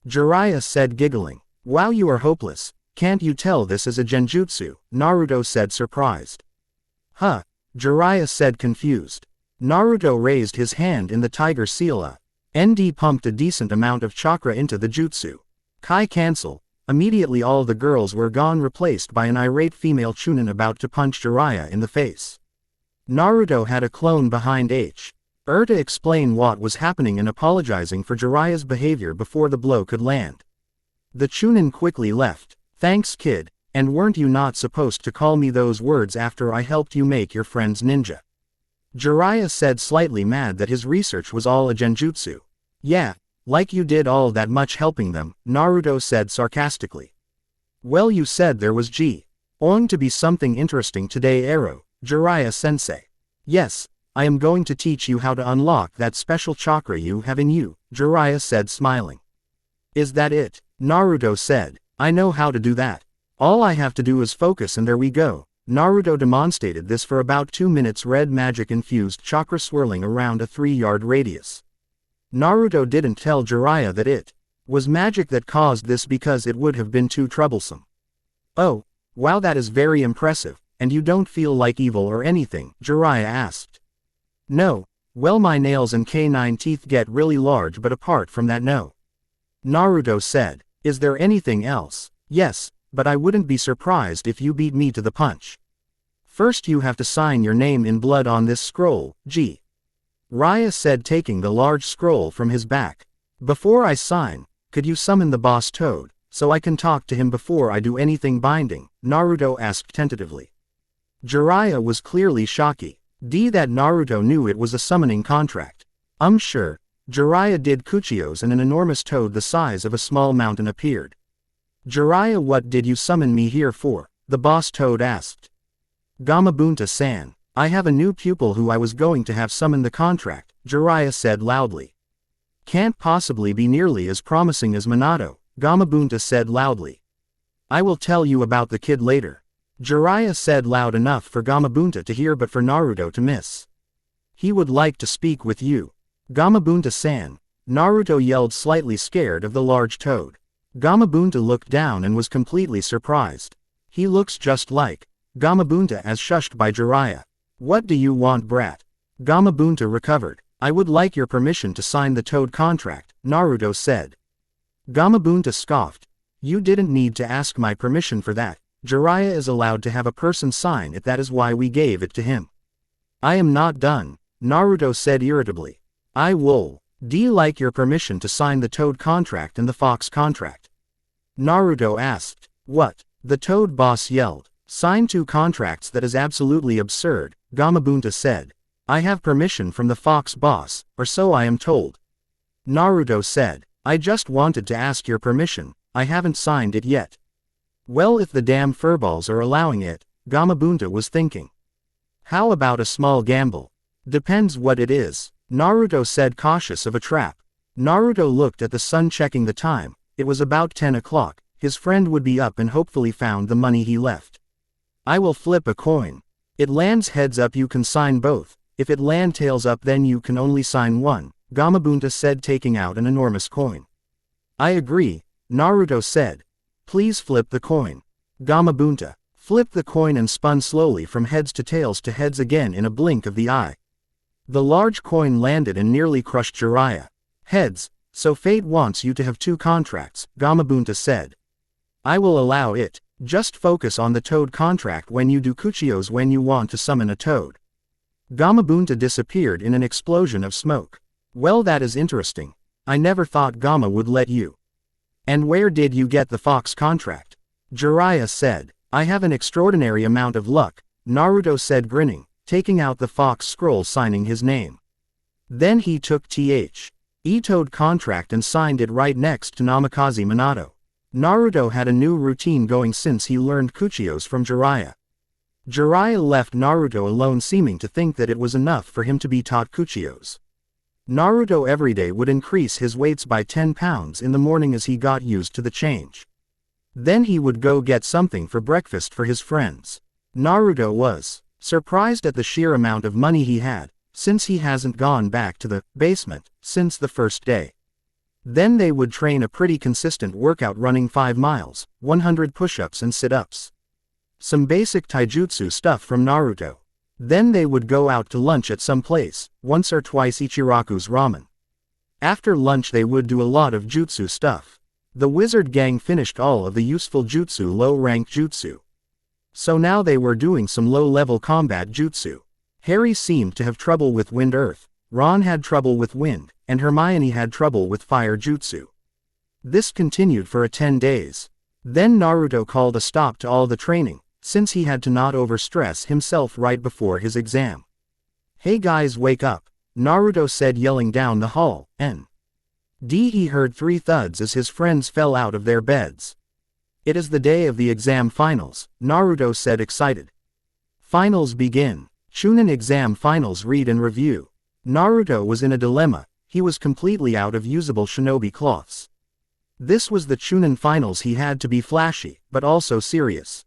Jiraiya said, giggling. Wow, you are hopeless, can't you tell this is a genjutsu? Naruto said, surprised. Huh? Jiraiya said, confused. Naruto raised his hand in the tiger seal. ND pumped a decent amount of chakra into the jutsu. Kai cancel. Immediately all the girls were gone, replaced by an irate female Chunin about to punch Jiraiya in the face. Naruto had a clone behind H. To explain what was happening and apologizing for Jiraiya's behavior before the blow could land. The Chunin quickly left. Thanks, kid, and weren't you not supposed to call me those words after I helped you make your friends ninja? Jiraiya said, slightly mad that his research was all a genjutsu. Yeah, like you did all that much helping them, Naruto said sarcastically. Well, you said there was going to be something interesting today, Jiraiya-sensei. Yes, I am going to teach you how to unlock that special chakra you have in you, Jiraiya said, smiling. Is that it? Naruto said. I know how to do that. All I have to do is focus and there we go. Naruto demonstrated this for about 2 minutes, red magic-infused chakra swirling around a 3-yard radius. Naruto didn't tell Jiraiya that it was magic that caused this because it would have been too troublesome. Oh, wow, that is very impressive, and you don't feel like evil or anything? Jiraiya asked. No, well, my nails and canine teeth get really large, but apart from that, no. Naruto said. Is there anything else? Yes, but I wouldn't be surprised if you beat me to the punch. First you have to sign your name in blood on this scroll, Jiraiya said, taking the large scroll from his back. Before I sign, could you summon the boss toad, so I can talk to him before I do anything binding? Naruto asked tentatively. Jiraiya was clearly shocked. That Naruto knew it was a summoning contract. Sure. Jiraiya did Kuchiyos and an enormous toad the size of a small mountain appeared. Jiraiya, what did you summon me here for? The boss toad asked. Gamabunta-san. I have a new pupil who I was going to have summon the contract, Jiraiya said loudly. Can't possibly be nearly as promising as Minato, Gamabunta said loudly. I will tell you about the kid later. Jiraiya said loud enough for Gamabunta to hear but for Naruto to miss. He would like to speak with you. Gamabunta-san. Naruto yelled, slightly scared of the large toad. Gamabunta looked down and was completely surprised. He looks just like Gamabunta, as shushed by Jiraiya. What do you want, brat? Gamabunta recovered. I would like your permission to sign the toad contract, Naruto said. Gamabunta scoffed. You didn't need to ask my permission for that. Jiraiya is allowed to have a person sign it, that is why we gave it to him. I am not done, Naruto said irritably. I will. Like your permission to sign the toad contract and the fox contract? Naruto asked. What? The toad boss yelled. Sign 2 contracts? That is absolutely absurd, Gamabunta said. I have permission from the fox boss, or so I am told. Naruto said. I just wanted to ask your permission, I haven't signed it yet. Well, if the damn furballs are allowing it, Gamabunta was thinking. How about a small gamble? Depends what it is, Naruto said, cautious of a trap. Naruto looked at the sun, checking the time. It was about 10 o'clock, his friend would be up and hopefully found the money he left. I will flip a coin. It lands heads up, you can sign both. If it lands tails up, then you can only sign one, Gamabunta said, taking out an enormous coin. I agree, Naruto said. Please flip the coin. Gamabunta flipped the coin and spun slowly from heads to tails to heads again in a blink of the eye. The large coin landed and nearly crushed Jiraiya. Heads. So fate wants you to have 2 contracts, Gamabunta said. I will allow it. Just focus on the toad contract when you do Kuchiyos when you want to summon a toad. Gamabunta disappeared in an explosion of smoke. Well, that is interesting. I never thought Gama would let you. And where did you get the fox contract? Jiraiya said. I have an extraordinary amount of luck, Naruto said, grinning, taking out the fox scroll, signing his name. Then he took Toad contract and signed it right next to Namikaze Minato. Naruto had a new routine going since he learned Kuchiyos from Jiraiya. Jiraiya left Naruto alone, seeming to think that it was enough for him to be taught Kuchiyos. Naruto every day would increase his weights by 10 pounds in the morning as he got used to the change. Then he would go get something for breakfast for his friends. Naruto was surprised at the sheer amount of money he had, since he hasn't gone back to the basement since the first day. Then they would train a pretty consistent workout running 5 miles, 100 push-ups and sit-ups. Some basic taijutsu stuff from Naruto. Then they would go out to lunch at some place, once or twice Ichiraku's ramen. After lunch they would do a lot of jutsu stuff. The wizard gang finished all of the useful jutsu low-rank jutsu. So now they were doing some low-level combat jutsu. Harry seemed to have trouble with wind-earth, Ron had trouble with wind, and Hermione had trouble with fire jutsu. This continued for 10 days. Then Naruto called a stop to all the training, since he had to not overstress himself right before his exam. "Hey guys, wake up," Naruto said, yelling down the hall, and he heard 3 thuds as his friends fell out of their beds. "It is the day of the exam finals," Naruto said, excited. "Finals begin. Chunin exam finals read and review." Naruto was in a dilemma, he was completely out of usable shinobi cloths. This was the Chunin finals, he had to be flashy, but also serious.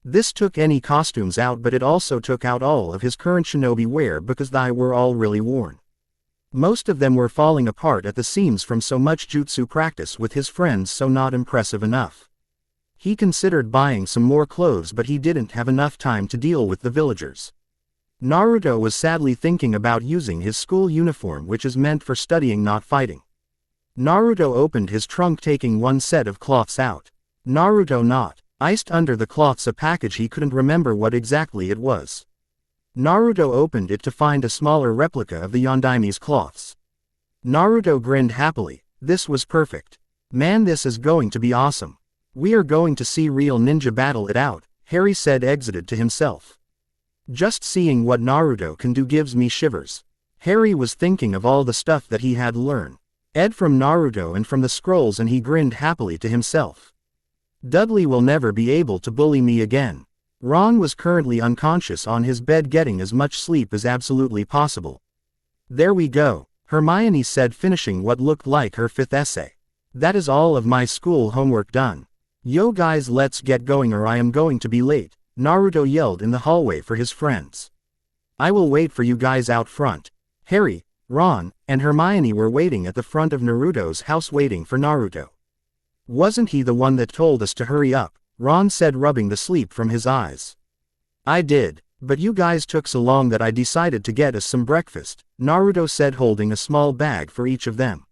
This took any costumes out, but it also took out all of his current shinobi wear because they were all really worn. Most of them were falling apart at the seams from so much jutsu practice with his friends, so not impressive enough. He considered buying some more clothes, but he didn't have enough time to deal with the villagers. Naruto was sadly thinking about using his school uniform, which is meant for studying, not fighting. Naruto opened his trunk, taking one set of cloths out. Naruto not iced under the cloths a package, he couldn't remember what exactly it was. Naruto opened it to find a smaller replica of the Yondaime's cloths. Naruto grinned happily, this was perfect. Man, this is going to be awesome. We are going to see real ninja battle it out, Harry said, exited to himself. Just seeing what Naruto can do gives me shivers. Harry was thinking of all the stuff that he had learned from Naruto and from the scrolls, and he grinned happily to himself. Dudley will never be able to bully me again. Ron was currently unconscious on his bed, getting as much sleep as absolutely possible. There we go, Hermione said, finishing what looked like her 5th essay. That is all of my school homework done. Yo guys, let's get going or I am going to be late, Naruto yelled in the hallway for his friends. I will wait for you guys out front. Harry, Ron, and Hermione were waiting at the front of Naruto's house, waiting for Naruto. Wasn't he the one that told us to hurry up? Ron said, rubbing the sleep from his eyes. I did, but you guys took so long that I decided to get us some breakfast, Naruto said, holding a small bag for each of them.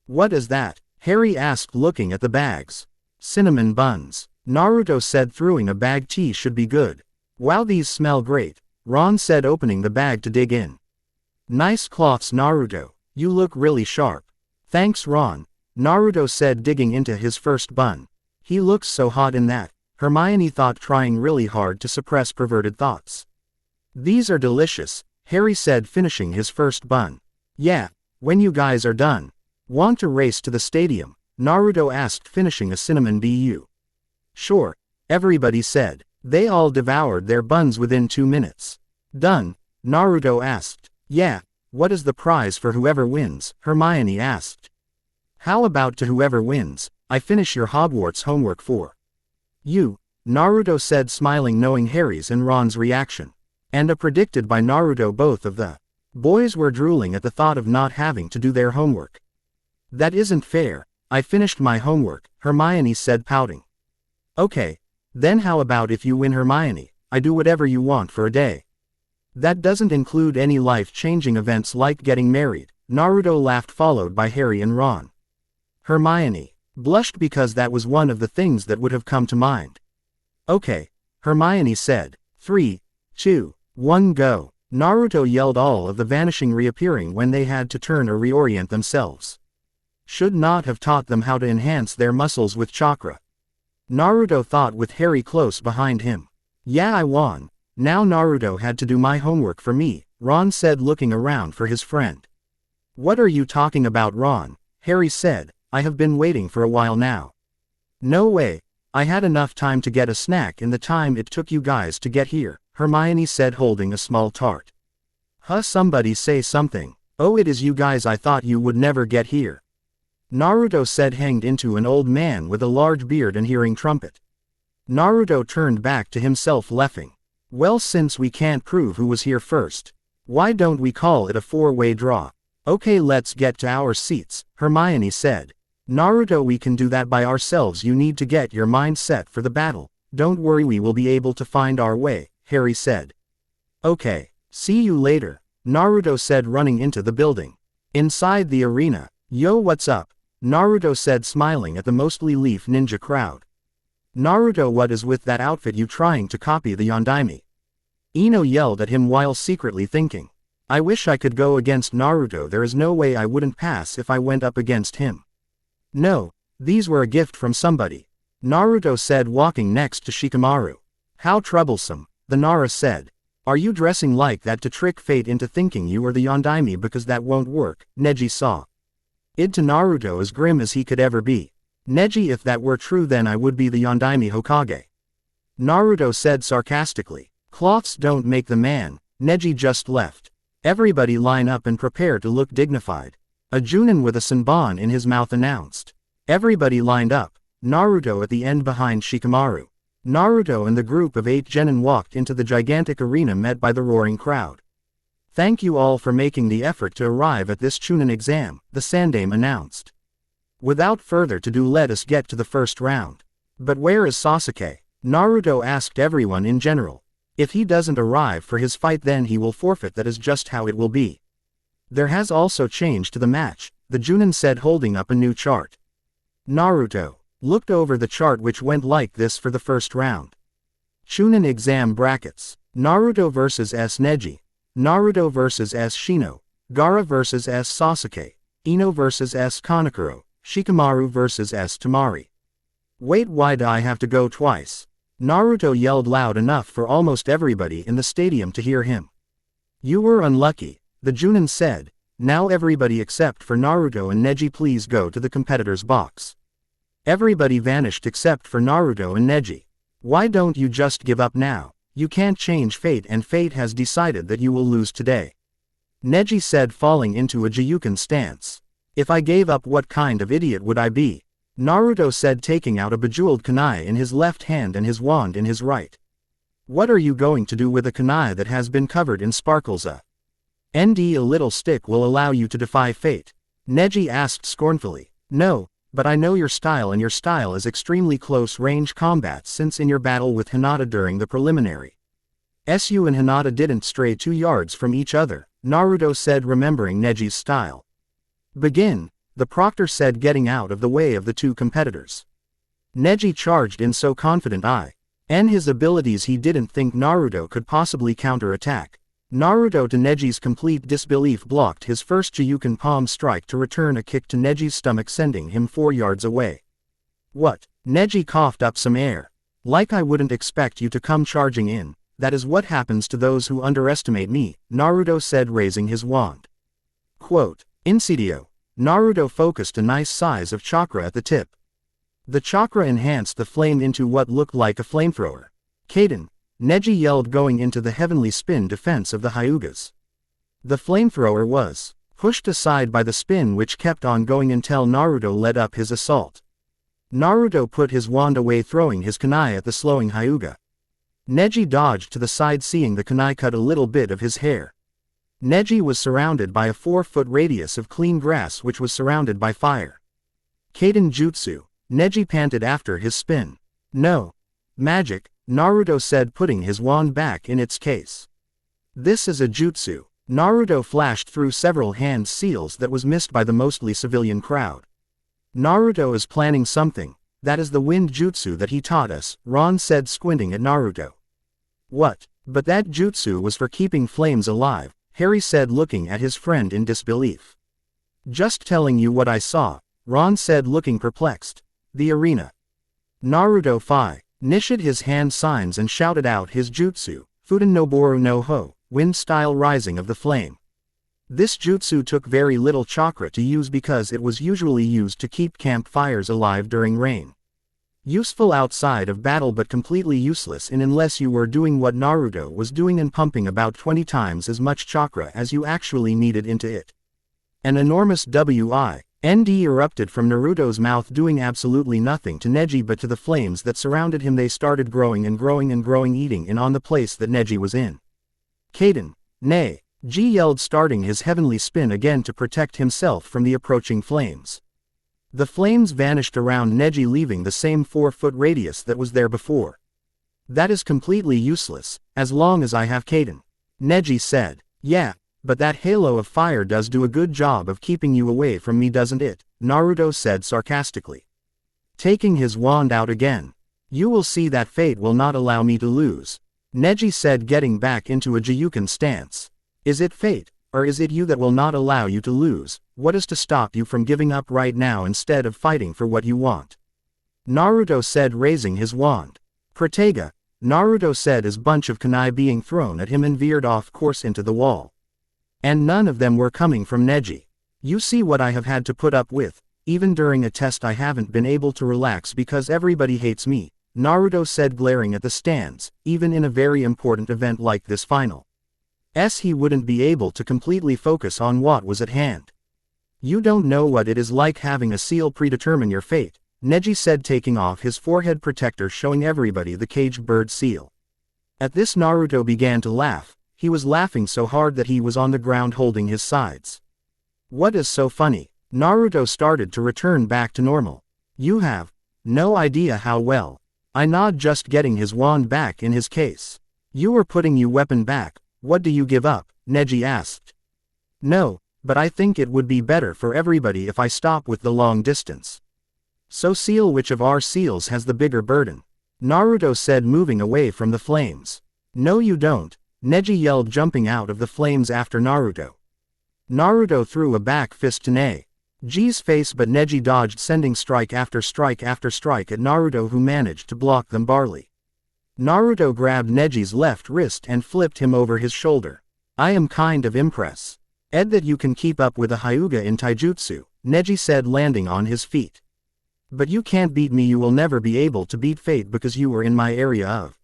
What is that? Harry asked, looking at the bags. Cinnamon buns, Naruto said, throwing a bag. Tea should be good. Wow, these smell great, Ron said, opening the bag to dig in. Nice cloths, Naruto, you look really sharp. Thanks, Ron, Naruto said, digging into his first bun. He looks so hot in that, Hermione thought, trying really hard to suppress perverted thoughts. These are delicious, Harry said, finishing his first bun. Yeah, when you guys are done. Want to race to the stadium? Naruto asked, finishing a cinnamon bun. Sure, everybody said. They all devoured their buns within 2 minutes. Done, Naruto asked. Yeah, what is the prize for whoever wins? Hermione asked. How about to whoever wins, I finish your Hogwarts homework for you, Naruto said, smiling, knowing Harry's and Ron's reaction. And predicted by Naruto, both of the boys were drooling at the thought of not having to do their homework. That isn't fair. I finished my homework, Hermione said, pouting. Okay, then how about if you win, Hermione? I do whatever you want for a day. That doesn't include any life-changing events like getting married, Naruto laughed, followed by Harry and Ron. Hermione blushed because that was one of the things that would have come to mind. Okay, Hermione said. 3, 2, 1, go. Naruto yelled, all of the vanishing reappearing when they had to turn or reorient themselves. Should not have taught them how to enhance their muscles with chakra. Naruto thought, with Harry close behind him. Yeah, I won. Now Naruto had to do my homework for me, Ron said, looking around for his friend. What are you talking about, Ron? Harry said. I have been waiting for a while now. No way. I had enough time to get a snack in the time it took you guys to get here, Hermione said, holding a small tart. Huh, somebody say something. Oh, it is you guys, I thought you would never get here. Naruto said, hanged into an old man with a large beard and hearing trumpet. Naruto turned back to himself, laughing. Well, since we can't prove who was here first, why don't we call it a four-way draw? Okay, let's get to our seats, Hermione said. Naruto, we can do that by ourselves. You need to get your mind set for the battle. Don't worry, we will be able to find our way, Harry said. Okay, see you later, Naruto said, running into the building. Inside the arena, yo, what's up? Naruto said, smiling at the mostly leaf ninja crowd. Naruto, what is with that outfit? You trying to copy the Yondaime? Ino yelled at him while secretly thinking, I wish I could go against Naruto. There is no way I wouldn't pass if I went up against him. No, these were a gift from somebody, Naruto said, walking next to Shikamaru. How troublesome, the Nara said. Are you dressing like that to trick fate into thinking you are the Yondaime? Because that won't work, Neji saw. Id to Naruto, as grim as he could ever be. Neji, if that were true, then I would be the Yondaime Hokage. Naruto said sarcastically. Cloths don't make the man, Neji just left. Everybody line up and prepare to look dignified. A Chunin with a senbon in his mouth announced. Everybody lined up, Naruto at the end behind Shikamaru. Naruto and the group of 8 genin walked into the gigantic arena, met by the roaring crowd. Thank you all for making the effort to arrive at this Chunin exam, the Sandaime announced. Without further ado, let us get to the first round. But where is Sasuke? Naruto asked everyone in general. If he doesn't arrive for his fight, then he will forfeit. That is just how it will be. There has also changed to the match, the Chunin said, holding up a new chart. Naruto looked over the chart, which went like this for the first round. Chunin exam brackets. Naruto vs S Neji. Naruto vs S Shino. Gaara vs S Sasuke. Ino vs S Konakuro. Shikamaru vs S Temari. Wait, why do I have to go twice? Naruto yelled loud enough for almost everybody in the stadium to hear him. You were unlucky, the Chunin said. Now everybody except for Naruto and Neji, please go to the competitor's box. Everybody vanished except for Naruto and Neji. Why don't you just give up now? You can't change fate, and fate has decided that you will lose today. Neji said, falling into a Jiyuken stance. If I gave up, what kind of idiot would I be? Naruto said, taking out a bejeweled kunai in his left hand and his wand in his right. What are you going to do with a kunai that has been covered in sparkles? A little stick will allow you to defy fate? Neji asked scornfully. No, but I know your style, and your style is extremely close-range combat, since in your battle with Hinata during the preliminary, Su and Hinata didn't stray 2 yards from each other, Naruto said, remembering Neji's style. Begin, the proctor said, getting out of the way of the 2 competitors. Neji charged in, so confident in his abilities he didn't think Naruto could possibly counter-attack. Naruto, to Neji's complete disbelief, blocked his first Jiyuken palm strike to return a kick to Neji's stomach, sending him 4 yards away. What? Neji coughed up some air. Like, I wouldn't expect you to come charging in. That is what happens to those who underestimate me, Naruto said, raising his wand. Quote, Insidio. Naruto focused a nice size of chakra at the tip. The chakra enhanced the flame into what looked like a flamethrower. Kaden, Neji yelled, going into the heavenly spin defense of the Hyugas. The flamethrower was pushed aside by the spin, which kept on going until Naruto led up his assault. Naruto put his wand away, throwing his kunai at the slowing Hyuga. Neji dodged to the side, seeing the kunai cut a little bit of his hair. Neji was surrounded by a 4-foot radius of clean grass, which was surrounded by fire. Kaden jutsu, Neji panted after his spin. No. Magic, Naruto said, putting his wand back in its case. This is a jutsu. Naruto flashed through several hand seals that was missed by the mostly civilian crowd. Naruto is planning something. That is the wind jutsu that he taught us, Ron said, squinting at Naruto. What? But that jutsu was for keeping flames alive, Harry said, looking at his friend in disbelief. Just telling you what I saw, Ron said, looking perplexed. The arena. Naruto Nishid his hand signs and shouted out his jutsu, Fuden Noboru no Ho, wind-style rising of the flame. This jutsu took very little chakra to use because it was usually used to keep campfires alive during rain. Useful outside of battle, but completely useless in unless you were doing what Naruto was doing and pumping about 20 times as much chakra as you actually needed into it. An enormous ND erupted from Naruto's mouth, doing absolutely nothing to Neji, but to the flames that surrounded him they started growing and growing and growing, eating in on the place that Neji was in. Kaden, nay, G yelled, starting his heavenly spin again to protect himself from the approaching flames. The flames vanished around Neji, leaving the same 4-foot radius that was there before. That is completely useless, as long as I have Kaden. Neji said. Yeah, but that halo of fire does do a good job of keeping you away from me, doesn't it? Naruto said sarcastically. Taking his wand out again. You will see that fate will not allow me to lose. Neji said, getting back into a Jiyuken stance. Is it fate, or is it you that will not allow you to lose? What is to stop you from giving up right now instead of fighting for what you want? Naruto said, raising his wand. Protega, Naruto said, as bunch of kunai being thrown at him and veered off course into the wall. And none of them were coming from Neji. You see what I have had to put up with. Even during a test I haven't been able to relax because everybody hates me, Naruto said, glaring at the stands. Even in a very important event like this final. He wouldn't be able to completely focus on what was at hand. You don't know what it is like having a seal predetermine your fate, Neji said, taking off his forehead protector, showing everybody the caged bird seal. At this Naruto began to laugh. He was laughing so hard that he was on the ground holding his sides. What is so funny? Naruto started to return back to normal. You have no idea how well. I nod, just getting his wand back in his case. You were putting your weapon back. What do you give up? Neji asked. No, but I think it would be better for everybody if I stop with the long distance. So seal, which of our seals has the bigger burden? Naruto said, moving away from the flames. No you don't, Neji yelled, jumping out of the flames after Naruto. Naruto threw a back fist to Neji's face, but Neji dodged, sending strike after strike after strike at Naruto, who managed to block them barely. Naruto grabbed Neji's left wrist and flipped him over his shoulder. I am kind of impressed, Ed, that you can keep up with a Hyuga in taijutsu, Neji said, landing on his feet. But you can't beat me. You will never be able to beat fate because you are in my area of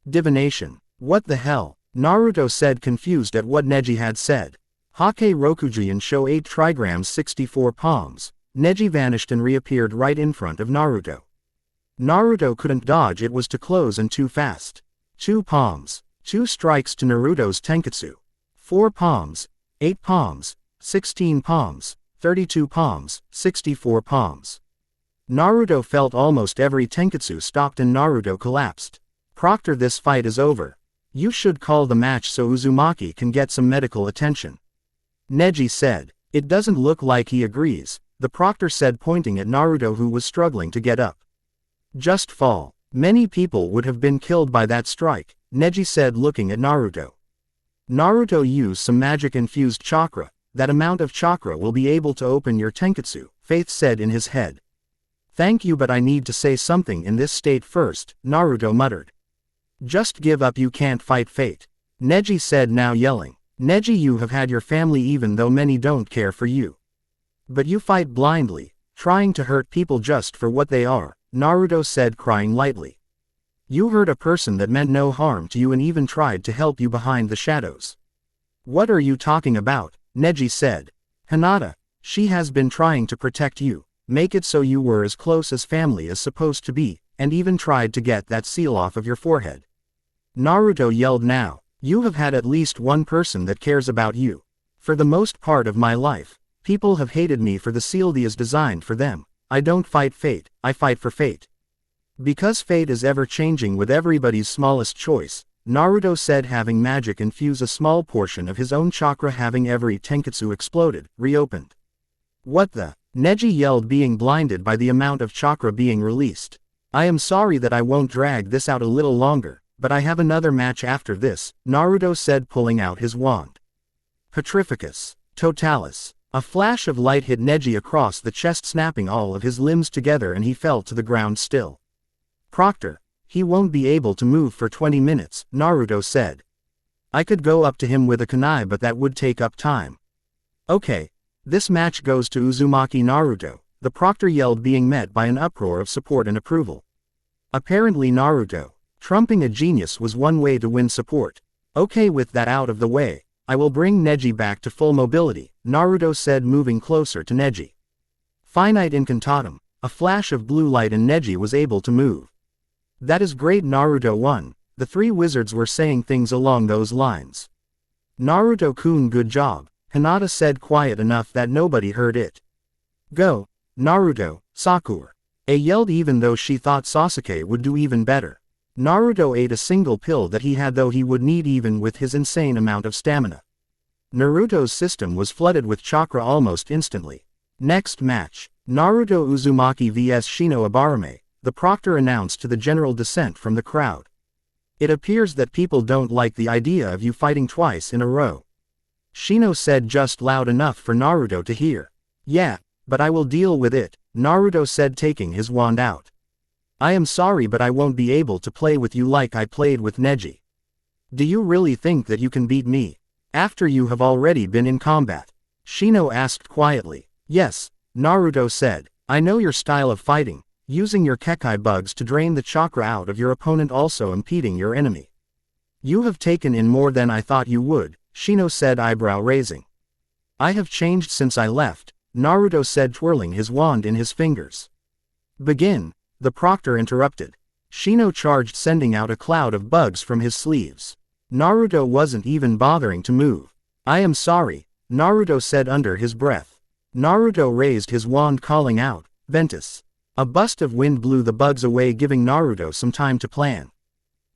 divination. What the hell? Naruto said, confused at what Neji had said. Hake Rokujian show 8 trigrams 64 palms. Neji vanished and reappeared right in front of Naruto. Naruto couldn't dodge, it was too close and too fast. 2 palms. 2 strikes to Naruto's tenketsu. 4 palms. 8 palms. 16 palms. 32 palms. 64 palms. Naruto felt almost every tenketsu stopped and Naruto collapsed. Proctor, this fight is over. You should call the match so Uzumaki can get some medical attention. Neji said. It doesn't look like he agrees, the proctor said, pointing at Naruto, who was struggling to get up. Just fall. Many people would have been killed by that strike, Neji said, looking at Naruto. Naruto used some magic-infused chakra. That amount of chakra will be able to open your tenketsu, Faith said in his head. Thank you, but I need to say something in this state first, Naruto muttered. Just give up, you can't fight fate, Neji said, now yelling. Neji, you have had your family even though many don't care for you. But you fight blindly, trying to hurt people just for what they are, Naruto said, crying lightly. You hurt a person that meant no harm to you and even tried to help you behind the shadows. What are you talking about? Neji said. Hinata, she has been trying to protect you, make it so you were as close as family as supposed to be, and even tried to get that seal off of your forehead. Naruto yelled. Now, you have had at least one person that cares about you. For the most part of my life, people have hated me for the seal that is designed for them. I don't fight fate, I fight for fate. Because fate is ever changing with everybody's smallest choice, Naruto said, having magic infuse a small portion of his own chakra, having every tenketsu exploded, reopened. What the? Neji yelled, being blinded by the amount of chakra being released. I am sorry that I won't drag this out a little longer, but I have another match after this, Naruto said, pulling out his wand. Petrificus Totalis. A flash of light hit Neji across the chest, snapping all of his limbs together, and he fell to the ground still. Proctor, he won't be able to move for 20 minutes, Naruto said. I could go up to him with a kunai, but that would take up time. Okay, this match goes to Uzumaki. Naruto, the proctor yelled, being met by an uproar of support and approval. Apparently Naruto, trumping a genius was one way to win support. Okay, with that out of the way, I will bring Neji back to full mobility, Naruto said, moving closer to Neji. Finite incantatum, a flash of blue light and Neji was able to move. That is great Naruto 1, the three wizards were saying things along those lines. Naruto-kun good job, Hinata said quiet enough that nobody heard it. Go, Naruto, Sakura. A yelled even though she thought Sasuke would do even better. Naruto ate a single pill that he had though he would need even with his insane amount of stamina. Naruto's system was flooded with chakra almost instantly. Next match, Naruto Uzumaki vs Shino Abarame, the proctor announced to the general dissent from the crowd. It appears that people don't like the idea of you fighting twice in a row. Shino said just loud enough for Naruto to hear. Yeah, but I will deal with it, Naruto said taking his wand out. I am sorry but I won't be able to play with you like I played with Neji. Do you really think that you can beat me? After you have already been in combat? Shino asked quietly. Yes, Naruto said. I know your style of fighting, using your Kekai bugs to drain the chakra out of your opponent also impeding your enemy. You have taken in more than I thought you would, Shino said eyebrow raising. I have changed since I left, Naruto said twirling his wand in his fingers. Begin. The proctor interrupted. Shino charged sending out a cloud of bugs from his sleeves. Naruto wasn't even bothering to move. I am sorry, Naruto said under his breath. Naruto raised his wand calling out, Ventus. A bust of wind blew the bugs away giving Naruto some time to plan.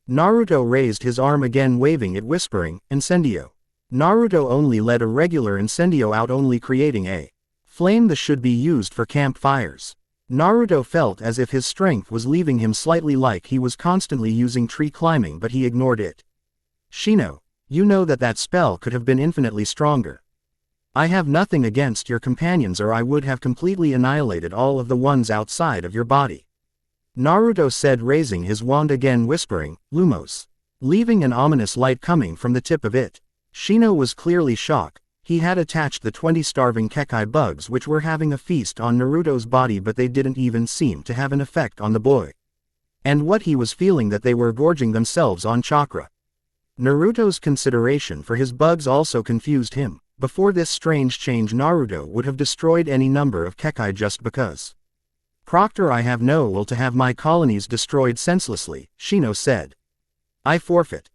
Naruto raised his arm again waving it whispering, Incendio. Naruto only let a regular Incendio out only creating a flame that should be used for campfires. Naruto felt as if his strength was leaving him slightly like he was constantly using tree climbing but he ignored it. Shino, you know that spell could have been infinitely stronger. I have nothing against your companions or I would have completely annihilated all of the ones outside of your body. Naruto said raising his wand again whispering, Lumos. Leaving an ominous light coming from the tip of it. Shino was clearly shocked. He had attached the 20 starving Kekai bugs which were having a feast on Naruto's body but they didn't even seem to have an effect on the boy. And what he was feeling that they were gorging themselves on chakra. Naruto's consideration for his bugs also confused him. Before this strange change Naruto would have destroyed any number of Kekai just because. Proctor I have no will to have my colonies destroyed senselessly, Shino said. I forfeit.